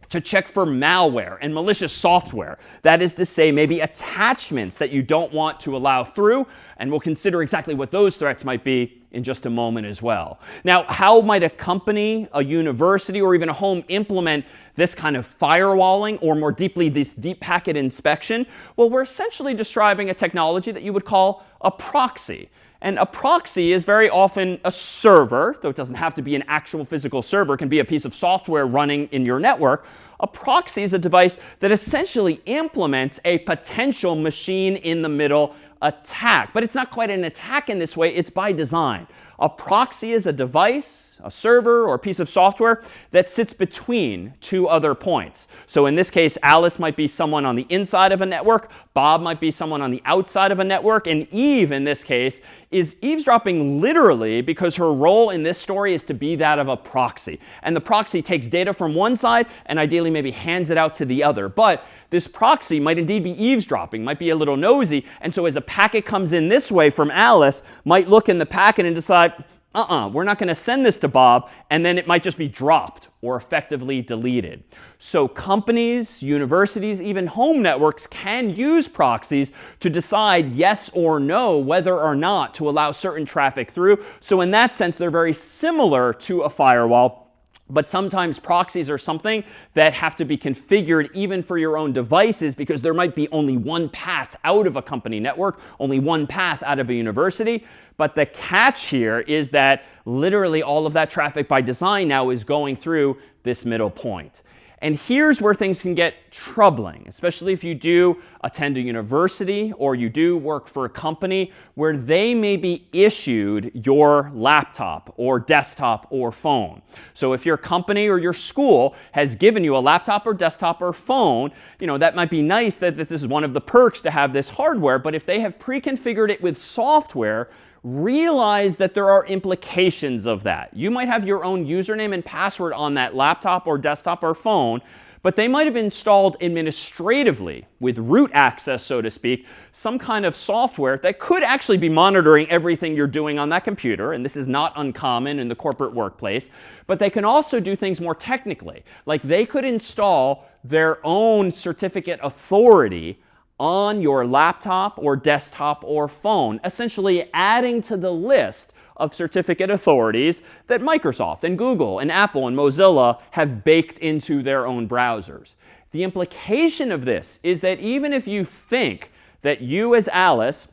to check for malware and malicious software. That is to say, maybe attachments that you don't want to allow through. And we'll consider exactly what those threats might be in just a moment as well. Now, how might a company, a university, or even a home implement this kind of firewalling, or more deeply, this deep packet inspection? Well, we're essentially describing a technology that you would call a proxy. And a proxy is very often a server, though it doesn't have to be an actual physical server. It can be a piece of software running in your network. A proxy is a device that essentially implements a potential machine in the middle attack. But it's not quite an attack in this way. It's by design. A proxy is a device, a server, or a piece of software that sits between two other points. So in this case, Alice might be someone on the inside of a network. Bob might be someone on the outside of a network. And Eve, in this case, is eavesdropping literally because her role in this story is to be that of a proxy. And the proxy takes data from one side and ideally maybe hands it out to the other. But this proxy might indeed be eavesdropping, might be a little nosy. And so as a packet comes in this way from Alice, might look in the packet and decide, we're not going to send this to Bob, and then it might just be dropped or effectively deleted. So companies, universities, even home networks can use proxies to decide yes or no whether or not to allow certain traffic through. So in that sense, they're very similar to a firewall. But sometimes proxies are something that have to be configured even for your own devices because there might be only one path out of a company network, only one path out of a university. But the catch here is that literally all of that traffic by design now is going through this middle point. And here's where things can get troubling, especially if you do attend a university or you do work for a company where they may be issued your laptop or desktop or phone. So if your company or your school has given you a laptop or desktop or phone, that might be nice that this is one of the perks to have this hardware. But if they have pre-configured it with software, realize that there are implications of that. You might have your own username and password on that laptop or desktop or phone, but they might have installed administratively, with root access, so to speak, some kind of software that could actually be monitoring everything you're doing on that computer. And this is not uncommon in the corporate workplace. But they can also do things more technically. Like they could install their own certificate authority on your laptop or desktop or phone, essentially adding to the list of certificate authorities that Microsoft and Google and Apple and Mozilla have baked into their own browsers. The implication of this is that even if you think that you as Alice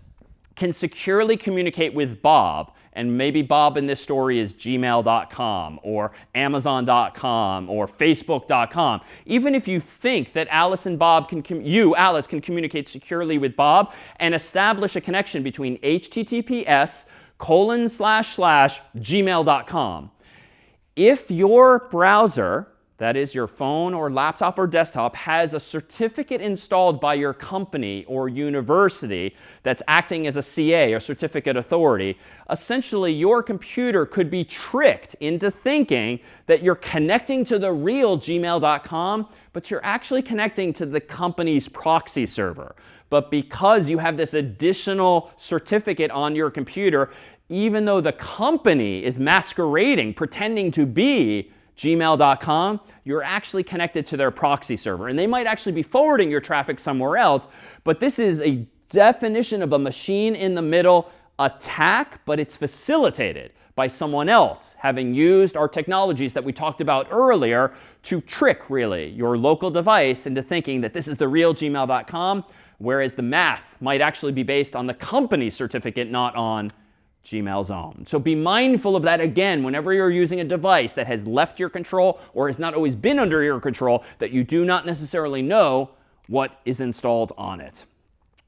can securely communicate with Bob, and maybe Bob in this story is gmail.com or amazon.com or facebook.com. Even if you think that Alice and Bob Alice, can communicate securely with Bob and establish a connection between https://gmail.com. If your browser, that is your phone or laptop or desktop, has a certificate installed by your company or university that's acting as a CA, or certificate authority, essentially your computer could be tricked into thinking that you're connecting to the real gmail.com, but you're actually connecting to the company's proxy server. But because you have this additional certificate on your computer, even though the company is masquerading, pretending to be gmail.com, you're actually connected to their proxy server. And they might actually be forwarding your traffic somewhere else, but this is a definition of a machine in the middle attack, but it's facilitated by someone else having used our technologies that we talked about earlier to trick, really, your local device into thinking that this is the real gmail.com, whereas the math might actually be based on the company's certificate, not on Gmail's own. So be mindful of that again whenever you're using a device that has left your control or has not always been under your control, that you do not necessarily know what is installed on it.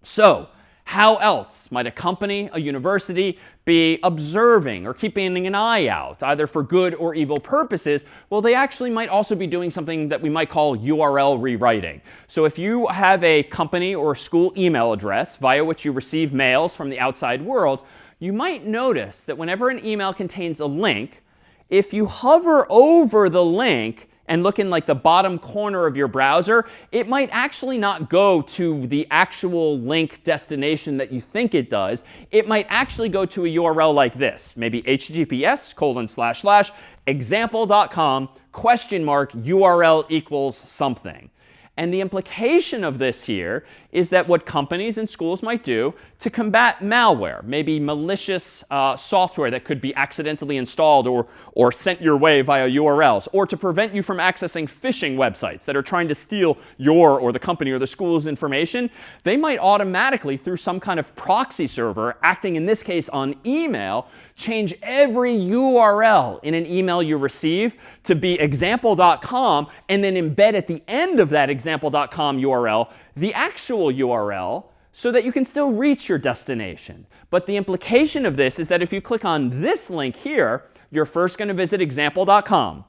So how else might a company, a university, be observing or keeping an eye out, either for good or evil purposes? Well, they actually might also be doing something that we might call URL rewriting. So if you have a company or school email address via which you receive mails from the outside world, you might notice that whenever an email contains a link, if you hover over the link and look in like the bottom corner of your browser, it might actually not go to the actual link destination that you think it does. It might actually go to a URL like this, maybe https://example.com URL equals something. And the implication of this here is that what companies and schools might do to combat malware, maybe malicious software that could be accidentally installed or sent your way via URLs, or to prevent you from accessing phishing websites that are trying to steal your or the company or the school's information, they might automatically, through some kind of proxy server, acting in this case on email, change every URL in an email you receive to be example.com, and then embed at the end of that example.com URL the actual URL so that you can still reach your destination. But the implication of this is that if you click on this link here, you're first going to visit example.com.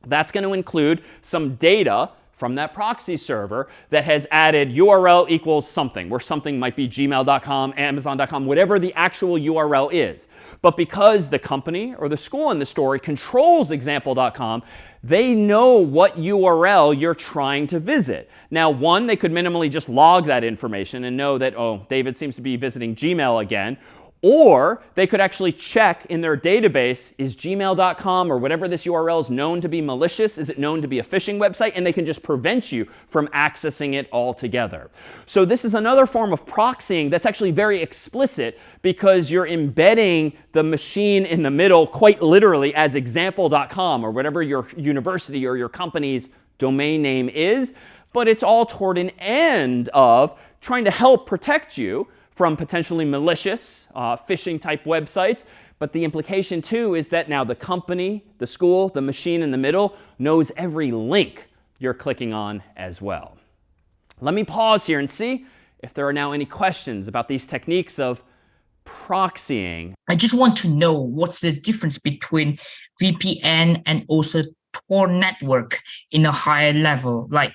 That's going to include some data from that proxy server that has added URL equals something, where something might be gmail.com, amazon.com, whatever the actual URL is. But because the company or the school in the story controls example.com, they know what URL you're trying to visit. Now, one, they could minimally just log that information and know that, oh, David seems to be visiting Gmail again. Or they could actually check in their database, is gmail.com or whatever this URL is known to be malicious? Is it known to be a phishing website? And they can just prevent you from accessing it altogether. So this is another form of proxying that's actually very explicit because you're embedding the machine in the middle quite literally as example.com or whatever your university or your company's domain name is. But it's all toward an end of trying to help protect you from potentially malicious phishing type websites. But the implication too is that now the company, the school, the machine in the middle knows every link you're clicking on as well. Let me pause here and see if there are now any questions about these techniques of proxying. I just want to know what's the difference between VPN and also Tor network in a higher level, like,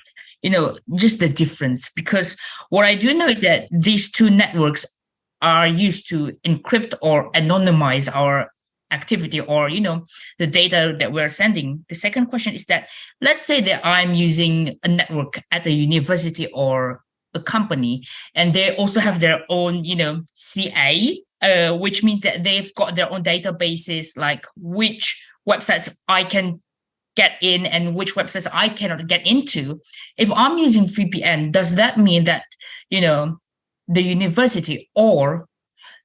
just the difference. Because what I do know is that these two networks are used to encrypt or anonymize our activity or, the data that we're sending. The second question is that, let's say that I'm using a network at a university or a company, and they also have their own, CA, which means that they've got their own databases, like which websites I can get in and which websites I cannot get into. If I'm using VPN, does that mean that, the university or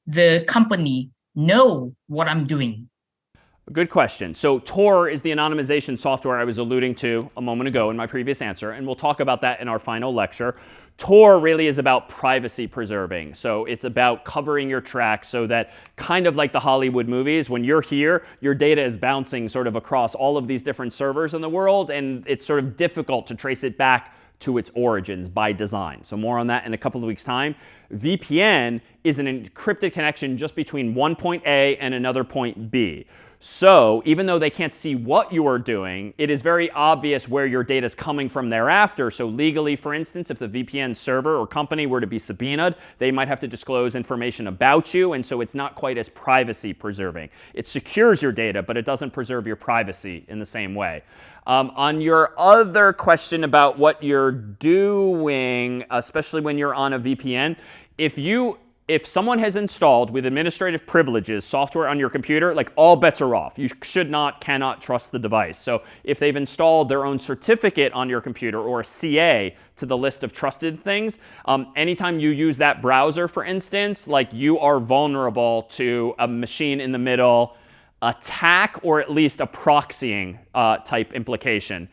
the company know what I'm doing? Good question. So Tor is the anonymization software I was alluding to a moment ago in my previous answer, and we'll talk about that in our final lecture. Tor really is about privacy preserving. So it's about covering your tracks so that, kind of like the Hollywood movies, when you're here, your data is bouncing sort of across all of these different servers in the world, and it's sort of difficult to trace it back to its origins by design. So more on that in a couple of weeks' time. VPN is an encrypted connection just between one point A and another point B. So even though they can't see what you are doing, it is very obvious where your data is coming from thereafter. So legally, for instance, if the VPN server or company were to be subpoenaed, they might have to disclose information about you. And so it's not quite as privacy preserving. It secures your data, but it doesn't preserve your privacy in the same way. On your other question about what you're doing, especially when you're on a VPN, if someone has installed with administrative privileges software on your computer, like all bets are off. You cannot trust the device. So if they've installed their own certificate on your computer or a CA to the list of trusted things, anytime you use that browser, for instance, like you are vulnerable to a machine in the middle attack or at least a proxying type implication.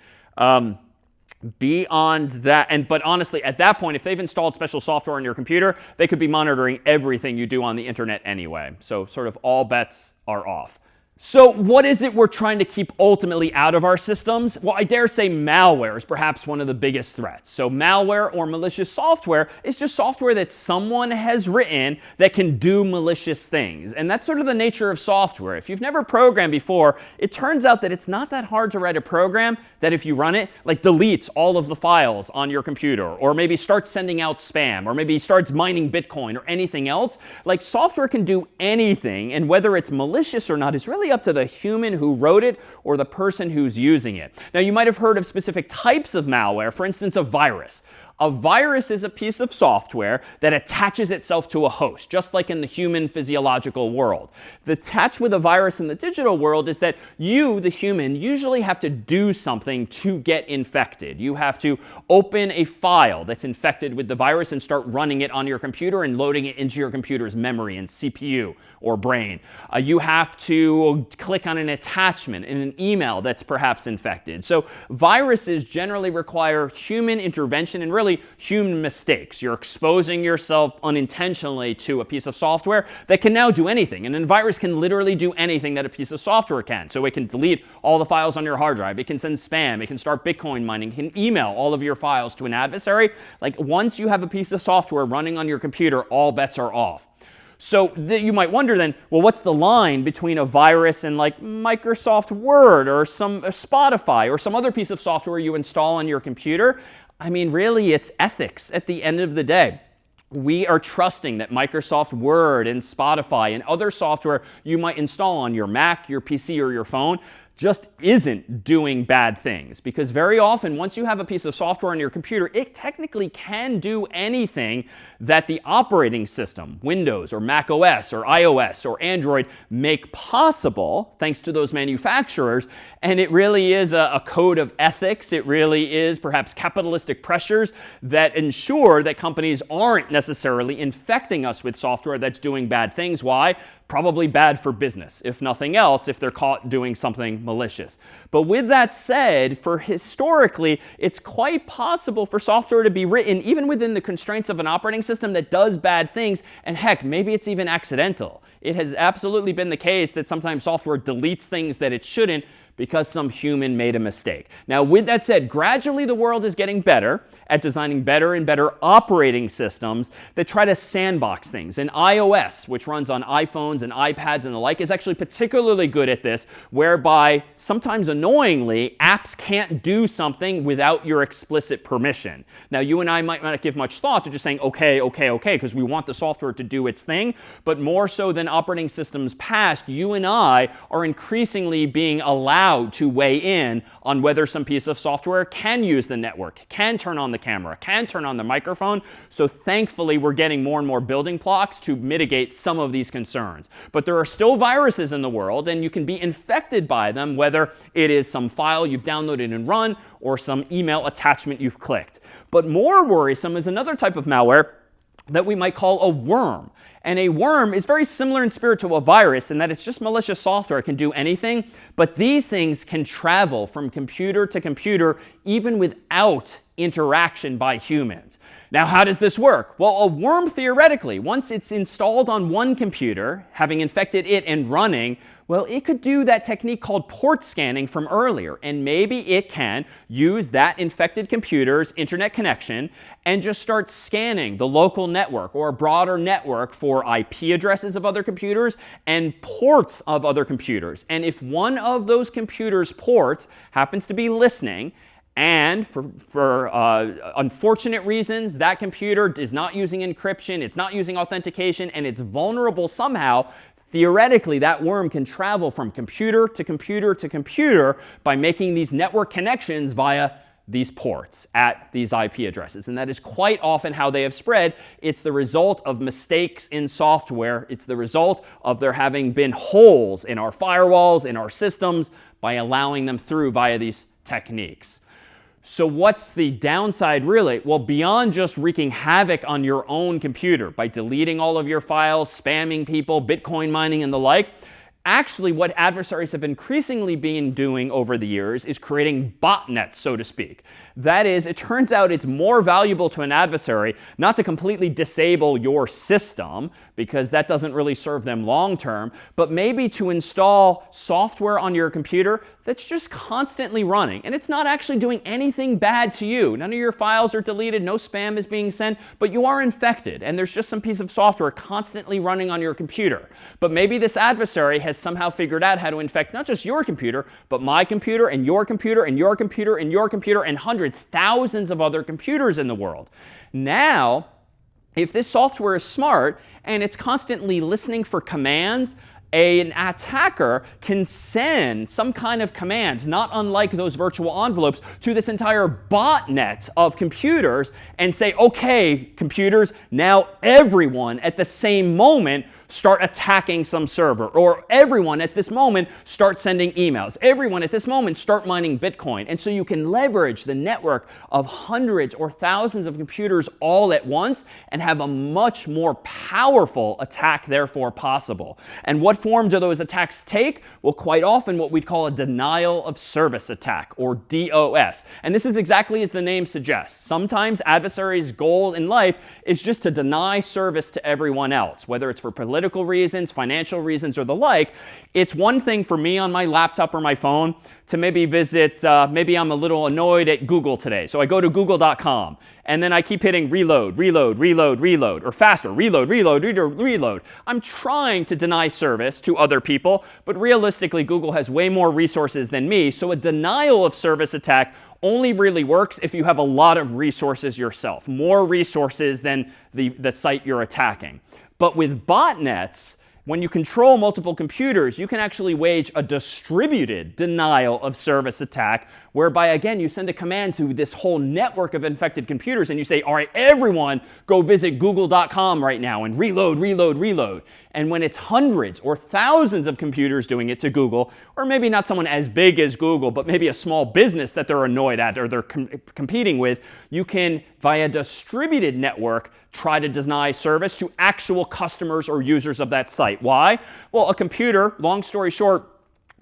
Beyond that, but honestly, at that point, if they've installed special software on your computer, they could be monitoring everything you do on the internet anyway. So sort of all bets are off. So what is it we're trying to keep ultimately out of our systems? Well, I dare say malware is perhaps one of the biggest threats. So malware or malicious software is just software that someone has written that can do malicious things. And that's sort of the nature of software. If you've never programmed before, it turns out that it's not that hard to write a program that if you run it, like deletes all of the files on your computer, or maybe starts sending out spam, or maybe starts mining Bitcoin or anything else. Like software can do anything, and whether it's malicious or not is really up to the human who wrote it or the person who's using it. Now, you might have heard of specific types of malware, for instance, a virus. A virus is a piece of software that attaches itself to a host, just like in the human physiological world. The catch with a virus in the digital world is that you, the human, usually have to do something to get infected. You have to open a file that's infected with the virus and start running it on your computer and loading it into your computer's memory and CPU or brain. You have to click on an attachment in an email that's perhaps infected. So viruses generally require human intervention and really human mistakes. You're exposing yourself unintentionally to a piece of software that can now do anything. And a virus can literally do anything that a piece of software can. So it can delete all the files on your hard drive. It can send spam. It can start Bitcoin mining. It can email all of your files to an adversary. Like once you have a piece of software running on your computer, all bets are off. So you might wonder then, well, what's the line between a virus and like Microsoft Word or Spotify or some other piece of software you install on your computer? I mean, really, it's ethics at the end of the day. We are trusting that Microsoft Word and Spotify and other software you might install on your Mac, your PC, or your phone just isn't doing bad things. Because very often, once you have a piece of software on your computer, it technically can do anything that the operating system, Windows or Mac OS or iOS or Android, make possible, thanks to those manufacturers. And it really is a code of ethics. It really is perhaps capitalistic pressures that ensure that companies aren't necessarily infecting us with software that's doing bad things. Why? Probably bad for business, if nothing else, if they're caught doing something malicious. But with that said, for historically, it's quite possible for software to be written even within the constraints of an operating system that does bad things, and heck, maybe it's even accidental. It has absolutely been the case that sometimes software deletes things that it shouldn't because some human made a mistake. Now, with that said, gradually the world is getting better at designing better and better operating systems that try to sandbox things. And iOS, which runs on iPhones and iPads and the like, is actually particularly good at this, whereby sometimes annoyingly, apps can't do something without your explicit permission. Now, you and I might not give much thought to just saying, OK, OK, OK, because we want the software to do its thing. But more so than operating systems past, you and I are increasingly being allowed to weigh in on whether some piece of software can use the network, can turn on the camera, can turn on the microphone. So thankfully, we're getting more and more building blocks to mitigate some of these concerns. But there are still viruses in the world, and you can be infected by them, whether it is some file you've downloaded and run or some email attachment you've clicked. But more worrisome is another type of malware that we might call a worm. And a worm is very similar in spirit to a virus in that it's just malicious software. It can do anything. But these things can travel from computer to computer even without interaction by humans. Now, how does this work? Well, a worm, theoretically, once it's installed on one computer, having infected it and running, well, it could do that technique called port scanning from earlier. And maybe it can use that infected computer's internet connection and just start scanning the local network or a broader network for IP addresses of other computers and ports of other computers. And if one of those computers' ports happens to be listening, and for unfortunate reasons, that computer is not using encryption, it's not using authentication, and it's vulnerable somehow, theoretically, that worm can travel from computer to computer to computer by making these network connections via these ports at these IP addresses. And that is quite often how they have spread. It's the result of mistakes in software. It's the result of there having been holes in our firewalls, in our systems, by allowing them through via these techniques. So what's the downside, really? Well, beyond just wreaking havoc on your own computer by deleting all of your files, spamming people, Bitcoin mining, and the like, actually what adversaries have increasingly been doing over the years is creating botnets, so to speak. That is, it turns out it's more valuable to an adversary not to completely disable your system, because that doesn't really serve them long term, but maybe to install software on your computer that's just constantly running. And it's not actually doing anything bad to you. None of your files are deleted, no spam is being sent, but you are infected. And there's just some piece of software constantly running on your computer. But maybe this adversary has somehow figured out how to infect not just your computer, but my computer and your computer and your computer and your computer and hundreds, thousands of other computers in the world. Now, if this software is smart and it's constantly listening for commands, an attacker can send some kind of command, not unlike those virtual envelopes, to this entire botnet of computers and say, OK, computers, now everyone at the same moment start attacking some server. Or everyone at this moment start sending emails. Everyone at this moment start mining Bitcoin. And so you can leverage the network of hundreds or thousands of computers all at once and have a much more powerful attack, therefore, possible. And what form do those attacks take? Well, quite often what we'd call a denial of service attack, or DOS. And this is exactly as the name suggests. Sometimes adversaries' goal in life is just to deny service to everyone else, whether it's for political reasons, financial reasons, or the like. It's one thing for me on my laptop or my phone to maybe visit, maybe I'm a little annoyed at Google today. So I go to google.com, and then I keep hitting reload, reload, reload, reload, or faster, reload, reload, reload, reload. I'm trying to deny service to other people, but realistically, Google has way more resources than me. So a denial of service attack only really works if you have a lot of resources yourself, more resources than the site you're attacking. But with botnets, When you control multiple computers, you can actually wage a distributed denial of service attack, whereby, again, you send a command to this whole network of infected computers, and you say, all right, everyone go visit google.com right now and reload, reload, reload. And when it's hundreds or thousands of computers doing it to Google, or maybe not someone as big as Google, but maybe a small business that they're annoyed at or they're competing with, you can, via distributed network, try to deny service to actual customers or users of that site. Why? Well, a computer, long story short,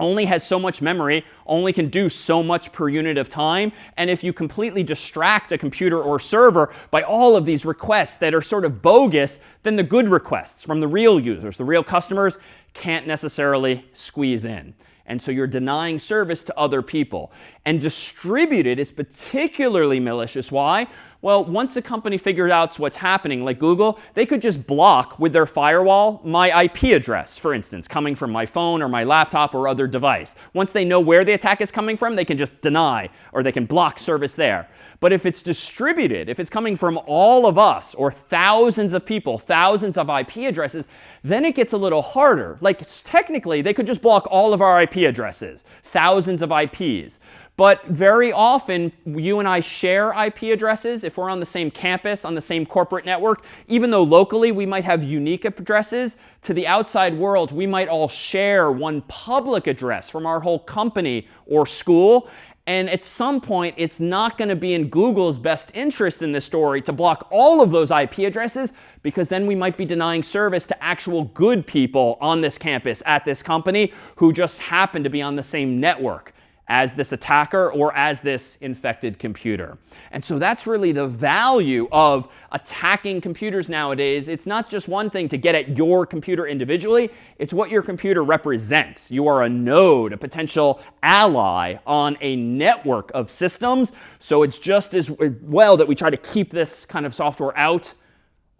only has so much memory, only can do so much per unit of time. And if you completely distract a computer or server by all of these requests that are sort of bogus, then the good requests from the real users, the real customers, can't necessarily squeeze in. And so you're denying service to other people. And distributed is particularly malicious. Why? Well, once a company figures out what's happening, like Google, they could just block with their firewall my IP address, for instance, coming from my phone or my laptop or other device. Once they know where the attack is coming from, they can just deny or they can block service there. But if it's distributed, if it's coming from all of us or thousands of people, thousands of IP addresses, then it gets a little harder. Like technically, they could just block all of our IP addresses, thousands of IPs. But very often, you and I share IP addresses if we're on the same campus, on the same corporate network. Even though locally we might have unique addresses, to the outside world, we might all share one public address from our whole company or school. And at some point, it's not going to be in Google's best interest in this story to block all of those IP addresses, because then we might be denying service to actual good people on this campus at this company who just happen to be on the same network as this attacker or as this infected computer. And so that's really the value of attacking computers nowadays. It's not just one thing to get at your computer individually. It's what your computer represents. You are a node, a potential ally on a network of systems. So it's just as well that we try to keep this kind of software out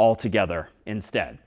altogether instead.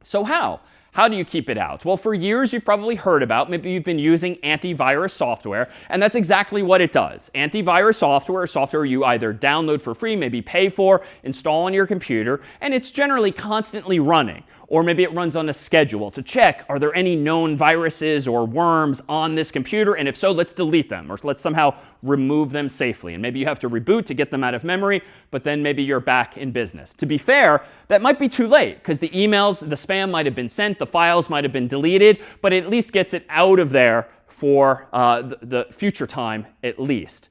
So how? How do you keep it out? Well, for years, you've probably heard about, maybe you've been using antivirus software, and that's exactly what it does. Antivirus software is software you either download for free, maybe pay for, install on your computer, and it's generally constantly running. Or maybe it runs on a schedule to check, are there any known viruses or worms on this computer? And if so, let's delete them, or let's somehow remove them safely. And maybe you have to reboot to get them out of memory, but then maybe you're back in business. To be fair, that might be too late, because the emails, the spam might have been sent, the files might have been deleted, but it at least gets it out of there for the future time at least.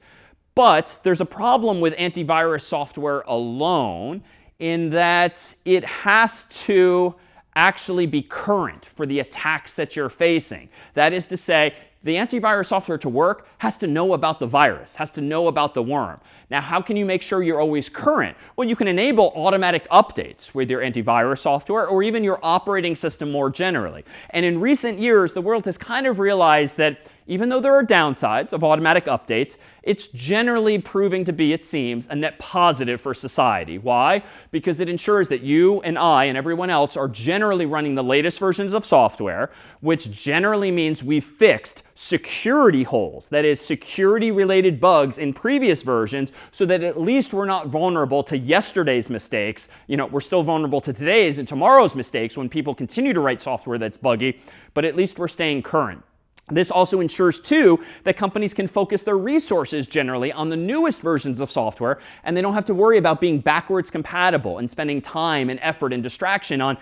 But there's a problem with antivirus software alone, in that it has to actually be current for the attacks that you're facing. That is to say, the antivirus software to work has to know about the virus, has to know about the worm. Now, how can you make sure you're always current? Well, you can enable automatic updates with your antivirus software or even your operating system more generally. And in recent years, the world has kind of realized that even though there are downsides of automatic updates, it's generally proving to be, it seems, a net positive for society. Why? Because it ensures that you and I and everyone else are generally running the latest versions of software, which generally means we've fixed security holes, that is, security-related bugs in previous versions, so that at least we're not vulnerable to yesterday's mistakes. You know, we're still vulnerable to today's and tomorrow's mistakes when people continue to write software that's buggy, but at least we're staying current. This also ensures, too, that companies can focus their resources generally on the newest versions of software, and they don't have to worry about being backwards compatible and spending time and effort and distraction on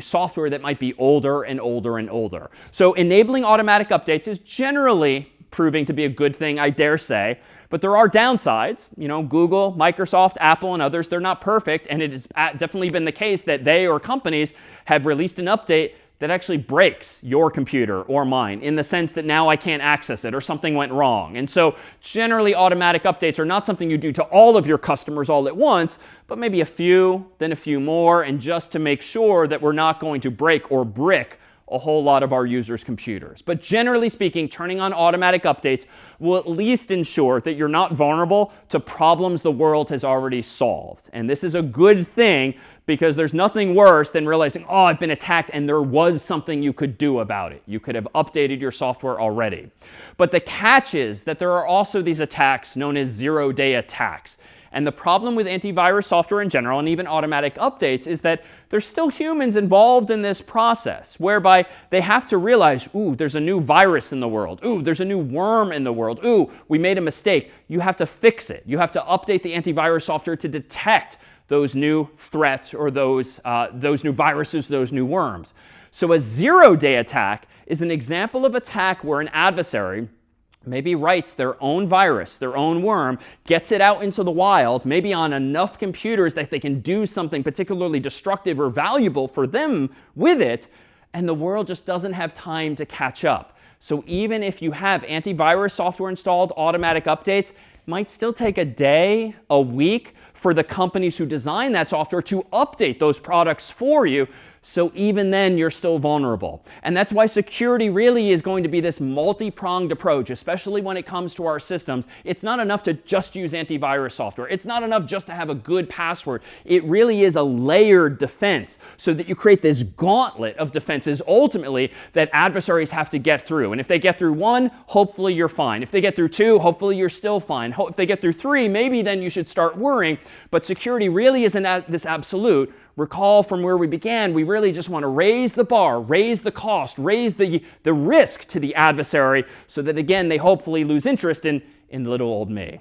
software that might be older and older and older. So enabling automatic updates is generally proving to be a good thing, I dare say. But there are downsides. You know, Google, Microsoft, Apple, and others, they're not perfect, and it has definitely been the case that they or companies have released an update that actually breaks your computer or mine, in the sense that now I can't access it or something went wrong. And so generally automatic updates are not something you do to all of your customers all at once, but maybe a few, then a few more, and just to make sure that we're not going to break or brick a whole lot of our users' computers. But generally speaking, turning on automatic updates will at least ensure that you're not vulnerable to problems the world has already solved. And this is a good thing, because there's nothing worse than realizing, oh, I've been attacked and there was something you could do about it. You could have updated your software already. But the catch is that there are also these attacks known as zero-day attacks. And the problem with antivirus software in general, and even automatic updates, is that there's still humans involved in this process, whereby they have to realize, ooh, there's a new virus in the world. Ooh, there's a new worm in the world. Ooh, we made a mistake. You have to fix it. You have to update the antivirus software to detect those new threats or those new viruses, those new worms. So a zero-day attack is an example of attack where an adversary maybe writes their own virus, their own worm, gets it out into the wild, maybe on enough computers that they can do something particularly destructive or valuable for them with it, and the world just doesn't have time to catch up. So even if you have antivirus software installed, automatic updates, it might still take a day, a week for the companies who design that software to update those products for you. So even then, you're still vulnerable. And that's why security really is going to be this multi-pronged approach, especially when it comes to our systems. It's not enough to just use antivirus software. It's not enough just to have a good password. It really is a layered defense so that you create this gauntlet of defenses ultimately that adversaries have to get through. And if they get through one, hopefully you're fine. If they get through two, hopefully you're still fine. If they get through three, maybe then you should start worrying. But security really isn't this absolute. Recall from where we began, we really just want to raise the bar, raise the cost, raise the risk to the adversary so that, again, they hopefully lose interest in little old me.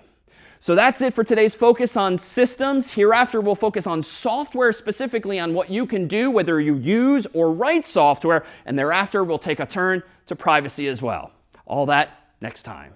So that's it for today's focus on systems. Hereafter, we'll focus on software, specifically on what you can do, whether you use or write software. And thereafter, we'll take a turn to privacy as well. All that next time.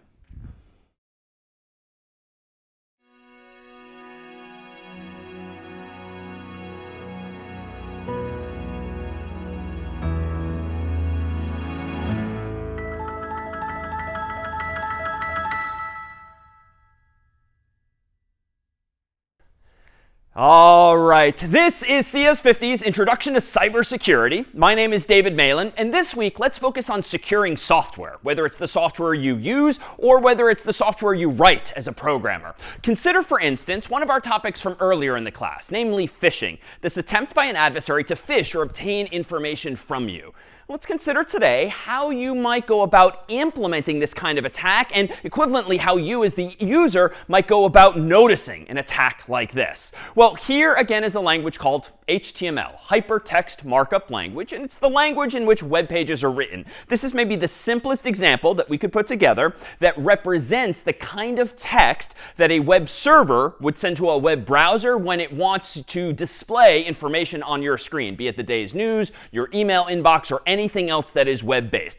All right, this is CS50's Introduction to Cybersecurity. My name is David Malan, and this week let's focus on securing software, whether it's the software you use or whether it's the software you write as a programmer. Consider, for instance, one of our topics from earlier in the class, namely phishing, this attempt by an adversary to phish or obtain information from you. Let's consider today how you might go about implementing this kind of attack, and equivalently how you as the user might go about noticing an attack like this. Well, here again is a language called HTML, Hypertext Markup Language, and it's the language in which web pages are written. This is maybe the simplest example that we could put together that represents the kind of text that a web server would send to a web browser when it wants to display information on your screen, be it the day's news, your email inbox, or anything else that is web-based. ...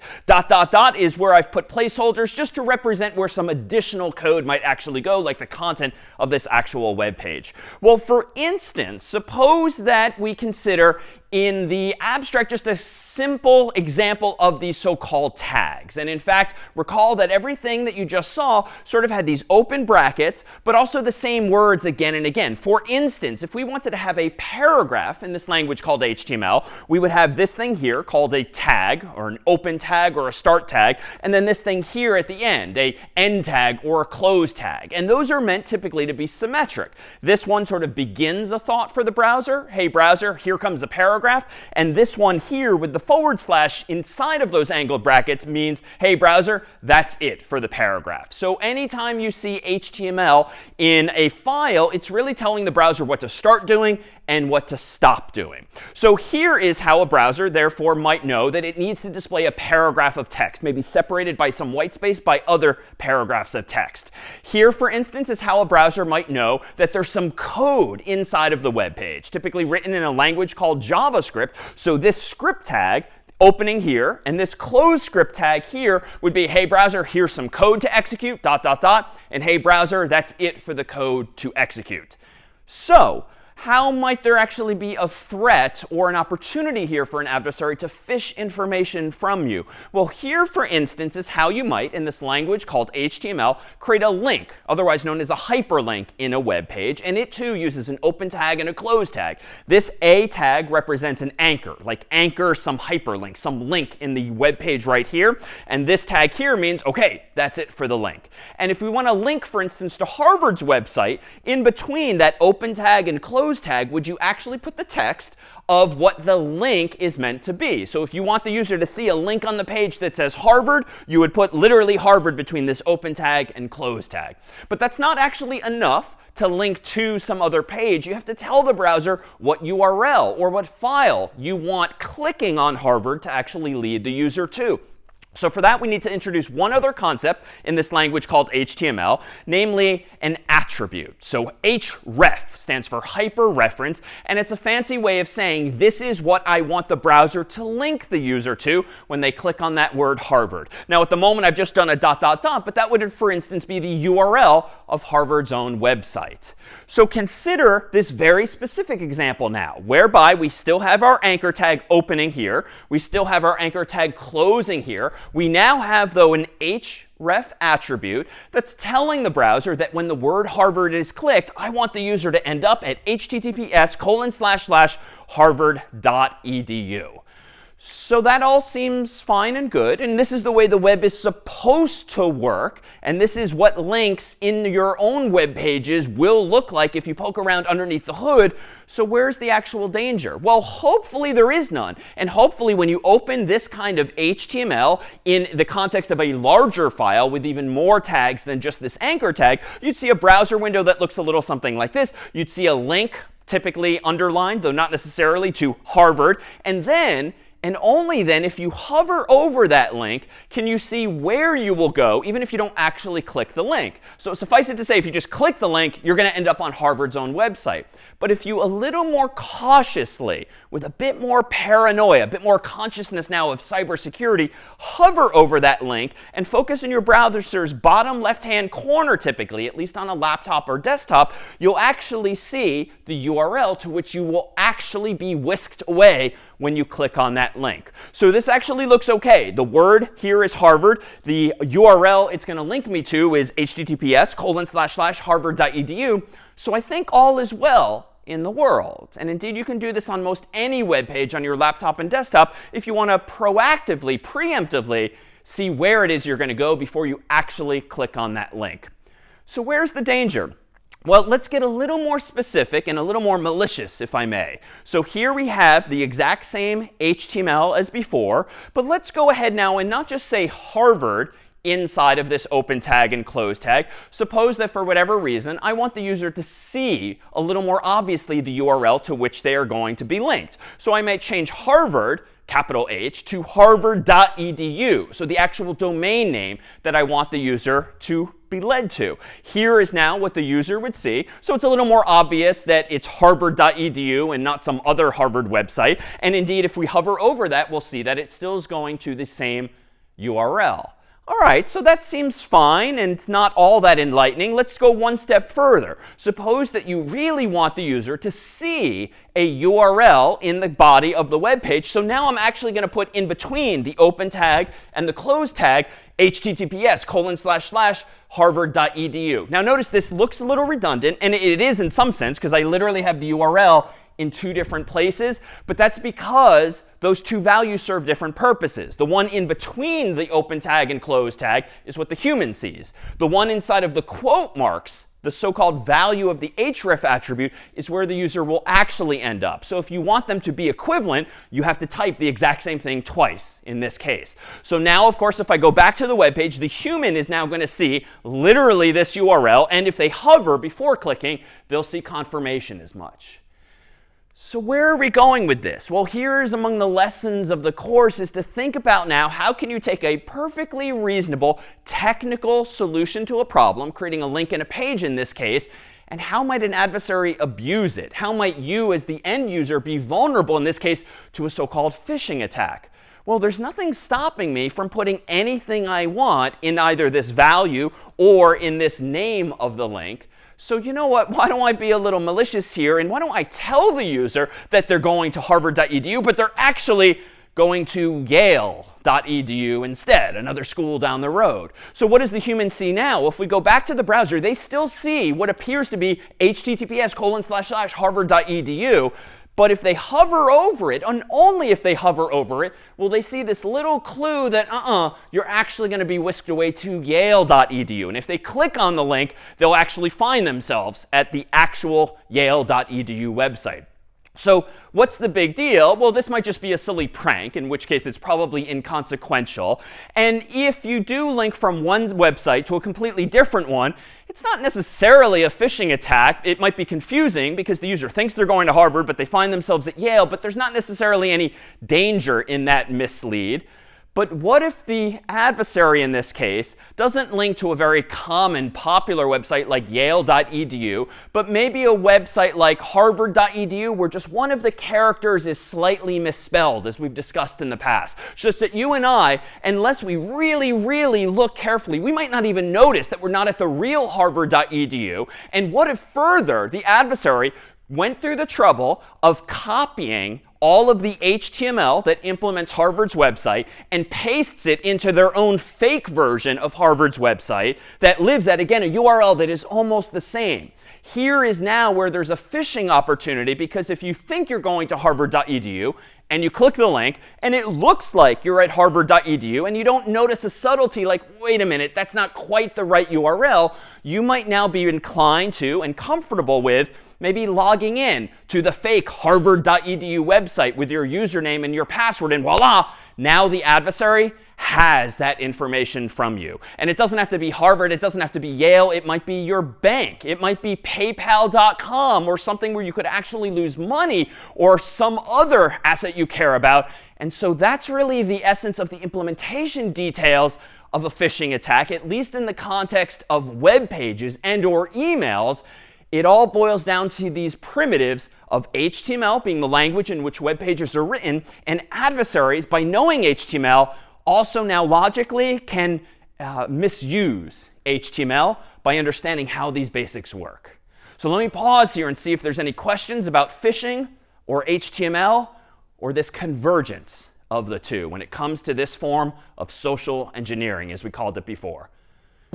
is where I've put placeholders just to represent where some additional code might actually go, like the content of this actual web page. Well, for instance, suppose that we consider in the abstract just a simple example of these so-called tags. And in fact, recall that everything that you just saw sort of had these open brackets, but also the same words again and again. For instance, if we wanted to have a paragraph in this language called HTML, we would have this thing here called a tag, or an open tag, or a start tag, and then this thing here at the end, a end tag or a close tag. And those are meant typically to be symmetric. This one sort of begins a thought for the browser. Hey, browser, here comes a paragraph. And this one here with the / inside of those angled brackets means, hey, browser, that's it for the paragraph. So anytime you see HTML in a file, it's really telling the browser what to start doing and what to stop doing. So here is how a browser, therefore, might know that it needs to display a paragraph of text, maybe separated by some white space by other paragraphs of text. Here, for instance, is how a browser might know that there's some code inside of the web page, typically written in a language called JavaScript. So this script tag opening here, and this close script tag here would be, hey, browser, here's some code to execute, ... and hey, browser, that's it for the code to execute. So how might there actually be a threat or an opportunity here for an adversary to phish information from you? Well, here, for instance, is how you might, in this language called HTML, create a link, otherwise known as a hyperlink, in a web page. And it, too, uses an open tag and a close tag. This A tag represents an anchor, like anchor some hyperlink, some link in the web page right here. And this tag here means, OK, that's it for the link. And if we want to link, for instance, to Harvard's website, in between that open tag and close tag, would you actually put the text of what the link is meant to be. So if you want the user to see a link on the page that says Harvard, you would put literally Harvard between this open tag and close tag. But that's not actually enough to link to some other page. You have to tell the browser what URL or what file you want clicking on Harvard to actually lead the user to. So for that, we need to introduce one other concept in this language called HTML, namely an attribute. So href stands for hyperreference, and it's a fancy way of saying this is what I want the browser to link the user to when they click on that word Harvard. Now, at the moment, I've just done a ... but that would, for instance, be the URL of Harvard's own website. So consider this very specific example now, whereby we still have our anchor tag opening here. We still have our anchor tag closing here. We now have, though, an href attribute that's telling the browser that when the word Harvard is clicked, I want the user to end up at https://harvard.edu. So that all seems fine and good, and this is the way the web is supposed to work, and this is what links in your own web pages will look like if you poke around underneath the hood. So where's the actual danger? Well, hopefully there is none, and hopefully when you open this kind of HTML in the context of a larger file with even more tags than just this anchor tag, you'd see a browser window that looks a little something like this. You'd see a link, typically underlined, though not necessarily, to Harvard, and then and only then, if you hover over that link, can you see where you will go, even if you don't actually click the link. So suffice it to say, if you just click the link, you're going to end up on Harvard's own website. But if you a little more cautiously, with a bit more paranoia, a bit more consciousness now of cybersecurity, hover over that link and focus in your browser's bottom left-hand corner, typically, at least on a laptop or desktop, you'll actually see the URL to which you will actually be whisked away when you click on that link. So this actually looks OK. The word here is Harvard. The URL it's going to link me to is https://harvard.edu. So I think all is well in the world. And indeed, you can do this on most any web page on your laptop and desktop if you want to proactively, preemptively see where it is you're going to go before you actually click on that link. So where's the danger? Well, let's get a little more specific and a little more malicious, if I may. So here we have the exact same HTML as before, but let's go ahead now and not just say Harvard inside of this open tag and close tag. Suppose that for whatever reason, I want the user to see a little more obviously the URL to which they are going to be linked. So I might change Harvard, capital H, to harvard.edu. So the actual domain name that I want the user to be led to. Here is now what the user would see. So it's a little more obvious that it's harvard.edu and not some other Harvard website. And indeed, if we hover over that, we'll see that it still is going to the same URL. All right, so that seems fine and not all that enlightening. Let's go one step further. Suppose that you really want the user to see a URL in the body of the web page. So now I'm actually going to put in between the open tag and the close tag https://harvard.edu. Now notice this looks a little redundant, and it is in some sense because I literally have the URL in two different places, but that's because those two values serve different purposes. The one in between the open tag and close tag is what the human sees. The one inside of the quote marks, the so-called value of the href attribute, is where the user will actually end up. So if you want them to be equivalent, you have to type the exact same thing twice in this case. So now, of course, if I go back to the web page, the human is now going to see literally this URL, and if they hover before clicking, they'll see confirmation as much. So where are we going with this? Well, here's among the lessons of the course is to think about now how can you take a perfectly reasonable technical solution to a problem, creating a link and a page in this case, and how might an adversary abuse it? How might you as the end user be vulnerable in this case to a so-called phishing attack? Well, there's nothing stopping me from putting anything I want in either this value or in this name of the link. So you know what? Why don't I be a little malicious here, and why don't I tell the user that they're going to harvard.edu, but they're actually going to Yale.edu instead, another school down the road. So what does the human see now? Well, if we go back to the browser, they still see what appears to be https://harvard.edu. But if they hover over it, and only if they hover over it, will they see this little clue that, you're actually going to be whisked away to Yale.edu. And if they click on the link, they'll actually find themselves at the actual Yale.edu website. So what's the big deal? Well, this might just be a silly prank, in which case it's probably inconsequential. And if you do link from one website to a completely different one, it's not necessarily a phishing attack. It might be confusing because the user thinks they're going to Harvard, but they find themselves at Yale, but there's not necessarily any danger in that mislead. But what if the adversary in this case doesn't link to a very common, popular website like yale.edu, but maybe a website like harvard.edu where just one of the characters is slightly misspelled, as we've discussed in the past? Just that you and I, unless we really, really look carefully, we might not even notice that we're not at the real harvard.edu. And what if further the adversary went through the trouble of copying all of the HTML that implements Harvard's website and pastes it into their own fake version of Harvard's website that lives at, again, a URL that is almost the same? Here is now where there's a phishing opportunity, because if you think you're going to harvard.edu and you click the link and it looks like you're at harvard.edu and you don't notice a subtlety like, wait a minute, that's not quite the right URL, you might now be inclined to and comfortable with maybe logging in to the fake harvard.edu website with your username and your password, and voila, now the adversary has that information from you. And it doesn't have to be Harvard, it doesn't have to be Yale, it might be your bank, it might be paypal.com, or something where you could actually lose money, or some other asset you care about. And so that's really the essence of the implementation details of a phishing attack, at least in the context of web pages and or emails. It all boils down to these primitives of HTML being the language in which web pages are written, and adversaries, by knowing HTML, also now logically can misuse HTML by understanding how these basics work. So let me pause here and see if there's any questions about phishing or HTML or this convergence of the two when it comes to this form of social engineering, as we called it before.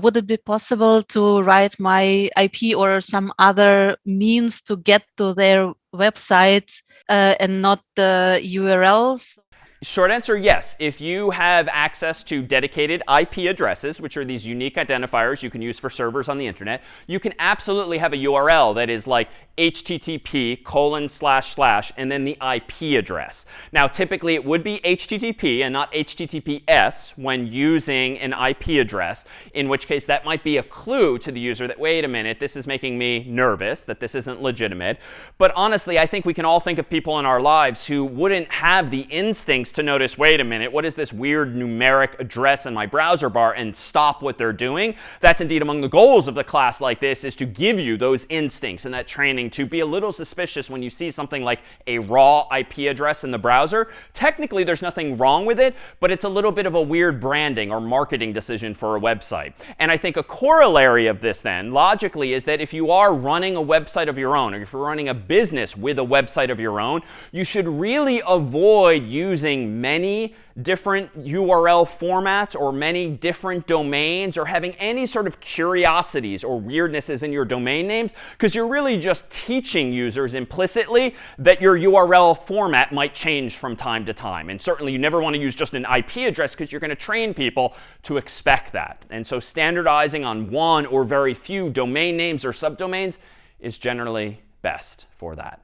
Would it be possible to write my IP or some other means to get to their website and not the URLs? Short answer, yes. If you have access to dedicated IP addresses, which are these unique identifiers you can use for servers on the internet, you can absolutely have a URL that is like http:// and then the IP address. Now, typically it would be HTTP and not HTTPS when using an IP address, in which case that might be a clue to the user that, wait a minute, this is making me nervous, that this isn't legitimate. But honestly, I think we can all think of people in our lives who wouldn't have the instincts to notice, wait a minute, what is this weird numeric address in my browser bar, and stop what they're doing. That's indeed among the goals of the class like this, is to give you those instincts and that training to be a little suspicious when you see something like a raw IP address in the browser. Technically, there's nothing wrong with it, but it's a little bit of a weird branding or marketing decision for a website. And I think a corollary of this then, logically, is that if you are running a website of your own, or if you're running a business with a website of your own, you should really avoid using many different URL formats or many different domains, or having any sort of curiosities or weirdnesses in your domain names, because you're really just teaching users implicitly that your URL format might change from time to time. And certainly you never want to use just an IP address, because you're going to train people to expect that. And so standardizing on one or very few domain names or subdomains is generally best for that.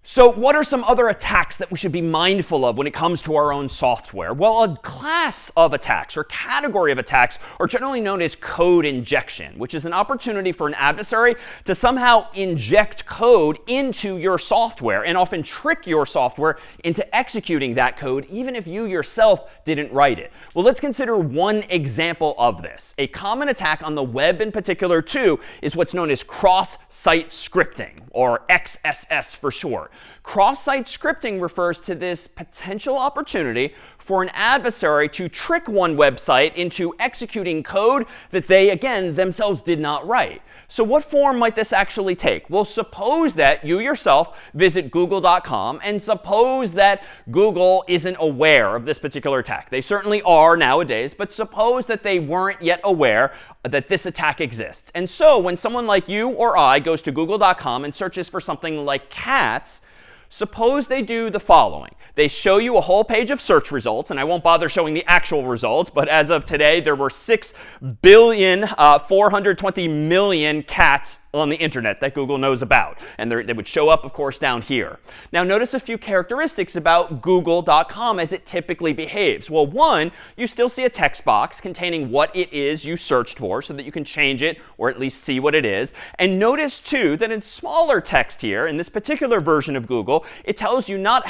So what are some other attacks that we should be mindful of when it comes to our own software? Well, a class of attacks or category of attacks are generally known as code injection, which is an opportunity for an adversary to somehow inject code into your software and often trick your software into executing that code, even if you yourself didn't write it. Well, let's consider one example of this. A common attack on the web in particular, too, is what's known as cross-site scripting, or XSS for short. Cross-site scripting refers to this potential opportunity for an adversary to trick one website into executing code that they, again, themselves did not write. So what form might this actually take? Well, suppose that you yourself visit google.com, and suppose that Google isn't aware of this particular attack. They certainly are nowadays, but suppose that they weren't yet aware that this attack exists. And so when someone like you or I goes to google.com and searches for something like cats, suppose they do the following. They show you a whole page of search results, and I won't bother showing the actual results, but as of today, there were 6,420,000,000 cats on the internet that Google knows about. And they would show up, of course, down here. Now, notice a few characteristics about google.com as it typically behaves. Well, one, you still see a text box containing what it is you searched for so that you can change it or at least see what it is. And notice, too, that in smaller text here, in this particular version of Google, it tells you not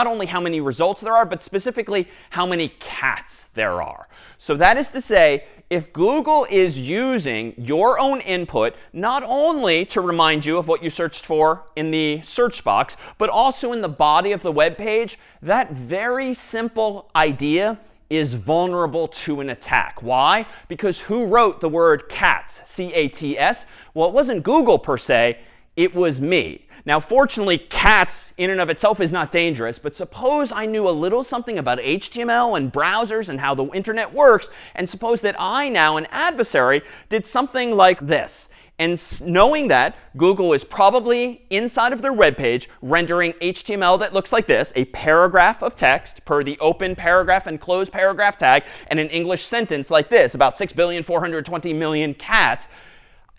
only how many results there are, but specifically how many cats there are. So that is to say, if Google is using your own input, not only to remind you of what you searched for in the search box, but also in the body of the web page, that very simple idea is vulnerable to an attack. Why? Because who wrote the word cats, C-A-T-S? Well, it wasn't Google per se, it was me. Now, fortunately, cats in and of itself is not dangerous, but suppose I knew a little something about HTML and browsers and how the internet works, and suppose that I now, an adversary, did something like this. And knowing that, Google is probably inside of their web page rendering HTML that looks like this, a paragraph of text per the open paragraph and close paragraph tag, and an English sentence like this, about 6,420,000,000 cats.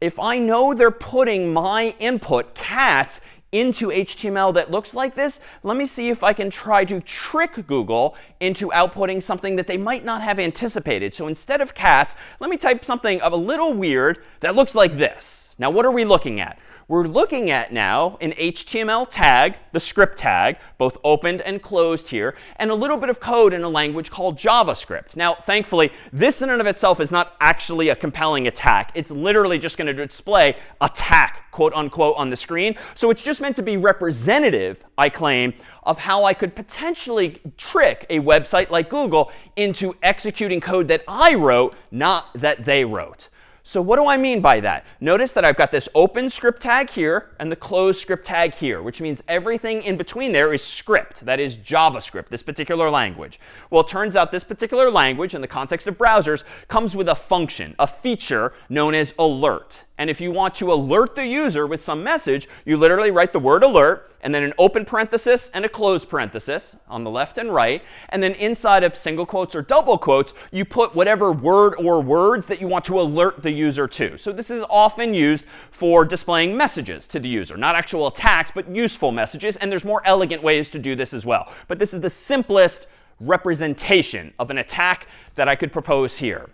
If I know they're putting my input, cats, into HTML that looks like this, let me see if I can try to trick Google into outputting something that they might not have anticipated. So instead of cats, let me type something of a little weird that looks like this. Now, what are we looking at? We're looking at now an HTML tag, the script tag, both opened and closed here, and a little bit of code in a language called JavaScript. Now, thankfully, this in and of itself is not actually a compelling attack. It's literally just going to display attack, quote unquote, on the screen. So it's just meant to be representative, I claim, of how I could potentially trick a website like Google into executing code that I wrote, not that they wrote. So what do I mean by that? Notice that I've got this open script tag here and the closed script tag here, which means everything in between there is script, that is JavaScript, this particular language. Well, it turns out this particular language, in the context of browsers, comes with a function, a feature known as alert. And if you want to alert the user with some message, you literally write the word alert, and then an open parenthesis and a closed parenthesis on the left and right. And then inside of single quotes or double quotes, you put whatever word or words that you want to alert the user to. So this is often used for displaying messages to the user. Not actual attacks, but useful messages. And there's more elegant ways to do this as well. But this is the simplest representation of an attack that I could propose here.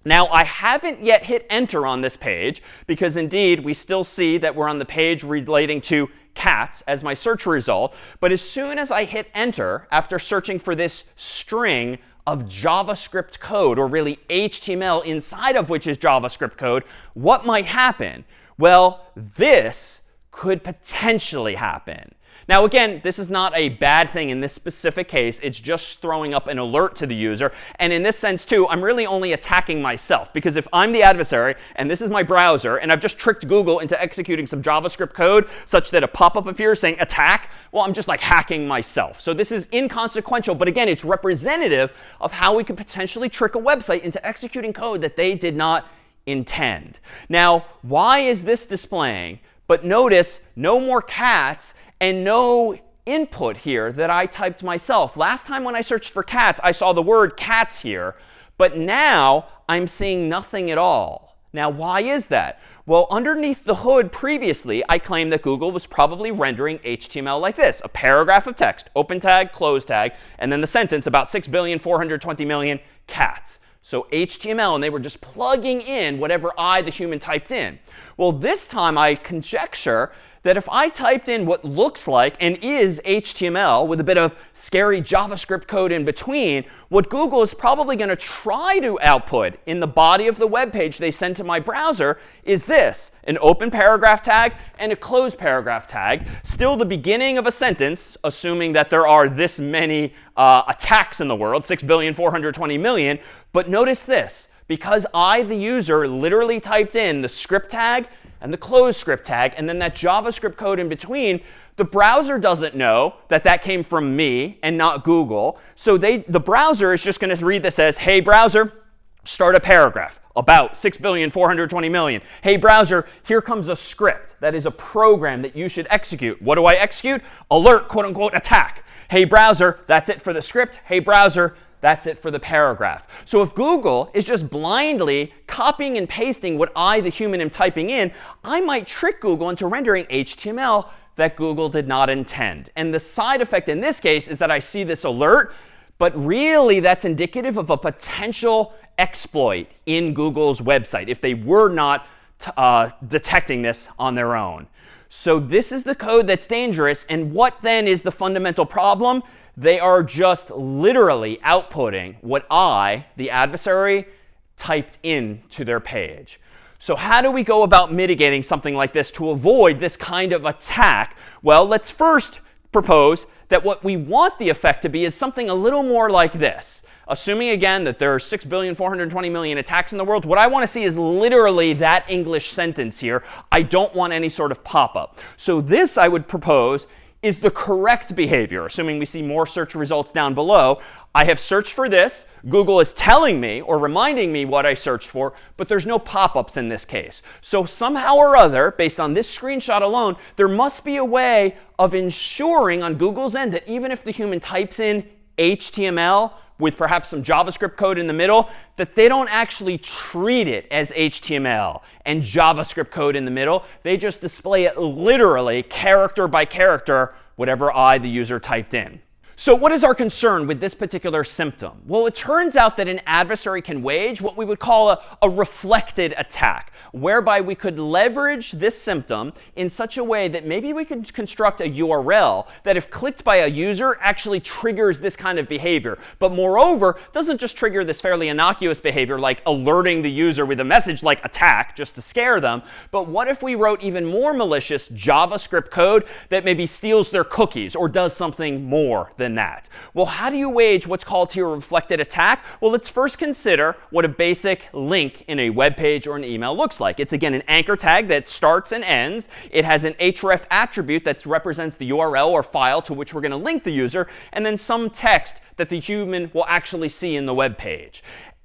Now, I haven't yet hit enter on this page because indeed we still see that we're on the page relating to cats as my search result. But as soon as I hit enter, after searching for this string of JavaScript code, or really HTML inside of which is JavaScript code, what might happen? Well, this could potentially happen. Now, again, this is not a bad thing in this specific case. It's just throwing up an alert to the user. And in this sense, too, I'm really only attacking myself. Because if I'm the adversary, and this is my browser, and I've just tricked Google into executing some JavaScript code such that a pop-up appears saying attack, well, I'm just like hacking myself. So this is inconsequential. But again, it's representative of how we could potentially trick a website into executing code that they did not intend. Now, why is this displaying? But notice no more cats and no input here that I typed myself. Last time when I searched for cats, I saw the word cats here. But now I'm seeing nothing at all. Now, why is that? Well, underneath the hood previously, I claimed that Google was probably rendering HTML like this. A paragraph of text, open tag, close tag, and then the sentence about 6,420,000,000 cats. So HTML, and they were just plugging in whatever I, the human, typed in. Well, this time I conjecture that if I typed in what looks like and is HTML with a bit of scary JavaScript code in between, what Google is probably going to try to output in the body of the web page they send to my browser is this: an open paragraph tag and a closed paragraph tag. Still the beginning of a sentence, assuming that there are this many attacks in the world, 6,420,000,000. But notice this. Because I, the user, literally typed in the script tag and the closed script tag, and then that JavaScript code in between, the browser doesn't know that that came from me and not Google. So the browser is just going to read this as, hey, browser, start a paragraph about 6,420,000,000. Hey, browser, here comes a script. That is a program that you should execute. What do I execute? Alert, quote unquote, attack. Hey, browser, that's it for the script. Hey, browser, That's it for the paragraph. So if Google is just blindly copying and pasting what I, the human, am typing in, I might trick Google into rendering HTML that Google did not intend. And the side effect in this case is that I see this alert, but really that's indicative of a potential exploit in Google's website if they were not detecting this on their own. So this is the code that's dangerous. And what then is the fundamental problem? They are just literally outputting what I, the adversary, typed into their page. So how do we go about mitigating something like this to avoid this kind of attack? Well, let's first propose that what we want the effect to be is something a little more like this. Assuming, again, that there are 6,420,000,000 attacks in the world, what I want to see is literally that English sentence here. I don't want any sort of pop-up. So this, I would propose, is the correct behavior, assuming we see more search results down below. I have searched for this. Google is telling me or reminding me what I searched for, but there's no pop-ups in this case. So somehow or other, based on this screenshot alone, there must be a way of ensuring on Google's end that even if the human types in HTML with perhaps some JavaScript code in the middle, that they don't actually treat it as HTML and JavaScript code in the middle. They just display it literally, character by character, whatever I, the user, typed in. So what is our concern with this particular symptom? Well, it turns out that an adversary can wage what we would call a reflected attack, whereby we could leverage this symptom in such a way that maybe we could construct a URL that, if clicked by a user, actually triggers this kind of behavior. But moreover, doesn't just trigger this fairly innocuous behavior like alerting the user with a message like attack just to scare them. But what if we wrote even more malicious JavaScript code that maybe steals their cookies or does something more than that? Well, how do you wage what's called here a reflected attack? Well, let's first consider what a basic link in a web page or an email looks like. It's, again, an anchor tag that starts and ends. It has an href attribute that represents the URL or file to which we're going to link the user, and then some text that the human will actually see in the web page.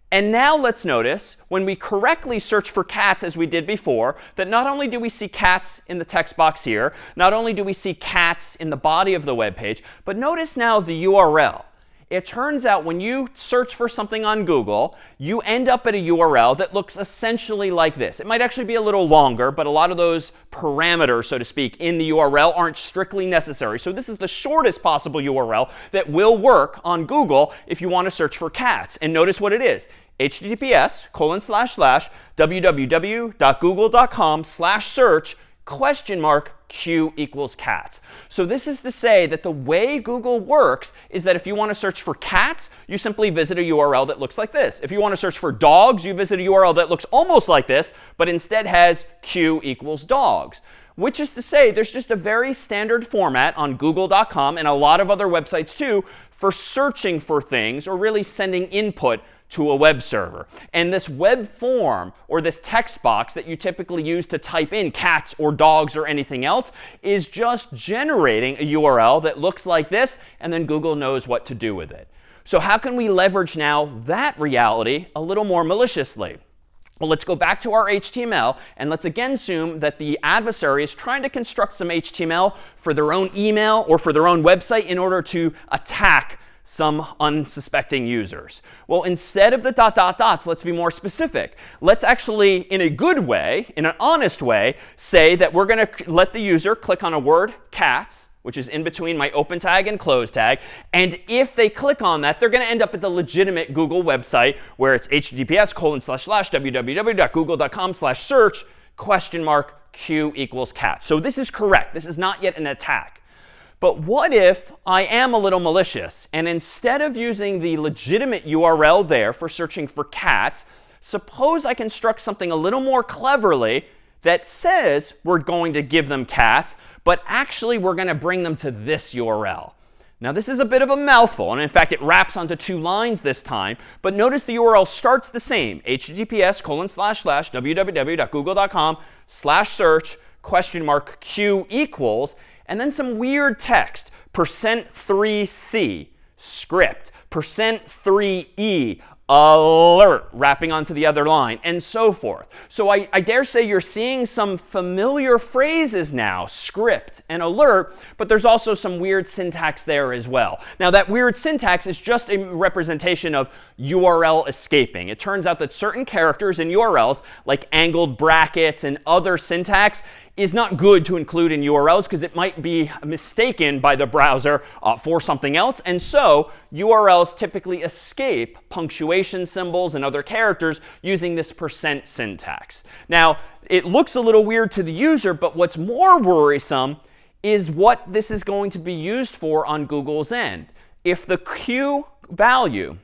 And now let's notice, when we correctly search for cats as we did before, that not only do we see cats in the text box here, not only do we see cats in the body of the web page, but notice now the URL. It turns out when you search for something on Google, you end up at a URL that looks essentially like this. It might actually be a little longer, but a lot of those parameters, so to speak, in the URL aren't strictly necessary. So this is the shortest possible URL that will work on Google if you want to search for cats. And notice what it is. https://www.google.com/search Q equals cats. So this is to say that the way Google works is that if you want to search for cats, you simply visit a URL that looks like this. If you want to search for dogs, you visit a URL that looks almost like this, but instead has Q equals dogs. Which is to say there's just a very standard format on google.com and a lot of other websites too for searching for things or really sending input to a web server. And this web form, or this text box that you typically use to type in cats or dogs or anything else, is just generating a URL that looks like this, and then Google knows what to do with it. So how can we leverage now that reality a little more maliciously? Well, let's go back to our HTML, and let's again assume that the adversary is trying to construct some HTML for their own email or for their own website in order to attack some unsuspecting users. Well, instead of the ... let's be more specific. Let's actually, in a good way, in an honest way, say that we're going to let the user click on a word, cats, which is in between my open tag and close tag. And if they click on that, they're going to end up at the legitimate Google website where it's https://www.google.com/search Q equals cats. So this is correct. This is not yet an attack. But what if I am a little malicious, and instead of using the legitimate URL there for searching for cats, suppose I construct something a little more cleverly that says we're going to give them cats, but actually we're going to bring them to this URL. Now this is a bit of a mouthful, and in fact it wraps onto 2 lines this time, but notice the URL starts the same, https://www.google.com/search Q equals, and then some weird text, %3c, script, %3e, alert, wrapping onto the other line, and so forth. So I dare say you're seeing some familiar phrases now, script and alert, but there's also some weird syntax there as well. Now, that weird syntax is just a representation of URL escaping. It turns out that certain characters in URLs, like angled brackets and other syntax, is not good to include in URLs because it might be mistaken by the browser for something else. And so URLs typically escape punctuation symbols and other characters using this % syntax. Now, it looks a little weird to the user, but what's more worrisome is what this is going to be used for on Google's end. If the Q value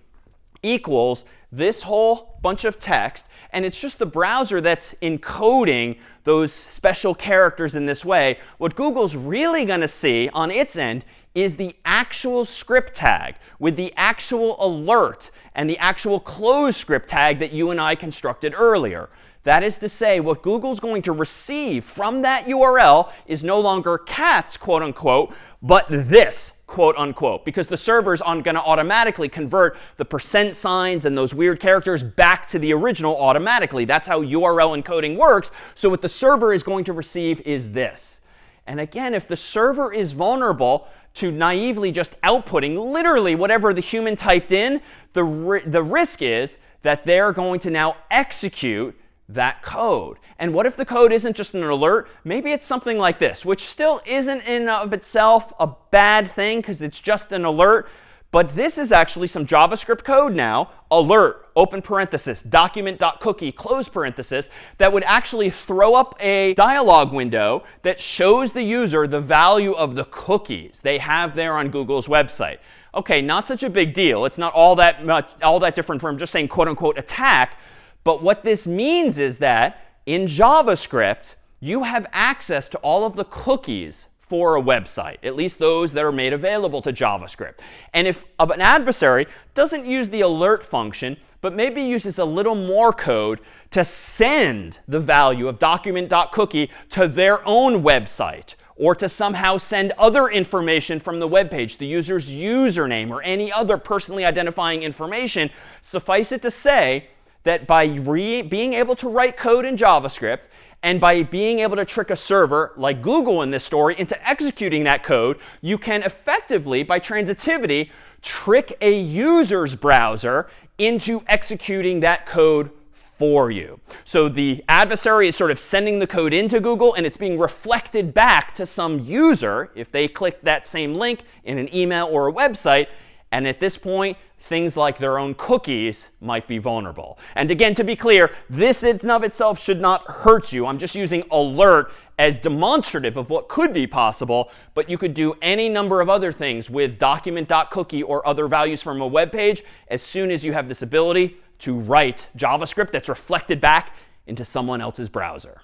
equals this whole bunch of text, and it's just the browser that's encoding those special characters in this way, what Google's really going to see on its end is the actual script tag with the actual alert and the actual close script tag that you and I constructed earlier. That is to say, what Google's going to receive from that URL is no longer cats, quote unquote, but this, quote unquote, because the servers aren't going to automatically convert the % signs and those weird characters back to the original automatically. That's how URL encoding works. So what the server is going to receive is this. And again, if the server is vulnerable to naively just outputting literally whatever the human typed in, the risk is that they're going to now execute that code. And what if the code isn't just an alert? Maybe it's something like this, which still isn't in and of itself a bad thing because it's just an alert. But this is actually some JavaScript code now, alert, open parenthesis, document.cookie, close parenthesis, that would actually throw up a dialog window that shows the user the value of the cookies they have there on Google's website. Okay, not such a big deal. It's not all that different from just saying quote unquote attack. But what this means is that in JavaScript, you have access to all of the cookies for a website, at least those that are made available to JavaScript. And if an adversary doesn't use the alert function, but maybe uses a little more code to send the value of document.cookie to their own website, or to somehow send other information from the web page, the user's username, or any other personally identifying information, suffice it to say that by being able to write code in JavaScript and by being able to trick a server, like Google in this story, into executing that code, you can effectively, by transitivity, trick a user's browser into executing that code for you. So the adversary is sort of sending the code into Google, and it's being reflected back to some user if they click that same link in an email or a website. And at this point, things like their own cookies might be vulnerable. And again, to be clear, this in and of itself should not hurt you. I'm just using alert as demonstrative of what could be possible, but you could do any number of other things with document.cookie or other values from a web page as soon as you have this ability to write JavaScript that's reflected back into someone else's browser.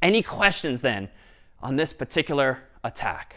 Any questions then on this particular attack?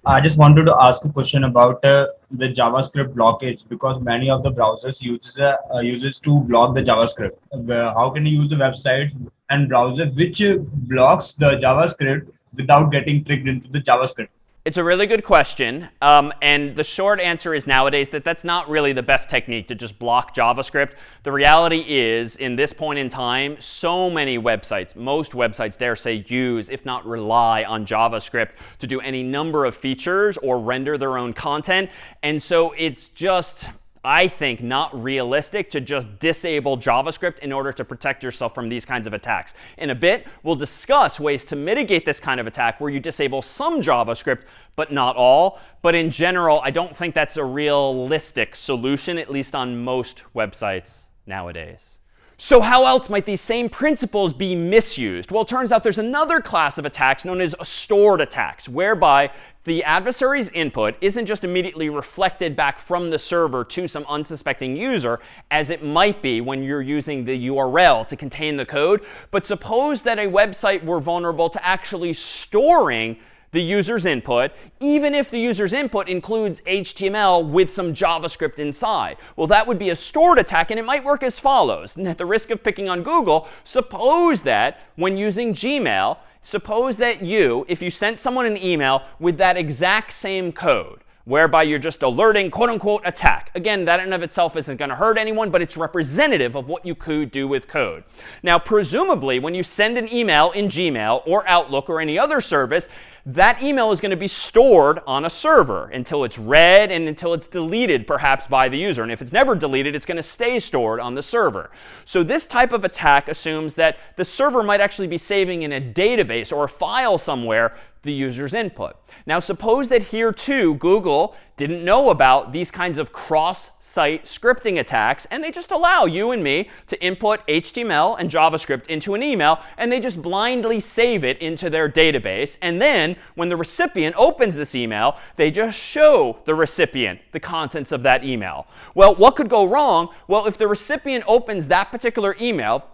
I just wanted to ask a question about the JavaScript blockage, because many of the browsers uses to block the JavaScript. How can you use the website and browser which blocks the JavaScript without getting tricked into the JavaScript? It's a really good question. And the short answer is nowadays that that's not really the best technique to just block JavaScript. The reality is, in this point in time, so many websites, most websites dare say use, if not rely on JavaScript to do any number of features or render their own content. And so it's just, I think, not realistic to just disable JavaScript in order to protect yourself from these kinds of attacks. In a bit, we'll discuss ways to mitigate this kind of attack where you disable some JavaScript, but not all. But in general, I don't think that's a realistic solution, at least on most websites nowadays. So how else might these same principles be misused? Well, it turns out there's another class of attacks known as stored attacks, whereby the adversary's input isn't just immediately reflected back from the server to some unsuspecting user, as it might be when you're using the URL to contain the code. But suppose that a website were vulnerable to actually storing the user's input, even if the user's input includes HTML with some JavaScript inside. Well, that would be a stored attack, and it might work as follows. And at the risk of picking on Google, suppose that when using Gmail, suppose that if you sent someone an email with that exact same code, whereby you're just alerting quote unquote attack. Again, that in and of itself isn't going to hurt anyone, but it's representative of what you could do with code. Now, presumably, when you send an email in Gmail or Outlook or any other service, that email is going to be stored on a server until it's read and until it's deleted, perhaps by the user. And if it's never deleted, it's going to stay stored on the server. So this type of attack assumes that the server might actually be saving in a database or a file somewhere the user's input. Now, suppose that here too, Google didn't know about these kinds of cross-site scripting attacks, and they just allow you and me to input HTML and JavaScript into an email, and they just blindly save it into their database. And then when the recipient opens this email, they just show the recipient the contents of that email. Well, what could go wrong? Well, if the recipient opens that particular email,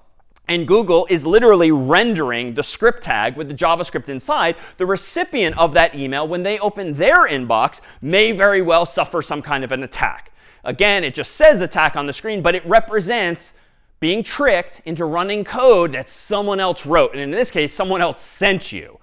and Google is literally rendering the script tag with the JavaScript inside, the recipient of that email, when they open their inbox, may very well suffer some kind of an attack. Again, it just says attack on the screen, but it represents being tricked into running code that someone else wrote. And in this case, someone else sent you.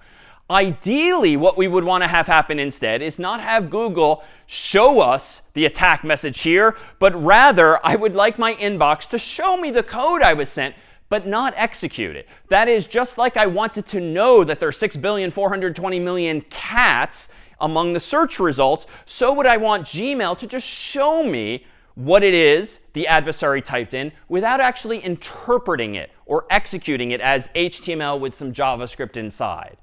Ideally, what we would want to have happen instead is not have Google show us the attack message here, but rather I would like my inbox to show me the code I was sent, but not execute it. That is, just like I wanted to know that there are 6,420,000,000 cats among the search results, so would I want Gmail to just show me what it is the adversary typed in without actually interpreting it or executing it as HTML with some JavaScript inside.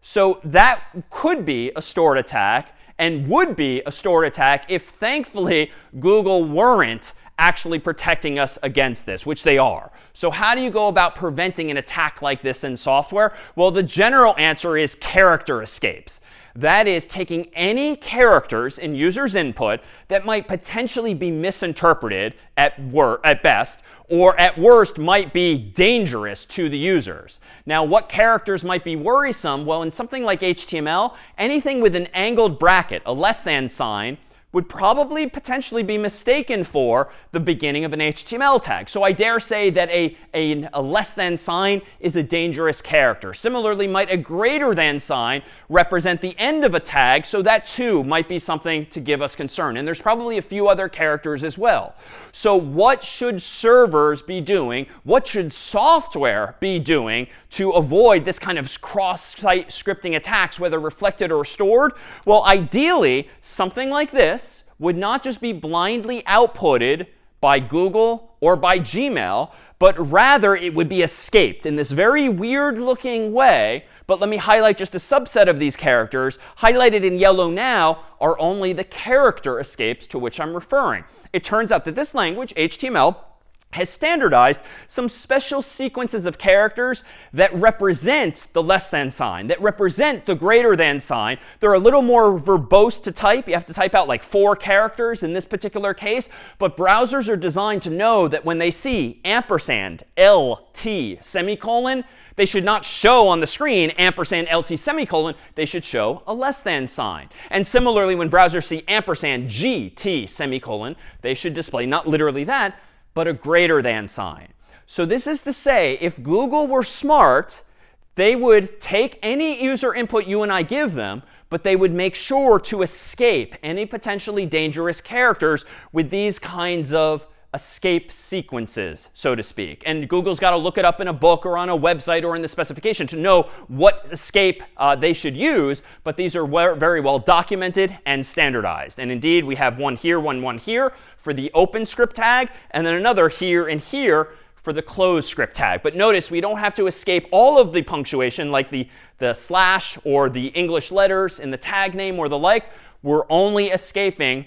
So that could be a stored attack and would be a stored attack if, thankfully, Google weren't actually protecting us against this, which they are. So how do you go about preventing an attack like this in software? Well, the general answer is character escapes. That is, taking any characters in users' input that might potentially be misinterpreted at best, or at worst might be dangerous to the users. Now, what characters might be worrisome? Well, in something like HTML, anything with an angled bracket, a less than sign, would probably potentially be mistaken for the beginning of an HTML tag. So I dare say that a less than sign is a dangerous character. Similarly, might a greater than sign represent the end of a tag, so that too might be something to give us concern. And there's probably a few other characters as well. So what should servers be doing? What should software be doing to avoid this kind of cross-site scripting attacks, whether reflected or stored? Well, ideally, something like this would not just be blindly outputted by Google or by Gmail, but rather it would be escaped in this very weird looking way. But let me highlight just a subset of these characters. Highlighted in yellow now are only the character escapes to which I'm referring. It turns out that this language, HTML, has standardized some special sequences of characters that represent the less than sign, that represent the greater than sign. They're a little more verbose to type. You have to type out like 4 characters in this particular case. But browsers are designed to know that when they see ampersand, LT, semicolon, they should not show on the screen ampersand LT semicolon. They should show a less than sign. And similarly, when browsers see ampersand GT semicolon, they should display not literally that, but a greater than sign. So this is to say, if Google were smart, they would take any user input you and I give them, but they would make sure to escape any potentially dangerous characters with these kinds of escape sequences, so to speak. And Google's got to look it up in a book or on a website or in the specification to know what escape they should use, but these are very well documented and standardized. And indeed, we have one here for the open script tag, and then another here and here for the closed script tag. But notice we don't have to escape all of the punctuation like the slash or the English letters in the tag name or the like. We're only escaping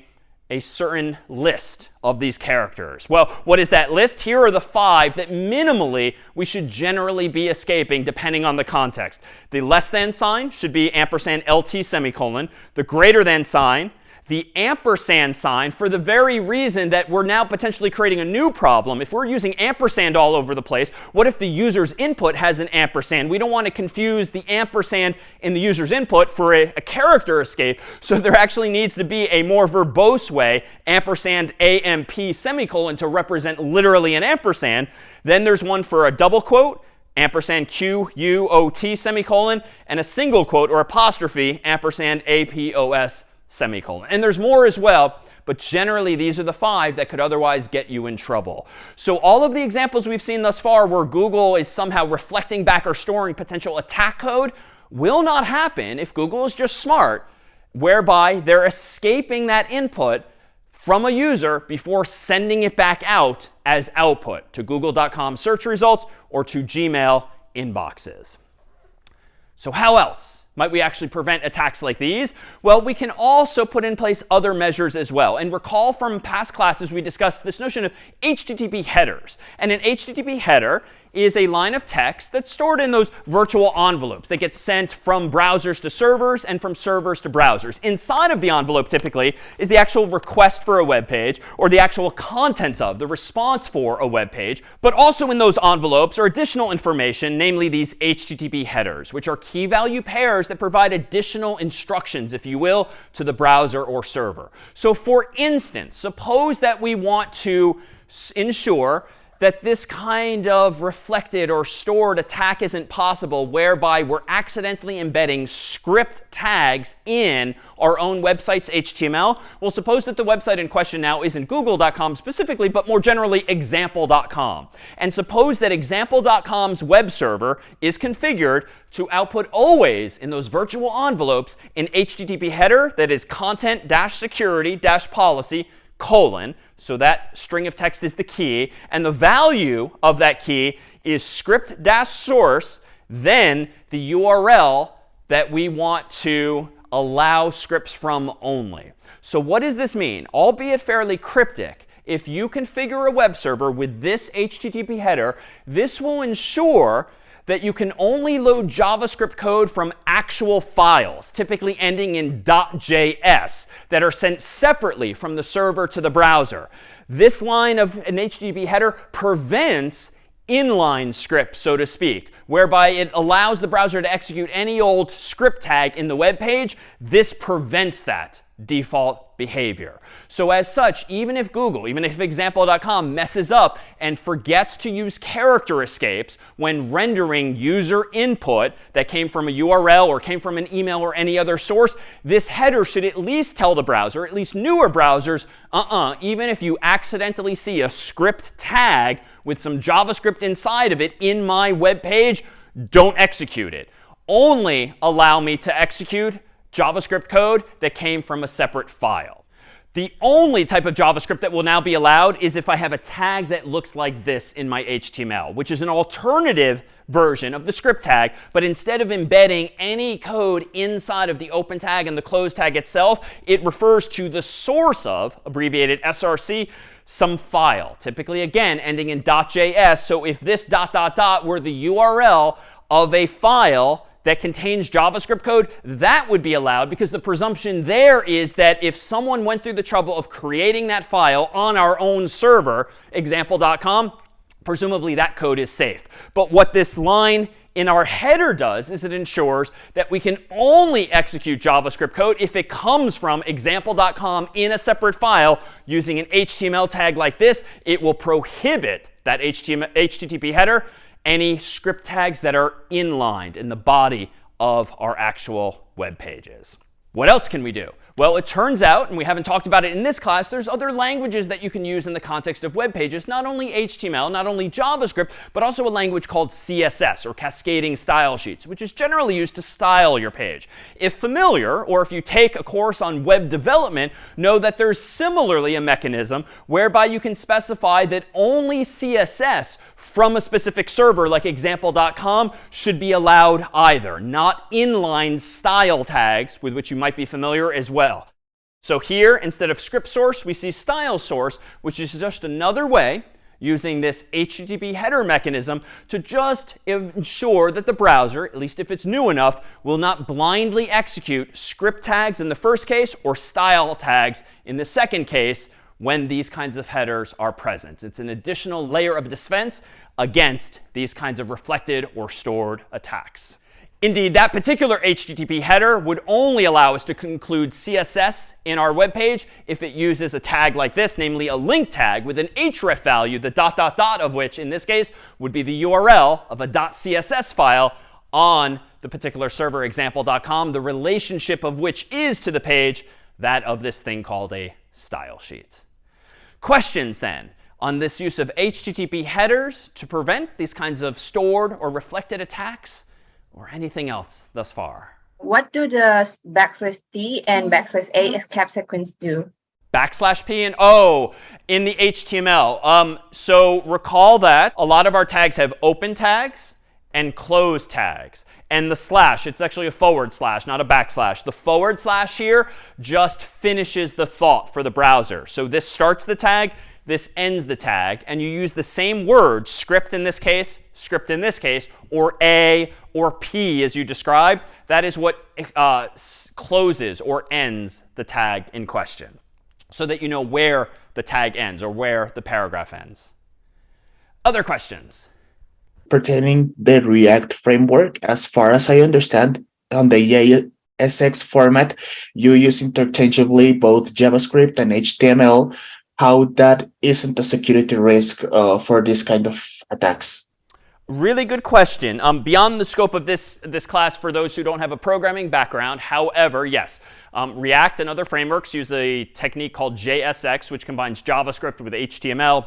a certain list of these characters. Well, what is that list? Here are the 5 that minimally we should generally be escaping depending on the context. The less than sign should be ampersand LT semicolon. The greater than sign, the ampersand sign, for the very reason that we're now potentially creating a new problem. If we're using ampersand all over the place, what if the user's input has an ampersand? We don't want to confuse the ampersand in the user's input for a character escape. So there actually needs to be a more verbose way, ampersand AMP semicolon, to represent literally an ampersand. Then there's one for a double quote, ampersand QUOT semicolon, and a single quote or apostrophe, ampersand APOS semicolon. And there's more as well, but generally these are the 5 that could otherwise get you in trouble. So all of the examples we've seen thus far where Google is somehow reflecting back or storing potential attack code will not happen if Google is just smart, whereby they're escaping that input from a user before sending it back out as output to google.com search results or to Gmail inboxes. So how else might we actually prevent attacks like these? Well, we can also put in place other measures as well. And recall from past classes, we discussed this notion of HTTP headers. And an HTTP header is a line of text that's stored in those virtual envelopes that get sent from browsers to servers and from servers to browsers. Inside of the envelope, typically, is the actual request for a web page or the actual contents of, the response for a web page. But also in those envelopes are additional information, namely these HTTP headers, which are key value pairs that provide additional instructions, if you will, to the browser or server. So for instance, suppose that we want to ensure that this kind of reflected or stored attack isn't possible, whereby we're accidentally embedding script tags in our own website's HTML. Well, suppose that the website in question now isn't google.com specifically, but more generally example.com. And suppose that example.com's web server is configured to output always in those virtual envelopes an HTTP header that is content-security-policy : so that string of text is the key, and the value of that key is script-source, then the URL that we want to allow scripts from only. So what does this mean? Albeit fairly cryptic, if you configure a web server with this HTTP header, this will ensure that you can only load JavaScript code from actual files, typically ending in .js, that are sent separately from the server to the browser. This line of an HTTP header prevents inline script, so to speak, whereby it allows the browser to execute any old script tag in the web page. This prevents that default behavior. So as such, even if Google, even if example.com messes up and forgets to use character escapes when rendering user input that came from a URL or came from an email or any other source, this header should at least tell the browser, at least newer browsers, even if you accidentally see a script tag with some JavaScript inside of it in my web page, don't execute it. Only allow me to execute JavaScript code that came from a separate file. The only type of JavaScript that will now be allowed is if I have a tag that looks like this in my HTML, which is an alternative version of the script tag. But instead of embedding any code inside of the open tag and the close tag itself, it refers to the source of, abbreviated SRC, some file, typically, again, ending in .js. So if this ... were the URL of a file that contains JavaScript code, that would be allowed, because the presumption there is that if someone went through the trouble of creating that file on our own server, example.com, presumably that code is safe. But what this line in our header does is it ensures that we can only execute JavaScript code if it comes from example.com in a separate file using an HTML tag like this. It will prohibit that HTTP header any script tags that are inlined in the body of our actual web pages. What else can we do? Well, it turns out, and we haven't talked about it in this class, there's other languages that you can use in the context of web pages, not only HTML, not only JavaScript, but also a language called CSS, or Cascading Style Sheets, which is generally used to style your page. If familiar, or if you take a course on web development, know that there's similarly a mechanism whereby you can specify that only CSS from a specific server like example.com should be allowed either, not inline style tags with which you might be familiar as well. So here, instead of script source, we see style source, which is just another way using this HTTP header mechanism to just ensure that the browser, at least if it's new enough, will not blindly execute script tags in the first case or style tags in the second case when these kinds of headers are present. It's an additional layer of defense against these kinds of reflected or stored attacks. Indeed, that particular HTTP header would only allow us to include CSS in our web page if it uses a tag like this, namely a link tag with an href value, the ... of which, in this case, would be the URL of a .css file on the particular server, example.com, the relationship of which is to the page that of this thing called a style sheet. Questions then on this use of HTTP headers to prevent these kinds of stored or reflected attacks, or anything else thus far? What do the \T and \A escape sequence do? \P and O in the HTML. So recall that a lot of our tags have open tags and close tags. And the slash, it's actually a forward slash, not a backslash. The forward slash here just finishes the thought for the browser. So this starts the tag, this ends the tag, and you use the same word, script in this case, or A or P as you described. That is what closes or ends the tag in question, so that you know where the tag ends or where the paragraph ends. Other questions? Pertaining the React framework, as far as I understand, on the JSX format, you use interchangeably both JavaScript and HTML. How that isn't a security risk for this kind of attacks? Really good question. Beyond the scope of this class for those who don't have a programming background, however, yes, React and other frameworks use a technique called JSX, which combines JavaScript with HTML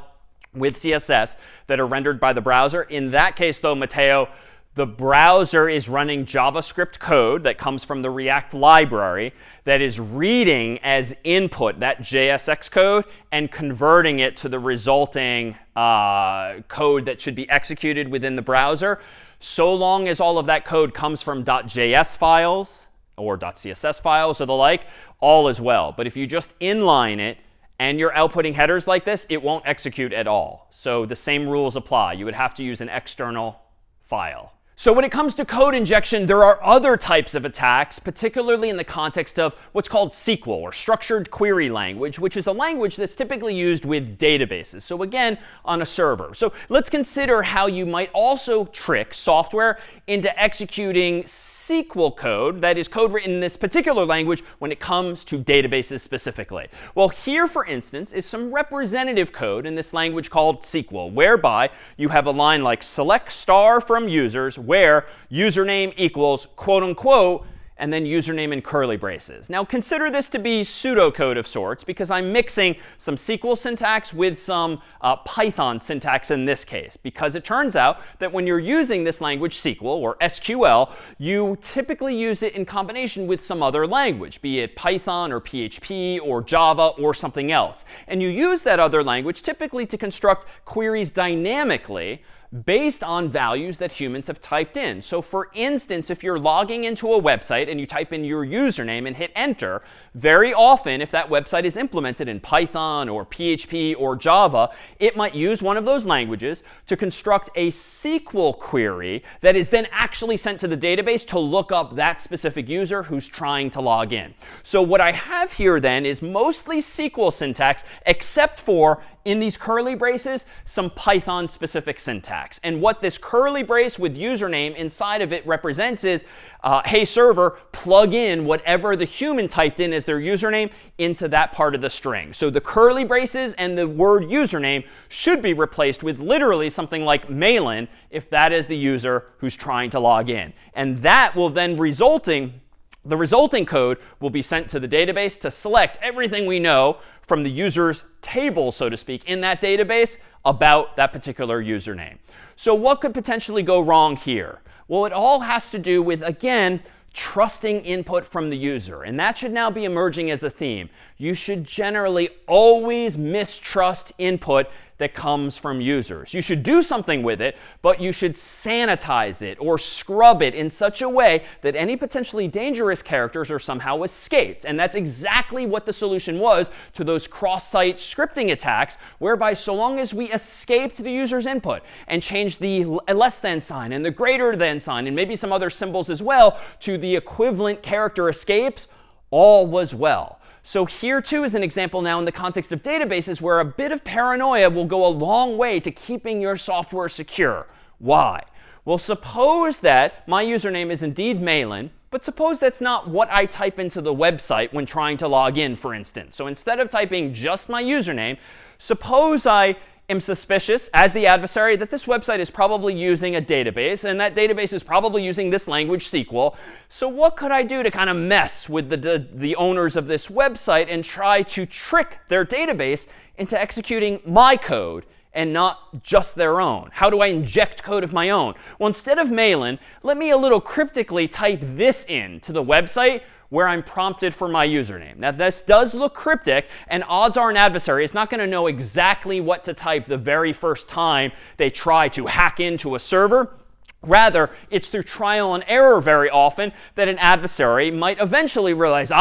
with CSS that are rendered by the browser. In that case, though, Matteo, the browser is running JavaScript code that comes from the React library that is reading as input that JSX code and converting it to the resulting code that should be executed within the browser. So long as all of that code comes from .js files or .css files or the like, all is well. But if you just inline it and you're outputting headers like this, it won't execute at all. So the same rules apply. You would have to use an external file. So when it comes to code injection, there are other types of attacks, particularly in the context of what's called SQL, or structured query language, which is a language that's typically used with databases. So again, on a server. So let's consider how you might also trick software into executing SQL code, that is code written in this particular language, when it comes to databases specifically. Well, here, for instance, is some representative code in this language called SQL, whereby you have a line like select star from users, where username equals quote unquote, and then username in curly braces. Now consider this to be pseudocode of sorts, because I'm mixing some SQL syntax with some Python syntax in this case, because it turns out that when you're using this language SQL or SQL, you typically use it in combination with some other language, be it Python or PHP or Java or something else. And you use that other language typically to construct queries dynamically based on values that humans have typed in. So for instance, if you're logging into a website and you type in your username and hit enter, very often, if that website is implemented in Python or PHP or Java, it might use one of those languages to construct a SQL query that is then actually sent to the database to look up that specific user who's trying to log in. So what I have here then is mostly SQL syntax, except for, in these curly braces, some Python specific syntax. And what this curly brace with username inside of it represents is, hey server, plug in whatever the human typed in as their username into that part of the string. So the curly braces and the word username should be replaced with literally something like Malan if that is the user who's trying to log in. And that will then the resulting code will be sent to the database to select everything we know from the user's table, so to speak, in that database about that particular username. So what could potentially go wrong here? Well, it all has to do with, again, trusting input from the user. And that should now be emerging as a theme. You should generally always mistrust input that comes from users. You should do something with it, but you should sanitize it or scrub it in such a way that any potentially dangerous characters are somehow escaped. And that's exactly what the solution was to those cross-site scripting attacks, whereby so long as we escaped the user's input and changed the less than sign and the greater than sign and maybe some other symbols as well to the equivalent character escapes, all was well. So here, too, is an example now in the context of databases where a bit of paranoia will go a long way to keeping your software secure. Why? Well, suppose that my username is indeed Malan, but suppose that's not what I type into the website when trying to log in, for instance. So instead of typing just my username, suppose I am suspicious, as the adversary, that this website is probably using a database, and that database is probably using this language SQL. So what could I do to kind of mess with the owners of this website and try to trick their database into executing my code and not just their own? How do I inject code of my own? Well, instead of Malan, let me a little cryptically type this in to the website where I'm prompted for my username. Now, this does look cryptic, and odds are an adversary is not going to know exactly what to type the very first time they try to hack into a server. Rather, it's through trial and error very often that an adversary might eventually realize,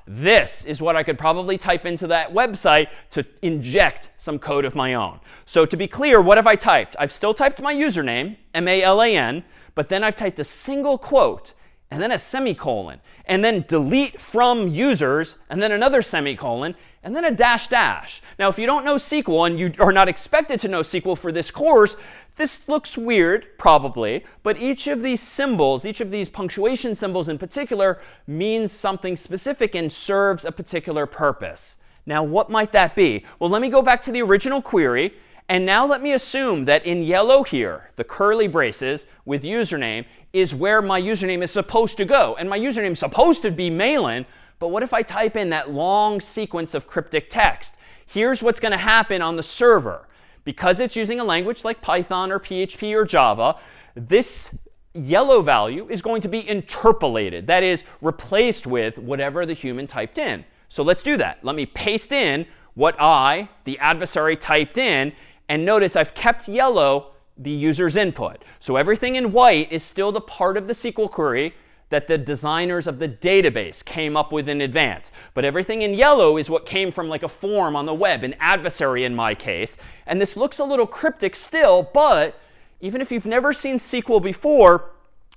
this is what I could probably type into that website to inject some code of my own. So to be clear, what have I typed? I've still typed my username, Malan, but then I've typed a single quote and then a semicolon, and then delete from users, and then another semicolon, and then a dash dash. Now, if you don't know SQL, and you are not expected to know SQL for this course, this looks weird, probably, but each of these symbols, each of these punctuation symbols in particular, means something specific and serves a particular purpose. Now, what might that be? Well, let me go back to the original query, and now let me assume that in yellow here, the curly braces with username is where my username is supposed to go. And my username is supposed to be Malan, but what if I type in that long sequence of cryptic text? Here's what's going to happen on the server. Because it's using a language like Python or PHP or Java, this yellow value is going to be interpolated. That is, replaced with whatever the human typed in. So let's do that. Let me paste in what I, the adversary, typed in. And notice I've kept yellow the user's input. So everything in white is still the part of the SQL query that the designers of the database came up with in advance. But everything in yellow is what came from like a form on the web, an adversary in my case. And this looks a little cryptic still, but even if you've never seen SQL before,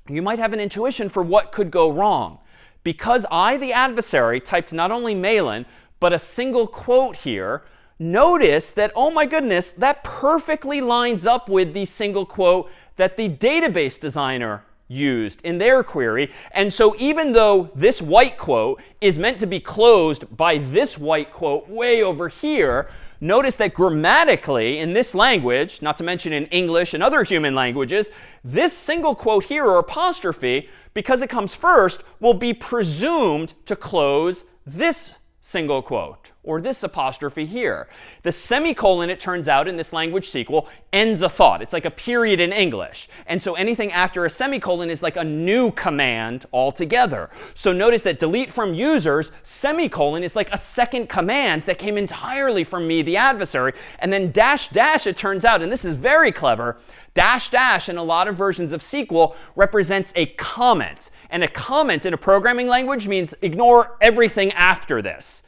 you might have an intuition for what could go wrong. Because I, the adversary, typed not only Malan, but a single quote here, notice that, oh my goodness, that perfectly lines up with the single quote that the database designer used in their query. And so even though this white quote is meant to be closed by this white quote way over here, notice that grammatically in this language, not to mention in English and other human languages, this single quote here, or apostrophe, because it comes first, will be presumed to close this single quote, or this apostrophe here. The semicolon, it turns out, in this language SQL, ends a thought. It's like a period in English. And so anything after a semicolon is like a new command altogether. So notice that delete from users, semicolon, is like a second command that came entirely from me, the adversary. And then dash dash, it turns out, and this is very clever, dash dash in a lot of versions of SQL represents a comment. And a comment in a programming language means ignore everything after this.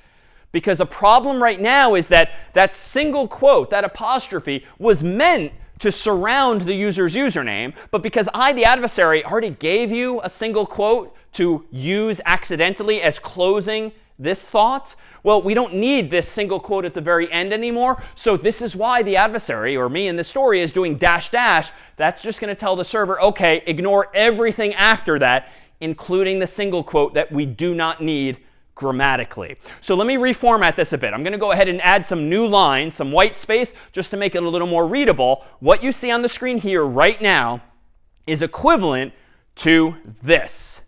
Because a problem right now is that that single quote, that apostrophe, was meant to surround the user's username. But because I, the adversary, already gave you a single quote to use accidentally as closing this thought, well, we don't need this single quote at the very end anymore. So this is why the adversary, or me in the story, is doing dash dash. That's just going to tell the server, OK, ignore everything after that, including the single quote that we do not need grammatically. So let me reformat this a bit. I'm going to go ahead and add some new lines, some white space, just to make it a little more readable. What you see on the screen here right now is equivalent to this.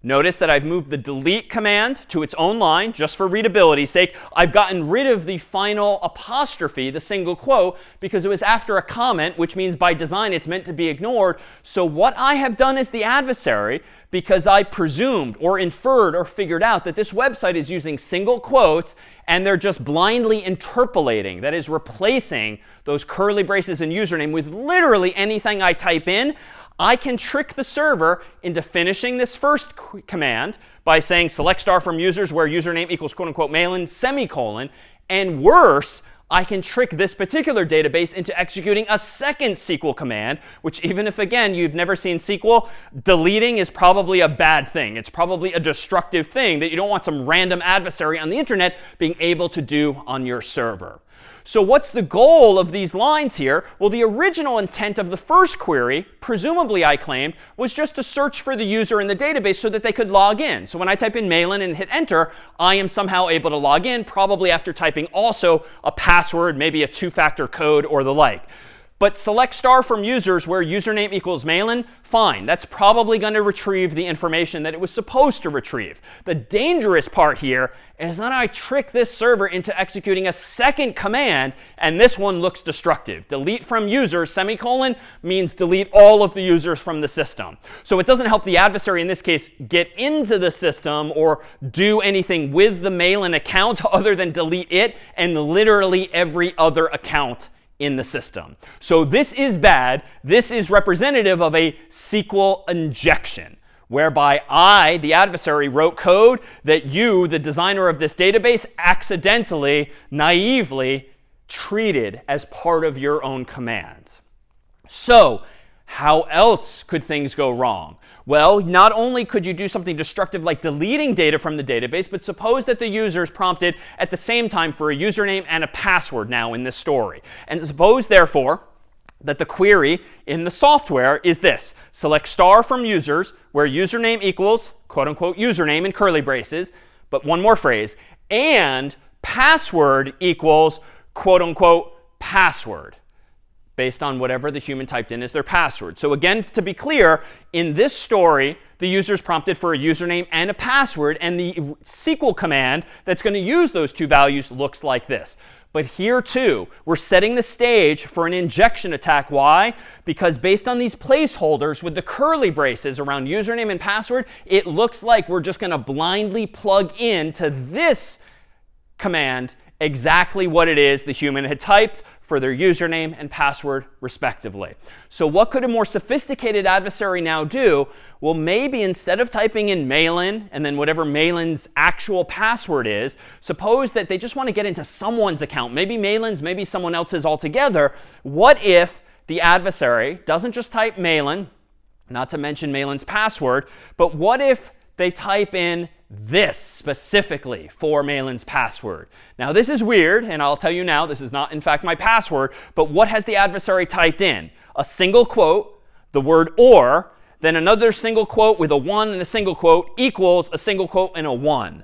Notice that I've moved the delete command to its own line, just for readability's sake. I've gotten rid of the final apostrophe, the single quote, because it was after a comment, which means by design it's meant to be ignored. So what I have done as the adversary, because I presumed or inferred or figured out that this website is using single quotes and they're just blindly interpolating, that is, replacing those curly braces and username with literally anything I type in, I can trick the server into finishing this first command by saying select star from users where username equals quote unquote Malan, semicolon. And worse, I can trick this particular database into executing a second SQL command, which even if, again, you've never seen SQL, deleting is probably a bad thing. It's probably a destructive thing that you don't want some random adversary on the internet being able to do on your server. So what's the goal of these lines here? Well, the original intent of the first query, presumably I claim, was just to search for the user in the database so that they could log in. So when I type in Malan and hit enter, I am somehow able to log in, probably after typing also a password, maybe a two-factor code or the like. But select star from users where username equals Malan, fine. That's probably going to retrieve the information that it was supposed to retrieve. The dangerous part here is that I trick this server into executing a second command, and this one looks destructive. Delete from users, semicolon, means delete all of the users from the system. So it doesn't help the adversary, in this case, get into the system or do anything with the Malan account other than delete it and literally every other account in the system. So this is bad. This is representative of a SQL injection, whereby I, the adversary, wrote code that you, the designer of this database, accidentally, naively treated as part of your own commands. So how else could things go wrong? Well, not only could you do something destructive like deleting data from the database, but suppose that the user is prompted at the same time for a username and a password now in this story. And suppose, therefore, that the query in the software is this. Select star from users where username equals, quote unquote, username in curly braces, but one more phrase, and password equals, quote unquote, password, based on whatever the human typed in as their password. So again, to be clear, in this story, the user is prompted for a username and a password, and the SQL command that's going to use those two values looks like this. But here, too, we're setting the stage for an injection attack. Why? Because based on these placeholders with the curly braces around username and password, it looks like we're just going to blindly plug into this command exactly what it is the human had typed for their username and password, respectively. So what could a more sophisticated adversary now do? Well, maybe instead of typing in Malan and then whatever Malan's actual password is, suppose that they just want to get into someone's account, maybe Malan's, maybe someone else's altogether. What if the adversary doesn't just type Malan, not to mention Malan's password, but what if they type in this specifically for Malan's password? Now this is weird, and I'll tell you now, this is not in fact my password, but what has the adversary typed in? A single quote, the word or, then another single quote with a 1 and a single quote equals a single quote and a 1.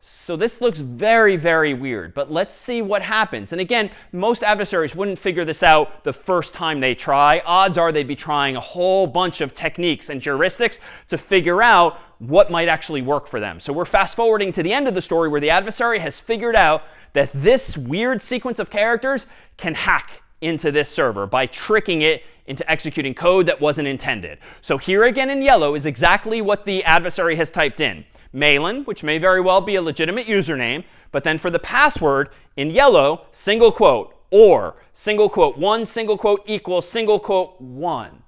So this looks very, very weird, but let's see what happens. And again, most adversaries wouldn't figure this out the first time they try. Odds are they'd be trying a whole bunch of techniques and heuristics to figure out what might actually work for them. So we're fast forwarding to the end of the story where the adversary has figured out that this weird sequence of characters can hack into this server by tricking it into executing code that wasn't intended. So here again in yellow is exactly what the adversary has typed in. Malan, which may very well be a legitimate username, but then for the password in yellow, single quote, or single quote 1, single quote equals single quote 1.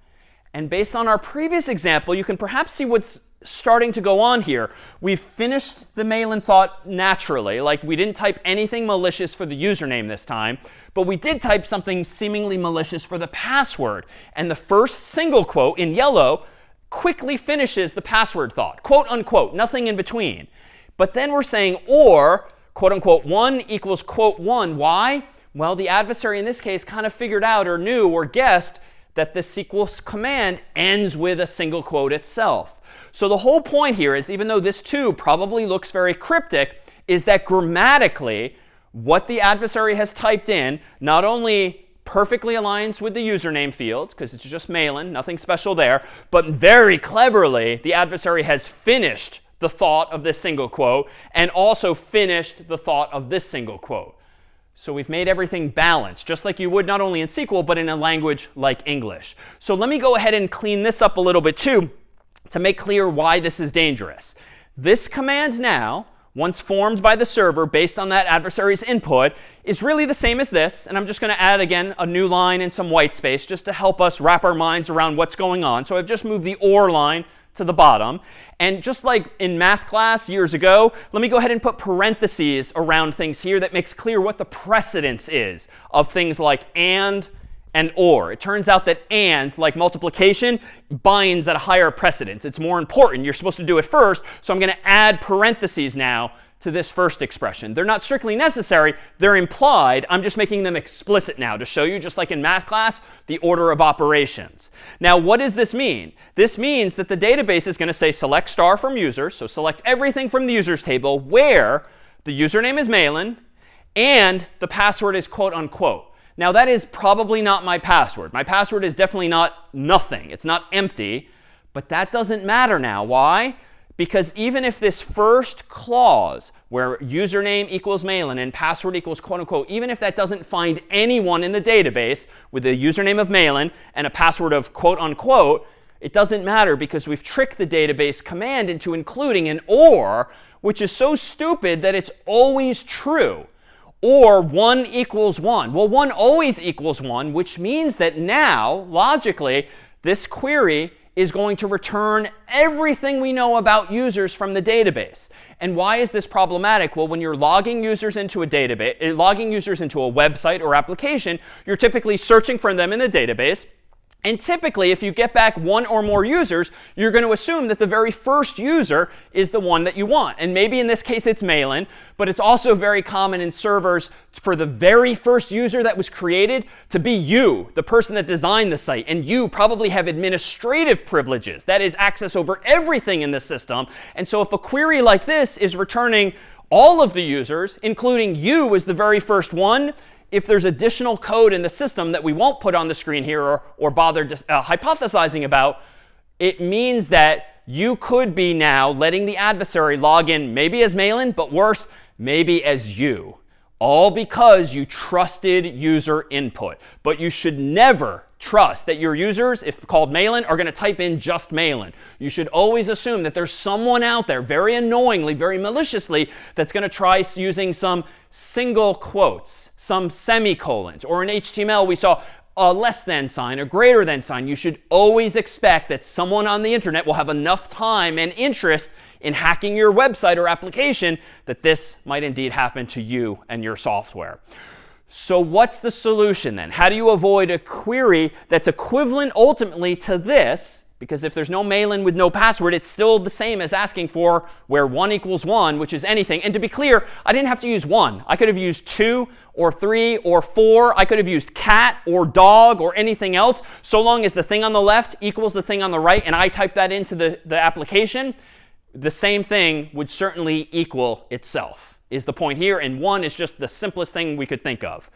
And based on our previous example, you can perhaps see what's starting to go on here. We've finished the Malan thought naturally, like we didn't type anything malicious for the username this time, but we did type something seemingly malicious for the password. And the first single quote in yellow quickly finishes the password thought, quote unquote, nothing in between. But then we're saying or, quote unquote, 1 equals quote 1. Why? Well, the adversary in this case kind of figured out or knew or guessed that the SQL command ends with a single quote itself. So the whole point here is, even though this too probably looks very cryptic, is that grammatically what the adversary has typed in not only perfectly aligns with the username field, because it's just Malan, nothing special there, but very cleverly, the adversary has finished the thought of this single quote and also finished the thought of this single quote. So we've made everything balanced, just like you would not only in SQL, but in a language like English. So let me go ahead and clean this up a little bit too to make clear why this is dangerous. This command now, once formed by the server based on that adversary's input, is really the same as this. And I'm just going to add, again, a new line and some white space just to help us wrap our minds around what's going on. So I've just moved the or line to the bottom. And just like in math class years ago, let me go ahead and put parentheses around things here that makes clear what the precedence is of things like and or. It turns out that and, like multiplication, binds at a higher precedence. It's more important. You're supposed to do it first. So I'm going to add parentheses now to this first expression. They're not strictly necessary, they're implied. I'm just making them explicit now to show you, just like in math class, the order of operations. Now, what does this mean? This means that the database is going to say select star from users, so select everything from the users table where the username is Malan and the password is quote unquote. Now, that is probably not my password. My password is definitely not nothing. It's not empty. But that doesn't matter now. Why? Because even if this first clause, where username equals Malan and password equals quote unquote, even if that doesn't find anyone in the database with the username of Malan and a password of quote unquote, it doesn't matter because we've tricked the database command into including an or, which is so stupid that it's always true. Or 1 equals 1. Well, 1 always equals 1, which means that now, logically, this query is going to return everything we know about users from the database. And why is this problematic? Well, when you're logging users into a database, logging users into a website or application, you're typically searching for them in the database. And typically, if you get back one or more users, you're going to assume that the very first user is the one that you want. And maybe in this case, it's Malan, but it's also very common in servers for the very first user that was created to be you, the person that designed the site. And you probably have administrative privileges, that is, access over everything in the system. And so if a query like this is returning all of the users, including you as the very first one, if there's additional code in the system that we won't put on the screen here or bother hypothesizing about, it means that you could be now letting the adversary log in maybe as Malan, but worse, maybe as you. All because you trusted user input. But you should never trust that your users, if called Malan, are going to type in just Malan. You should always assume that there's someone out there, very annoyingly, very maliciously, that's going to try using some single quotes, some semicolons, or in HTML we saw a less than sign, a greater than sign. You should always expect that someone on the internet will have enough time and interest in hacking your website or application that this might indeed happen to you and your software. So what's the solution then? How do you avoid a query that's equivalent ultimately to this? Because if there's no Malan with no password, it's still the same as asking for where 1 equals 1, which is anything. And to be clear, I didn't have to use 1. I could have used 2 or 3 or 4. I could have used cat or dog or anything else, so long as the thing on the left equals the thing on the right, and I type that into the application, the same thing would certainly equal itself, is the point here. And 1 is just the simplest thing we could think of.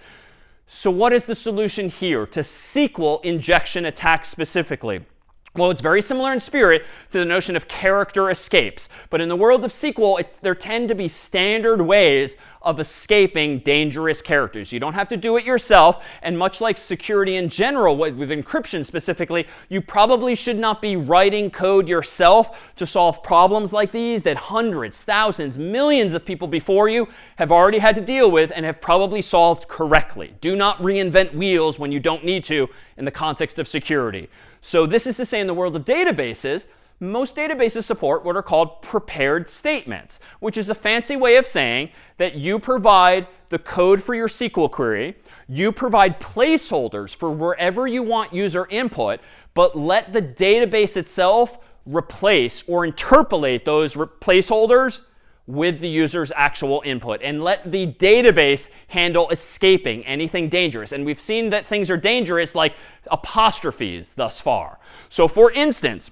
So what is the solution here to SQL injection attacks specifically? Well, it's very similar in spirit to the notion of character escapes. But in the world of SQL, there tend to be standard ways of escaping dangerous characters. You don't have to do it yourself. And much like security in general, with encryption specifically, you probably should not be writing code yourself to solve problems like these that hundreds, thousands, millions of people before you have already had to deal with and have probably solved correctly. Do not reinvent wheels when you don't need to in the context of security. So this is to say, in the world of databases, most databases support what are called prepared statements, which is a fancy way of saying that you provide the code for your SQL query, you provide placeholders for wherever you want user input, but let the database itself replace or interpolate those placeholders with the user's actual input, and let the database handle escaping anything dangerous. And we've seen that things are dangerous, like apostrophes thus far. So for instance,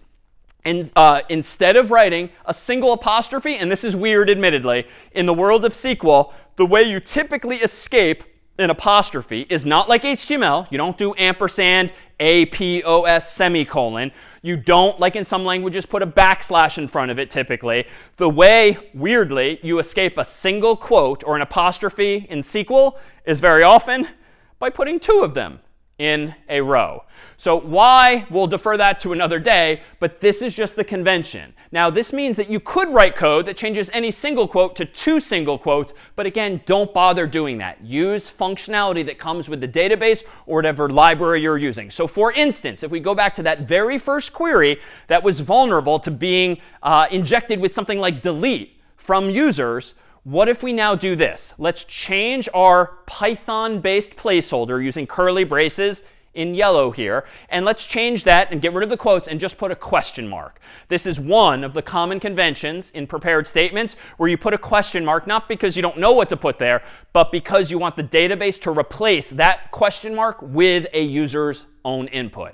instead of writing a single apostrophe, and this is weird admittedly, in the world of SQL, the way you typically escape an apostrophe is not like HTML. You don't do ampersand, APOS semicolon. You don't, like in some languages, put a backslash in front of it typically. The way, weirdly, you escape a single quote or an apostrophe in SQL is very often by putting 2 of them in a row. So why? We'll defer that to another day, but this is just the convention. Now, this means that you could write code that changes any single quote to 2 single quotes, but again, don't bother doing that. Use functionality that comes with the database or whatever library you're using. So for instance, if we go back to that very first query that was vulnerable to being injected with something like delete from users, what if we now do this? Let's change our Python-based placeholder using curly braces in yellow here. And let's change that and get rid of the quotes and just put a question mark. This is one of the common conventions in prepared statements where you put a question mark, not because you don't know what to put there, but because you want the database to replace that question mark with a user's own input.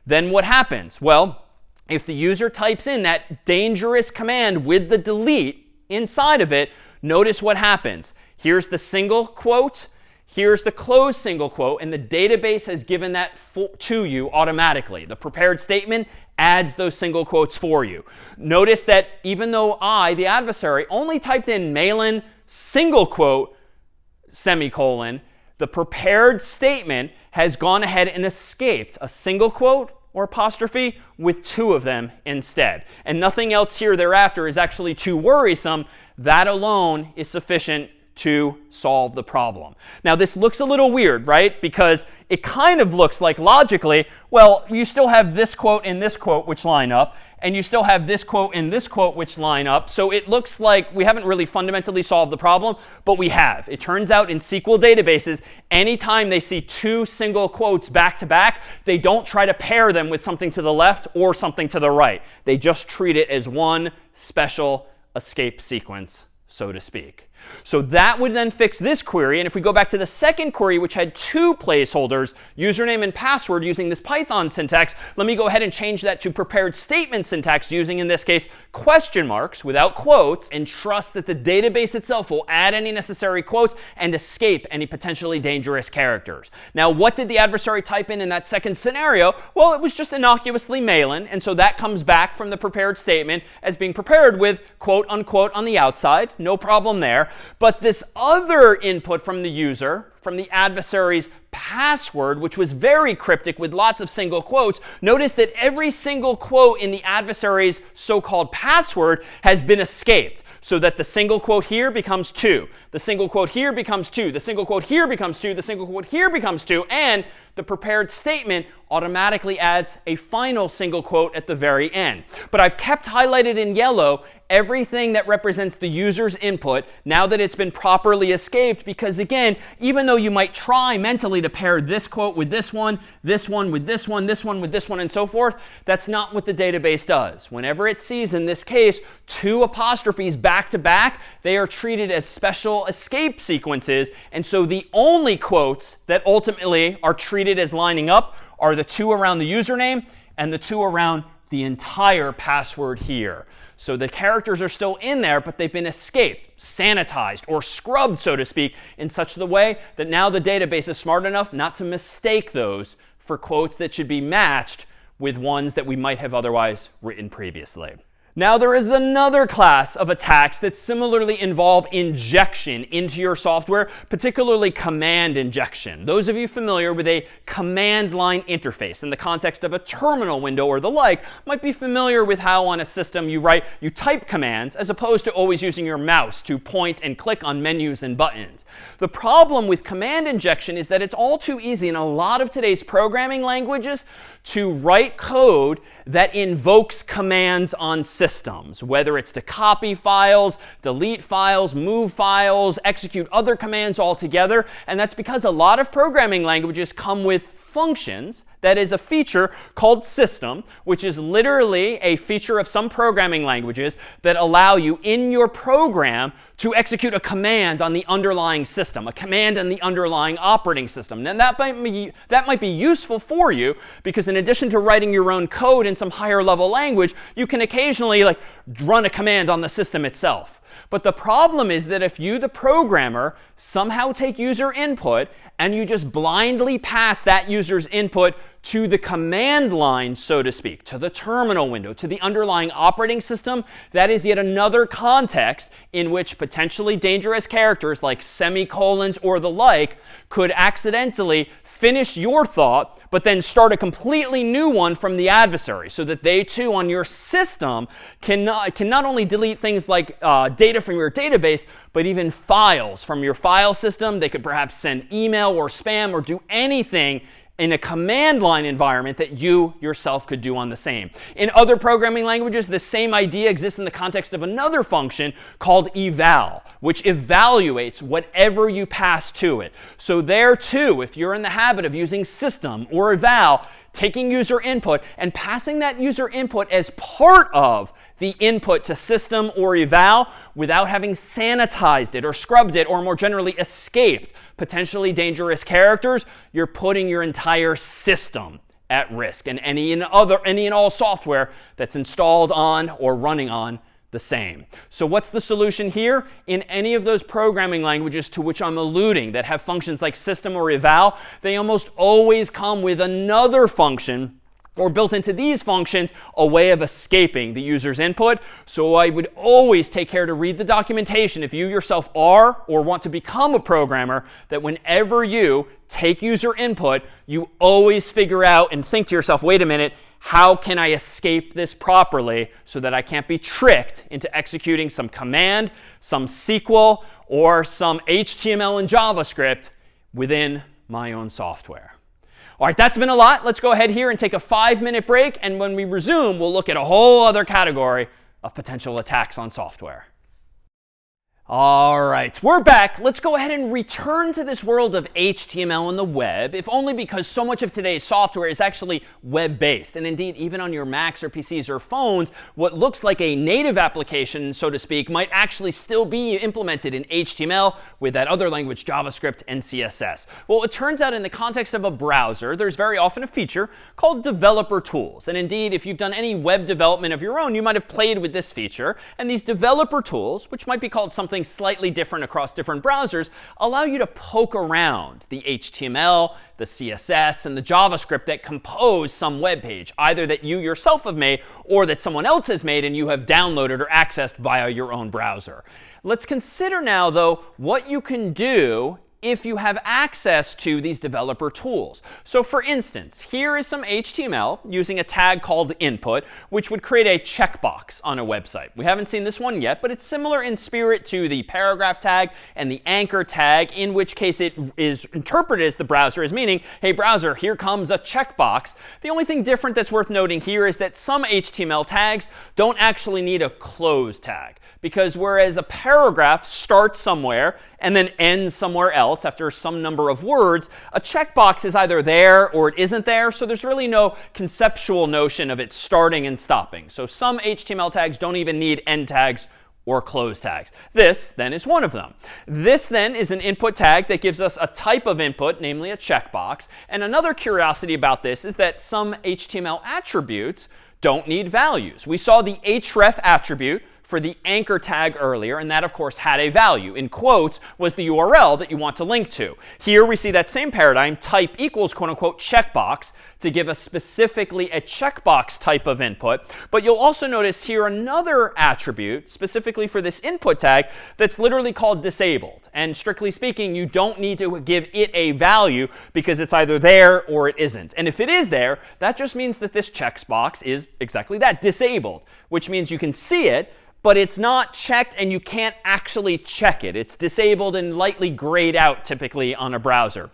Then what happens? Well, if the user types in that dangerous command with the delete inside of it, notice what happens. Here's the single quote. Here's the closed single quote, and the database has given that to you automatically. The prepared statement adds those single quotes for you. Notice that even though I, the adversary, only typed in Malan single quote, semicolon, the prepared statement has gone ahead and escaped a single quote or apostrophe with two of them instead. And nothing else here thereafter is actually too worrisome. That alone is sufficient to solve the problem. Now, this looks a little weird, right? Because it kind of looks like logically, well, you still have this quote and this quote which line up, and you still have this quote and this quote which line up. So it looks like we haven't really fundamentally solved the problem, but we have. It turns out in SQL databases, anytime they see two single quotes back to back, they don't try to pair them with something to the left or something to the right. They just treat it as one special escape sequence, so to speak. So that would then fix this query. And if we go back to the second query, which had two placeholders, username and password, using this Python syntax, let me go ahead and change that to prepared statement syntax using, in this case, question marks without quotes, and trust that the database itself will add any necessary quotes and escape any potentially dangerous characters. Now, what did the adversary type in that second scenario? Well, it was just innocuously Malan. And so that comes back from the prepared statement as being prepared with quote unquote on the outside. No problem there. But this other input from the user, from the adversary's password, which was very cryptic with lots of single quotes, notice that every single quote in the adversary's so-called password has been escaped. So that the single quote here becomes 2. The single quote here becomes 2. The single quote here becomes 2. The single quote here becomes 2. And the prepared statement automatically adds a final single quote at the very end. But I've kept highlighted in yellow everything that represents the user's input now that it's been properly escaped, because again, even though you might try mentally to pair this quote with this one with this one, this one with this one, and so forth, that's not what the database does. Whenever it sees, in this case, two apostrophes back to back, they are treated as special escape sequences. And so the only quotes that ultimately are treated as lining up are the two around the username and the two around the entire password here. So the characters are still in there, but they've been escaped, sanitized, or scrubbed, so to speak, in such the way that now the database is smart enough not to mistake those for quotes that should be matched with ones that we might have otherwise written previously. Now, there is another class of attacks that similarly involve injection into your software, particularly command injection. Those of you familiar with a command line interface in the context of a terminal window or the like might be familiar with how on a system you type commands as opposed to always using your mouse to point and click on menus and buttons. The problem with command injection is that it's all too easy in a lot of today's programming languages to write code that invokes commands on systems, whether it's to copy files, delete files, move files, execute other commands altogether. And that's because a lot of programming languages come with functions. That is a feature called system, which is literally a feature of some programming languages that allow you in your program to execute a command on the underlying system, a command on the underlying operating system. And that might be useful for you because in addition to writing your own code in some higher level language, you can occasionally run a command on the system itself. But the problem is that if you, the programmer, somehow take user input and you just blindly pass that user's input to the command line, so to speak, to the terminal window, to the underlying operating system, that is yet another context in which potentially dangerous characters like semicolons or the like could accidentally finish your thought, but then start a completely new one from the adversary, so that they too on your system can not only delete things like data from your database, but even files from your file system. They could perhaps send email or spam or do anything in a command line environment that you yourself could do on the same. In other programming languages, the same idea exists in the context of another function called eval, which evaluates whatever you pass to it. So there too, if you're in the habit of using system or eval, taking user input and passing that user input as part of the input to system or eval without having sanitized it or scrubbed it or more generally escaped potentially dangerous characters, you're putting your entire system at risk, and any and all software that's installed on or running on the same. So what's the solution here? In any of those programming languages to which I'm alluding that have functions like system or eval, they almost always come with another function, or built into these functions, a way of escaping the user's input. So I would always take care to read the documentation if you yourself are or want to become a programmer, that whenever you take user input, you always figure out and think to yourself, wait a minute, how can I escape this properly so that I can't be tricked into executing some command, some SQL, or some HTML and JavaScript within my own software? All right, that's been a lot. Let's go ahead here and take a 5-minute break. And when we resume, we'll look at a whole other category of potential attacks on software. All right, we're back. Let's go ahead and return to this world of HTML and the web, if only because so much of today's software is actually web-based. And indeed, even on your Macs or PCs or phones, what looks like a native application, so to speak, might actually still be implemented in HTML with that other language, JavaScript and CSS. Well, it turns out in the context of a browser, there's very often a feature called developer tools. And indeed, if you've done any web development of your own, you might have played with this feature. And these developer tools, which might be called something slightly different across different browsers, allow you to poke around the HTML, the CSS, and the JavaScript that compose some web page, either that you yourself have made or that someone else has made and you have downloaded or accessed via your own browser. Let's consider now, though, what you can do if you have access to these developer tools. So for instance, here is some HTML using a tag called input, which would create a checkbox on a website. We haven't seen this one yet, but it's similar in spirit to the paragraph tag and the anchor tag, in which case it is interpreted as the browser as meaning, hey browser, here comes a checkbox. The only thing different that's worth noting here is that some HTML tags don't actually need a close tag. Because whereas a paragraph starts somewhere and then ends somewhere else after some number of words, a checkbox is either there or it isn't there. So there's really no conceptual notion of it starting and stopping. So some HTML tags don't even need end tags or close tags. This then is one of them. This then is an input tag that gives us a type of input, namely a checkbox. And another curiosity about this is that some HTML attributes don't need values. We saw the href attribute for the anchor tag earlier, and that, of course, had a value. In quotes was the URL that you want to link to. Here we see that same paradigm, type equals quote-unquote checkbox, to give us specifically a checkbox type of input. But you'll also notice here another attribute, specifically for this input tag, that's literally called disabled. And strictly speaking, you don't need to give it a value because it's either there or it isn't. And if it is there, that just means that this checkbox is exactly that, disabled, which means you can see it, but it's not checked and you can't actually check it. It's disabled and lightly grayed out typically on a browser.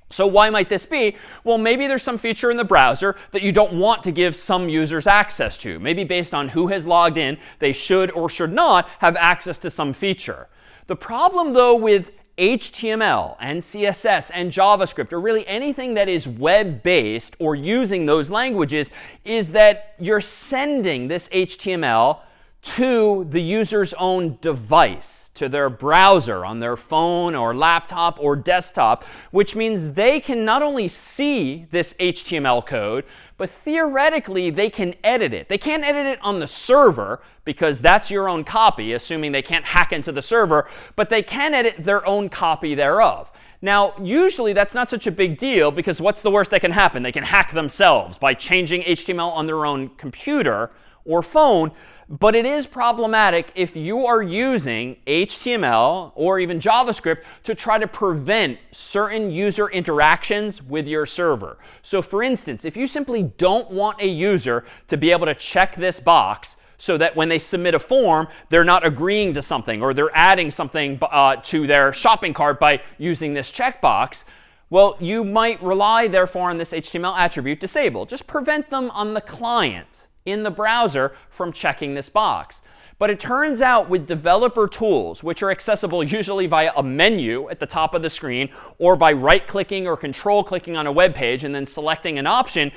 So why might this be? Well, maybe there's some feature in the browser that you don't want to give some users access to. Maybe based on who has logged in, they should or should not have access to some feature. The problem, though, with HTML and CSS and JavaScript, or really anything that is web-based or using those languages, is that you're sending this HTML to the user's own device, to their browser on their phone or laptop or desktop, which means they can not only see this HTML code, but theoretically they can edit it. They can't edit it on the server because that's your own copy, assuming they can't hack into the server, but they can edit their own copy thereof. Now, usually that's not such a big deal because what's the worst that can happen? They can hack themselves by changing HTML on their own computer or phone. But it is problematic if you are using HTML or even JavaScript to try to prevent certain user interactions with your server. So for instance, if you simply don't want a user to be able to check this box so that when they submit a form, they're not agreeing to something or they're adding something to their shopping cart by using this checkbox, Well, you might rely, therefore, on this HTML attribute disable. Just prevent them on the client in the browser from checking this box. But it turns out with developer tools, which are accessible usually via a menu at the top of the screen, or by right-clicking or control-clicking on a web page and then selecting an option,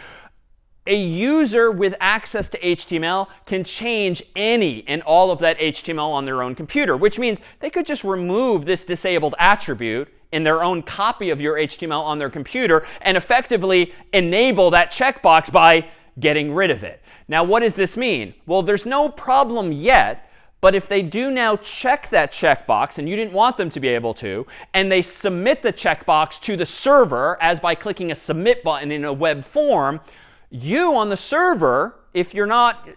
a user with access to HTML can change any and all of that HTML on their own computer, which means they could just remove this disabled attribute in their own copy of your HTML on their computer and effectively enable that checkbox by getting rid of it. Now, what does this mean? Well, there's no problem yet, but if they do now check that checkbox, and you didn't want them to be able to, and they submit the checkbox to the server as by clicking a submit button in a web form, you on the server, if you're not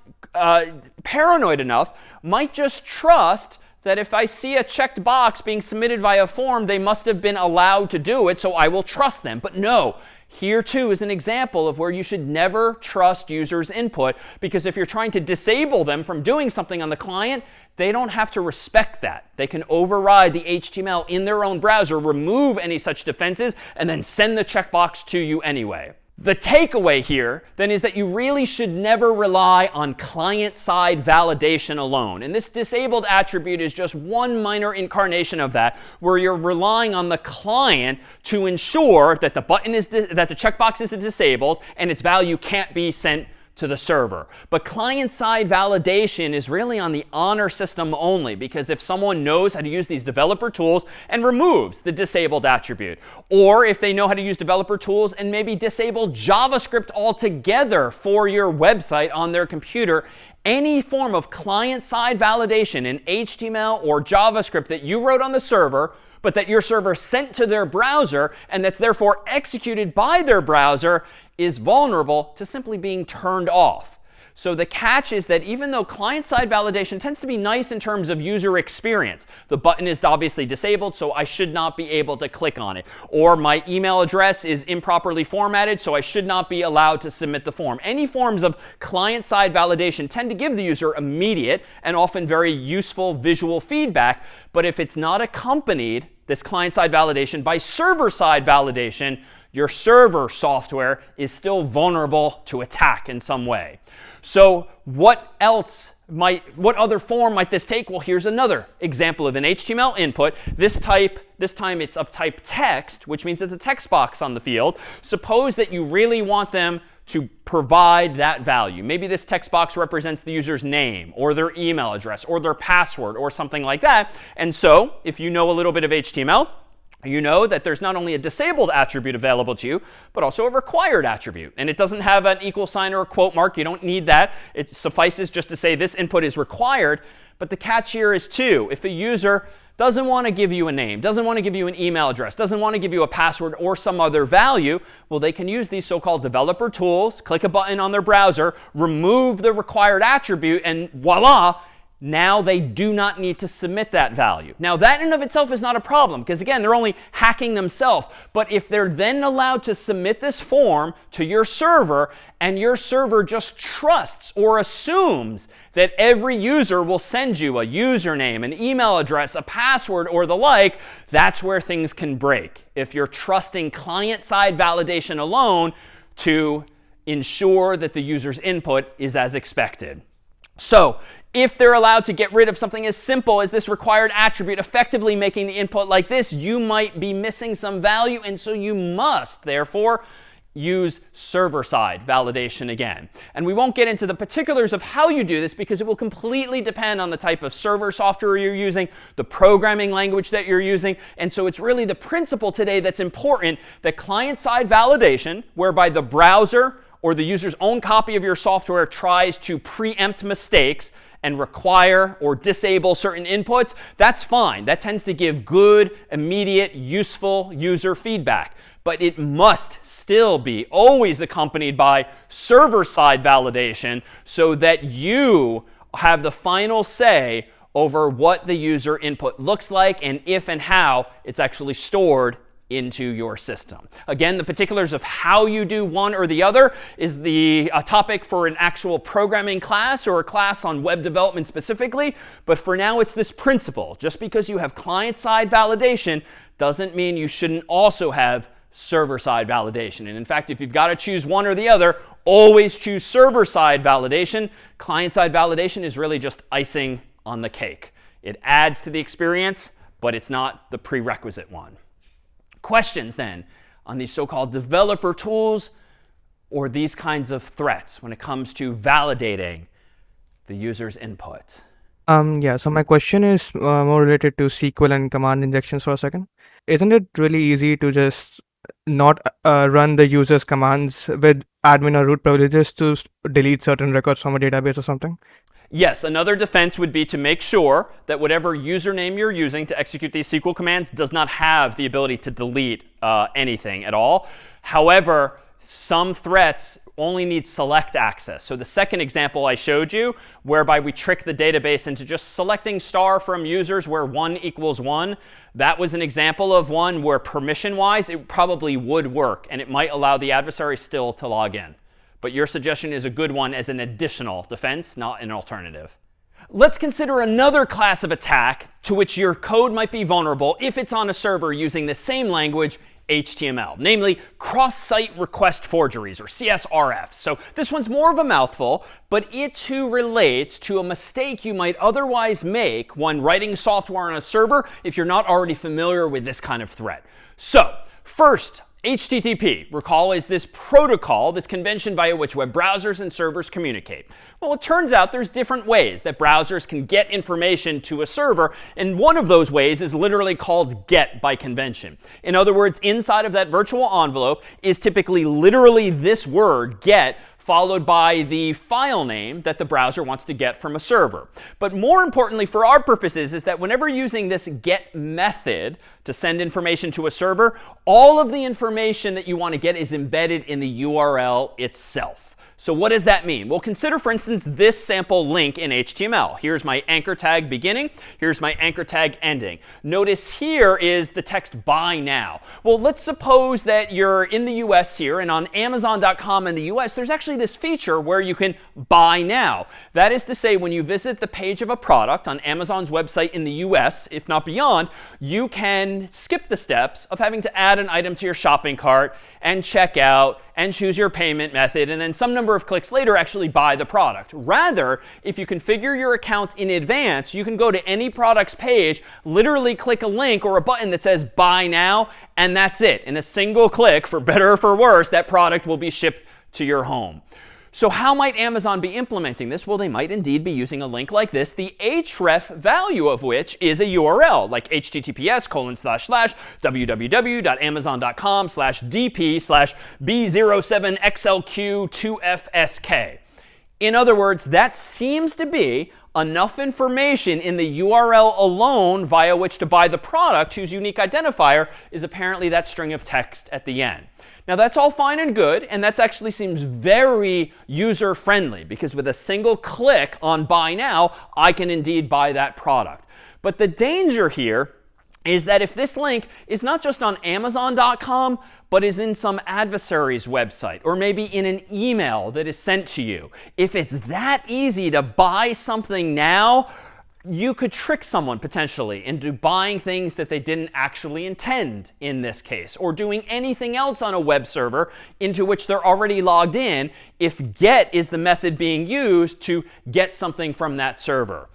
paranoid enough, might just trust that if I see a checked box being submitted via form, they must have been allowed to do it, so I will trust them. But no, here too is an example of where you should never trust users' input, because if you're trying to disable them from doing something on the client, they don't have to respect that. They can override the HTML in their own browser, remove any such defenses, and then send the checkbox to you anyway. The takeaway here, then, is that you really should never rely on client-side validation alone. And this disabled attribute is just one minor incarnation of that, where you're relying on the client to ensure that the button is that the checkbox is disabled and its value can't be sent to the server. But client-side validation is really on the honor system only, because if someone knows how to use these developer tools and removes the disabled attribute, or if they know how to use developer tools and maybe disable JavaScript altogether for your website on their computer, any form of client-side validation in HTML or JavaScript that you wrote on the server, but that your server sent to their browser and that's therefore executed by their browser, is vulnerable to simply being turned off. So the catch is that even though client-side validation tends to be nice in terms of user experience, the button is obviously disabled, so I should not be able to click on it. Or my email address is improperly formatted, so I should not be allowed to submit the form. Any forms of client-side validation tend to give the user immediate and often very useful visual feedback. But if it's not accompanied, this client-side validation, by server-side validation, your server software is still vulnerable to attack in some way. So what other form might this take? Well, here's another example of an HTML input. This time it's of type text, which means it's a text box on the field. Suppose that you really want them to provide that value. Maybe this text box represents the user's name or their email address or their password or something like that. And so if you know a little bit of HTML, you know that there's not only a disabled attribute available to you, but also a required attribute. And it doesn't have an equal sign or a quote mark. You don't need that. It suffices just to say this input is required. But the catch here is too, if a user doesn't want to give you a name, doesn't want to give you an email address, doesn't want to give you a password or some other value, well, they can use these so-called developer tools, click a button on their browser, remove the required attribute, and voila, now they do not need to submit that value. Now, that in of itself is not a problem, because again, they're only hacking themselves. But if they're then allowed to submit this form to your server, and your server just trusts or assumes that every user will send you a username, an email address, a password, or the like, that's where things can break. If you're trusting client-side validation alone to ensure that the user's input is as expected. So if they're allowed to get rid of something as simple as this required attribute, effectively making the input like this, you might be missing some value. And so you must, therefore, use server-side validation again. And we won't get into the particulars of how you do this, because it will completely depend on the type of server software you're using, the programming language that you're using. And so it's really the principle today that's important, that client-side validation, whereby the browser or the user's own copy of your software tries to preempt mistakes and require or disable certain inputs, that's fine. That tends to give good, immediate, useful user feedback. But it must still be always accompanied by server-side validation, so that you have the final say over what the user input looks like and if and how it's actually stored into your system. Again, the particulars of how you do one or the other is a topic for an actual programming class or a class on web development specifically. But for now, it's this principle. Just because you have client-side validation doesn't mean you shouldn't also have server-side validation. And in fact, if you've got to choose one or the other, always choose server-side validation. Client-side validation is really just icing on the cake. It adds to the experience, but it's not the prerequisite one. Questions then on these so-called developer tools or these kinds of threats when it comes to validating the user's input? Yeah, so my question is more related to SQL and command injections for a second. Isn't it really easy to just not run the user's commands with admin or root privileges to delete certain records from a database or something? Yes, another defense would be to make sure that whatever username you're using to execute these SQL commands does not have the ability to delete anything at all. However, some threats only need select access. So the second example I showed you, whereby we trick the database into just selecting star from users where 1 equals 1, that was an example of one where permission-wise it probably would work, and it might allow the adversary still to log in. But your suggestion is a good one as an additional defense, not an alternative. Let's consider another class of attack to which your code might be vulnerable if it's on a server using the same language, HTML, namely cross-site request forgeries, or CSRFs. So this one's more of a mouthful, but it too relates to a mistake you might otherwise make when writing software on a server if you're not already familiar with this kind of threat. So first, HTTP, recall, is this protocol, this convention via which web browsers and servers communicate. Well, it turns out there's different ways that browsers can get information to a server, and one of those ways is literally called GET by convention. In other words, inside of that virtual envelope is typically literally this word, GET, followed by the file name that the browser wants to get from a server. But more importantly for our purposes is that whenever using this GET method to send information to a server, all of the information that you want to get is embedded in the URL itself. So what does that mean? Well, consider, for instance, this sample link in HTML. Here's my anchor tag beginning. Here's my anchor tag ending. Notice here is the text buy now. Well, let's suppose that you're in the US here, and on Amazon.com in the US, there's actually this feature where you can buy now. That is to say, when you visit the page of a product on Amazon's website in the US, if not beyond, you can skip the steps of having to add an item to your shopping cart and check out and choose your payment method, and then some number of clicks later actually buy the product. Rather, if you configure your account in advance, you can go to any product's page, literally click a link or a button that says buy now, and that's it. In a single click, for better or for worse, that product will be shipped to your home. So how might Amazon be implementing this? Well, they might indeed be using a link like this, the href value of which is a URL, like https://www.amazon.com/dp/b07xlq2fsk. In other words, that seems to be enough information in the URL alone via which to buy the product whose unique identifier is apparently that string of text at the end. Now, that's all fine and good, and that actually seems very user-friendly, because with a single click on buy now, I can indeed buy that product. But the danger here is that if this link is not just on Amazon.com, but is in some adversary's website, or maybe in an email that is sent to you, if it's that easy to buy something now, you could trick someone potentially into buying things that they didn't actually intend in this case, or doing anything else on a web server into which they're already logged in if GET is the method being used to get something from that server.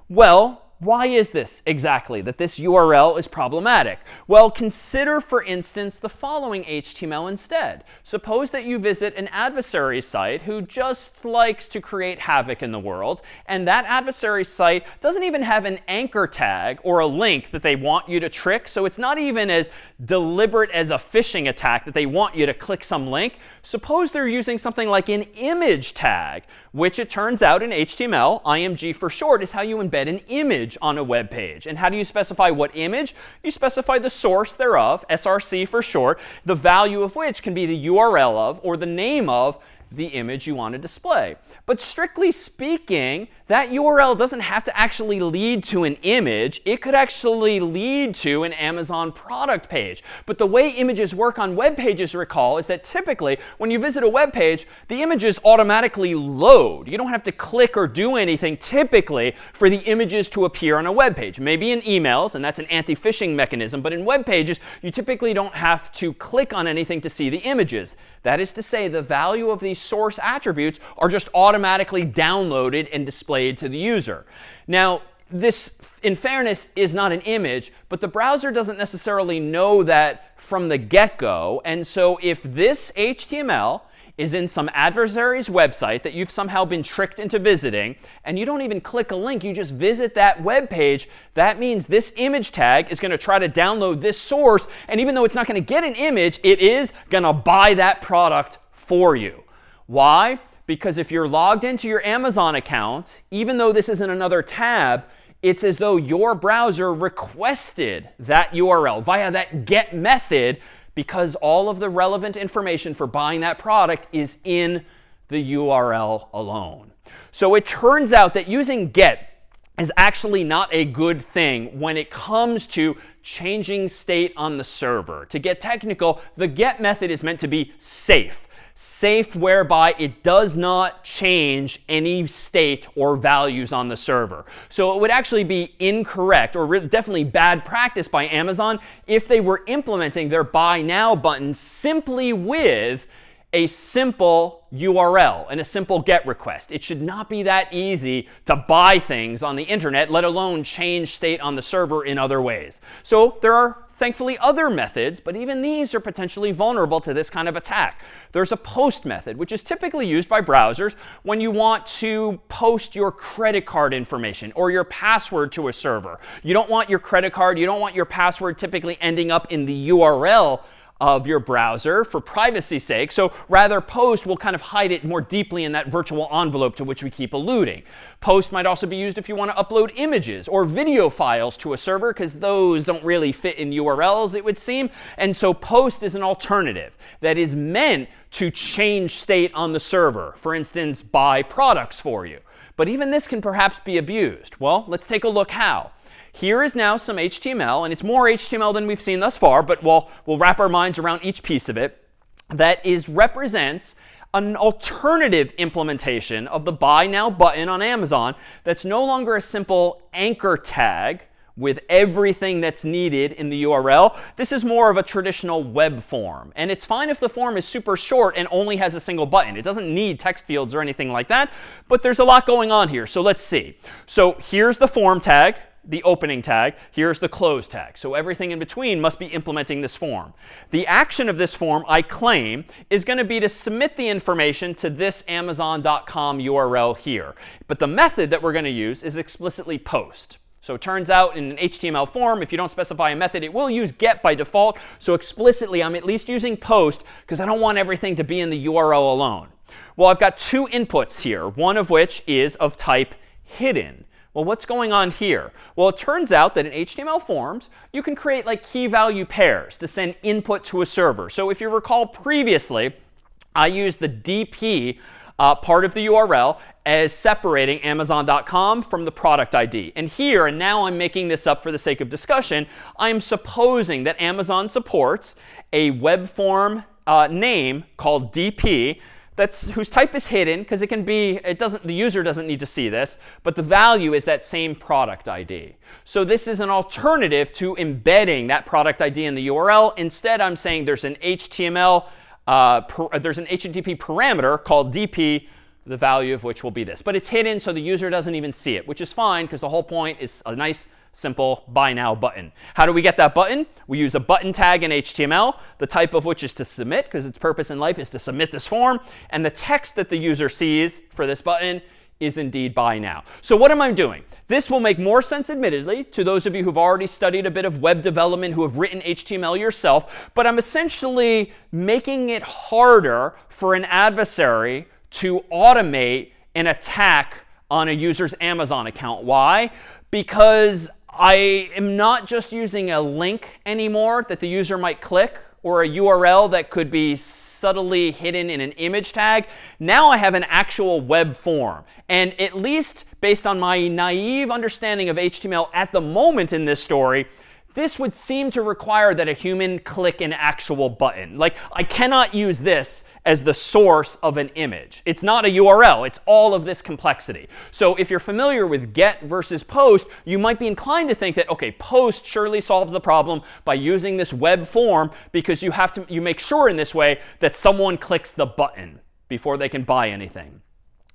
Well, why is this exactly, that this URL is problematic? Well, consider, for instance, the following HTML instead. Suppose that you visit an adversary site who just likes to create havoc in the world, and that adversary site doesn't even have an anchor tag or a link that they want you to trick, so it's not even as deliberate as a phishing attack that they want you to click some link. Suppose they're using something like an image tag, which it turns out in HTML, IMG for short, is how you embed an image on a web page. And how do you specify what image? You specify the source thereof, src for short, the value of which can be the URL of or the name of the image you want to display. But strictly speaking, that URL doesn't have to actually lead to an image. It could actually lead to an Amazon product page. But the way images work on web pages, recall, is that typically when you visit a web page, the images automatically load. You don't have to click or do anything typically for the images to appear on a web page. Maybe in emails, and that's an anti-phishing mechanism, but in web pages, you typically don't have to click on anything to see the images. That is to say, the value of these source attributes are just automatically downloaded and displayed to the user. Now, this, in fairness, is not an image, but the browser doesn't necessarily know that from the get-go. And so if this HTML is in some adversary's website that you've somehow been tricked into visiting, and you don't even click a link, you just visit that web page, that means this image tag is going to try to download this source, and even though it's not going to get an image, it is going to buy that product for you. Why? Because if you're logged into your Amazon account, even though this is in another tab, it's as though your browser requested that URL via that GET method, because all of the relevant information for buying that product is in the URL alone. So it turns out that using GET is actually not a good thing when it comes to changing state on the server. To get technical, the GET method is meant to be safe. Safe whereby it does not change any state or values on the server. So it would actually be incorrect, or definitely bad practice by Amazon, if they were implementing their Buy Now button simply with a simple URL and a simple GET request. It should not be that easy to buy things on the internet, let alone change state on the server in other ways. So there are thankfully other methods, but even these are potentially vulnerable to this kind of attack. There's a post method, which is typically used by browsers when you want to post your credit card information or your password to a server. You don't want your credit card, you don't want your password typically ending up in the URL of your browser for privacy's sake. So rather, post will kind of hide it more deeply in that virtual envelope to which we keep alluding. Post might also be used if you want to upload images or video files to a server, because those don't really fit in URLs, it would seem. And so post is an alternative that is meant to change state on the server. For instance, buy products for you. But even this can perhaps be abused. Well, let's take a look how. Here is now some HTML, and it's more HTML than we've seen thus far, but we'll wrap our minds around each piece of it, that represents an alternative implementation of the Buy Now button on Amazon that's no longer a simple anchor tag with everything that's needed in the URL. This is more of a traditional web form. And it's fine if the form is super short and only has a single button. It doesn't need text fields or anything like that, but there's a lot going on here. So let's see. So here's the form tag, the opening tag. Here's the close tag. So everything in between must be implementing this form. The action of this form, I claim, is going to be to submit the information to this Amazon.com URL here. But the method that we're going to use is explicitly post. So it turns out in an HTML form, if you don't specify a method, it will use GET by default. So explicitly, I'm at least using post because I don't want everything to be in the URL alone. Well, I've got two inputs here, one of which is of type hidden. Well, what's going on here? Well, it turns out that in HTML forms, you can create like key value pairs to send input to a server. So if you recall previously, I used the DP part of the URL as separating Amazon.com from the product ID. And here, and now I'm making this up for the sake of discussion, I'm supposing that Amazon supports a web form name called DP whose type is hidden, because it can be, the user doesn't need to see this, but the value is that same product ID. So this is an alternative to embedding that product ID in the URL. Instead, I'm saying there's an HTTP parameter called DP, the value of which will be this. But it's hidden, so the user doesn't even see it, which is fine, because the whole point is a nice, simple Buy Now button. How do we get that button? We use a button tag in HTML, the type of which is to submit, because its purpose in life is to submit this form. And the text that the user sees for this button is indeed Buy Now. So what am I doing? This will make more sense, admittedly, to those of you who've already studied a bit of web development, who have written HTML yourself. But I'm essentially making it harder for an adversary to automate an attack on a user's Amazon account. Why? Because I am not just using a link anymore that the user might click, or a URL that could be subtly hidden in an image tag. Now I have an actual web form. And at least based on my naive understanding of HTML at the moment in this story, this would seem to require that a human click an actual button. Like, I cannot use this as the source of an image. It's not a URL. It's all of this complexity. So if you're familiar with get versus post, you might be inclined to think that, OK, post surely solves the problem by using this web form, because you make sure in this way that someone clicks the button before they can buy anything.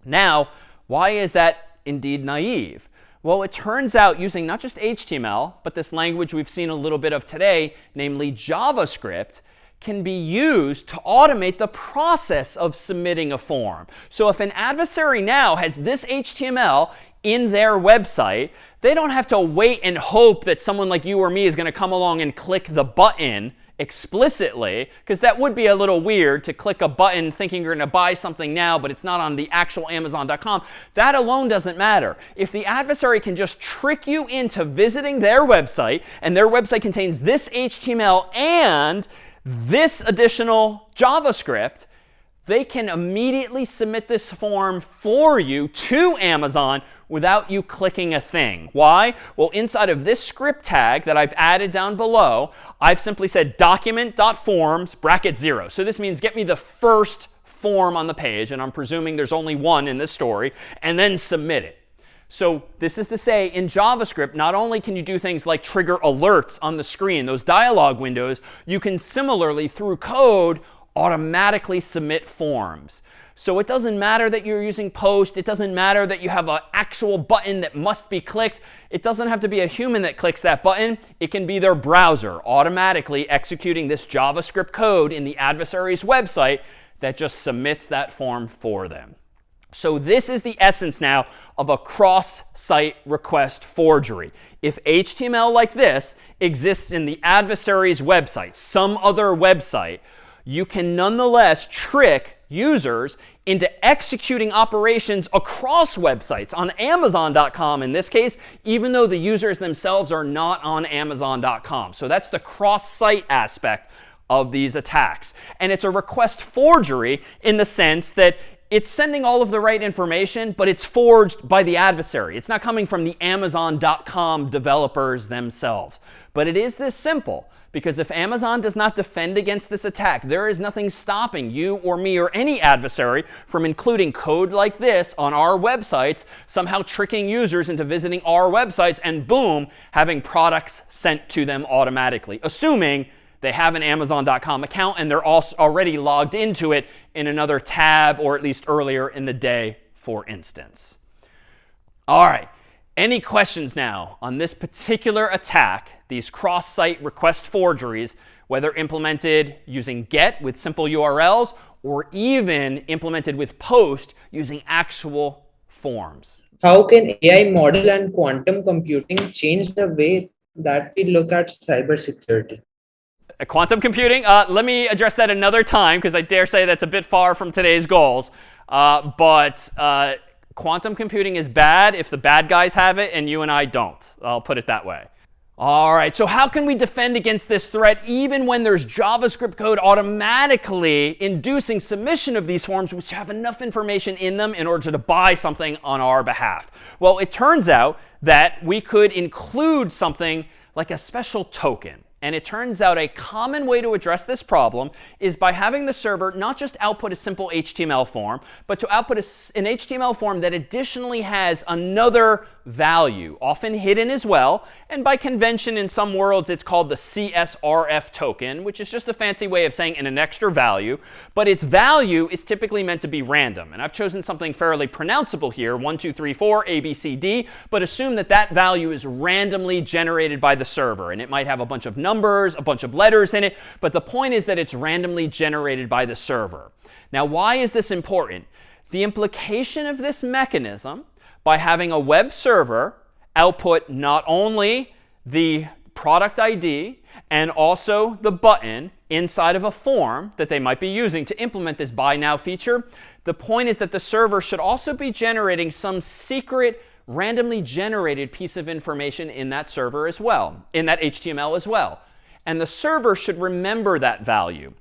Now, why is that indeed naive? Well, it turns out using not just HTML, but this language we've seen a little bit of today, namely JavaScript, can be used to automate the process of submitting a form. So if an adversary now has this HTML in their website, they don't have to wait and hope that someone like you or me is going to come along and click the button explicitly, because that would be a little weird to click a button thinking you're going to buy something now, but it's not on the actual Amazon.com. That alone doesn't matter. If the adversary can just trick you into visiting their website, and their website contains this HTML and this additional JavaScript, they can immediately submit this form for you to Amazon without you clicking a thing. Why? Well, inside of this script tag that I've added down below, I've simply said document.forms bracket 0. So this means get me the first form on the page, and I'm presuming there's only one in this story, and then submit it. So this is to say, in JavaScript, not only can you do things like trigger alerts on the screen, those dialog windows, you can similarly, through code, automatically submit forms. So it doesn't matter that you're using post. It doesn't matter that you have an actual button that must be clicked. It doesn't have to be a human that clicks that button. It can be their browser automatically executing this JavaScript code in the adversary's website that just submits that form for them. So this is the essence now of a cross-site request forgery. If HTML like this exists in the adversary's website, some other website, you can nonetheless trick users into executing operations across websites, on Amazon.com in this case, even though the users themselves are not on Amazon.com. So that's the cross-site aspect of these attacks. And it's a request forgery in the sense that it's sending all of the right information, but it's forged by the adversary. It's not coming from the Amazon.com developers themselves. But it is this simple, because if Amazon does not defend against this attack, there is nothing stopping you or me or any adversary from including code like this on our websites, somehow tricking users into visiting our websites, and boom, having products sent to them automatically, assuming they have an Amazon.com account and they're also already logged into it in another tab, or at least earlier in the day, for instance. All right. Any questions now on this particular attack, these cross-site request forgeries, whether implemented using get with simple URLs or even implemented with post using actual forms? How can AI model and quantum computing change the way that we look at cybersecurity? Quantum computing, let me address that another time, because I dare say that's a bit far from today's goals. But quantum computing is bad if the bad guys have it and you and I don't. I'll put it that way. All right, so how can we defend against this threat even when there's JavaScript code automatically inducing submission of these forms which have enough information in them in order to buy something on our behalf? Well, it turns out that we could include something like a special token. And it turns out a common way to address this problem is by having the server not just output a simple HTML form, but to output an HTML form that additionally has another value, often hidden as well. And by convention in some worlds, it's called the CSRF token, which is just a fancy way of saying an extra value. But its value is typically meant to be random. And I've chosen something fairly pronounceable here, 1, 2, 3, 4, A, B, C, D. But assume that that value is randomly generated by the server. And it might have a bunch of numbers, a bunch of letters in it. But the point is that it's randomly generated by the server. Now, why is this important? The implication of this mechanism, by having a web server output not only the product ID and also the button inside of a form that they might be using to implement this buy now feature, the point is that the server should also be generating some secret randomly generated piece of information in that server as well, in that HTML as well. And the server should remember that value.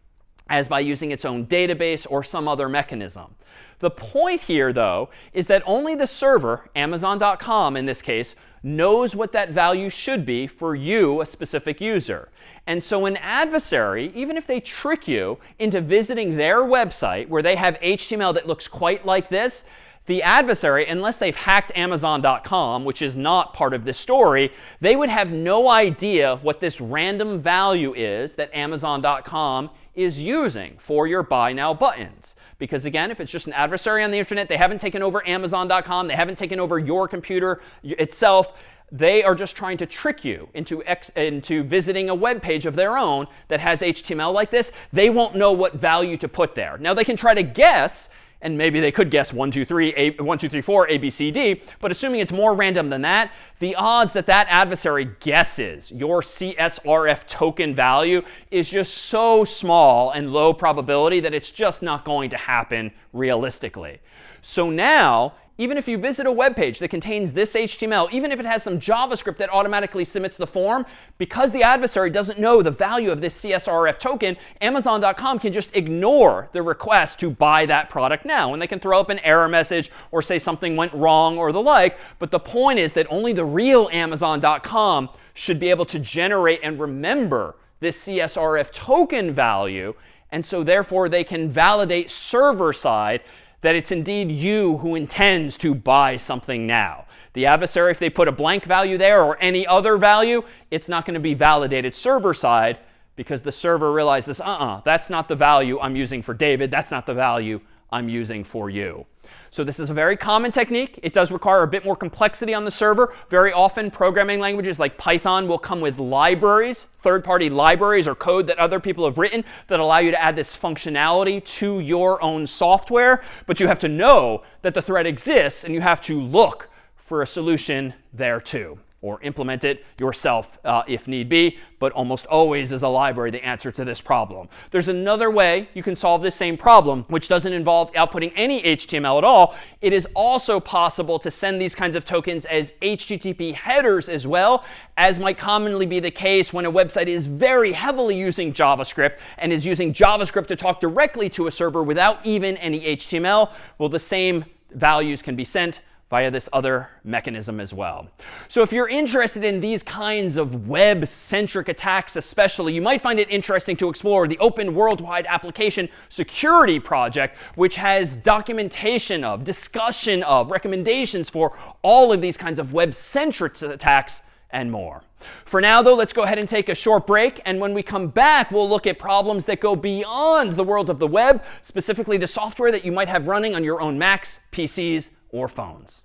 as by using its own database or some other mechanism. The point here, though, is that only the server, Amazon.com in this case, knows what that value should be for you, a specific user. And so an adversary, even if they trick you into visiting their website where they have HTML that looks quite like this, the adversary, unless they've hacked Amazon.com, which is not part of this story, they would have no idea what this random value is that Amazon.com is using for your buy now buttons. Because again, if it's just an adversary on the internet, they haven't taken over Amazon.com, they haven't taken over your computer itself. They are just trying to trick you into visiting a web page of their own that has HTML like this. They won't know what value to put there. Now they can try to guess, and maybe they could guess 1, 2, 3, 1, 2, 3, 4, A, B, C, D. But assuming it's more random than that, the odds that that adversary guesses your CSRF token value is just so small and low probability that it's just not going to happen realistically. So now, even if you visit a web page that contains this HTML, even if it has some JavaScript that automatically submits the form, because the adversary doesn't know the value of this CSRF token, Amazon.com can just ignore the request to buy that product now. And they can throw up an error message or say something went wrong or the like. But the point is that only the real Amazon.com should be able to generate and remember this CSRF token value. And so therefore, they can validate server side that it's indeed you who intends to buy something now. The adversary, if they put a blank value there or any other value, it's not going to be validated server side because the server realizes, that's not the value I'm using for David. That's not the value I'm using for you. So this is a very common technique. It does require a bit more complexity on the server. Very often, programming languages like Python will come with libraries, third-party libraries or code that other people have written that allow you to add this functionality to your own software. But you have to know that the threat exists, and you have to look for a solution there too, or implement it yourself if need be. But almost always is a library the answer to this problem. There's another way you can solve this same problem, which doesn't involve outputting any HTML at all. It is also possible to send these kinds of tokens as HTTP headers as well, as might commonly be the case when a website is very heavily using JavaScript and is using JavaScript to talk directly to a server without even any HTML. Well, the same values can be sent via this other mechanism as well. So if you're interested in these kinds of web-centric attacks especially, you might find it interesting to explore the Open Worldwide Application Security Project, which has documentation of, discussion of, recommendations for all of these kinds of web-centric attacks and more. For now, though, let's go ahead and take a short break. And when we come back, we'll look at problems that go beyond the world of the web, specifically the software that you might have running on your own Macs, PCs, or phones.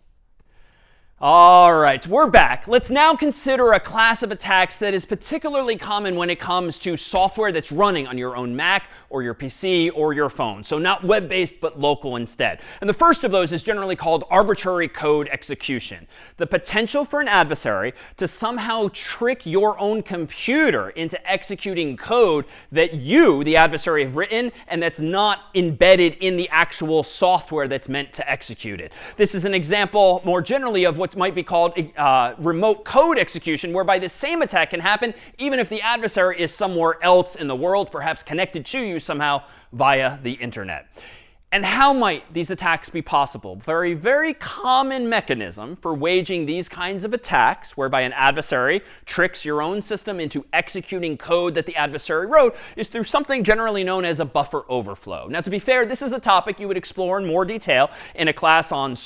All right, we're back. Let's now consider a class of attacks that is particularly common when it comes to software that's running on your own Mac or your PC or your phone. So not web-based, but local instead. And the first of those is generally called arbitrary code execution. The potential for an adversary to somehow trick your own computer into executing code that you, the adversary, have written and that's not embedded in the actual software that's meant to execute it. This is an example more generally of what might be called remote code execution, whereby the same attack can happen even if the adversary is somewhere else in the world, perhaps connected to you somehow via the internet. And how might these attacks be possible? Very, very common mechanism for waging these kinds of attacks, whereby an adversary tricks your own system into executing code that the adversary wrote, is through something generally known as a buffer overflow. Now, to be fair, this is a topic you would explore in more detail in a class on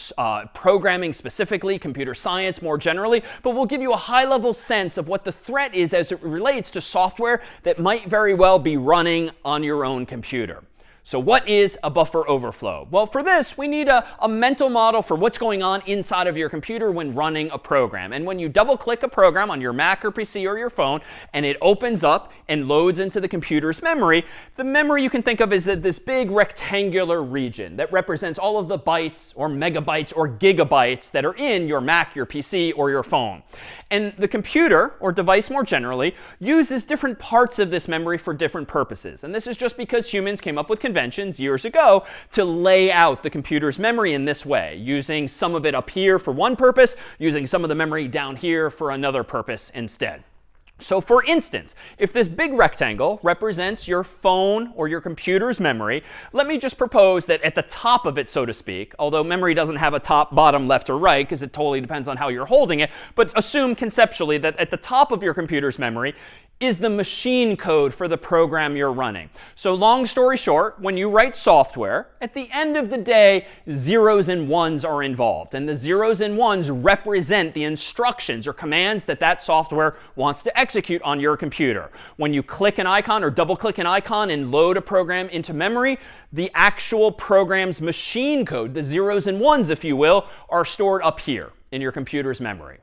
programming specifically, computer science more generally, but we'll give you a high-level sense of what the threat is as it relates to software that might very well be running on your own computer. So what is a buffer overflow? Well, for this, we need a mental model for what's going on inside of your computer when running a program. And when you double-click a program on your Mac or PC or your phone, and it opens up and loads into the computer's memory, the memory you can think of as this big rectangular region that represents all of the bytes or megabytes or gigabytes that are in your Mac, your PC, or your phone. And the computer, or device more generally, uses different parts of this memory for different purposes. And this is just because humans came up with conventions years ago to lay out the computer's memory in this way, using some of it up here for one purpose, using some of the memory down here for another purpose instead. So for instance, if this big rectangle represents your phone or your computer's memory, let me just propose that at the top of it, so to speak, although memory doesn't have a top, bottom, left, or right, because it totally depends on how you're holding it, but assume conceptually that at the top of your computer's memory is the machine code for the program you're running. So long story short, when you write software, at the end of the day, zeros and ones are involved. And the zeros and ones represent the instructions or commands that that software wants to execute on your computer. When you click an icon or double click an icon and load a program into memory, the actual program's machine code, the zeros and ones, if you will, are stored up here in your computer's memory.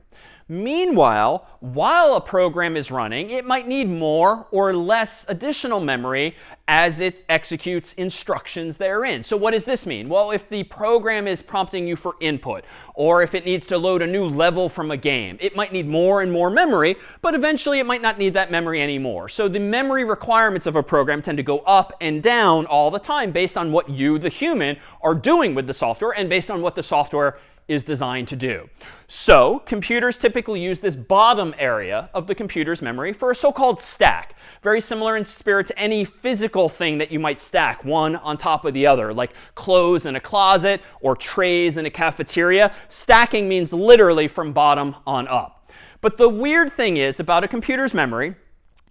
Meanwhile, while a program is running, it might need more or less additional memory as it executes instructions therein. So what does this mean? Well, if the program is prompting you for input, or if it needs to load a new level from a game, it might need more and more memory, but eventually it might not need that memory anymore. So the memory requirements of a program tend to go up and down all the time based on what you, the human, are doing with the software and based on what the software is designed to do. So computers typically use this bottom area of the computer's memory for a so-called stack. Very similar in spirit to any physical thing that you might stack one on top of the other, like clothes in a closet or trays in a cafeteria. Stacking means literally from bottom on up. But the weird thing is about a computer's memory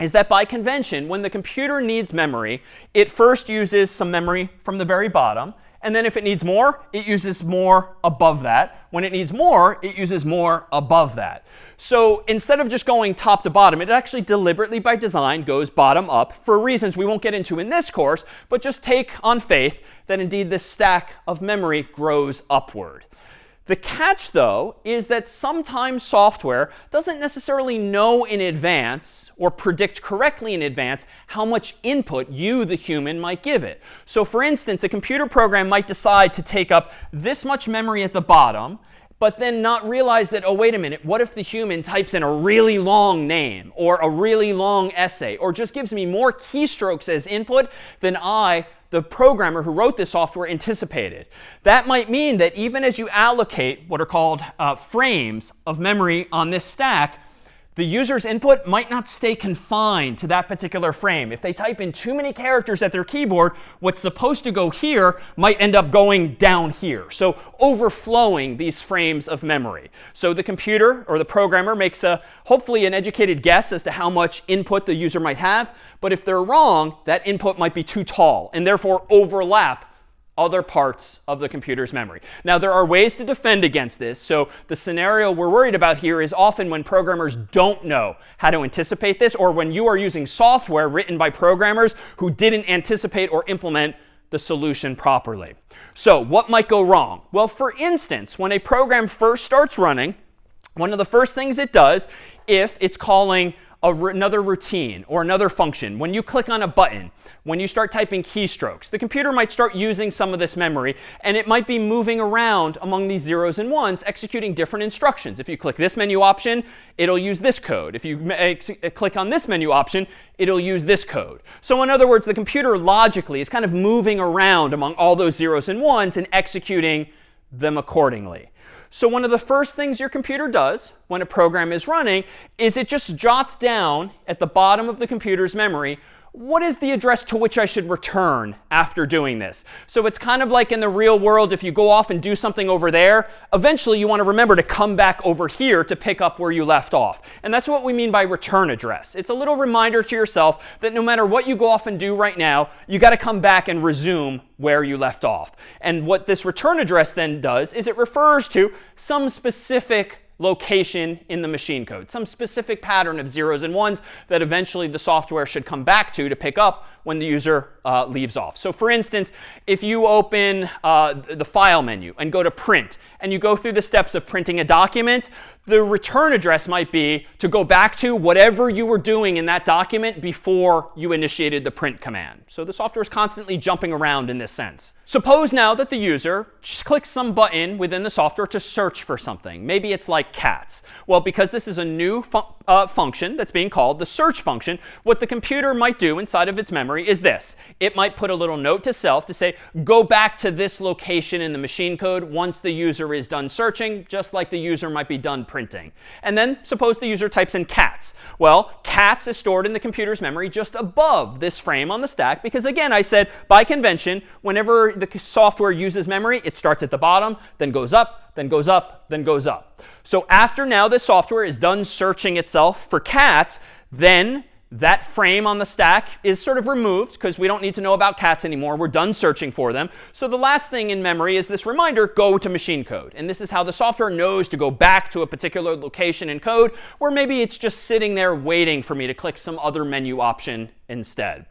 is that by convention, when the computer needs memory, it first uses some memory from the very bottom. And then if it needs more, it uses more above that. When it needs more, it uses more above that. So instead of just going top to bottom, it actually deliberately by design goes bottom up for reasons we won't get into in this course, but just take on faith that indeed this stack of memory grows upward. The catch, though, is that sometimes software doesn't necessarily know in advance or predict correctly in advance how much input you, the human, might give it. So for instance, a computer program might decide to take up this much memory at the bottom, but then not realize that, oh, wait a minute, what if the human types in a really long name or a really long essay or just gives me more keystrokes as input than I, the programmer who wrote this software, anticipated. That might mean that even as you allocate what are called frames of memory on this stack, the user's input might not stay confined to that particular frame. If they type in too many characters at their keyboard, what's supposed to go here might end up going down here. So overflowing these frames of memory. So the computer or the programmer makes hopefully an educated guess as to how much input the user might have. But if they're wrong, that input might be too tall and therefore overlap other parts of the computer's memory. Now, there are ways to defend against this. So the scenario we're worried about here is often when programmers don't know how to anticipate this, or when you are using software written by programmers who didn't anticipate or implement the solution properly. So what might go wrong? Well, for instance, when a program first starts running, one of the first things it does, if it's calling another routine or another function, when you click on a button, when you start typing keystrokes, the computer might start using some of this memory, and it might be moving around among these zeros and ones, executing different instructions. If you click this menu option, it'll use this code. If you click on this menu option, it'll use this code. So in other words, the computer logically is kind of moving around among all those zeros and ones and executing them accordingly. So one of the first things your computer does when a program is running is it just jots down at the bottom of the computer's memory, what is the address to which I should return after doing this? So it's kind of like in the real world, if you go off and do something over there, eventually you want to remember to come back over here to pick up where you left off. And that's what we mean by return address. It's a little reminder to yourself that no matter what you go off and do right now, you got to come back and resume where you left off. And what this return address then does is it refers to some specific location in the machine code, some specific pattern of zeros and ones that eventually the software should come back to pick up when the user leaves off. So for instance, if you open the file menu and go to print, and you go through the steps of printing a document, the return address might be to go back to whatever you were doing in that document before you initiated the print command. So the software is constantly jumping around in this sense. Suppose now that the user just clicks some button within the software to search for something. Maybe it's like cats. Well, because this is a new function that's being called, the search function, what the computer might do inside of its memory is this. it might put a little note to self to say, go back to this location in the machine code once the user is done searching, just like the user might be done printing. And then suppose the user types in cats. Well, cats is stored in the computer's memory just above this frame on the stack, because again, I said by convention, whenever the software uses memory, it starts at the bottom, then goes up, then goes up, then goes up. So after now this software is done searching itself for cats, then that frame on the stack is sort of removed because we don't need to know about cats anymore. We're done searching for them. So the last thing in memory is this reminder, go to machine code. And this is how the software knows to go back to a particular location in code, where maybe it's just sitting there waiting for me to click some other menu option instead.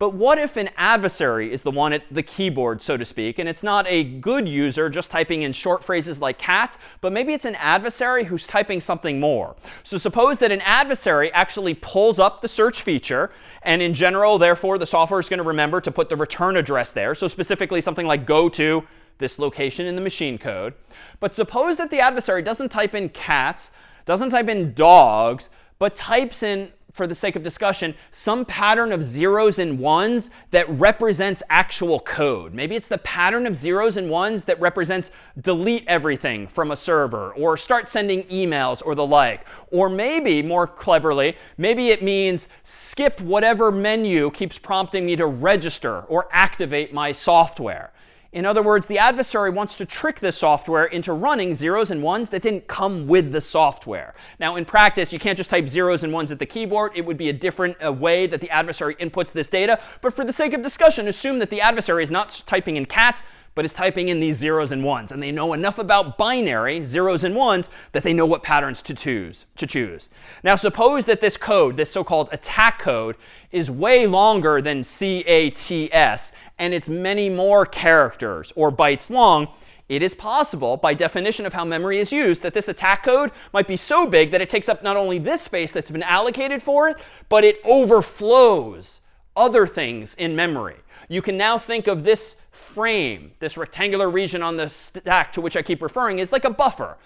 But what if an adversary is the one at the keyboard, so to speak, and it's not a good user just typing in short phrases like cat, but maybe it's an adversary who's typing something more. So suppose that an adversary actually pulls up the search feature, and in general, therefore, the software is going to remember to put the return address there. So specifically something like go to this location in the machine code. But suppose that the adversary doesn't type in cats, doesn't type in dogs, but types in, for the sake of discussion, some pattern of zeros and ones that represents actual code. Maybe it's the pattern of zeros and ones that represents delete everything from a server, or start sending emails, or the like. Or maybe, more cleverly, maybe it means skip whatever menu keeps prompting me to register or activate my software. In other words, the adversary wants to trick the software into running zeros and ones that didn't come with the software. Now, in practice, you can't just type zeros and ones at the keyboard. It would be a different way that the adversary inputs this data. But for the sake of discussion, assume that the adversary is not typing in cats, but is typing in these zeros and ones. And they know enough about binary, zeros and ones, that they know what patterns to choose. Now, suppose that this code, this so-called attack code, is way longer than CATS, and it's many more characters or bytes long. It is possible, by definition of how memory is used, that this attack code might be so big that it takes up not only this space that's been allocated for it, but it overflows other things in memory. You can now think of this frame, this rectangular region on the stack to which I keep referring, is like a buffer,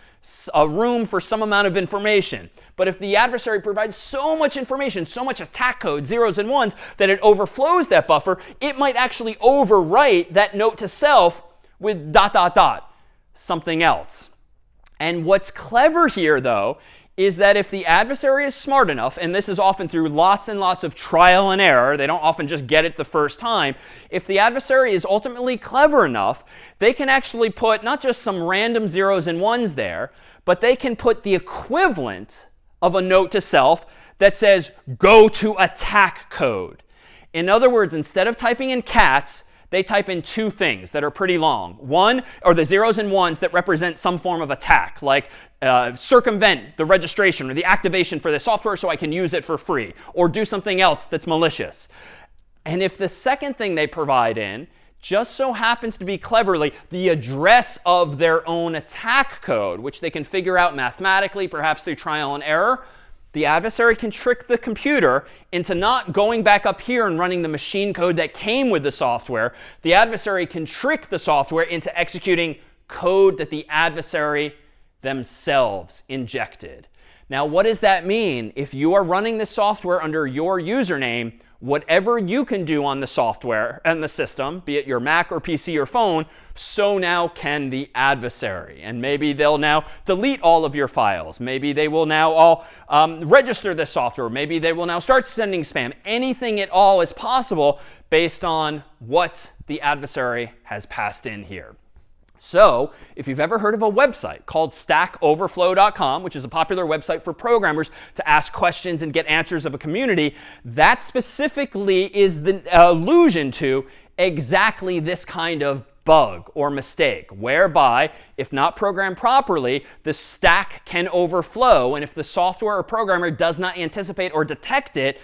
a room for some amount of information. But if the adversary provides so much information, so much attack code, zeros and ones, that it overflows that buffer, it might actually overwrite that note to self with ... something else. And what's clever here, though, is that if the adversary is smart enough, and this is often through lots and lots of trial and error, they don't often just get it the first time, if the adversary is ultimately clever enough, they can actually put not just some random zeros and ones there, but they can put the equivalent of a note to self that says, go to attack code. In other words, instead of typing in cats, they type in two things that are pretty long. One are the zeros and ones that represent some form of attack, like circumvent the registration or the activation for the software so I can use it for free, or do something else that's malicious. And if the second thing they provide in just so happens to be cleverly the address of their own attack code, which they can figure out mathematically, perhaps through trial and error, the adversary can trick the computer into not going back up here and running the machine code that came with the software. The adversary can trick the software into executing code that the adversary themselves injected. Now, what does that mean? If you are running the software under your username, whatever you can do on the software and the system, be it your Mac or PC or phone, so now can the adversary. And maybe they'll now delete all of your files. Maybe they will now all register this software. Maybe they will now start sending spam. Anything at all is possible based on what the adversary has passed in here. So if you've ever heard of a website called stackoverflow.com, which is a popular website for programmers to ask questions and get answers of a community, that specifically is the allusion to exactly this kind of bug or mistake, whereby, if not programmed properly, the stack can overflow. And if the software or programmer does not anticipate or detect it,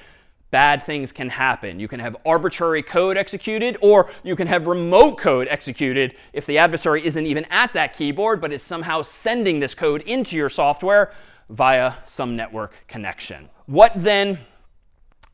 bad things can happen. You can have arbitrary code executed, or you can have remote code executed if the adversary isn't even at that keyboard, but is somehow sending this code into your software via some network connection. What then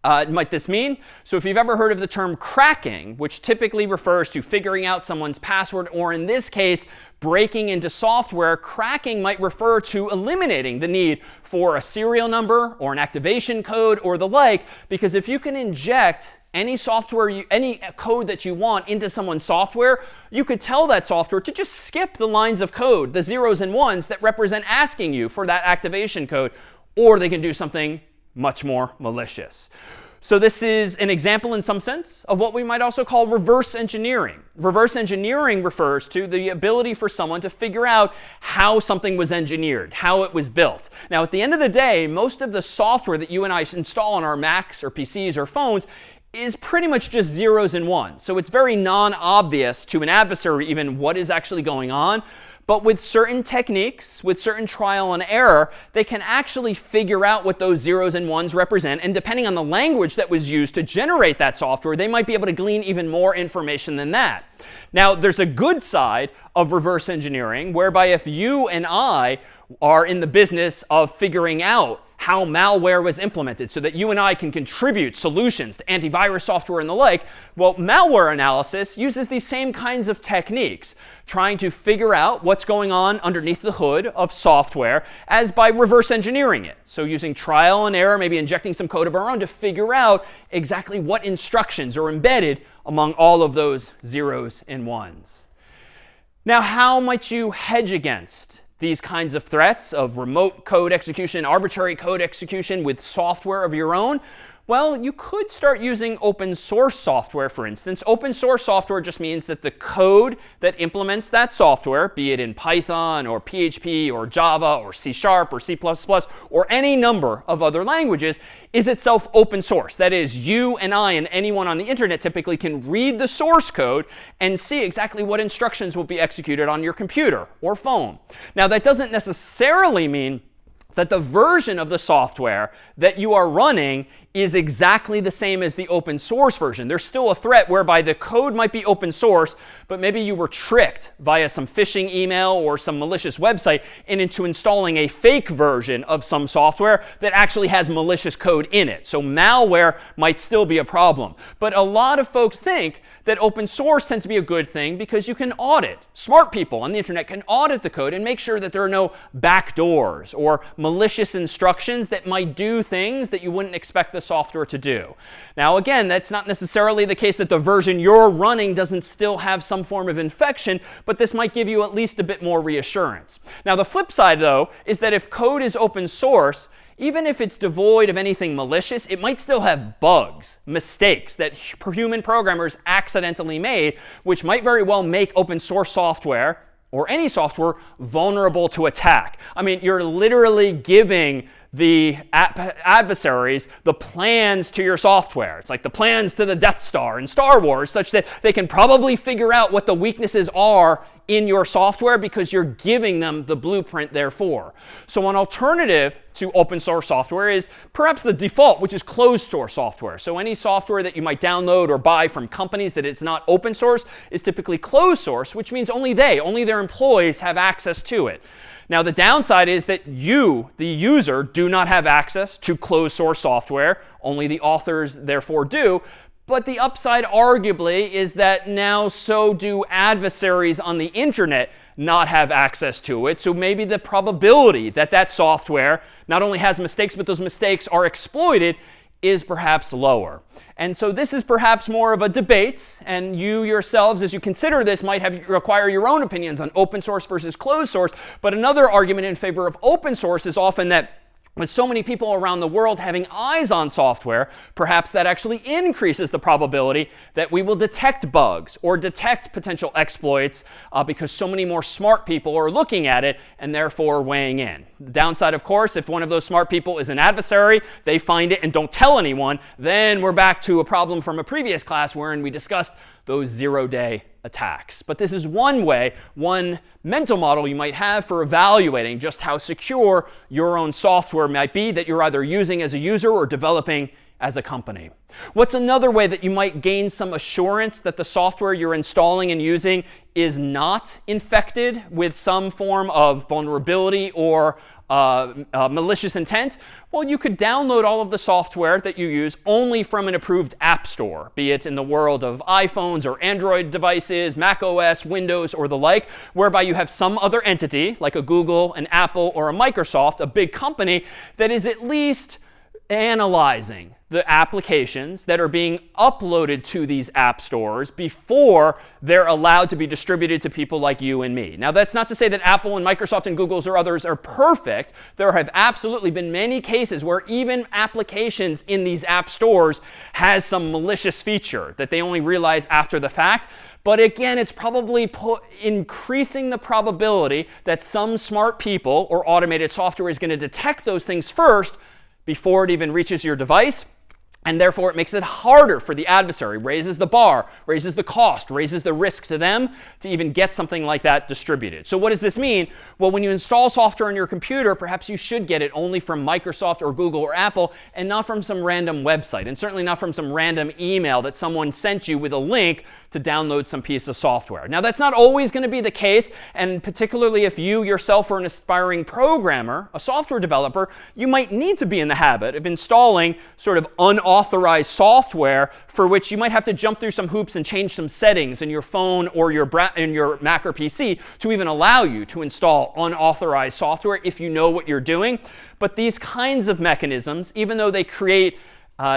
might this mean? So if you've ever heard of the term cracking, which typically refers to figuring out someone's password, or in this case, breaking into software, cracking might refer to eliminating the need for a serial number or an activation code or the like, because if you can inject any software, any code that you want into someone's software, you could tell that software to just skip the lines of code, the zeros and ones that represent asking you for that activation code, or they can do something much more malicious. So this is an example in some sense of what we might also call reverse engineering. Reverse engineering refers to the ability for someone to figure out how something was engineered, how it was built. Now, at the end of the day, most of the software that you and I install on our Macs or PCs or phones is pretty much just zeros and ones. So it's very non-obvious to an adversary even what is actually going on. But with certain techniques, with certain trial and error, they can actually figure out what those zeros and ones represent. And depending on the language that was used to generate that software, they might be able to glean even more information than that. Now, there's a good side of reverse engineering, whereby if you and I are in the business of figuring out how malware was implemented so that you and I can contribute solutions to antivirus software and the like, well, malware analysis uses these same kinds of techniques, trying to figure out what's going on underneath the hood of software as by reverse engineering it. So using trial and error, maybe injecting some code of our own to figure out exactly what instructions are embedded among all of those zeros and ones. Now, how might you hedge against these kinds of threats of remote code execution, arbitrary code execution with software of your own? Well, you could start using open source software, for instance. Open source software just means that the code that implements that software, be it in Python or PHP or Java or C# or C++ or any number of other languages, is itself open source. That is, you and I and anyone on the internet typically can read the source code and see exactly what instructions will be executed on your computer or phone. Now, that doesn't necessarily mean that the version of the software that you are running is exactly the same as the open source version. There's still a threat whereby the code might be open source, but maybe you were tricked via some phishing email or some malicious website into installing a fake version of some software that actually has malicious code in it. So malware might still be a problem. But a lot of folks think that open source tends to be a good thing because you can audit. Smart people on the internet can audit the code and make sure that there are no backdoors or malicious instructions that might do things that you wouldn't expect the software to do. Now, again, that's not necessarily the case that the version you're running doesn't still have some form of infection, but this might give you at least a bit more reassurance. Now, the flip side, though, is that if code is open source, even if it's devoid of anything malicious, it might still have bugs, mistakes that human programmers accidentally made, which might very well make open source software or any software vulnerable to attack. I mean, you're literally giving the adversaries the plans to your software. It's like the plans to the Death Star in Star Wars, such that they can probably figure out what the weaknesses are in your software because you're giving them the blueprint therefore. So an alternative to open source software is perhaps the default, which is closed source software. So any software that you might download or buy from companies that it's not open source is typically closed source, which means only their employees have access to it. Now, the downside is that you, the user, do not have access to closed source software. Only the authors, therefore, do. But the upside, arguably, is that now so do adversaries on the internet not have access to it. So maybe the probability that that software not only has mistakes, but those mistakes are exploited is perhaps lower. And so this is perhaps more of a debate, and you yourselves, as you consider this, might require your own opinions on open source versus closed source. But another argument in favor of open source is often that with so many people around the world having eyes on software, perhaps that actually increases the probability that we will detect bugs or detect potential exploits because so many more smart people are looking at it and therefore weighing in. The downside, of course, if one of those smart people is an adversary, they find it and don't tell anyone, then we're back to a problem from a previous class wherein we discussed those zero-day attacks. But this is one way, one mental model you might have for evaluating just how secure your own software might be that you're either using as a user or developing as a company. What's another way that you might gain some assurance that the software you're installing and using is not infected with some form of vulnerability or malicious intent? Well, you could download all of the software that you use only from an approved app store, be it in the world of iPhones or Android devices, Mac OS, Windows, or the like, whereby you have some other entity, like a Google, an Apple, or a Microsoft, a big company, that is at least analyzing the applications that are being uploaded to these app stores before they're allowed to be distributed to people like you and me. Now, that's not to say that Apple and Microsoft and Google's or others are perfect. There have absolutely been many cases where even applications in these app stores has some malicious feature that they only realize after the fact. But again, it's probably increasing the probability that some smart people or automated software is going to detect those things first before it even reaches your device. And therefore, it makes it harder for the adversary, raises the bar, raises the cost, raises the risk to them to even get something like that distributed. So what does this mean? Well, when you install software on your computer, perhaps you should get it only from Microsoft or Google or Apple and not from some random website, and certainly not from some random email that someone sent you with a link to download some piece of software. Now, that's not always going to be the case, and particularly if you yourself are an aspiring programmer, a software developer, you might need to be in the habit of installing sort of unauthorized software for which you might have to jump through some hoops and change some settings in your phone or your Mac or PC to even allow you to install unauthorized software if you know what you're doing. But these kinds of mechanisms, even though they create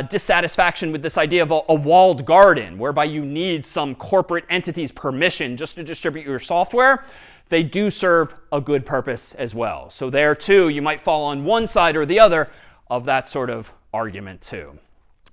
dissatisfaction with this idea of a walled garden, whereby you need some corporate entity's permission just to distribute your software, they do serve a good purpose as well. So there, too, you might fall on one side or the other of that sort of argument, too.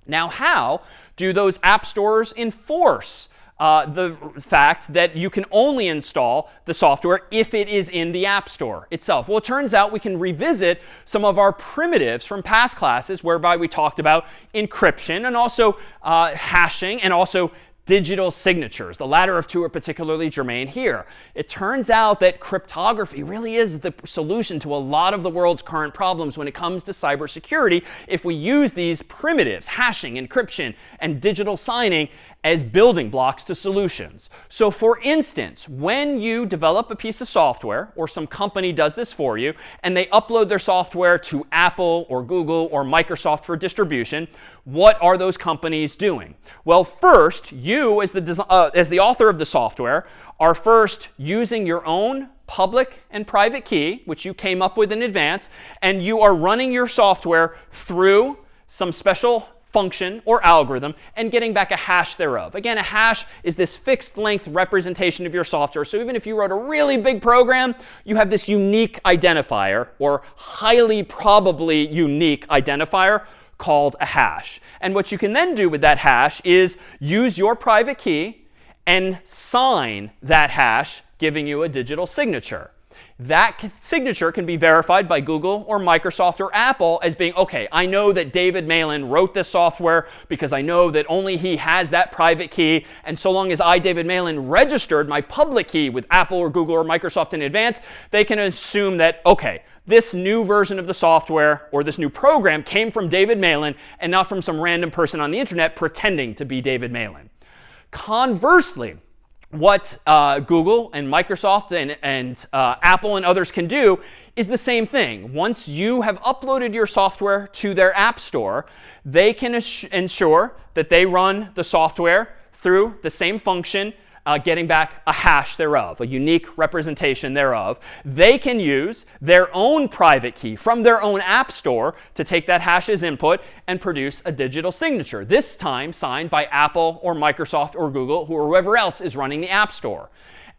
Now, how do those app stores enforce the fact that you can only install the software if it is in the App Store itself? Well, it turns out we can revisit some of our primitives from past classes whereby we talked about encryption and also hashing and also digital signatures. The latter of two are particularly germane here. It turns out that cryptography really is the solution to a lot of the world's current problems when it comes to cybersecurity if we use these primitives, hashing, encryption, and digital signing, as building blocks to solutions. So for instance, when you develop a piece of software, or some company does this for you, and they upload their software to Apple or Google or Microsoft for distribution, what are those companies doing? Well, first, you as the author of the software are first using your own public and private key, which you came up with in advance, and you are running your software through some special function or algorithm and getting back a hash thereof. Again, a hash is this fixed length representation of your software. So even if you wrote a really big program, you have this unique identifier or highly probably unique identifier called a hash. And what you can then do with that hash is use your private key and sign that hash, giving you a digital signature. That signature can be verified by Google or Microsoft or Apple as being, OK, I know that David Malan wrote this software because I know that only he has that private key. And so long as I, David Malan, registered my public key with Apple or Google or Microsoft in advance, they can assume that, OK, this new version of the software or this new program came from David Malan and not from some random person on the internet pretending to be David Malan. Conversely, what Google and Microsoft and Apple and others can do is the same thing. Once you have uploaded your software to their app store, they can ensure that they run the software through the same function, getting back a hash thereof, a unique representation thereof. They can use their own private key from their own app store to take that hash as input and produce a digital signature, this time signed by Apple or Microsoft or Google or whoever else is running the app store.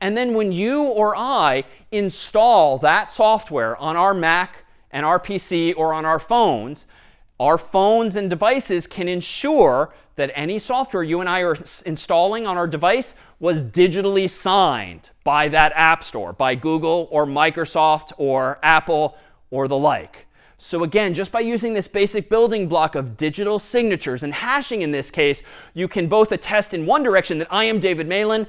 And then when you or I install that software on our Mac and our PC or on our phones and devices can ensure that any software you and I are installing on our device was digitally signed by that app store, by Google or Microsoft or Apple or the like. So again, just by using this basic building block of digital signatures and hashing in this case, you can both attest in one direction that I am David Malan,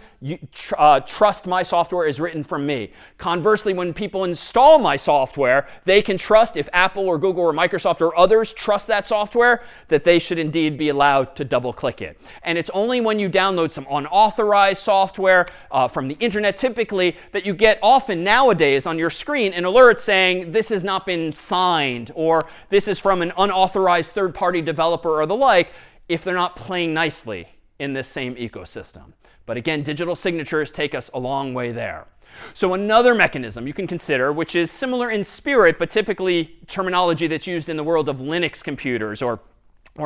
trust my software is written from me. Conversely, when people install my software, they can trust, if Apple or Google or Microsoft or others trust that software, that they should indeed be allowed to double click it. And it's only when you download some unauthorized software from the internet typically that you get often nowadays on your screen an alert saying this has not been signed, or this is from an unauthorized third-party developer or the like, if they're not playing nicely in this same ecosystem. But again, digital signatures take us a long way there. So another mechanism you can consider, which is similar in spirit, but typically terminology that's used in the world of Linux computers or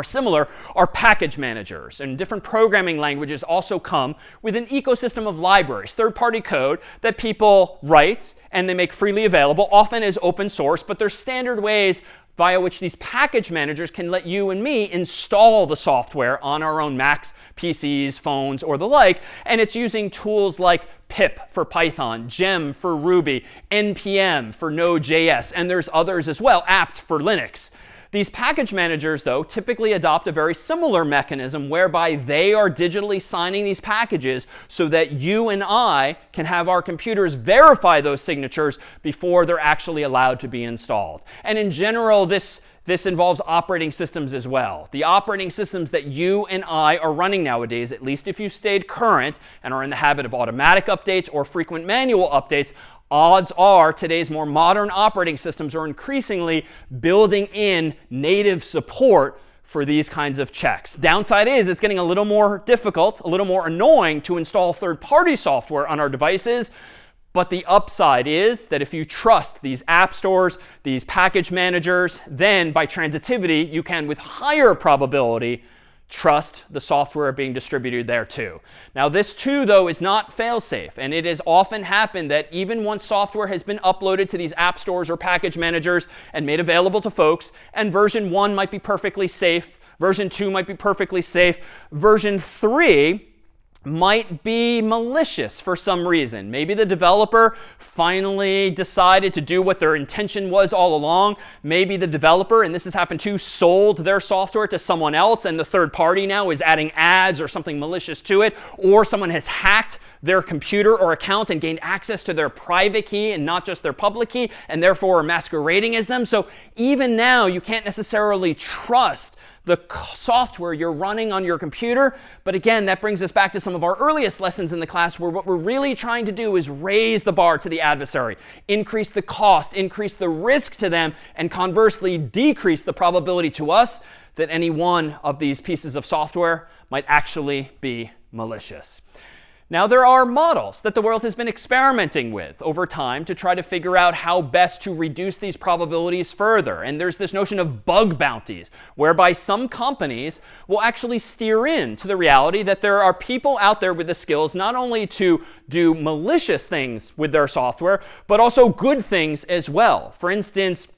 similar, are package managers. And different programming languages also come with an ecosystem of libraries, third-party code that people write and they make freely available, often as open source, but there's standard ways via which these package managers can let you and me install the software on our own Macs, PCs, phones, or the like. And it's using tools like pip for Python, gem for Ruby, npm for Node.js, and there's others as well, apt for Linux. These package managers, though, typically adopt a very similar mechanism whereby they are digitally signing these packages so that you and I can have our computers verify those signatures before they're actually allowed to be installed. And in general, this involves operating systems as well. The operating systems that you and I are running nowadays, at least if you stayed current and are in the habit of automatic updates or frequent manual updates, odds are today's more modern operating systems are increasingly building in native support for these kinds of checks. Downside is it's getting a little more difficult, a little more annoying to install third-party software on our devices. But the upside is that if you trust these app stores, these package managers, then by transitivity, you can, with higher probability, trust the software being distributed there too. Now this too, though, is not fail-safe. And it has often happened that even once software has been uploaded to these app stores or package managers and made available to folks, and version 1 might be perfectly safe, version 2 might be perfectly safe, version 3 might be malicious for some reason. Maybe the developer finally decided to do what their intention was all along. Maybe the developer, and this has happened too, sold their software to someone else and the third party now is adding ads or something malicious to it. Or someone has hacked their computer or account and gained access to their private key and not just their public key, and therefore are masquerading as them. So even now, you can't necessarily trust the software you're running on your computer. But again, that brings us back to some of our earliest lessons in the class where what we're really trying to do is raise the bar to the adversary, increase the cost, increase the risk to them, and conversely decrease the probability to us that any one of these pieces of software might actually be malicious. Now, there are models that the world has been experimenting with over time to try to figure out how best to reduce these probabilities further. And there's this notion of bug bounties, whereby some companies will actually steer in to the reality that there are people out there with the skills not only to do malicious things with their software, but also good things as well. For instance,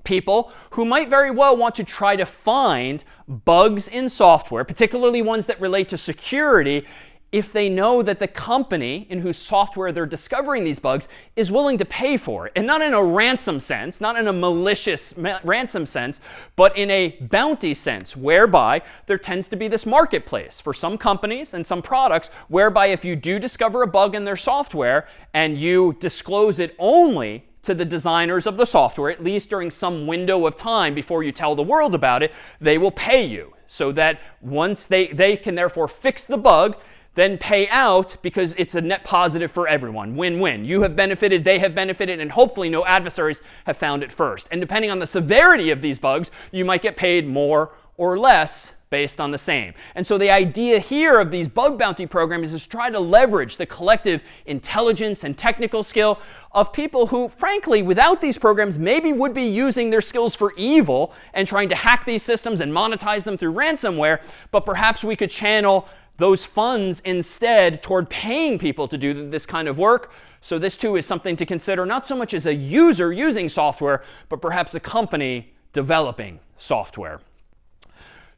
people who might very well want to try to find bugs in software, particularly ones that relate to security, if they know that the company in whose software they're discovering these bugs is willing to pay for it. And not in a ransom sense, not in a malicious ransom sense, but in a bounty sense, whereby there tends to be this marketplace for some companies and some products, whereby if you do discover a bug in their software and you disclose it only to the designers of the software, at least during some window of time before you tell the world about it, they will pay you. So that once they can therefore fix the bug, then pay out because it's a net positive for everyone. Win-win. You have benefited, they have benefited, and hopefully no adversaries have found it first. And depending on the severity of these bugs, you might get paid more or less based on the same. And so the idea here of these bug bounty programs is to try to leverage the collective intelligence and technical skill of people who, frankly, without these programs, maybe would be using their skills for evil and trying to hack these systems and monetize them through ransomware. But perhaps we could channel those funds instead toward paying people to do this kind of work. So this too is something to consider, not so much as a user using software, but perhaps a company developing software.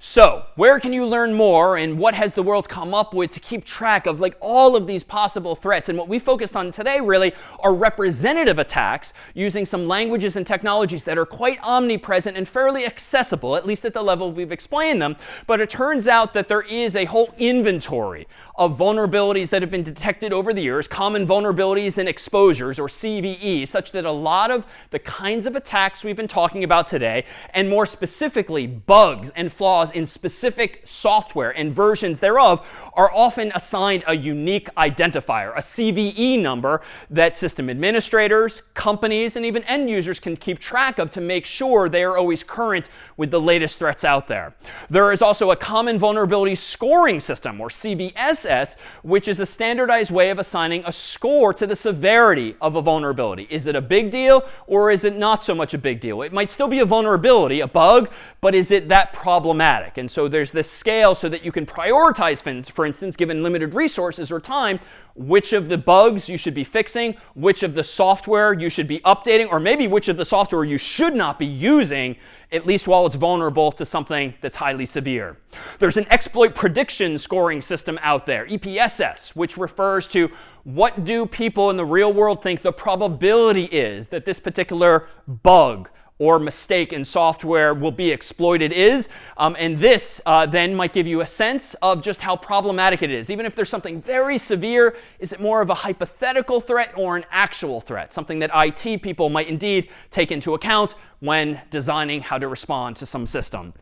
So, where can you learn more, and what has the world come up with to keep track of like all of these possible threats? And what we focused on today really are representative attacks using some languages and technologies that are quite omnipresent and fairly accessible, at least at the level we've explained them. But it turns out that there is a whole inventory of vulnerabilities that have been detected over the years, common vulnerabilities and exposures, or CVE, such that a lot of the kinds of attacks we've been talking about today, and more specifically bugs and flaws in specific software and versions thereof, are often assigned a unique identifier, a CVE number that system administrators, companies, and even end users can keep track of to make sure they are always current with the latest threats out there. There is also a common vulnerability scoring system, or CVSS, which is a standardized way of assigning a score to the severity of a vulnerability. Is it a big deal, or is it not so much a big deal? It might still be a vulnerability, a bug, but is it that problematic? And so there's this scale so that you can prioritize things, for instance, given limited resources or time, which of the bugs you should be fixing, which of the software you should be updating, or maybe which of the software you should not be using, at least while it's vulnerable to something that's highly severe. There's an exploit prediction scoring system out there, EPSS, which refers to what do people in the real world think the probability is that this particular bug or mistake in software will be exploited is. And this then might give you a sense of just how problematic it is. Even if there's something very severe, is it more of a hypothetical threat or an actual threat? Something that IT people might indeed take into account when designing how to respond to some system.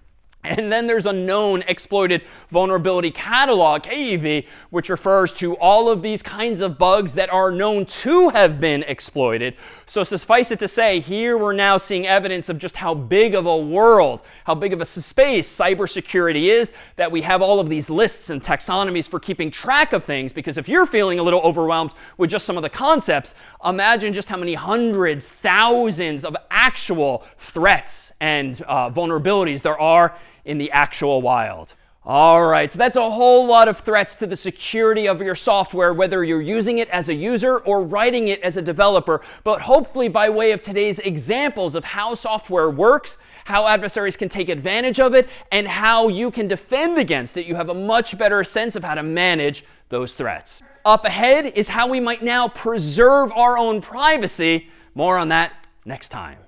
And then there's a known exploited vulnerability catalog, KEV, which refers to all of these kinds of bugs that are known to have been exploited. So suffice it to say, here we're now seeing evidence of just how big of a world, how big of a space cybersecurity is, that we have all of these lists and taxonomies for keeping track of things. Because if you're feeling a little overwhelmed with just some of the concepts, imagine just how many hundreds, thousands of actual threats and vulnerabilities there are in the actual wild. All right, so that's a whole lot of threats to the security of your software, whether you're using it as a user or writing it as a developer. But hopefully by way of today's examples of how software works, how adversaries can take advantage of it, and how you can defend against it, you have a much better sense of how to manage those threats. Up ahead is how we might now preserve our own privacy. More on that next time.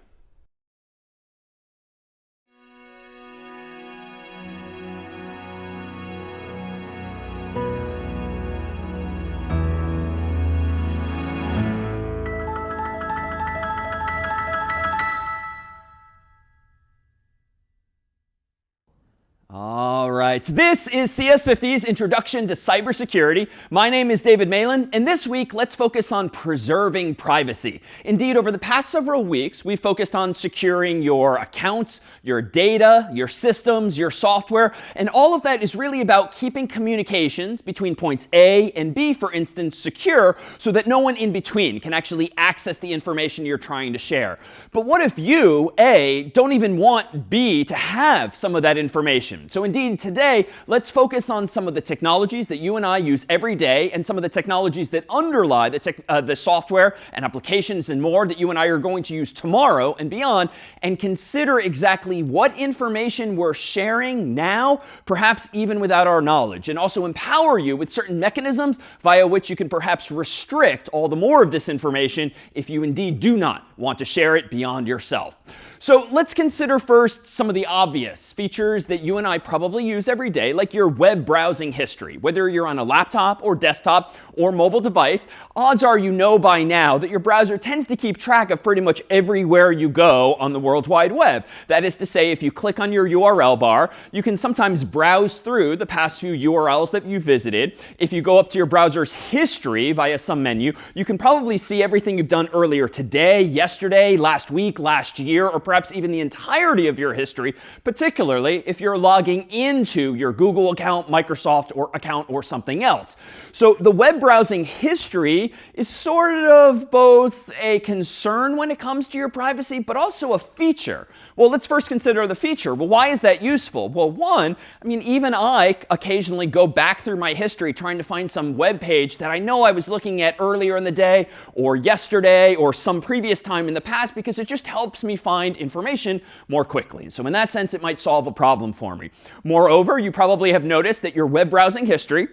All right, this is CS50's Introduction to Cybersecurity. My name is David Malan, and this week let's focus on preserving privacy. Indeed, over the past several weeks, we've focused on securing your accounts, your data, your systems, your software, and all of that is really about keeping communications between points A and B, for instance, secure, so that no one in between can actually access the information you're trying to share. But what if you, A, don't even want B to have some of that information? So indeed, today, let's focus on some of the technologies that you and I use every day, and some of the technologies that underlie the software and applications and more that you and I are going to use tomorrow and beyond, and consider exactly what information we're sharing now, perhaps even without our knowledge, and also empower you with certain mechanisms via which you can perhaps restrict all the more of this information if you indeed do not want to share it beyond yourself. So let's consider first some of the obvious features that you and I probably use every day, like your web browsing history. Whether you're on a laptop or desktop or mobile device, odds are you know by now that your browser tends to keep track of pretty much everywhere you go on the World Wide Web. That is to say, if you click on your URL bar, you can sometimes browse through the past few URLs that you visited. If you go up to your browser's history via some menu, you can probably see everything you've done earlier today, yesterday, last week, last year, or perhaps even the entirety of your history, particularly if you're logging into your Google account, Microsoft account, or something else. So the web browsing history is sort of both a concern when it comes to your privacy, but also a feature. Well, let's first consider the feature. Well, why is that useful? Well, one, I mean, even I occasionally go back through my history trying to find some web page that I know I was looking at earlier in the day or yesterday or some previous time in the past, because it just helps me find information more quickly. So in that sense, it might solve a problem for me. Moreover, you probably have noticed that your web browsing history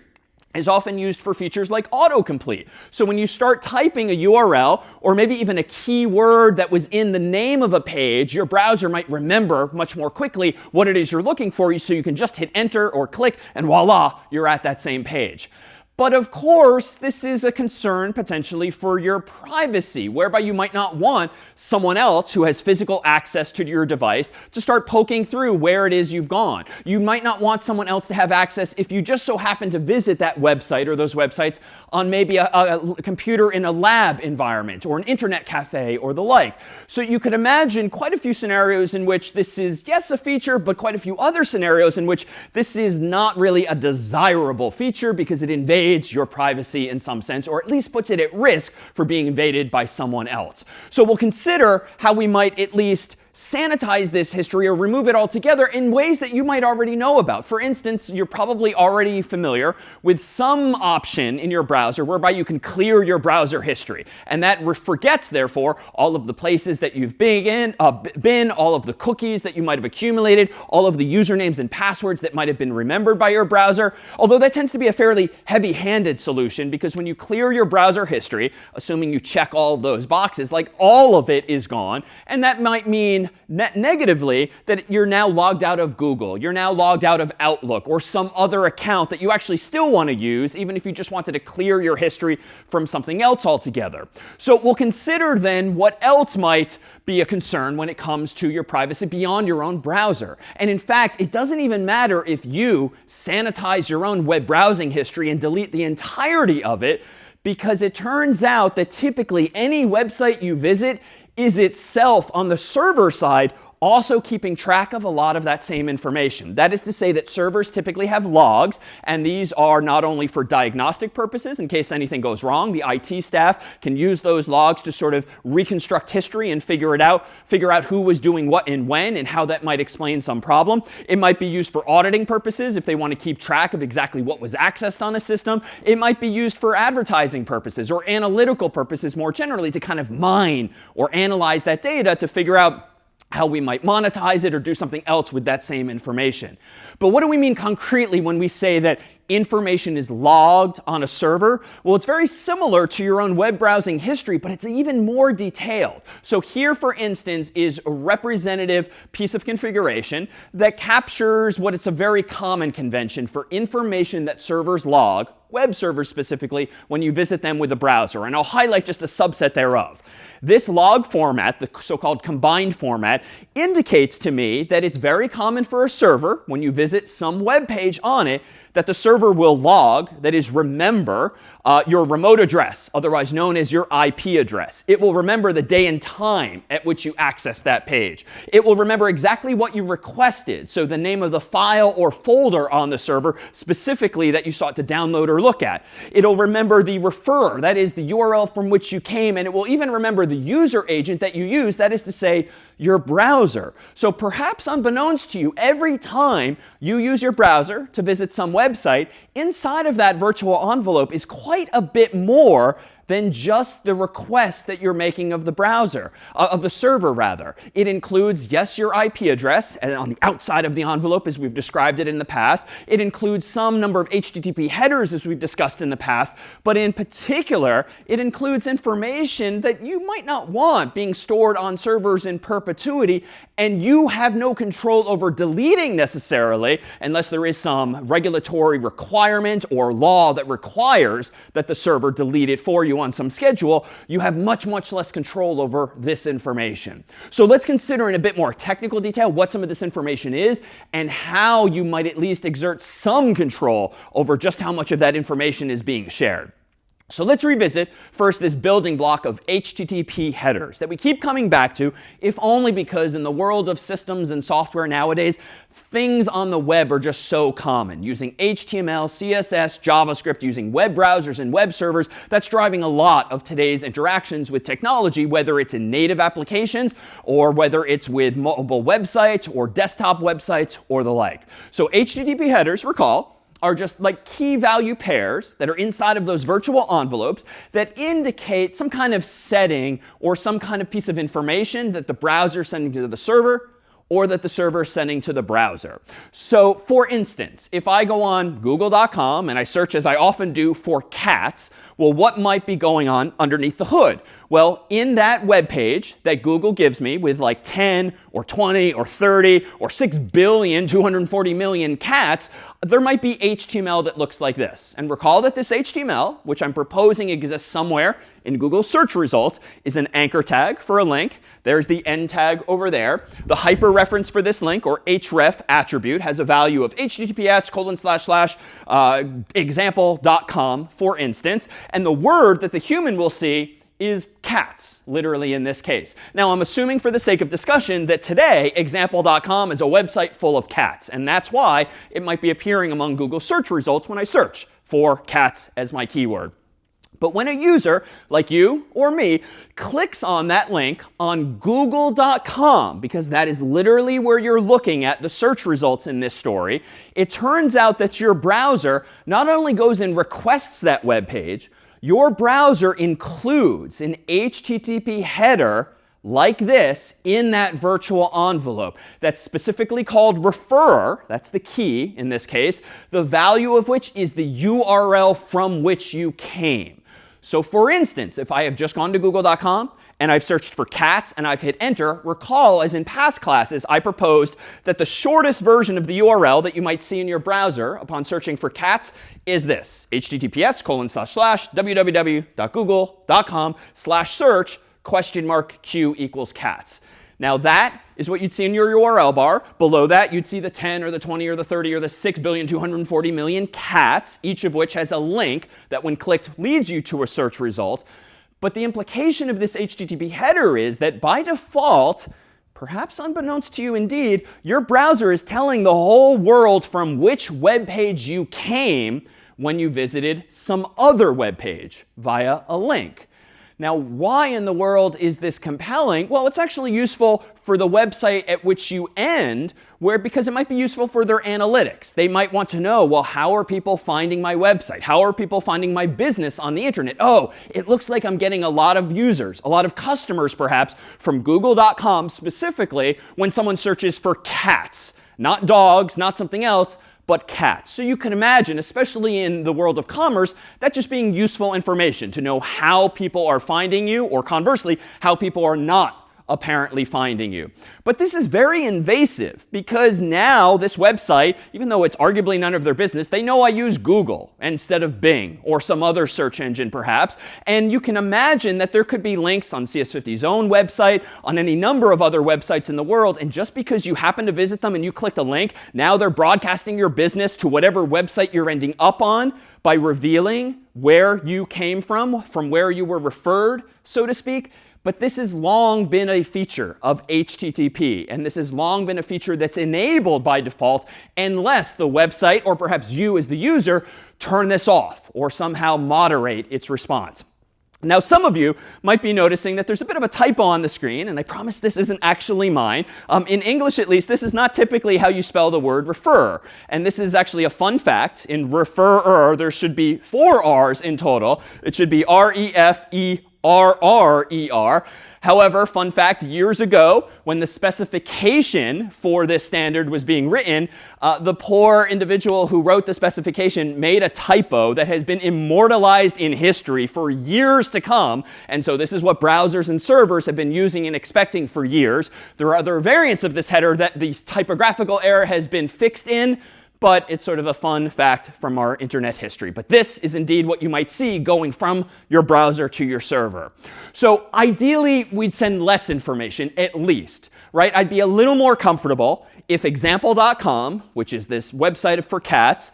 is often used for features like autocomplete. So when you start typing a URL, or maybe even a keyword that was in the name of a page, your browser might remember much more quickly what it is you're looking for, so you can just hit enter or click, and voila, you're at that same page. But of course, this is a concern potentially for your privacy, whereby you might not want someone else who has physical access to your device to start poking through where it is you've gone. You might not want someone else to have access if you just so happen to visit that website or those websites on maybe a computer in a lab environment or an internet cafe or the like. So you could imagine quite a few scenarios in which this is, yes, a feature, but quite a few other scenarios in which this is not really a desirable feature because it invades your privacy in some sense, or at least puts it at risk for being invaded by someone else. So we'll consider how we might at least sanitize this history or remove it altogether in ways that you might already know about. For instance, you're probably already familiar with some option in your browser whereby you can clear your browser history. And that forgets, therefore, all of the places that you've been, all of the cookies that you might have accumulated, all of the usernames and passwords that might have been remembered by your browser. Although that tends to be a fairly heavy-handed solution, because when you clear your browser history, assuming you check all of those boxes, like all of it is gone. And that might mean negatively that you're now logged out of Google, you're now logged out of Outlook, or some other account that you actually still want to use, even if you just wanted to clear your history from something else altogether. So we'll consider then what else might be a concern when it comes to your privacy beyond your own browser. And in fact, it doesn't even matter if you sanitize your own web browsing history and delete the entirety of it, because it turns out that typically any website you visit is itself, on the server side, also keeping track of a lot of that same information. That is to say that servers typically have logs, and these are not only for diagnostic purposes, in case anything goes wrong. The IT staff can use those logs to sort of reconstruct history and figure out who was doing what and when, and how that might explain some problem. It might be used for auditing purposes if they want to keep track of exactly what was accessed on a system. It might be used for advertising purposes or analytical purposes more generally, to kind of mine or analyze that data to figure out how we might monetize it or do something else with that same information. But what do we mean concretely when we say that information is logged on a server? Well, it's very similar to your own web browsing history, but it's even more detailed. So here, for instance, is a representative piece of configuration that captures what is a very common convention for information that servers log, web servers specifically, when you visit them with a browser. And I'll highlight just a subset thereof. This log format, the so-called combined format, indicates to me that it's very common for a server, when you visit some web page on it, that the server will log, that is, remember your remote address, otherwise known as your IP address. It will remember the day and time at which you access that page. It will remember exactly what you requested, so the name of the file or folder on the server specifically that you sought to download or look at. It'll remember the referrer, that is the URL from which you came, and it will even remember the user agent that you use, that is to say, your browser. So perhaps unbeknownst to you, every time you use your browser to visit some website, inside of that virtual envelope is quite a bit more than just the request that you're making of the browser, of the server rather. It includes, yes, your IP address, and on the outside of the envelope as we've described it in the past. It includes some number of HTTP headers as we've discussed in the past, but in particular, it includes information that you might not want being stored on servers in perpetuity, and you have no control over deleting necessarily, unless there is some regulatory requirement or law that requires that the server delete it for you on some schedule. You have much, much less control over this information. So let's consider in a bit more technical detail what some of this information is and how you might at least exert some control over just how much of that information is being shared. So let's revisit first this building block of HTTP headers that we keep coming back to, if only because in the world of systems and software nowadays, things on the web are just so common. Using HTML, CSS, JavaScript, using web browsers and web servers, that's driving a lot of today's interactions with technology, whether it's in native applications or whether it's with mobile websites or desktop websites or the like. So HTTP headers, recall, are just like key value pairs that are inside of those virtual envelopes that indicate some kind of setting or some kind of piece of information that the browser is sending to the server or that the server is sending to the browser. So for instance, if I go on google.com and I search, as I often do, for cats, well, what might be going on underneath the hood? Well, in that web page that Google gives me with like 10 or 20 or 30 or 6,240,000,000 cats, there might be HTML that looks like this. And recall that this HTML, which I'm proposing exists somewhere in Google search results, is an anchor tag for a link. There's the end tag over there. The hyperreference for this link, or href attribute, has a value of https://example.com, for instance. And the word that the human will see is cats, literally in this case. Now, I'm assuming for the sake of discussion that today, example.com is a website full of cats. And that's why it might be appearing among Google search results when I search for cats as my keyword. But when a user, like you or me, clicks on that link on google.com, because that is literally where you're looking at the search results in this story, it turns out that your browser not only goes and requests that web page, your browser includes an HTTP header like this in that virtual envelope that's specifically called referrer. That's the key in this case, the value of which is the URL from which you came. So for instance, if I have just gone to google.com and I've searched for cats and I've hit enter, recall as in past classes, I proposed that the shortest version of the URL that you might see in your browser upon searching for cats is this: https://www.google.com/search ? Q=cats. Now that is what you'd see in your URL bar. Below that, you'd see the 10 or the 20 or the 30 or the 6,240,000,000 cats, each of which has a link that when clicked leads you to a search result. But the implication of this HTTP header is that by default, perhaps unbeknownst to you indeed, your browser is telling the whole world from which web page you came when you visited some other web page via a link. Now, why in the world is this compelling? Well, it's actually useful for the website at which you end, because it might be useful for their analytics. They might want to know, well, how are people finding my website? How are people finding my business on the internet? Oh, it looks like I'm getting a lot of users, a lot of customers perhaps, from google.com specifically when someone searches for cats. Not dogs, not something else, but cats. So you can imagine, especially in the world of commerce, that just being useful information to know how people are finding you, or conversely, how people are not apparently finding you. But this is very invasive, because now this website, even though it's arguably none of their business, they know I use Google instead of Bing or some other search engine perhaps. And you can imagine that there could be links on CS50's own website, on any number of other websites in the world. And just because you happen to visit them and you clicked a link, now they're broadcasting your business to whatever website you're ending up on by revealing where you came from where you were referred, so to speak. But this has long been a feature of HTTP, and this has long been a feature that's enabled by default unless the website, or perhaps you as the user, turn this off or somehow moderate its response. Now, some of you might be noticing that there's a bit of a typo on the screen, and I promise this isn't actually mine. In English, at least, this is not typically how you spell the word refer. And this is actually a fun fact. In referrer, there should be 4 R's in total. It should be REFERRER. However, fun fact, years ago, when the specification for this standard was being written, the poor individual who wrote the specification made a typo that has been immortalized in history for years to come. And so this is what browsers and servers have been using and expecting for years. There are other variants of this header that the typographical error has been fixed in, but it's sort of a fun fact from our internet history. But this is indeed what you might see going from your browser to your server. So ideally, we'd send less information, at least, right? I'd be a little more comfortable if example.com, which is this website for cats,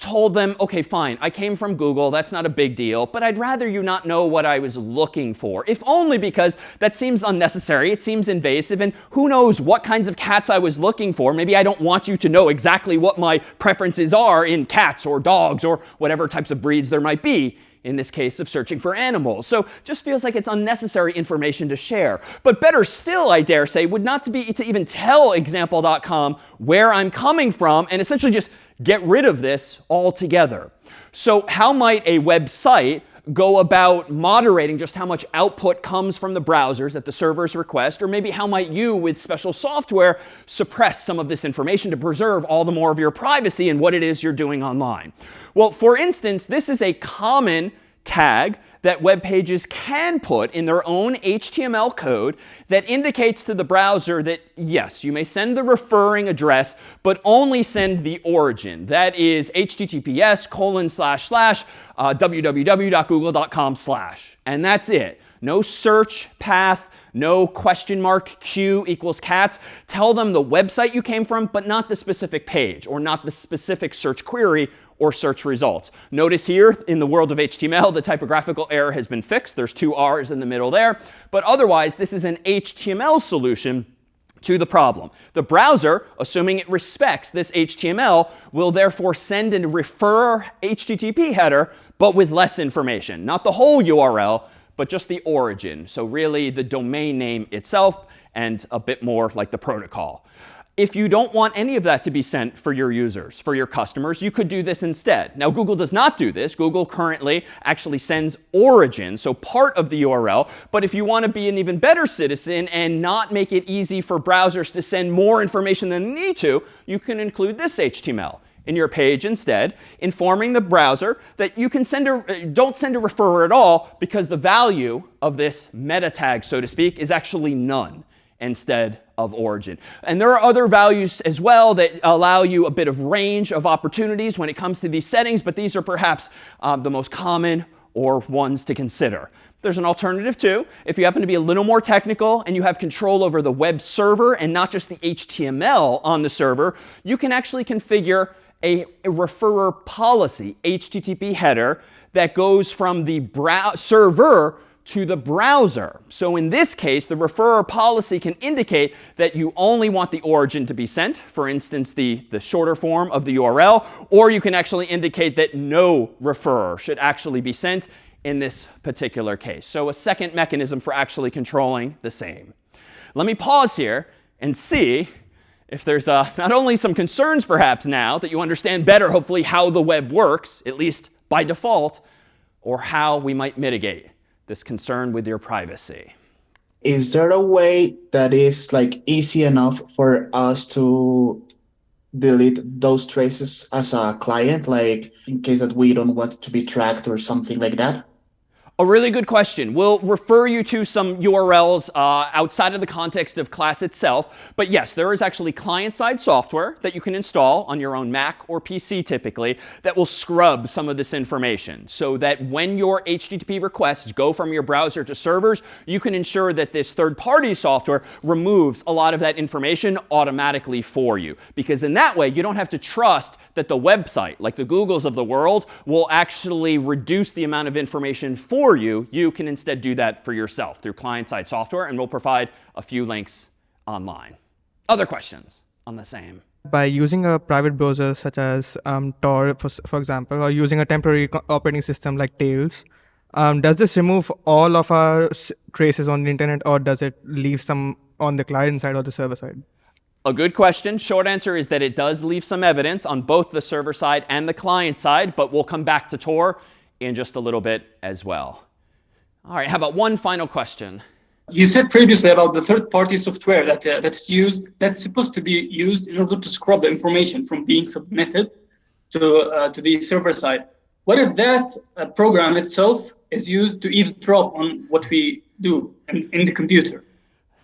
told them, okay, fine, I came from Google, that's not a big deal, but I'd rather you not know what I was looking for, if only because that seems unnecessary, it seems invasive, and who knows what kinds of cats I was looking for. Maybe I don't want you to know exactly what my preferences are in cats or dogs or whatever types of breeds there might be in this case of searching for animals. So just feels like it's unnecessary information to share. But better still, I dare say, would not be to even tell example.com where I'm coming from and essentially just get rid of this altogether. So how might a website go about moderating just how much output comes from the browsers at the server's request? Or maybe how might you, with special software, suppress some of this information to preserve all the more of your privacy in what it is you're doing online? Well, for instance, this is a common tag that web pages can put in their own HTML code that indicates to the browser that, yes, you may send the referring address, but only send the origin. That is https://www.google.com/. And that's it. No search path, no question mark q equals cats. Tell them the website you came from, but not the specific page or not the specific search query or search results. Notice here in the world of HTML, the typographical error has been fixed. There's 2 R's in the middle there. But otherwise, this is an HTML solution to the problem. The browser, assuming it respects this HTML, will therefore send and refer HTTP header, but with less information. Not the whole URL, but just the origin. So really the domain name itself and a bit more like the protocol. If you don't want any of that to be sent for your users, for your customers, you could do this instead. Now, Google does not do this. Google currently actually sends origin, so part of the URL. But if you want to be an even better citizen and not make it easy for browsers to send more information than they need to, you can include this HTML in your page instead, informing the browser that you can don't send a referrer at all because the value of this meta tag, so to speak, is actually none instead of origin. And there are other values as well that allow you a bit of range of opportunities when it comes to these settings, but these are perhaps the most common or ones to consider. There's an alternative too. If you happen to be a little more technical and you have control over the web server and not just the HTML on the server, you can actually configure a referrer policy, HTTP header, that goes from the server to the browser. So in this case, the referrer policy can indicate that you only want the origin to be sent, for instance, the shorter form of the URL, or you can actually indicate that no referrer should actually be sent in this particular case. So a second mechanism for actually controlling the same. Let me pause here and see if there's not only some concerns perhaps now that you understand better, hopefully, how the web works, at least by default, or how we might mitigate this concern with your privacy. Is there a way that is like easy enough for us to delete those traces as a client, like in case that we don't want to be tracked or something like that? A really good question. We'll refer you to some URLs outside of the context of class itself. But yes, there is actually client-side software that you can install on your own Mac or PC typically that will scrub some of this information so that when your HTTP requests go from your browser to servers, you can ensure that this third-party software removes a lot of that information automatically for you. Because in that way, you don't have to trust that the website, like the Googles of the world, will actually reduce the amount of information for you. You can instead do that for yourself through client-side software, and we'll provide a few links online. Other questions on the same? By using a private browser such as Tor, for example, or using a temporary operating system like Tails, does this remove all of our traces on the internet, or does it leave some on the client side or the server side? A good question. Short answer is that it does leave some evidence on both the server side and the client side, but we'll come back to Tor in just a little bit as well. All right, how about one final question? You said previously about the third-party software that's supposed to be used in order to scrub the information from being submitted to the server side. What if that program itself is used to eavesdrop on what we do in the computer?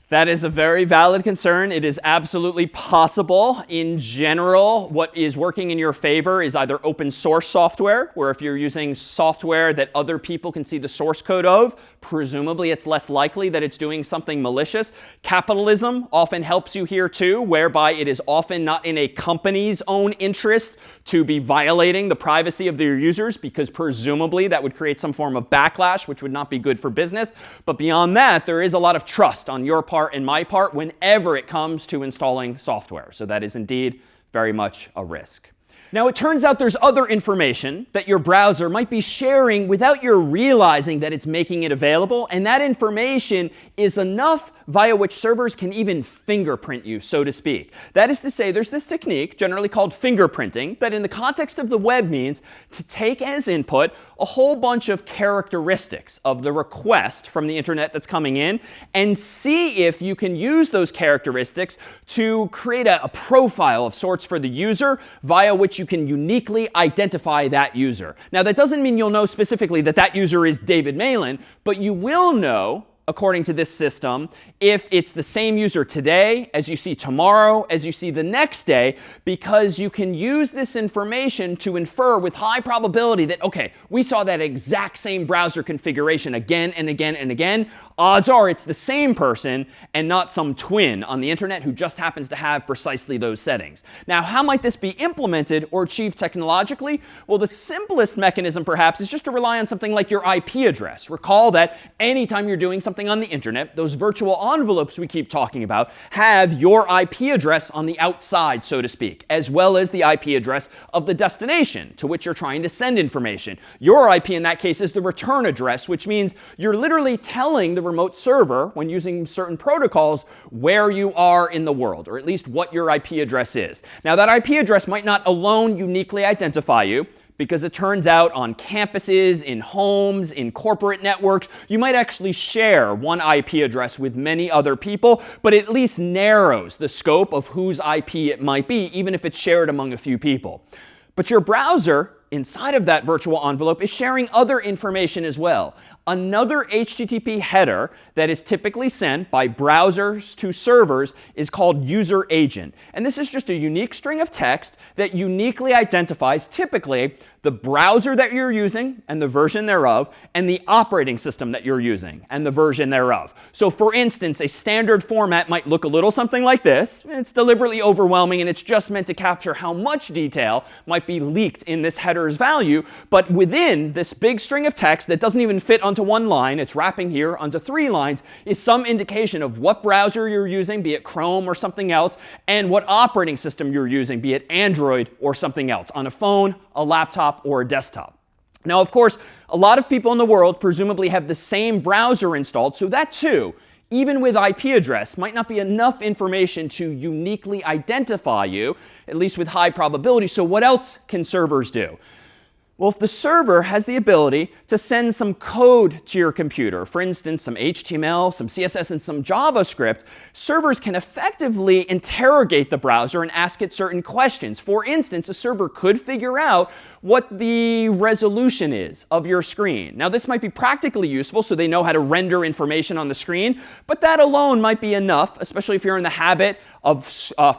That is a very valid concern. It is absolutely possible. In general, what is working in your favor is either open source software, where if you're using software that other people can see the source code of, presumably it's less likely that it's doing something malicious. Capitalism often helps you here too, whereby it is often not in a company's own interest to be violating the privacy of their users, because presumably that would create some form of backlash, which would not be good for business. But beyond that, there is a lot of trust on your part and my part whenever it comes to installing software. So that is indeed very much a risk. Now, it turns out there's other information that your browser might be sharing without your realizing that it's making it available. And that information is enough via which servers can even fingerprint you, so to speak. That is to say, there's this technique, generally called fingerprinting, that in the context of the web means to take as input a whole bunch of characteristics of the request from the internet that's coming in, and see if you can use those characteristics to create a profile of sorts for the user via which you can uniquely identify that user. Now, that doesn't mean you'll know specifically that that user is David Malan, but you will know, according to this system, if it's the same user today, as you see tomorrow, as you see the next day, because you can use this information to infer with high probability that, okay, we saw that exact same browser configuration again and again and again. Odds are it's the same person and not some twin on the internet who just happens to have precisely those settings. Now, how might this be implemented or achieved technologically? Well, the simplest mechanism, perhaps, is just to rely on something like your IP address. Recall that anytime you're doing something on the internet, those virtual envelopes we keep talking about have your IP address on the outside, so to speak, as well as the IP address of the destination to which you're trying to send information. Your IP in that case is the return address, which means you're literally telling the remote server, when using certain protocols, where you are in the world, or at least what your IP address is. Now, that IP address might not alone uniquely identify you, because it turns out on campuses, in homes, in corporate networks, you might actually share one IP address with many other people, but it at least narrows the scope of whose IP it might be, even if it's shared among a few people. But your browser, inside of that virtual envelope, is sharing other information as well. Another HTTP header that is typically sent by browsers to servers is called user agent. And this is just a unique string of text that uniquely identifies typically the browser that you're using and the version thereof, and the operating system that you're using and the version thereof. So for instance, a standard format might look a little something like this. It's deliberately overwhelming, and it's just meant to capture how much detail might be leaked in this header's value. But within this big string of text that doesn't even fit onto one line, it's wrapping here onto 3 lines, is some indication of what browser you're using, be it Chrome or something else, and what operating system you're using, be it Android or something else, on a phone, a laptop, or a desktop. Now, of course, a lot of people in the world presumably have the same browser installed, so that too, even with IP address, might not be enough information to uniquely identify you, at least with high probability. So what else can servers do? Well, if the server has the ability to send some code to your computer, for instance, some HTML, some CSS, and some JavaScript, servers can effectively interrogate the browser and ask it certain questions. For instance, a server could figure out what the resolution is of your screen. Now, this might be practically useful, so they know how to render information on the screen, but that alone might be enough, especially if you're in the habit of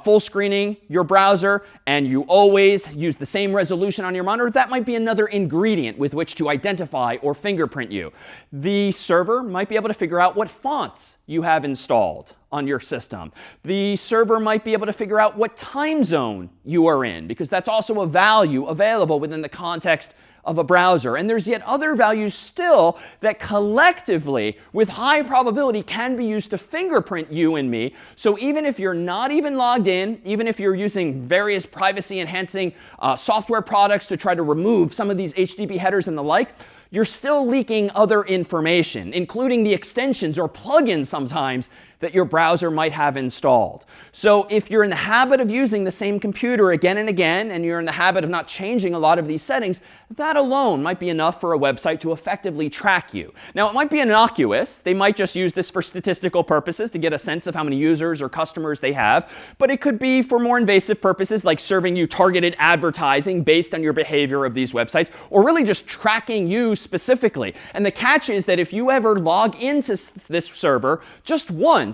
full screening your browser and you always use the same resolution on your monitor. That might be another ingredient with which to identify or fingerprint you. The server might be able to figure out what fonts you have installed on your system. The server might be able to figure out what time zone you are in, because that's also a value available within the context of a browser. And there's yet other values still that collectively, with high probability, can be used to fingerprint you and me. So even if you're not even logged in, even if you're using various privacy-enhancing software products to try to remove some of these HTTP headers and the like, you're still leaking other information, including the extensions or plugins sometimes that your browser might have installed. So if you're in the habit of using the same computer again and again, and you're in the habit of not changing a lot of these settings, that alone might be enough for a website to effectively track you. Now, it might be innocuous. They might just use this for statistical purposes to get a sense of how many users or customers they have. But it could be for more invasive purposes, like serving you targeted advertising based on your behavior of these websites, or really just tracking you specifically. And the catch is that if you ever log into this server just once,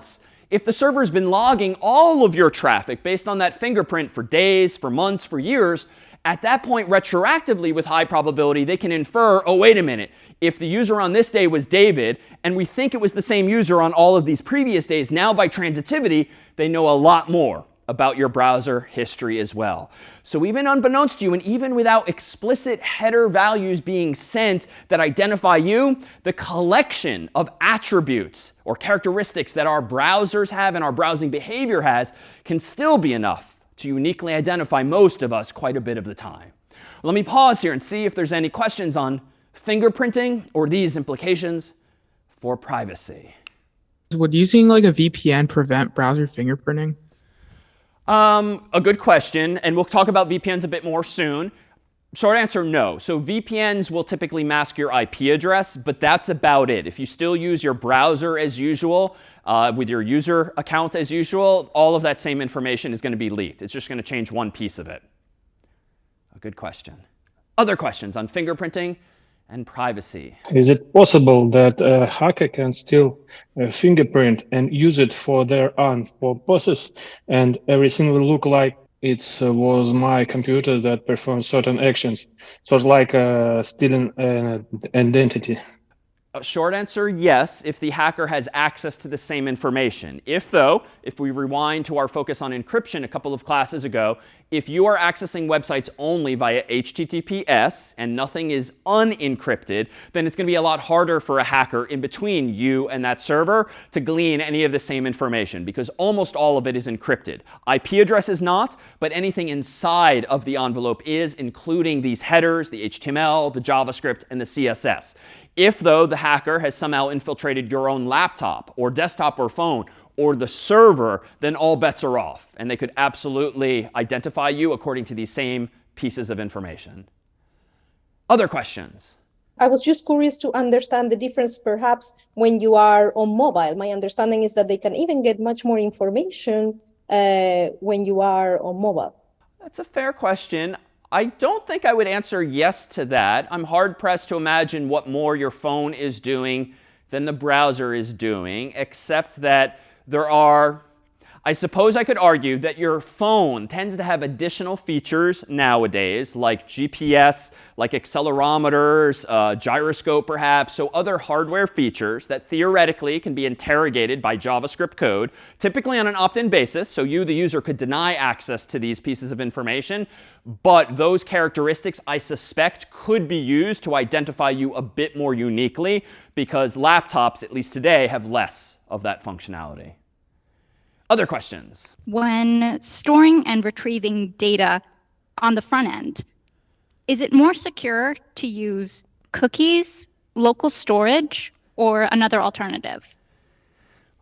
if the server's been logging all of your traffic based on that fingerprint for days, for months, for years, at that point, retroactively, with high probability, they can infer, oh, wait a minute, if the user on this day was David, and we think it was the same user on all of these previous days, now by transitivity, they know a lot more about your browser history as well. So even unbeknownst to you, and even without explicit header values being sent that identify you, the collection of attributes or characteristics that our browsers have and our browsing behavior has can still be enough to uniquely identify most of us quite a bit of the time. Let me pause here and see if there's any questions on fingerprinting or these implications for privacy. Would using like a VPN prevent browser fingerprinting? A good question, and we'll talk about VPNs a bit more soon. Short answer, no. So VPNs will typically mask your IP address, but that's about it. If you still use your browser as usual, with your user account as usual, all of that same information is going to be leaked. It's just going to change one piece of it. A good question. Other questions on fingerprinting and privacy? Is it possible that a hacker can steal a fingerprint and use it for their own purposes, and everything will look like it was my computer that performed certain actions? So it's like stealing an identity. A short answer, yes, if the hacker has access to the same information. If we rewind to our focus on encryption a couple of classes ago, if you are accessing websites only via HTTPS and nothing is unencrypted, then it's going to be a lot harder for a hacker in between you and that server to glean any of the same information, because almost all of it is encrypted. IP address is not, but anything inside of the envelope is, including these headers, the HTML, the JavaScript, and the CSS. If, though, the hacker has somehow infiltrated your own laptop or desktop or phone or the server, then all bets are off. And they could absolutely identify you according to these same pieces of information. Other questions? I was just curious to understand the difference, perhaps, when you are on mobile. My understanding is that they can even get much more information when you are on mobile. That's a fair question. I don't think I would answer yes to that. I'm hard-pressed to imagine what more your phone is doing than the browser is doing, except that there are, I suppose I could argue that your phone tends to have additional features nowadays, like GPS, like accelerometers, gyroscope perhaps, so other hardware features that theoretically can be interrogated by JavaScript code, typically on an opt-in basis, so you, the user, could deny access to these pieces of information. But those characteristics, I suspect, could be used to identify you a bit more uniquely, because laptops, at least today, have less of that functionality. Other questions? When storing and retrieving data on the front end, is it more secure to use cookies, local storage, or another alternative?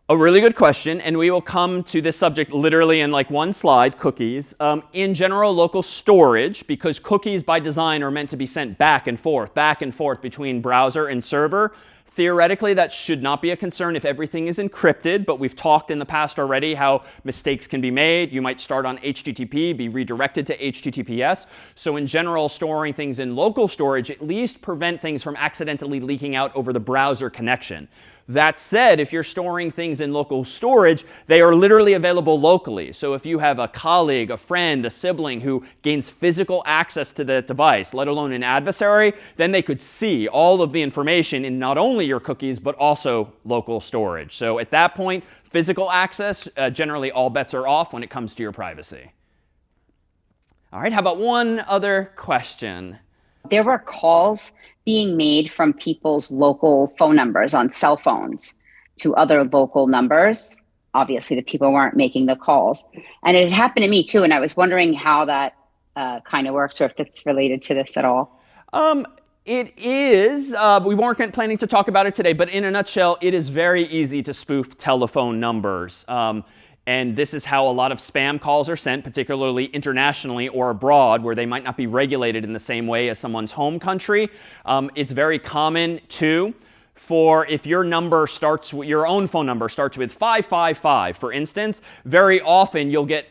A really good question, and we will come to this subject literally in like one slide, cookies. In general, local storage, because cookies by design are meant to be sent back and forth between browser and server. Theoretically, that should not be a concern if everything is encrypted, but we've talked in the past already how mistakes can be made. You might start on HTTP, be redirected to HTTPS. So in general, storing things in local storage at least prevent things from accidentally leaking out over the browser connection. That said, if you're storing things in local storage, they are literally available locally. So if you have a colleague, a friend, a sibling who gains physical access to the device, let alone an adversary, then they could see all of the information in not only your cookies, but also local storage. So at that point, physical access, generally all bets are off when it comes to your privacy. All right, how about one other question? There were calls being made from people's local phone numbers on cell phones to other local numbers. Obviously, the people weren't making the calls. And it happened to me too, and I was wondering how that kind of works, or if it's related to this at all. It is. We weren't planning to talk about it today, but in a nutshell, it is very easy to spoof telephone numbers. And this is how a lot of spam calls are sent, particularly internationally or abroad, where they might not be regulated in the same way as someone's home country. It's very common, too, for if your number starts, your own phone number starts with 555, for instance, very often you'll get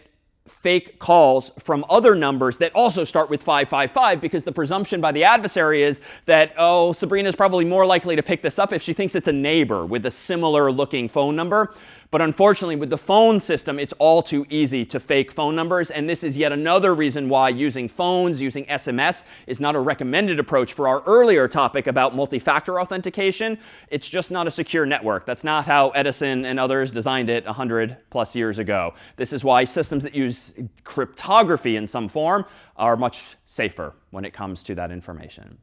fake calls from other numbers that also start with 555, because the presumption by the adversary is that, oh, Sabrina's probably more likely to pick this up if she thinks it's a neighbor with a similar looking phone number. But unfortunately, with the phone system, it's all too easy to fake phone numbers. And this is yet another reason why using phones, using SMS, is not a recommended approach for our earlier topic about multi-factor authentication. It's just not a secure network. That's not how Edison and others designed it 100+ years ago. This is why systems that use cryptography in some form are much safer when it comes to that information.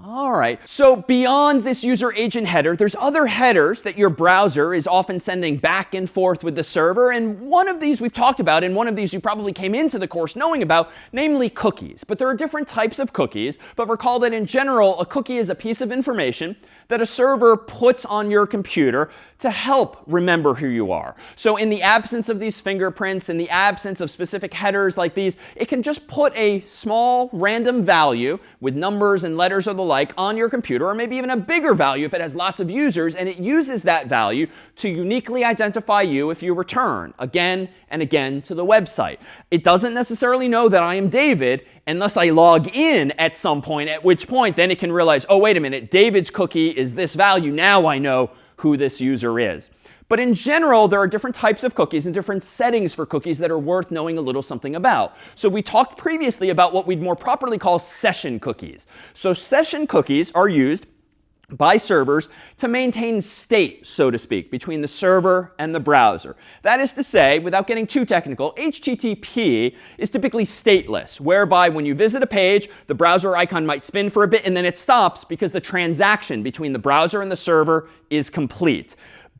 All right, so beyond this user agent header, there's other headers that your browser is often sending back and forth with the server. And one of these we've talked about, and one of these you probably came into the course knowing about, namely cookies. But there are different types of cookies. But recall that in general, a cookie is a piece of information that a server puts on your computer to help remember who you are. So in the absence of these fingerprints, in the absence of specific headers like these, it can just put a small random value with numbers and letters or the like on your computer, or maybe even a bigger value if it has lots of users, and it uses that value to uniquely identify you if you return again and again to the website. It doesn't necessarily know that I am David unless I log in at some point, at which point then it can realize, oh, wait a minute, David's cookie is this value. Now I know who this user is. But in general, there are different types of cookies and different settings for cookies that are worth knowing a little something about. So we talked previously about what we'd more properly call session cookies. So session cookies are used by servers to maintain state, so to speak, between the server and the browser. That is to say, without getting too technical, HTTP is typically stateless, whereby when you visit a page, the browser icon might spin for a bit and then it stops because the transaction between the browser and the server is complete.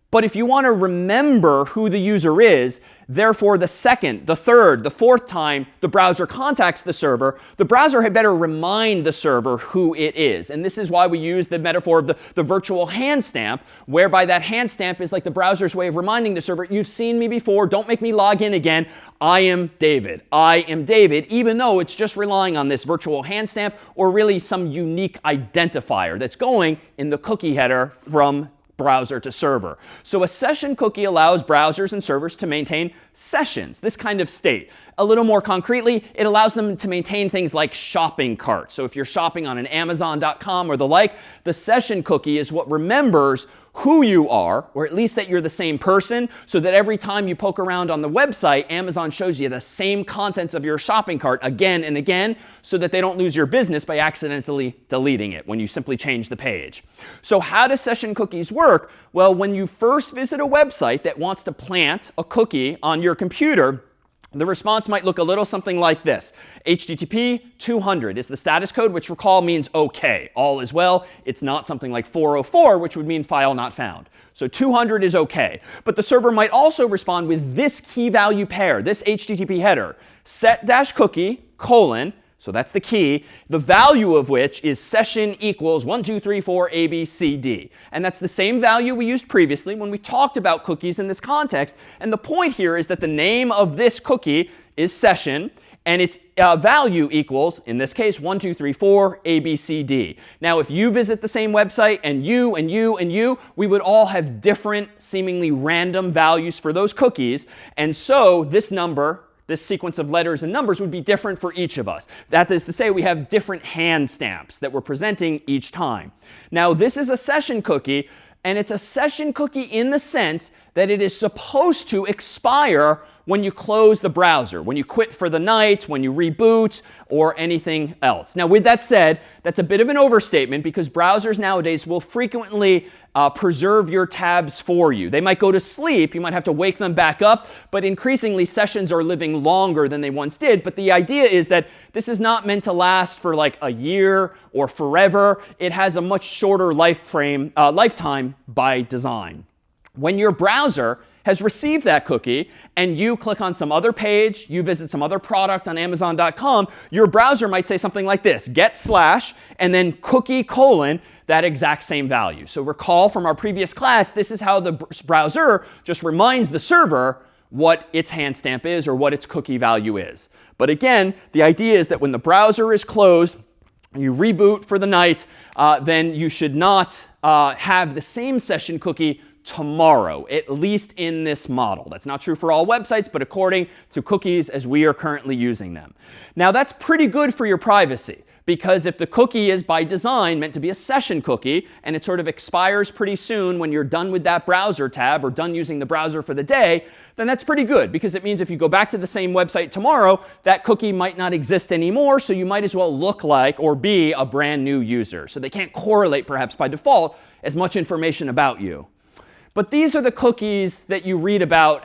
But if you want to remember who the user is, therefore the second, the third, the fourth time the browser contacts the server, the browser had better remind the server who it is. And this is why we use the metaphor of the virtual hand stamp, whereby that hand stamp is like the browser's way of reminding the server, you've seen me before, don't make me log in again. I am David. I am David, even though it's just relying on this virtual hand stamp or really some unique identifier that's going in the cookie header from browser to server. So a session cookie allows browsers and servers to maintain sessions, this kind of state. A little more concretely, it allows them to maintain things like shopping carts. So if you're shopping on an Amazon.com or the like, the session cookie is what remembers who you are, or at least that you're the same person, so that every time you poke around on the website, Amazon shows you the same contents of your shopping cart again and again, so that they don't lose your business by accidentally deleting it when you simply change the page. So how do session cookies work? Well, when you first visit a website that wants to plant a cookie on your computer, the response might look a little something like this. HTTP 200 is the status code, which recall means OK. All is well. It's not something like 404, which would mean file not found. So 200 is OK. But the server might also respond with this key value pair, this HTTP header, set-cookie, so that's the key, the value of which is session equals 1234 ABCD. And that's the same value we used previously when we talked about cookies in this context. And the point here is that the name of this cookie is session, and its value equals, in this case, 1234 ABCD. Now, if you visit the same website, and you, and you, and you, we would all have different, seemingly random values for those cookies. And so this number, this sequence of letters and numbers would be different for each of us. That is to say, we have different hand stamps that we're presenting each time. Now, this is a session cookie, and it's a session cookie in the sense that it is supposed to expire when you close the browser, when you quit for the night, when you reboot, or anything else. Now, with that said, that's a bit of an overstatement because browsers nowadays will frequently preserve your tabs for you. They might go to sleep. You might have to wake them back up. But increasingly, sessions are living longer than they once did. But the idea is that this is not meant to last for like a year or forever. It has a much shorter lifetime by design. When your browser has received that cookie and you click on some other page, you visit some other product on Amazon.com, your browser might say something like this, get slash, and then cookie : that exact same value. So recall from our previous class, this is how the browser just reminds the server what its hand stamp is or what its cookie value is. But again, the idea is that when the browser is closed, you reboot for the night, then you should not have the same session cookie tomorrow, at least in this model. That's not true for all websites, but according to cookies as we are currently using them. Now, that's pretty good for your privacy. Because if the cookie is by design meant to be a session cookie, and it sort of expires pretty soon when you're done with that browser tab or done using the browser for the day, then that's pretty good, because it means if you go back to the same website tomorrow, that cookie might not exist anymore, so you might as well look like or be a brand new user. So they can't correlate, perhaps by default, as much information about you. But these are the cookies that you read about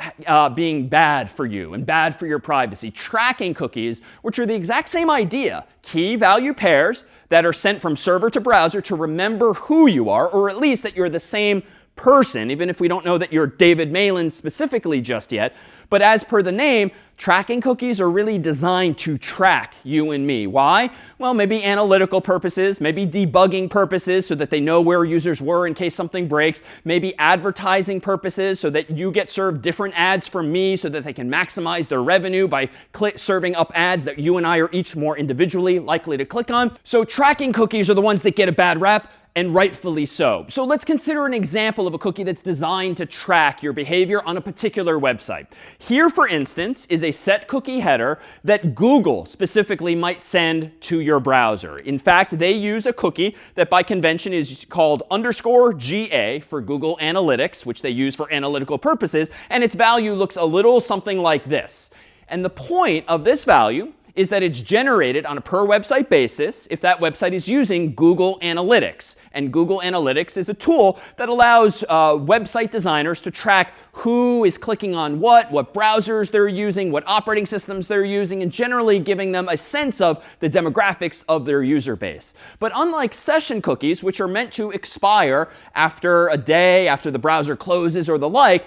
being bad for you and bad for your privacy. Tracking cookies, which are the exact same idea, key value pairs that are sent from server to browser to remember who you are, or at least that you're the same person, even if we don't know that you're David Malan specifically just yet. But as per the name, tracking cookies are really designed to track you and me. Why? Well, maybe analytical purposes, maybe debugging purposes so that they know where users were in case something breaks, maybe advertising purposes so that you get served different ads from me so that they can maximize their revenue by serving up ads that you and I are each more individually likely to click on. So tracking cookies are the ones that get a bad rap, and rightfully so. So let's consider an example of a cookie that's designed to track your behavior on a particular website. Here, for instance, is a set cookie header that Google specifically might send to your browser. In fact, they use a cookie that by convention is called _GA for Google Analytics, which they use for analytical purposes, and its value looks a little something like this. And the point of this value is that it's generated on a per website basis if that website is using Google Analytics. And Google Analytics is a tool that allows website designers to track who is clicking on what browsers they're using, what operating systems they're using, and generally giving them a sense of the demographics of their user base. But unlike session cookies, which are meant to expire after a day, after the browser closes or the like,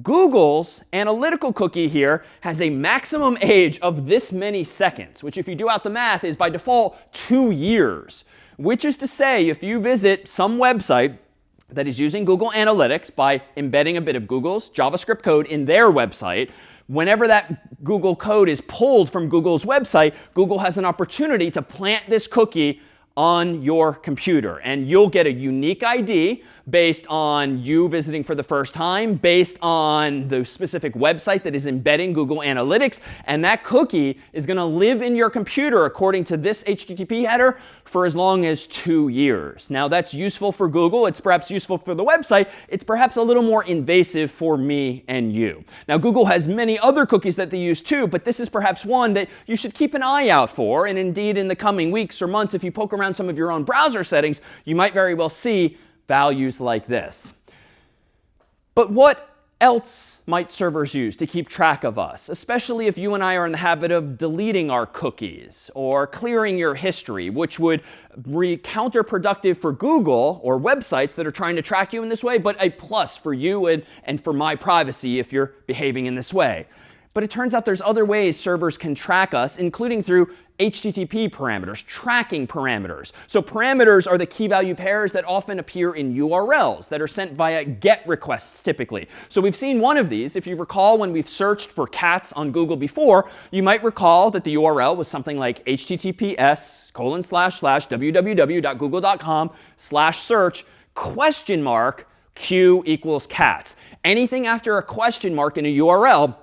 Google's analytical cookie here has a maximum age of this many seconds, which if you do out the math is by default 2 years. Which is to say, if you visit some website that is using Google Analytics by embedding a bit of Google's JavaScript code in their website, whenever that Google code is pulled from Google's website, Google has an opportunity to plant this cookie on your computer. And you'll get a unique ID based on you visiting for the first time, based on the specific website that is embedding Google Analytics. And that cookie is going to live in your computer, according to this HTTP header, for as long as 2 years. Now, that's useful for Google. It's perhaps useful for the website. It's perhaps a little more invasive for me and you. Now, Google has many other cookies that they use too, but this is perhaps one that you should keep an eye out for. And indeed, in the coming weeks or months, if you poke around some of your own browser settings, you might very well see values like this. But what else might servers use to keep track of us, especially if you and I are in the habit of deleting our cookies or clearing your history, which would be counterproductive for Google or websites that are trying to track you in this way, but a plus for you and for my privacy if you're behaving in this way. But it turns out there's other ways servers can track us, including through HTTP parameters, tracking parameters. So parameters are the key value pairs that often appear in URLs that are sent via GET requests typically. So we've seen one of these. If you recall when we've searched for cats on Google before, you might recall that the URL was something like https://www.google.com/search Q equals cats. Anything after a question mark in a URL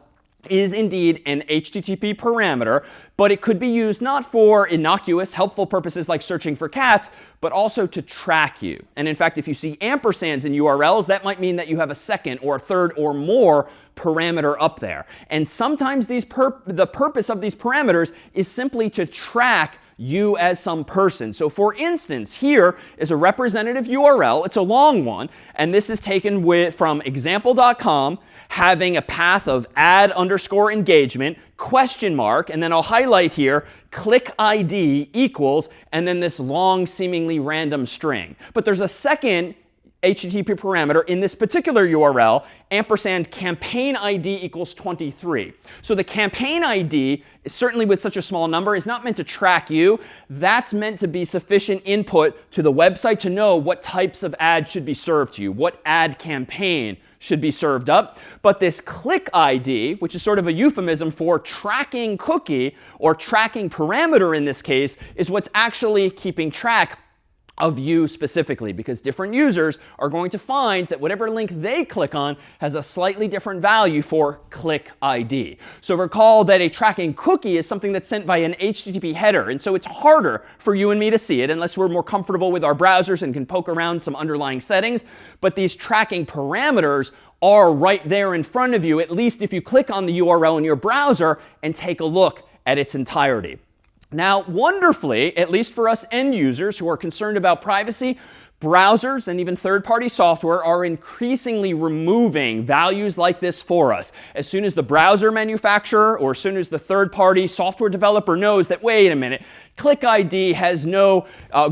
is indeed an HTTP parameter, but it could be used not for innocuous, helpful purposes like searching for cats, but also to track you. And in fact, if you see ampersands in URLs, that might mean that you have a second or a third or more parameter up there. And sometimes the purpose of these parameters is simply to track you as some person. So for instance, here is a representative URL. It's a long one. And this is taken from example.com, having a path of add_engagement, question mark, and then I'll highlight here, click ID equals, and then this long, seemingly random string. But there's a second HTTP parameter in this particular URL, ampersand campaign ID equals 23. So the campaign ID, certainly with such a small number, is not meant to track you. That's meant to be sufficient input to the website to know what types of ads should be served to you, what ad campaign should be served up. But this click ID, which is sort of a euphemism for tracking cookie or tracking parameter in this case, is what's actually keeping track of you specifically, because different users are going to find that whatever link they click on has a slightly different value for click ID. So recall that a tracking cookie is something that's sent via an HTTP header, and so it's harder for you and me to see it unless we're more comfortable with our browsers and can poke around some underlying settings. But these tracking parameters are right there in front of you, at least if you click on the URL in your browser and take a look at its entirety. Now, wonderfully, at least for us end users who are concerned about privacy, browsers and even third-party software are increasingly removing values like this for us. As soon as the browser manufacturer or as soon as the third-party software developer knows that, wait a minute, Click ID has no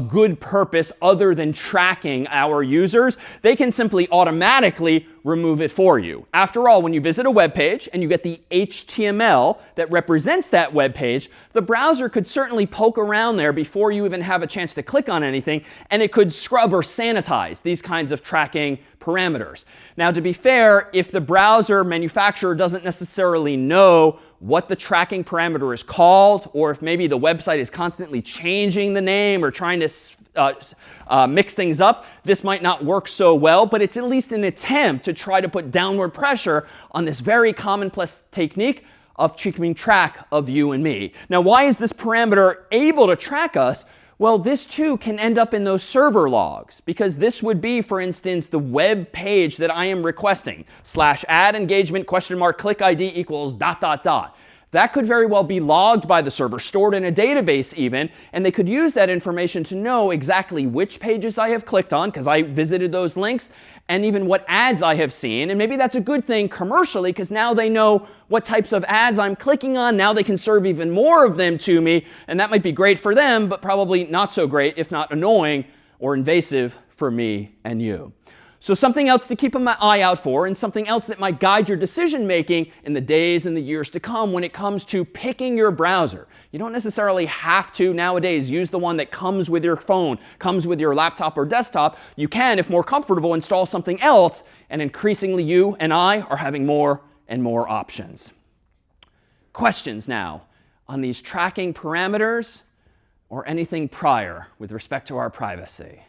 good purpose other than tracking our users, they can simply automatically remove it for you. After all, when you visit a web page and you get the HTML that represents that web page, the browser could certainly poke around there before you even have a chance to click on anything, and it could scrub or sanitize these kinds of tracking parameters. Now, to be fair, if the browser manufacturer doesn't necessarily know what the tracking parameter is called, or if maybe the website is constantly changing the name or trying to mix things up, this might not work so well, but it's at least an attempt to try to put downward pressure on this very commonplace technique of keeping track of you and me. Now, why is this parameter able to track us? Well, this too can end up in those server logs, because this would be, for instance, the web page that I am requesting, /add engagement !click ID equals ... That could very well be logged by the server, stored in a database even, and they could use that information to know exactly which pages I have clicked on, because I visited those links, and even what ads I have seen. And maybe that's a good thing commercially, because now they know what types of ads I'm clicking on. Now they can serve even more of them to me, and that might be great for them, but probably not so great, if not annoying or invasive for me and you. So something else to keep an eye out for, and something else that might guide your decision making in the days and the years to come when it comes to picking your browser. You don't necessarily have to nowadays use the one that comes with your phone, comes with your laptop or desktop. You can, if more comfortable, install something else, and increasingly you and I are having more and more options. Questions now on these tracking parameters or anything prior with respect to our privacy?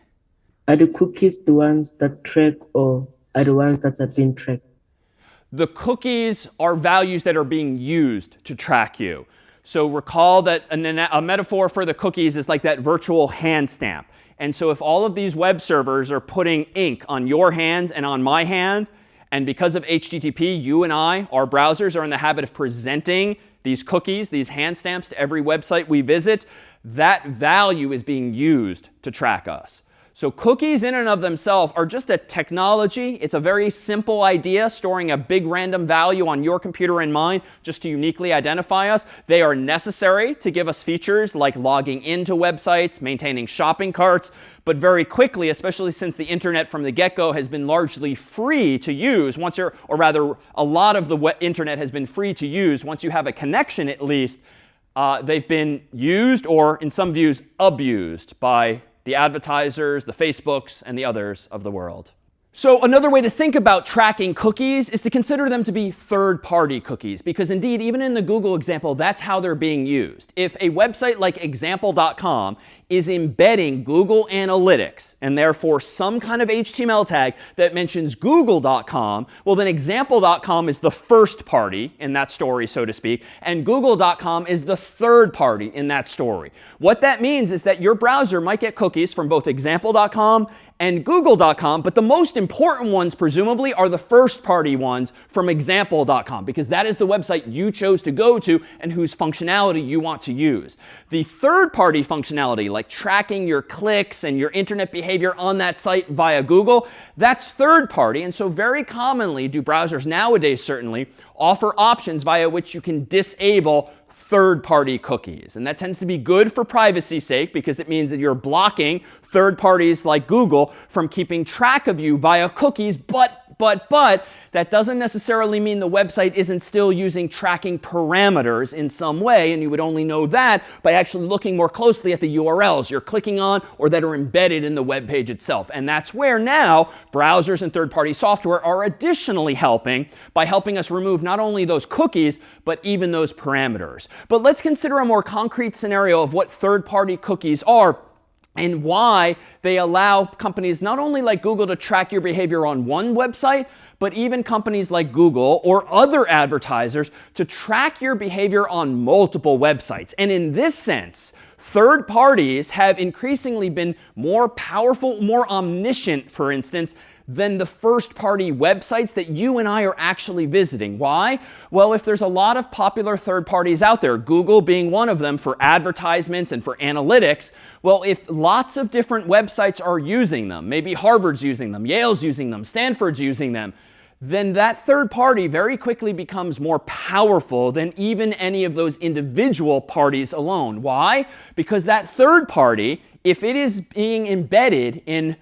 Are the cookies the ones that track, or are the ones that are being tracked? The cookies are values that are being used to track you. So recall that a metaphor for the cookies is like that virtual hand stamp. And so if all of these web servers are putting ink on your hand and on my hand, and because of HTTP, you and I, our browsers are in the habit of presenting these cookies, these hand stamps to every website we visit, that value is being used to track us. So cookies in and of themselves are just a technology. It's a very simple idea, storing a big random value on your computer and mine just to uniquely identify us. They are necessary to give us features like logging into websites, maintaining shopping carts, but very quickly, especially since the internet from the get-go has been largely free to use, or rather a lot of the internet has been free to use once you have a connection at least, they've been used, or in some views abused, by the advertisers, the Facebooks, and the others of the world. So another way to think about tracking cookies is to consider them to be third-party cookies, because indeed, even in the Google example, that's how they're being used. If a website like example.com is embedding Google Analytics, and therefore some kind of HTML tag that mentions google.com, well then example.com is the first party in that story, so to speak, and google.com is the third party in that story. What that means is that your browser might get cookies from both example.com and google.com, but the most important ones, presumably, are the first-party ones from example.com, because that is the website you chose to go to and whose functionality you want to use. The third-party functionality, like tracking your clicks and your internet behavior on that site via Google, that's third-party, and so very commonly do browsers nowadays certainly offer options via which you can disable third-party cookies. And that tends to be good for privacy's sake, because it means that you're blocking third parties like Google from keeping track of you via cookies, but that doesn't necessarily mean the website isn't still using tracking parameters in some way, and you would only know that by actually looking more closely at the URLs you're clicking on or that are embedded in the web page itself. And that's where now browsers and third-party software are additionally helping by helping us remove not only those cookies, but even those parameters. But let's consider a more concrete scenario of what third-party cookies are and why they allow companies not only like Google to track your behavior on one website, but even companies like Google or other advertisers to track your behavior on multiple websites. And in this sense, third parties have increasingly been more powerful, more omniscient, for instance, than the first-party websites that you and I are actually visiting. Why? Well, if there's a lot of popular third parties out there, Google being one of them for advertisements and for analytics, well, if lots of different websites are using them, maybe Harvard's using them, Yale's using them, Stanford's using them, then that third party very quickly becomes more powerful than even any of those individual parties alone. Why? Because that third party, if it is being embedded in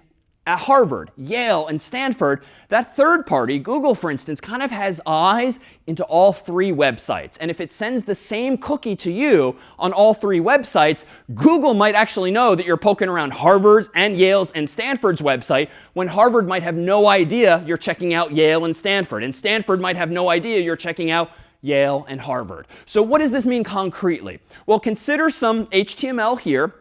at Harvard, Yale, and Stanford, that third party, Google for instance, kind of has eyes into all three websites. And if it sends the same cookie to you on all three websites, Google might actually know that you're poking around Harvard's and Yale's and Stanford's website when Harvard might have no idea you're checking out Yale and Stanford might have no idea you're checking out Yale and Harvard. So what does this mean concretely? Well, consider some HTML here,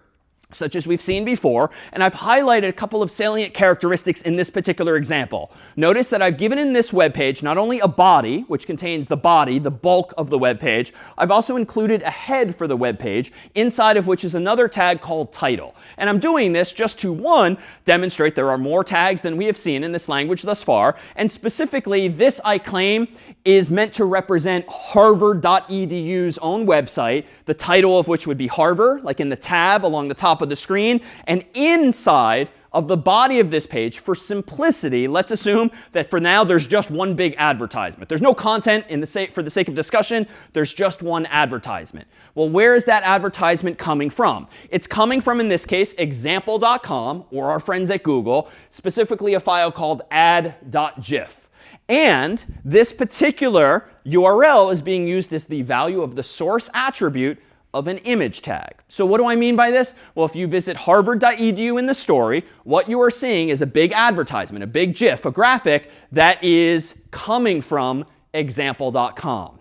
such as we've seen before, and I've highlighted a couple of salient characteristics in this particular example. Notice that I've given in this web page not only a body, which contains the body, the bulk of the web page, I've also included a head for the web page, inside of which is another tag called title. And I'm doing this just to, one, demonstrate there are more tags than we have seen in this language thus far, and specifically this, I claim, is meant to represent harvard.edu's own website, the title of which would be Harvard, like in the tab along the top of the screen. And inside of the body of this page, for simplicity, let's assume that for now there's just one big advertisement. There's no content for the sake of discussion. There's just one advertisement. Well, where is that advertisement coming from? It's coming from, in this case, example.com, or our friends at Google, specifically a file called add.gif. And this particular URL is being used as the value of the source attribute of an image tag. So what do I mean by this? Well, if you visit harvard.edu in the story, what you are seeing is a big advertisement, a big GIF, a graphic that is coming from example.com.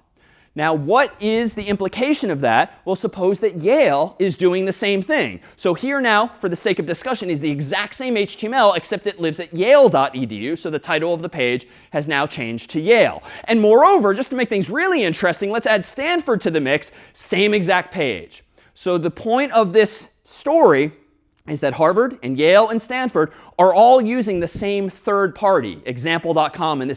Now, what is the implication of that? Well, suppose that Yale is doing the same thing. So here now, for the sake of discussion, is the exact same HTML, except it lives at yale.edu. So the title of the page has now changed to Yale. And moreover, just to make things really interesting, let's add Stanford to the mix. Same exact page. So the point of this story is that Harvard and Yale and Stanford are all using the same third party, example.com in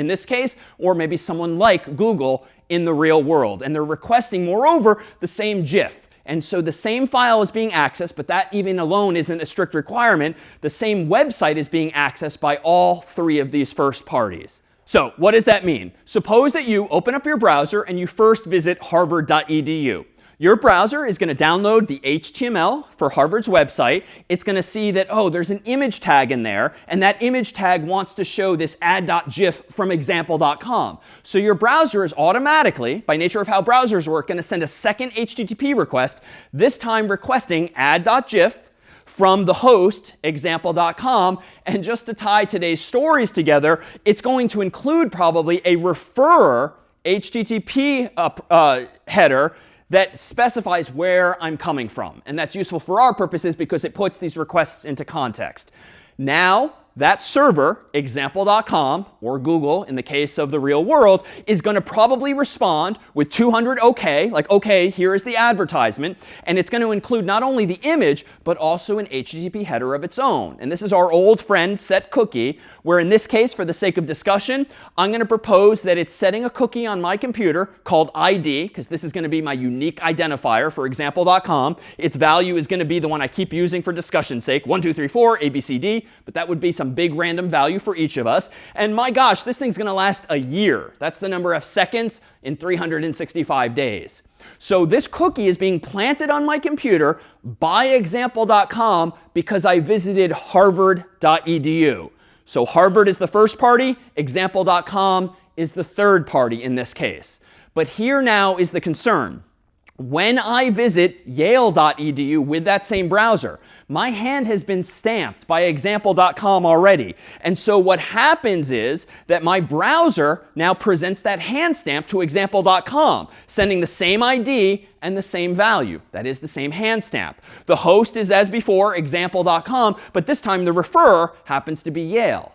this case, or maybe someone like Google in the real world. And they're requesting, moreover, the same GIF. And so the same file is being accessed, but that even alone isn't a strict requirement. The same website is being accessed by all three of these first parties. So what does that mean? Suppose that you open up your browser and you first visit harvard.edu. Your browser is going to download the HTML for Harvard's website. It's going to see that, oh, there's an image tag in there, and that image tag wants to show this add.gif from example.com. So your browser is automatically, by nature of how browsers work, going to send a second HTTP request, this time requesting add.gif from the host, example.com. And just to tie today's stories together, it's going to include probably a referrer HTTP header that specifies where I'm coming from. And that's useful for our purposes because it puts these requests into context. Now, that server, example.com, or Google in the case of the real world, is going to probably respond with 200 OK, like, OK, here is the advertisement. And it's going to include not only the image, but also an HTTP header of its own. And this is our old friend setCookie, where in this case, for the sake of discussion, I'm going to propose that it's setting a cookie on my computer called ID, because this is going to be my unique identifier for example.com. Its value is going to be the one I keep using for discussion's sake, 1, 2, 3, 4, ABCD, but that would be some big random value for each of us. And my gosh, this thing's going to last a year. That's the number of seconds in 365 days. So this cookie is being planted on my computer by example.com because I visited harvard.edu. So Harvard is the first party, example.com is the third party in this case. But here now is the concern. When I visit yale.edu with that same browser, my hand has been stamped by example.com already. And so what happens is that my browser now presents that hand stamp to example.com, sending the same ID and the same value. That is the same hand stamp. The host is, as before, example.com, but this time the referrer happens to be Yale.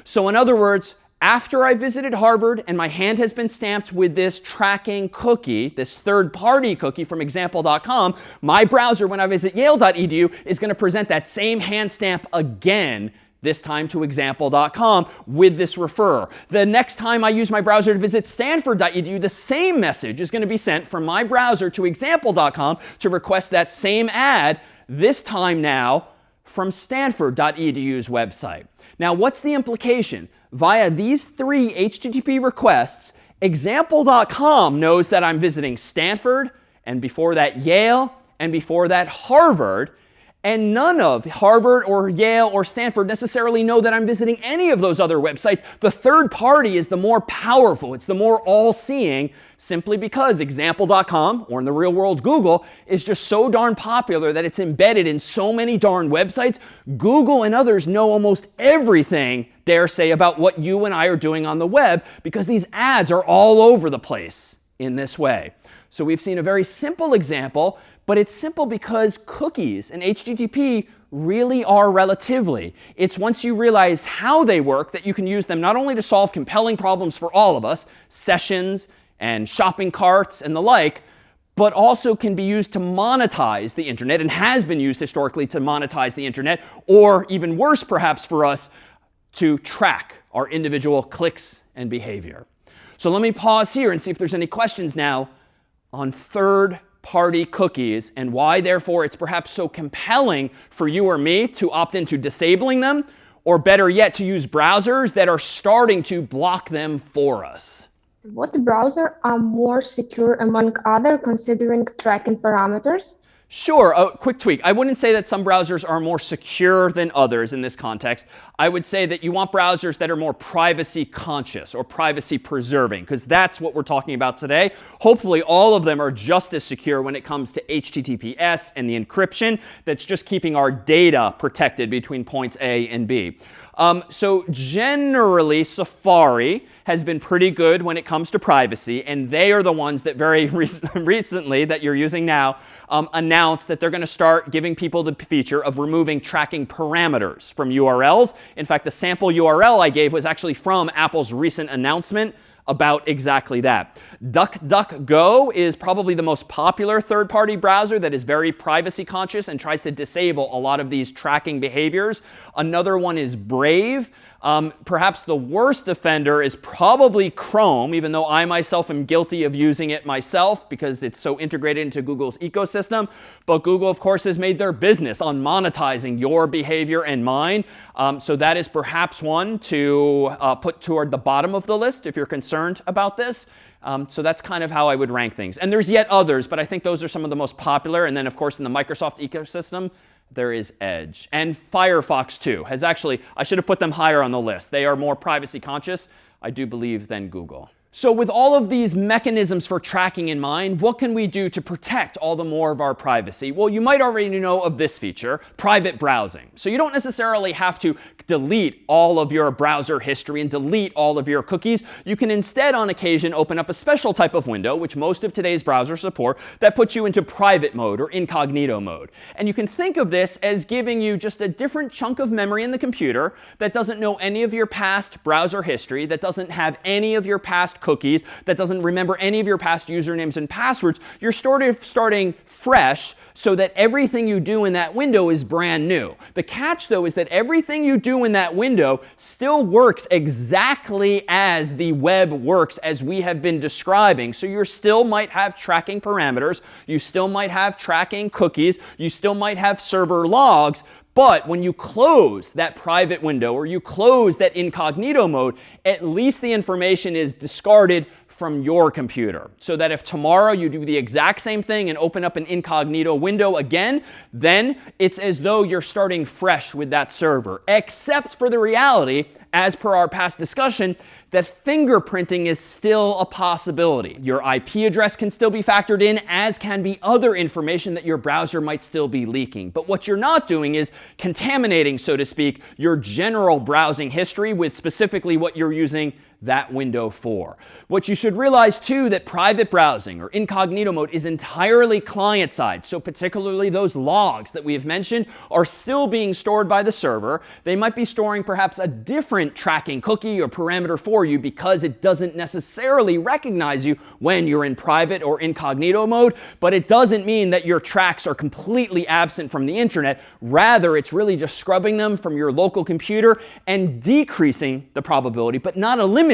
So in other words, after I visited Harvard and my hand has been stamped with this tracking cookie, this third-party cookie from example.com, my browser, when I visit yale.edu, is going to present that same hand stamp again, this time to example.com with this referrer. The next time I use my browser to visit stanford.edu, the same message is going to be sent from my browser to example.com to request that same ad, this time now from stanford.edu's website. Now, what's the implication? Via these 3 HTTP requests, example.com knows that I'm visiting Stanford, and before that Yale, and before that Harvard. And none of Harvard or Yale or Stanford necessarily know that I'm visiting any of those other websites. The third party is the more powerful. It's the more all-seeing, simply because example.com, or in the real world Google, is just so darn popular that it's embedded in so many darn websites. Google and others know almost everything, dare say, about what you and I are doing on the web, because these ads are all over the place in this way. So we've seen a very simple example, but it's simple because cookies and HTTP really are relatively. It's once you realize how they work that you can use them not only to solve compelling problems for all of us, sessions and shopping carts and the like, but also can be used to monetize the internet, and has been used historically to monetize the internet, or even worse perhaps for us, to track our individual clicks and behavior. So let me pause here and see if there's any questions now on third-party cookies, and why, therefore, it's perhaps so compelling for you or me to opt into disabling them, or better yet, to use browsers that are starting to block them for us. What browser are more secure among other, considering tracking parameters? Sure, a quick tweak. I wouldn't say that some browsers are more secure than others in this context. I would say that you want browsers that are more privacy conscious or privacy preserving, because that's what we're talking about today. Hopefully all of them are just as secure when it comes to HTTPS and the encryption that's just keeping our data protected between points A and B. So generally, Safari has been pretty good when it comes to privacy, and they are the ones that very recently, that you're using now, announced that they're going to start giving people the feature of removing tracking parameters from URLs. In fact, the sample URL I gave was actually from Apple's recent announcement about exactly that. DuckDuckGo is probably the most popular third-party browser that is very privacy conscious and tries to disable a lot of these tracking behaviors. Another one is Brave. Perhaps the worst offender is probably Chrome, even though I myself am guilty of using it myself because it's so integrated into Google's ecosystem. But Google, of course, has made their business on monetizing your behavior and mine. So that is perhaps one to put toward the bottom of the list if you're concerned about this. So that's kind of how I would rank things. And there's yet others, but I think those are some of the most popular. And then, of course, in the Microsoft ecosystem, there is Edge. And Firefox, too, has actually, I should have put them higher on the list. They are more privacy conscious, I do believe, than Google. So with all of these mechanisms for tracking in mind, what can we do to protect all the more of our privacy? Well, you might already know of this feature, private browsing. So you don't necessarily have to delete all of your browser history and delete all of your cookies. You can instead, on occasion, open up a special type of window, which most of today's browsers support, that puts you into private mode or incognito mode. And you can think of this as giving you just a different chunk of memory in the computer that doesn't know any of your past browser history, that doesn't have any of your past cookies, that doesn't remember any of your past usernames and passwords. You're starting fresh so that everything you do in that window is brand new. The catch, though, is that everything you do in that window still works exactly as the web works, as we have been describing. So you still might have tracking parameters. You still might have tracking cookies. You still might have server logs. But when you close that private window or you close that incognito mode, at least the information is discarded from your computer. So that if tomorrow you do the exact same thing and open up an incognito window again, then it's as though you're starting fresh with that server. Except for the reality, as per our past discussion, that fingerprinting is still a possibility. Your IP address can still be factored in, as can be other information that your browser might still be leaking. But what you're not doing is contaminating, so to speak, your general browsing history with specifically what you're using that window for. What you should realize too, that private browsing or incognito mode is entirely client side. So particularly those logs that we have mentioned are still being stored by the server. They might be storing perhaps a different tracking cookie or parameter for you because it doesn't necessarily recognize you when you're in private or incognito mode, but it doesn't mean that your tracks are completely absent from the internet. Rather, it's really just scrubbing them from your local computer and decreasing the probability, but not eliminating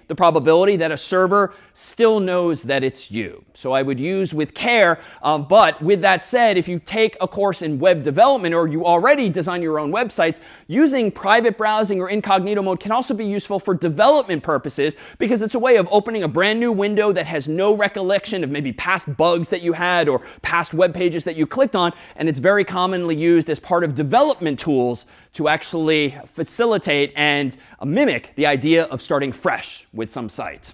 the probability that a server still knows that it's you. So I would use with care, but with that said, if you take a course in web development or you already design your own websites, using private browsing or incognito mode can also be useful for development purposes because it's a way of opening a brand new window that has no recollection of maybe past bugs that you had or past web pages that you clicked on, and it's very commonly used as part of development tools to actually facilitate and mimic the idea of starting fresh with some site.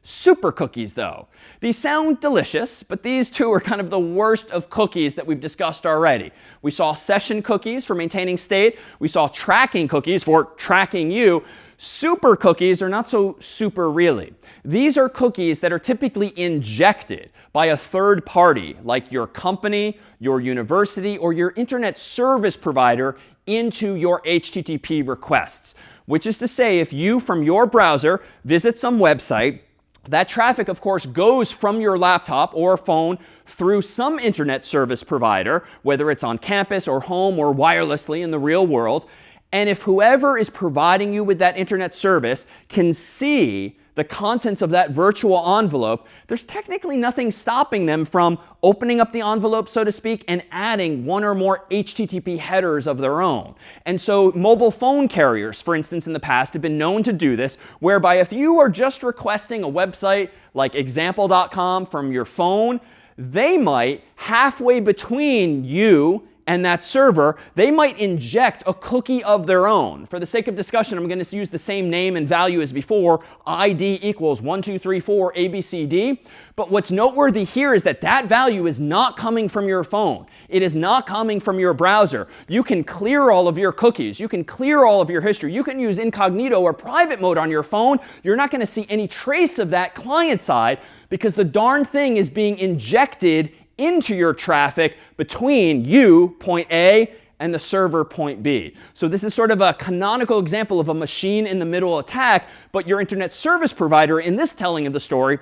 Super cookies, though. These sound delicious, but these two are kind of the worst of cookies that we've discussed already. We saw session cookies for maintaining state. We saw tracking cookies for tracking you. Super cookies are not so super really. These are cookies that are typically injected by a third party, like your company, your university, or your internet service provider into your HTTP requests. Which is to say, if you, from your browser, visit some website, that traffic, of course, goes from your laptop or phone through some internet service provider, whether it's on campus or home or wirelessly in the real world. And if whoever is providing you with that internet service can see the contents of that virtual envelope, there's technically nothing stopping them from opening up the envelope, so to speak, and adding one or more HTTP headers of their own. And so mobile phone carriers, for instance, in the past have been known to do this, whereby if you are just requesting a website like example.com from your phone, they might, halfway between you and that server, they might inject a cookie of their own. For the sake of discussion, I'm going to use the same name and value as before, ID equals 1234 ABCD. But what's noteworthy here is that that value is not coming from your phone. It is not coming from your browser. You can clear all of your cookies. You can clear all of your history. You can use incognito or private mode on your phone. You're not going to see any trace of that client side because the darn thing is being injected into your traffic between you, point A, and the server, point B. So this is sort of a canonical example of a machine in the middle attack, but your internet service provider in this telling of the story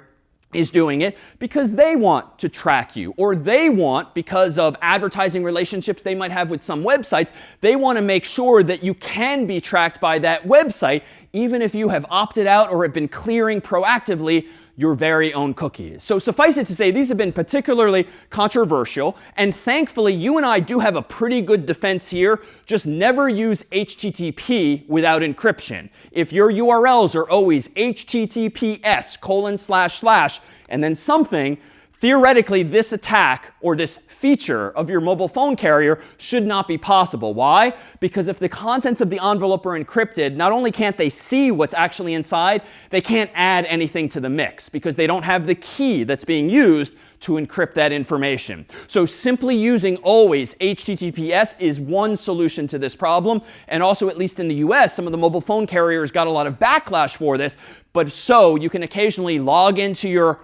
is doing it because they want to track you, or they want, because of advertising relationships they might have with some websites, they want to make sure that you can be tracked by that website, even if you have opted out or have been clearing proactively your very own cookies. So suffice it to say, these have been particularly controversial, and thankfully you and I do have a pretty good defense here. Just never use HTTP without encryption. If your URLs are always https:// and then something, theoretically this attack or this feature of your mobile phone carrier should not be possible. Why? Because if the contents of the envelope are encrypted, not only can't they see what's actually inside, they can't add anything to the mix because they don't have the key that's being used to encrypt that information. So simply using always HTTPS is one solution to this problem. And also, at least in the US, some of the mobile phone carriers got a lot of backlash for this. But so you can occasionally log into your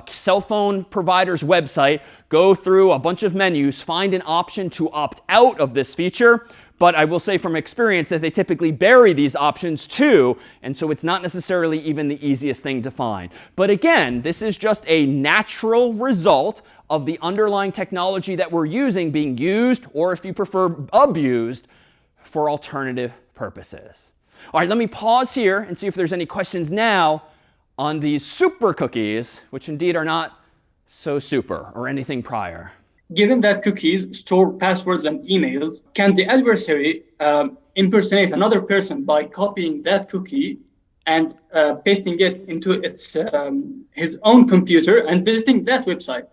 cell phone provider's website, go through a bunch of menus, find an option to opt out of this feature. But I will say from experience that they typically bury these options too, and so it's not necessarily even the easiest thing to find. But again, this is just a natural result of the underlying technology that we're using being used, or if you prefer, abused, for alternative purposes. All right, let me pause here and see if there's any questions now on these super cookies, which indeed are not so super or anything prior. Given that cookies store passwords and emails, can the adversary impersonate another person by copying that cookie and pasting it into his own computer and visiting that website?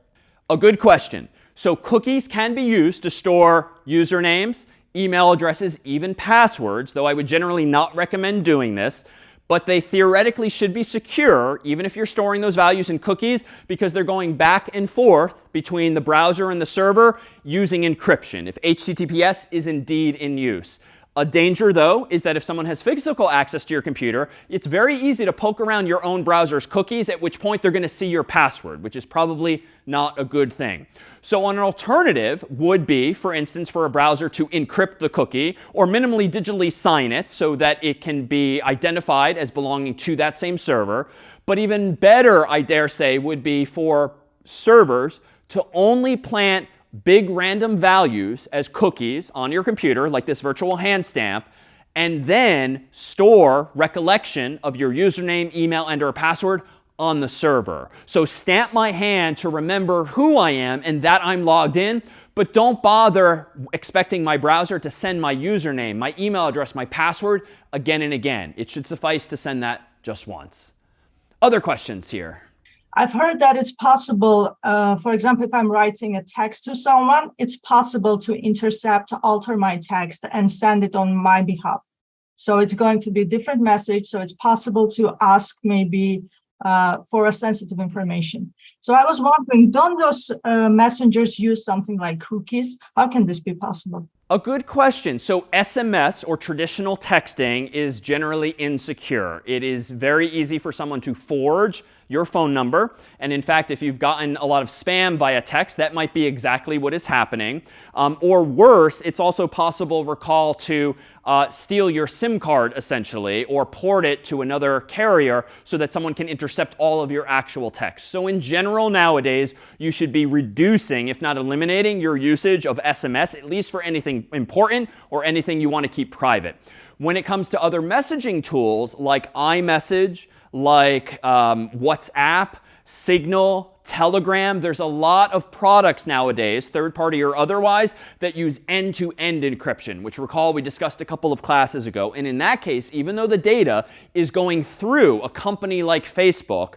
A good question. So cookies can be used to store usernames, email addresses, even passwords, though I would generally not recommend doing this. but they theoretically should be secure, even if you're storing those values in cookies, because they're going back and forth between the browser and the server using encryption, if HTTPS is indeed in use. A danger, though, is that if someone has physical access to your computer, it's very easy to poke around your own browser's cookies, at which point they're going to see your password, which is probably not a good thing. So an alternative would be, for instance, for a browser to encrypt the cookie or minimally digitally sign it so that it can be identified as belonging to that same server. But even better, I dare say, would be for servers to only plant big random values as cookies on your computer, like this virtual hand stamp, and then store recollection of your username, email, and/or password on the server. So stamp my hand to remember who I am and that I'm logged in, but don't bother expecting my browser to send my username, my email address, my password again and again. It should suffice to send that just once. Other questions here? I've heard that it's possible, for example, if I'm writing a text to someone, it's possible to intercept, alter my text, and send it on my behalf. So it's going to be a different message. So it's possible to ask maybe for a sensitive information. So I was wondering, don't those messengers use something like cookies? How can this be possible? A good question. So SMS, or traditional texting, is generally insecure. It is very easy for someone to forge your phone number. And in fact, if you've gotten a lot of spam via text, that might be exactly what is happening. Or worse, it's also possible, recall, to steal your SIM card, essentially, or port it to another carrier so that someone can intercept all of your actual text. So in general, nowadays, you should be reducing, if not eliminating, your usage of SMS, at least for anything important or anything you want to keep private. When it comes to other messaging tools like iMessage, like WhatsApp, Signal, Telegram, there's a lot of products nowadays, third-party or otherwise, that use end-to-end encryption, which, recall, we discussed a couple of classes ago. And in that case, even though the data is going through a company like Facebook,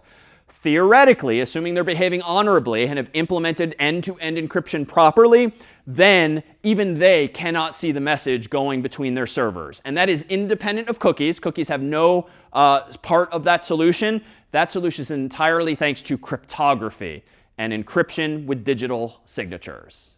theoretically, assuming they're behaving honorably and have implemented end-to-end encryption properly, then even they cannot see the message going between their servers. And that is independent of cookies. Cookies have no part of that solution. That solution is entirely thanks to cryptography and encryption with digital signatures.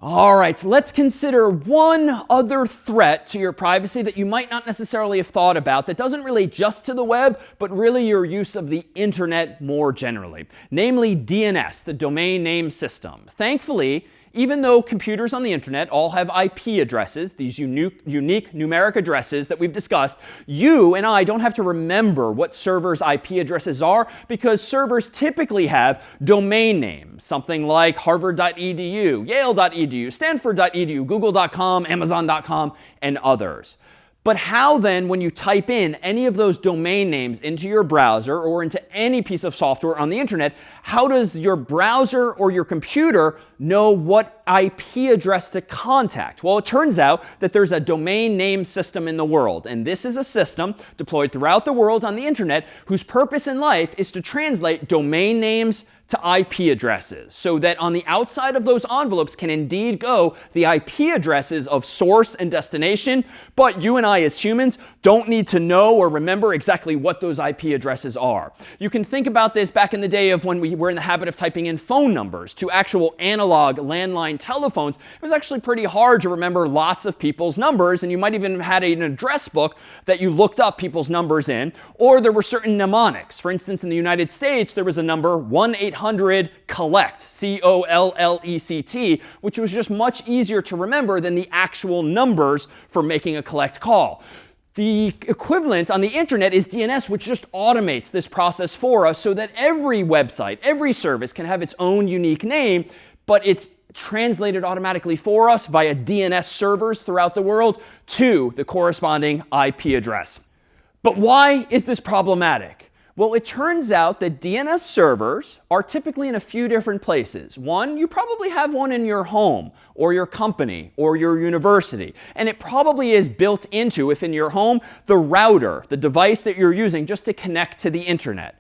All right, let's consider one other threat to your privacy that you might not necessarily have thought about, that doesn't relate just to the web, but really your use of the internet more generally, namely DNS, the domain name system. Thankfully, even though computers on the internet all have IP addresses, these unique numeric addresses that we've discussed, you and I don't have to remember what servers' IP addresses are, because servers typically have domain names, something like harvard.edu, yale.edu, stanford.edu, google.com, amazon.com, and others. But how then, when you type in any of those domain names into your browser or into any piece of software on the internet, how does your browser or your computer know what IP address to contact? Well, it turns out that there's a domain name system in the world. And this is a system deployed throughout the world on the internet whose purpose in life is to translate domain names to IP addresses, so that on the outside of those envelopes can indeed go the IP addresses of source and destination, but you and I as humans don't need to know or remember exactly what those IP addresses are. You can think about this back in the day of when we were in the habit of typing in phone numbers to actual analog landline telephones. It was actually pretty hard to remember lots of people's numbers, and you might even have had an address book that you looked up people's numbers in, or there were certain mnemonics. For instance, in the United States, there was a number 1-800-COLLECT, COLLECT, which was just much easier to remember than the actual numbers for making a collect call. The equivalent on the internet is DNS, which just automates this process for us so that every website, every service can have its own unique name, but it's translated automatically for us via DNS servers throughout the world to the corresponding IP address. But why is this problematic? Well, it turns out that DNS servers are typically in a few different places. One, you probably have one in your home or your company or your university. And it probably is built into, if in your home, the router, the device that you're using just to connect to the internet.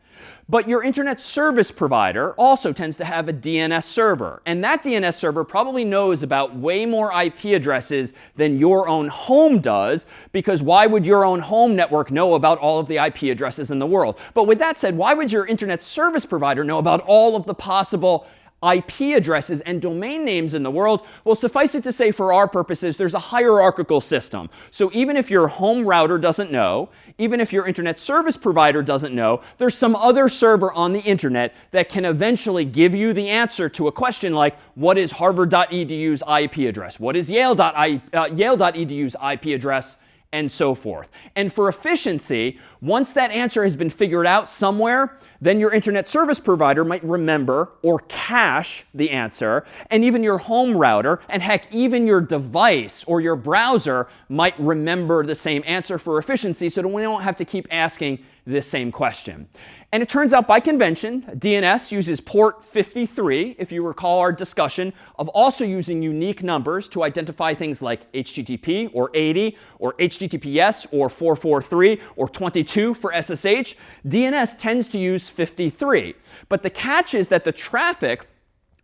But your internet service provider also tends to have a DNS server. And that DNS server probably knows about way more IP addresses than your own home does, because why would your own home network know about all of the IP addresses in the world? But with that said, why would your internet service provider know about all of the possible IP addresses and domain names in the world? Well, suffice it to say, for our purposes, there's a hierarchical system. So even if your home router doesn't know, even if your internet service provider doesn't know, there's some other server on the internet that can eventually give you the answer to a question like, what is harvard.edu's IP address? What is yale.edu's IP address? And so forth. And for efficiency, once that answer has been figured out somewhere, then your internet service provider might remember or cache the answer, and even your home router, and heck, even your device or your browser might remember the same answer for efficiency, so that we don't have to keep asking this same question. And it turns out, by convention, DNS uses port 53, if you recall our discussion of also using unique numbers to identify things like HTTP or 80 or HTTPS or 443 or 22 for SSH. DNS tends to use 53. But the catch is that the traffic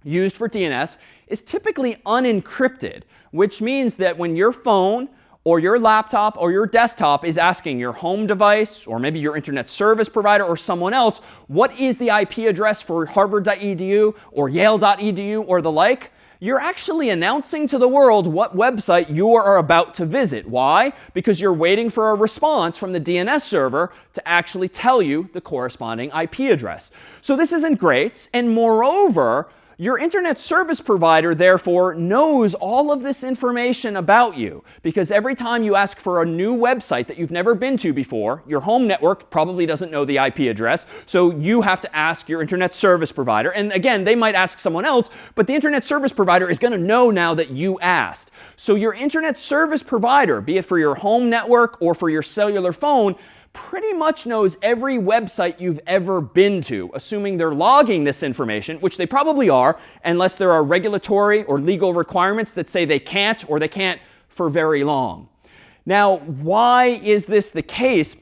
used for DNS is typically unencrypted, which means that when your phone or your laptop or your desktop is asking your home device or maybe your internet service provider or someone else, what is the IP address for harvard.edu or yale.edu or the like, you're actually announcing to the world what website you are about to visit. Why? Because you're waiting for a response from the DNS server to actually tell you the corresponding IP address. So this isn't great. And moreover, your internet service provider, therefore, knows all of this information about you, because every time you ask for a new website that you've never been to before, your home network probably doesn't know the IP address, so you have to ask your internet service provider. And again, they might ask someone else, but the internet service provider is going to know now that you asked. So your internet service provider, be it for your home network or for your cellular phone, pretty much knows every website you've ever been to, assuming they're logging this information, which they probably are, unless there are regulatory or legal requirements that say they can't, or they can't for very long. Now, why is this the case?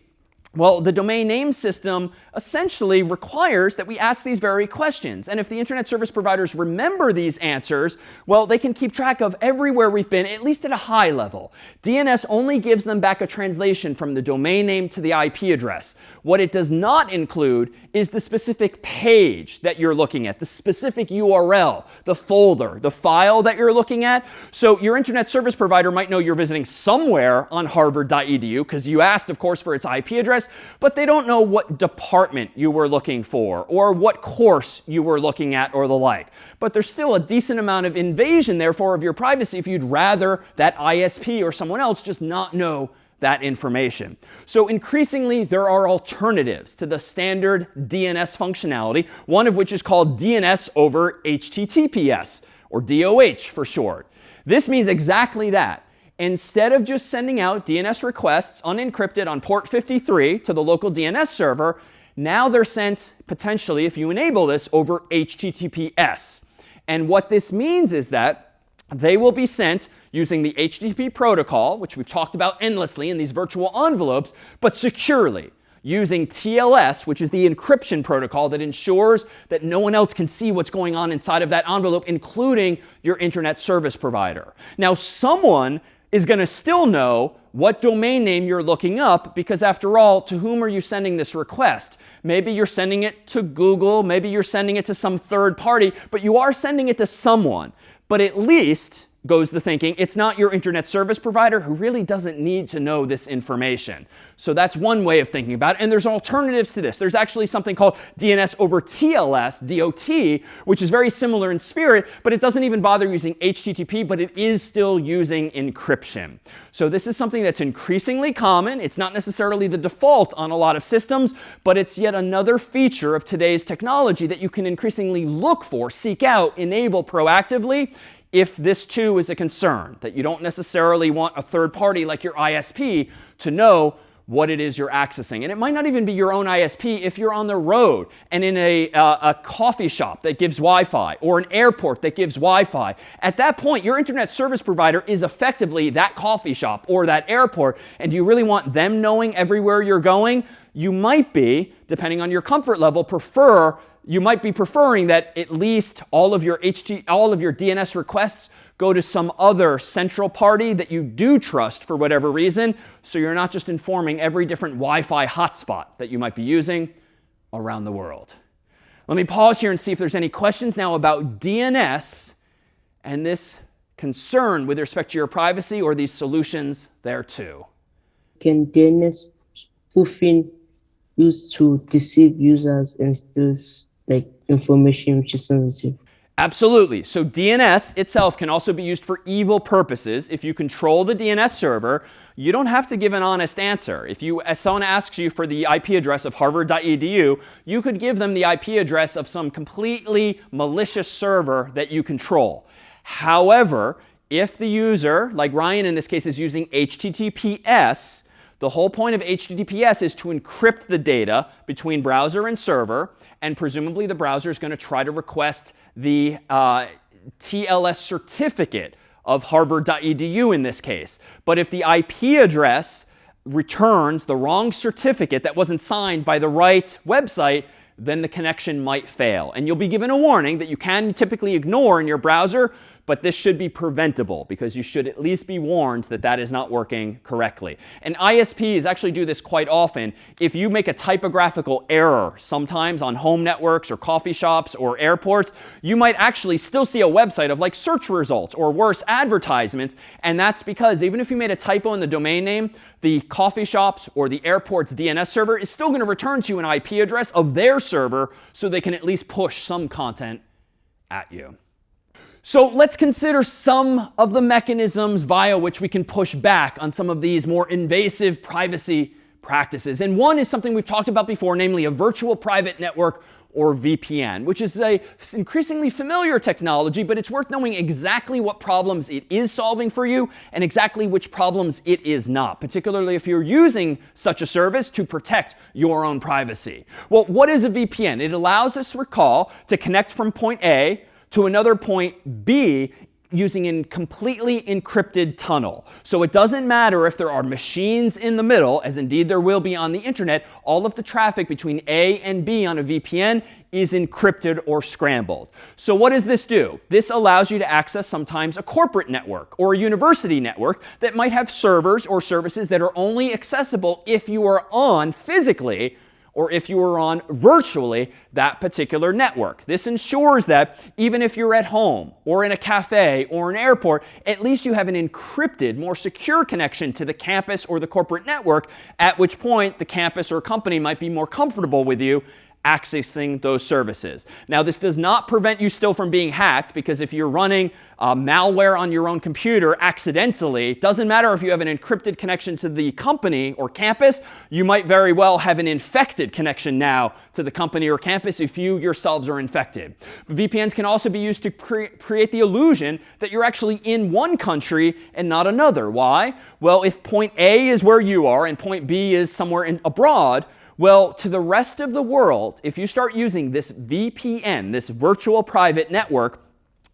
Well, the domain name system essentially requires that we ask these very questions. And if the internet service providers remember these answers, well, they can keep track of everywhere we've been, at least at a high level. DNS only gives them back a translation from the domain name to the IP address. What it does not include is the specific page that you're looking at, the specific URL, the folder, the file that you're looking at. So your internet service provider might know you're visiting somewhere on harvard.edu, because you asked, of course, for its IP address, but they don't know what department you were looking for or what course you were looking at or the like. But there's still a decent amount of invasion, therefore, of your privacy if you'd rather that ISP or someone else just not know that information. So increasingly, there are alternatives to the standard DNS functionality, one of which is called DNS over HTTPS, or DOH for short. This means exactly that. Instead of just sending out DNS requests unencrypted on port 53 to the local DNS server, now they're sent, potentially, if you enable this, over HTTPS. And what this means is that they will be sent using the HTTP protocol, which we've talked about endlessly in these virtual envelopes, but securely, using TLS, which is the encryption protocol that ensures that no one else can see what's going on inside of that envelope, including your internet service provider. Now, someone is going to still know what domain name you're looking up, because after all, to whom are you sending this request? Maybe you're sending it to Google, maybe you're sending it to some third party, but you are sending it to someone. But at least, goes the thinking, it's not your internet service provider, who really doesn't need to know this information. So that's one way of thinking about it. And there's alternatives to this. There's actually something called DNS over TLS, DOT, which is very similar in spirit, but it doesn't even bother using HTTP, but it is still using encryption. So this is something that's increasingly common. It's not necessarily the default on a lot of systems, but it's yet another feature of today's technology that you can increasingly look for, seek out, enable proactively, if this too is a concern, that you don't necessarily want a third party like your ISP to know what it is you're accessing. And it might not even be your own ISP if you're on the road and in a coffee shop that gives Wi-Fi or an airport that gives Wi-Fi. At that point, your internet service provider is effectively that coffee shop or that airport. And do you really want them knowing everywhere you're going? You might be, depending on your comfort level, you might be preferring that at least all of your DNS requests go to some other central party that you do trust for whatever reason, so you're not just informing every different Wi-Fi hotspot that you might be using around the world. Let me pause here and see if there's any questions now about DNS and this concern with respect to your privacy or these solutions there too. Can DNS spoofing used to deceive users and steal like information which is sensitive? Absolutely. So DNS itself can also be used for evil purposes. If you control the DNS server, you don't have to give an honest answer. If someone asks you for the IP address of harvard.edu, you could give them the IP address of some completely malicious server that you control. However, if the user, like Ryan in this case, is using HTTPS, the whole point of HTTPS is to encrypt the data between browser and server, and presumably the browser is going to try to request the TLS certificate of harvard.edu in this case. But if the IP address returns the wrong certificate that wasn't signed by the right website, then the connection might fail. And you'll be given a warning that you can typically ignore in your browser, but this should be preventable because you should at least be warned that that is not working correctly. And ISPs actually do this quite often. If you make a typographical error sometimes on home networks or coffee shops or airports, you might actually still see a website of like search results or worse, advertisements. And that's because even if you made a typo in the domain name, the coffee shops or the airport's DNS server is still going to return to you an IP address of their server so they can at least push some content at you. So let's consider some of the mechanisms via which we can push back on some of these more invasive privacy practices. And one is something we've talked about before, namely a virtual private network or VPN, which is an increasingly familiar technology, but it's worth knowing exactly what problems it is solving for you and exactly which problems it is not, particularly if you're using such a service to protect your own privacy. Well, what is a VPN? It allows us, recall, to connect from point A to another point B using a completely encrypted tunnel. So it doesn't matter if there are machines in the middle, as indeed there will be on the internet, all of the traffic between A and B on a VPN is encrypted or scrambled. So what does this do? This allows you to access sometimes a corporate network or a university network that might have servers or services that are only accessible if you are on physically or if you are on virtually that particular network. This ensures that even if you're at home or in a cafe or an airport, at least you have an encrypted, more secure connection to the campus or the corporate network, at which point the campus or company might be more comfortable with you accessing those services. Now, this does not prevent you still from being hacked, because if you're running malware on your own computer accidentally, it doesn't matter if you have an encrypted connection to the company or campus, you might very well have an infected connection now to the company or campus if you yourselves are infected. VPNs can also be used to create the illusion that you're actually in one country and not another. Why? Well, if point A is where you are and point B is somewhere abroad, well, to the rest of the world, if you start using this VPN, this virtual private network,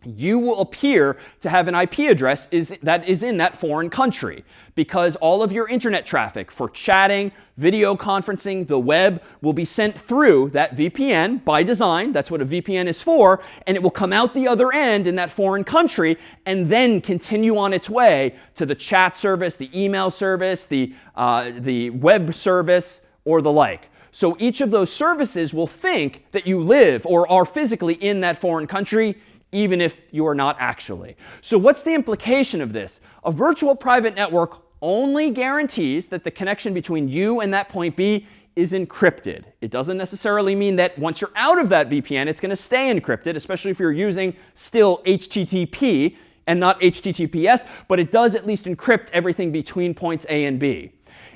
you will appear to have an IP address that is in that foreign country, because all of your internet traffic for chatting, video conferencing, the web will be sent through that VPN by design. That's what a VPN is for. And it will come out the other end in that foreign country and then continue on its way to the chat service, the email service, the web service, or the like. So each of those services will think that you live or are physically in that foreign country, even if you are not actually. So what's the implication of this? A virtual private network only guarantees that the connection between you and that point B is encrypted. It doesn't necessarily mean that once you're out of that VPN, it's going to stay encrypted, especially if you're using still HTTP and not HTTPS, but it does at least encrypt everything between points A and B.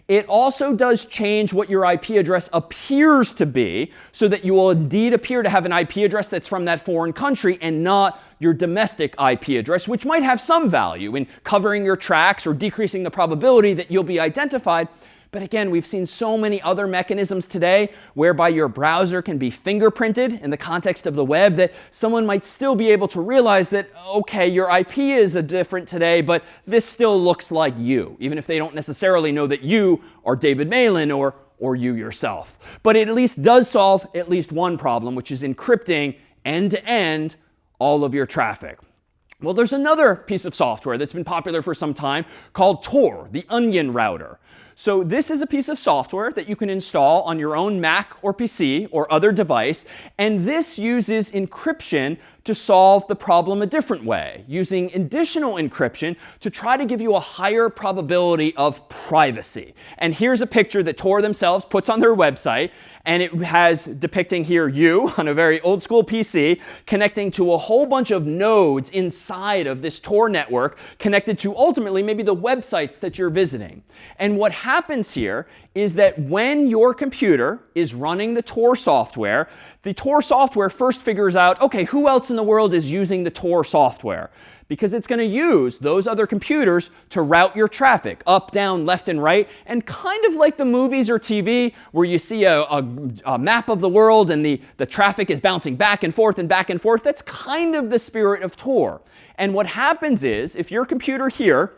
It also does change what your IP address appears to be, so that you will indeed appear to have an IP address that's from that foreign country and not your domestic IP address, which might have some value in covering your tracks or decreasing the probability that you'll be identified. But again, we've seen so many other mechanisms today whereby your browser can be fingerprinted in the context of the web that someone might still be able to realize that, okay, your IP is different today, but this still looks like you, even if they don't necessarily know that you are David Malan or you yourself. But it at least does solve at least one problem, which is encrypting end-to-end all of your traffic. Well, there's another piece of software that's been popular for some time called Tor, the onion router. So this is a piece of software that you can install on your own Mac or PC or other device, and this uses encryption to solve the problem a different way, using additional encryption to try to give you a higher probability of privacy. And here's a picture that Tor themselves puts on their website, and it has depicting here you on a very old school PC connecting to a whole bunch of nodes inside of this Tor network connected to ultimately maybe the websites that you're visiting. And what happens here is that when your computer is running the Tor software first figures out, okay, who else in the world is using the Tor software? Because it's going to use those other computers to route your traffic up, down, left, and right. And kind of like the movies or TV where you see a map of the world and the traffic is bouncing back and forth and back and forth, that's kind of the spirit of Tor. And what happens is, if your computer here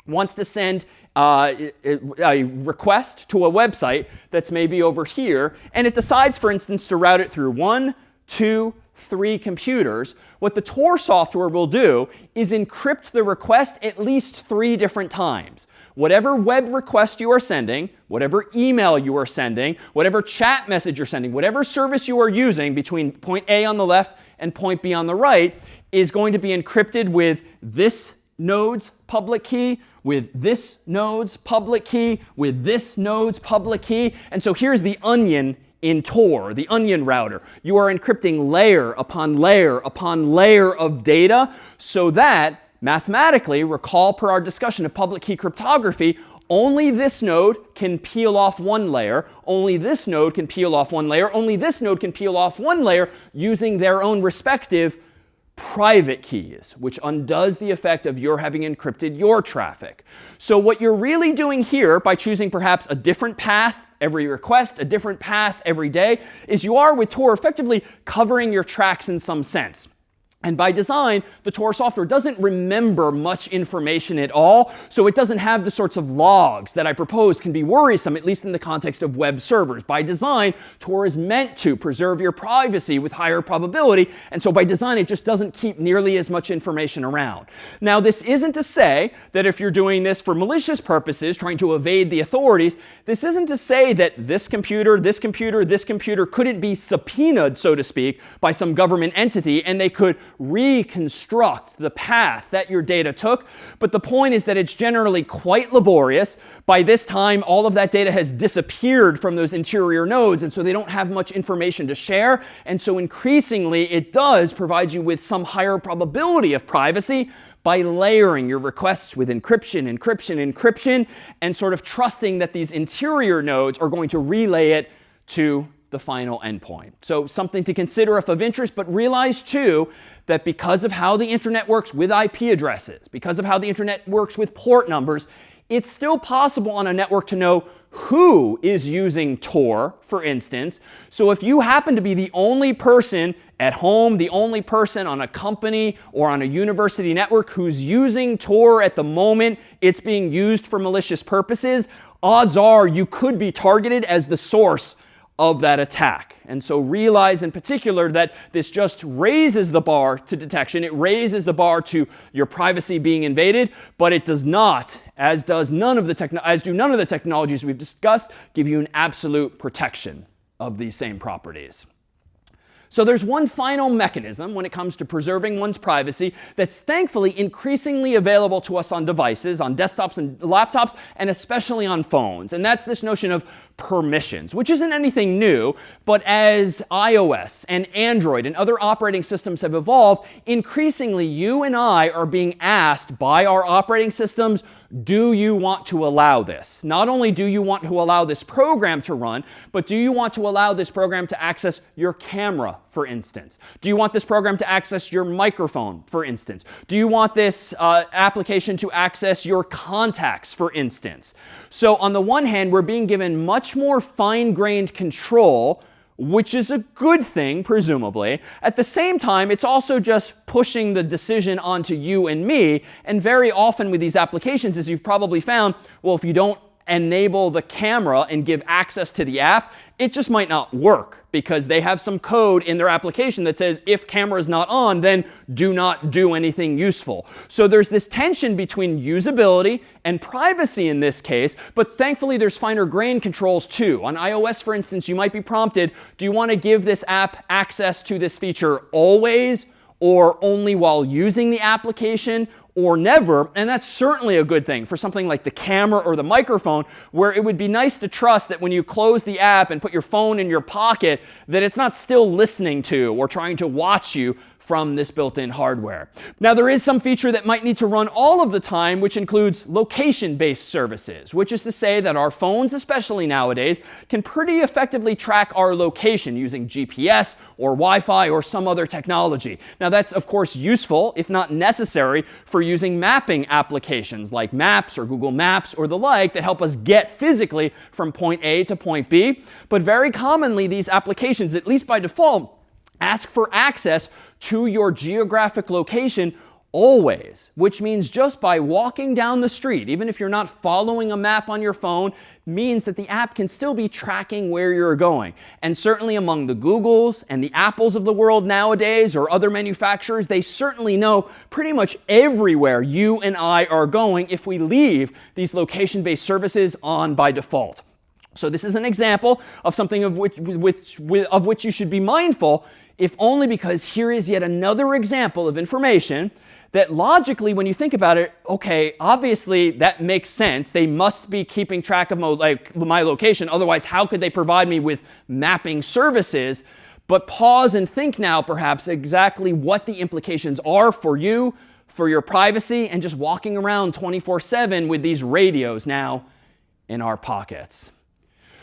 wants to send a request to a website that's maybe over here, and it decides, for instance, to route it through 1, 2, 3 computers, what the Tor software will do is encrypt the request at least 3 different times. Whatever web request you are sending, whatever email you are sending, whatever chat message you're sending, whatever service you are using between point A on the left and point B on the right is going to be encrypted with this node's public key, with this node's public key, with this node's public key. And so here's the onion in Tor, the onion router. You are encrypting layer upon layer upon layer of data so that mathematically, recall per our discussion of public key cryptography, only this node can peel off one layer, only this node can peel off one layer, only this node can peel off one layer using their own respective private keys, which undoes the effect of your having encrypted your traffic. So what you're really doing here by choosing perhaps a different path every request, a different path every day, is you are with Tor effectively covering your tracks in some sense. And by design, the Tor software doesn't remember much information at all, so it doesn't have the sorts of logs that I propose can be worrisome, at least in the context of web servers. By design, Tor is meant to preserve your privacy with higher probability, and so by design, it just doesn't keep nearly as much information around. Now, this isn't to say that if you're doing this for malicious purposes, trying to evade the authorities, this isn't to say that this computer, this computer, this computer couldn't be subpoenaed, so to speak, by some government entity, and they could reconstruct the path that your data took. But the point is that it's generally quite laborious. By this time, all of that data has disappeared from those interior nodes, and so they don't have much information to share. And so increasingly, it does provide you with some higher probability of privacy by layering your requests with encryption, encryption, encryption, and sort of trusting that these interior nodes are going to relay it to the final endpoint. So something to consider if of interest, but realize too that because of how the internet works with IP addresses, because of how the internet works with port numbers, it's still possible on a network to know who is using Tor, for instance. So if you happen to be the only person at home, the only person on a company or on a university network who's using Tor at the moment it's being used for malicious purposes, odds are you could be targeted as the source of that attack. And so realize in particular that this just raises the bar to detection. It raises the bar to your privacy being invaded, but it does not, as do none of the technologies we've discussed, give you an absolute protection of these same properties. So there's one final mechanism when it comes to preserving one's privacy that's thankfully increasingly available to us on devices, on desktops and laptops, and especially on phones. And that's this notion of permissions, which isn't anything new, but as iOS and Android and other operating systems have evolved, increasingly you and I are being asked by our operating systems, do you want to allow this? Not only do you want to allow this program to run, but do you want to allow this program to access your camera, for instance? Do you want this program to access your microphone, for instance? Do you want this application to access your contacts, for instance? So on the one hand, we're being given much more fine-grained control, which is a good thing, presumably. At the same time, it's also just pushing the decision onto you and me. And very often with these applications, as you've probably found, well, if you don't enable the camera and give access to the app, it just might not work because they have some code in their application that says if camera is not on, then do not do anything useful. So there's this tension between usability and privacy in this case, but thankfully there's finer grained controls too. On iOS, for instance, you might be prompted, do you want to give this app access to this feature always, or only while using the application, or never? And that's certainly a good thing for something like the camera or the microphone, where it would be nice to trust that when you close the app and put your phone in your pocket, that it's not still listening to or trying to watch you from this built-in hardware. Now, there is some feature that might need to run all of the time, which includes location-based services, which is to say that our phones, especially nowadays, can pretty effectively track our location using GPS or Wi-Fi or some other technology. Now, that's, of course, useful, if not necessary, for using mapping applications like Maps or Google Maps or the like that help us get physically from point A to point B. But very commonly, these applications, at least by default, ask for access to your geographic location always, which means just by walking down the street, even if you're not following a map on your phone, means that the app can still be tracking where you're going. And certainly among the Googles and the Apples of the world nowadays, or other manufacturers, they certainly know pretty much everywhere you and I are going if we leave these location-based services on by default. So this is an example of something of which you should be mindful, if only because here is yet another example of information that logically, when you think about it, okay, obviously that makes sense. They must be keeping track of my location. Otherwise, how could they provide me with mapping services? But pause and think now, perhaps, exactly what the implications are for you, for your privacy, and just walking around 24/7 with these radios now in our pockets.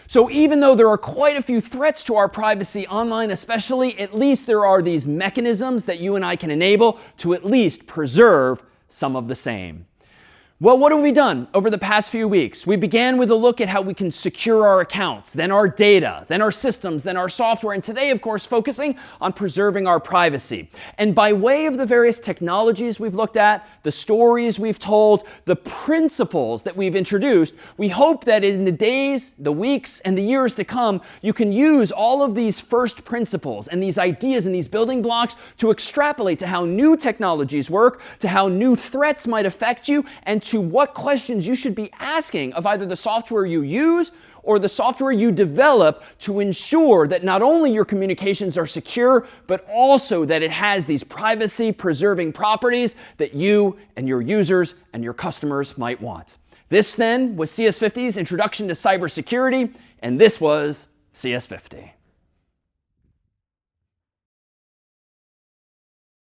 So even though there are quite a few threats to our privacy online especially, at least there are these mechanisms that you and I can enable to at least preserve some of the same. Well, what have we done over the past few weeks? We began with a look at how we can secure our accounts, then our data, then our systems, then our software, and today, of course, focusing on preserving our privacy. And by way of the various technologies we've looked at, the stories we've told, the principles that we've introduced, we hope that in the days, the weeks, and the years to come, you can use all of these first principles and these ideas and these building blocks to extrapolate to how new technologies work, to how new threats might affect you, and to what questions you should be asking of either the software you use or the software you develop to ensure that not only your communications are secure, but also that it has these privacy-preserving properties that you and your users and your customers might want. This then was CS50's Introduction to Cybersecurity, and this was CS50.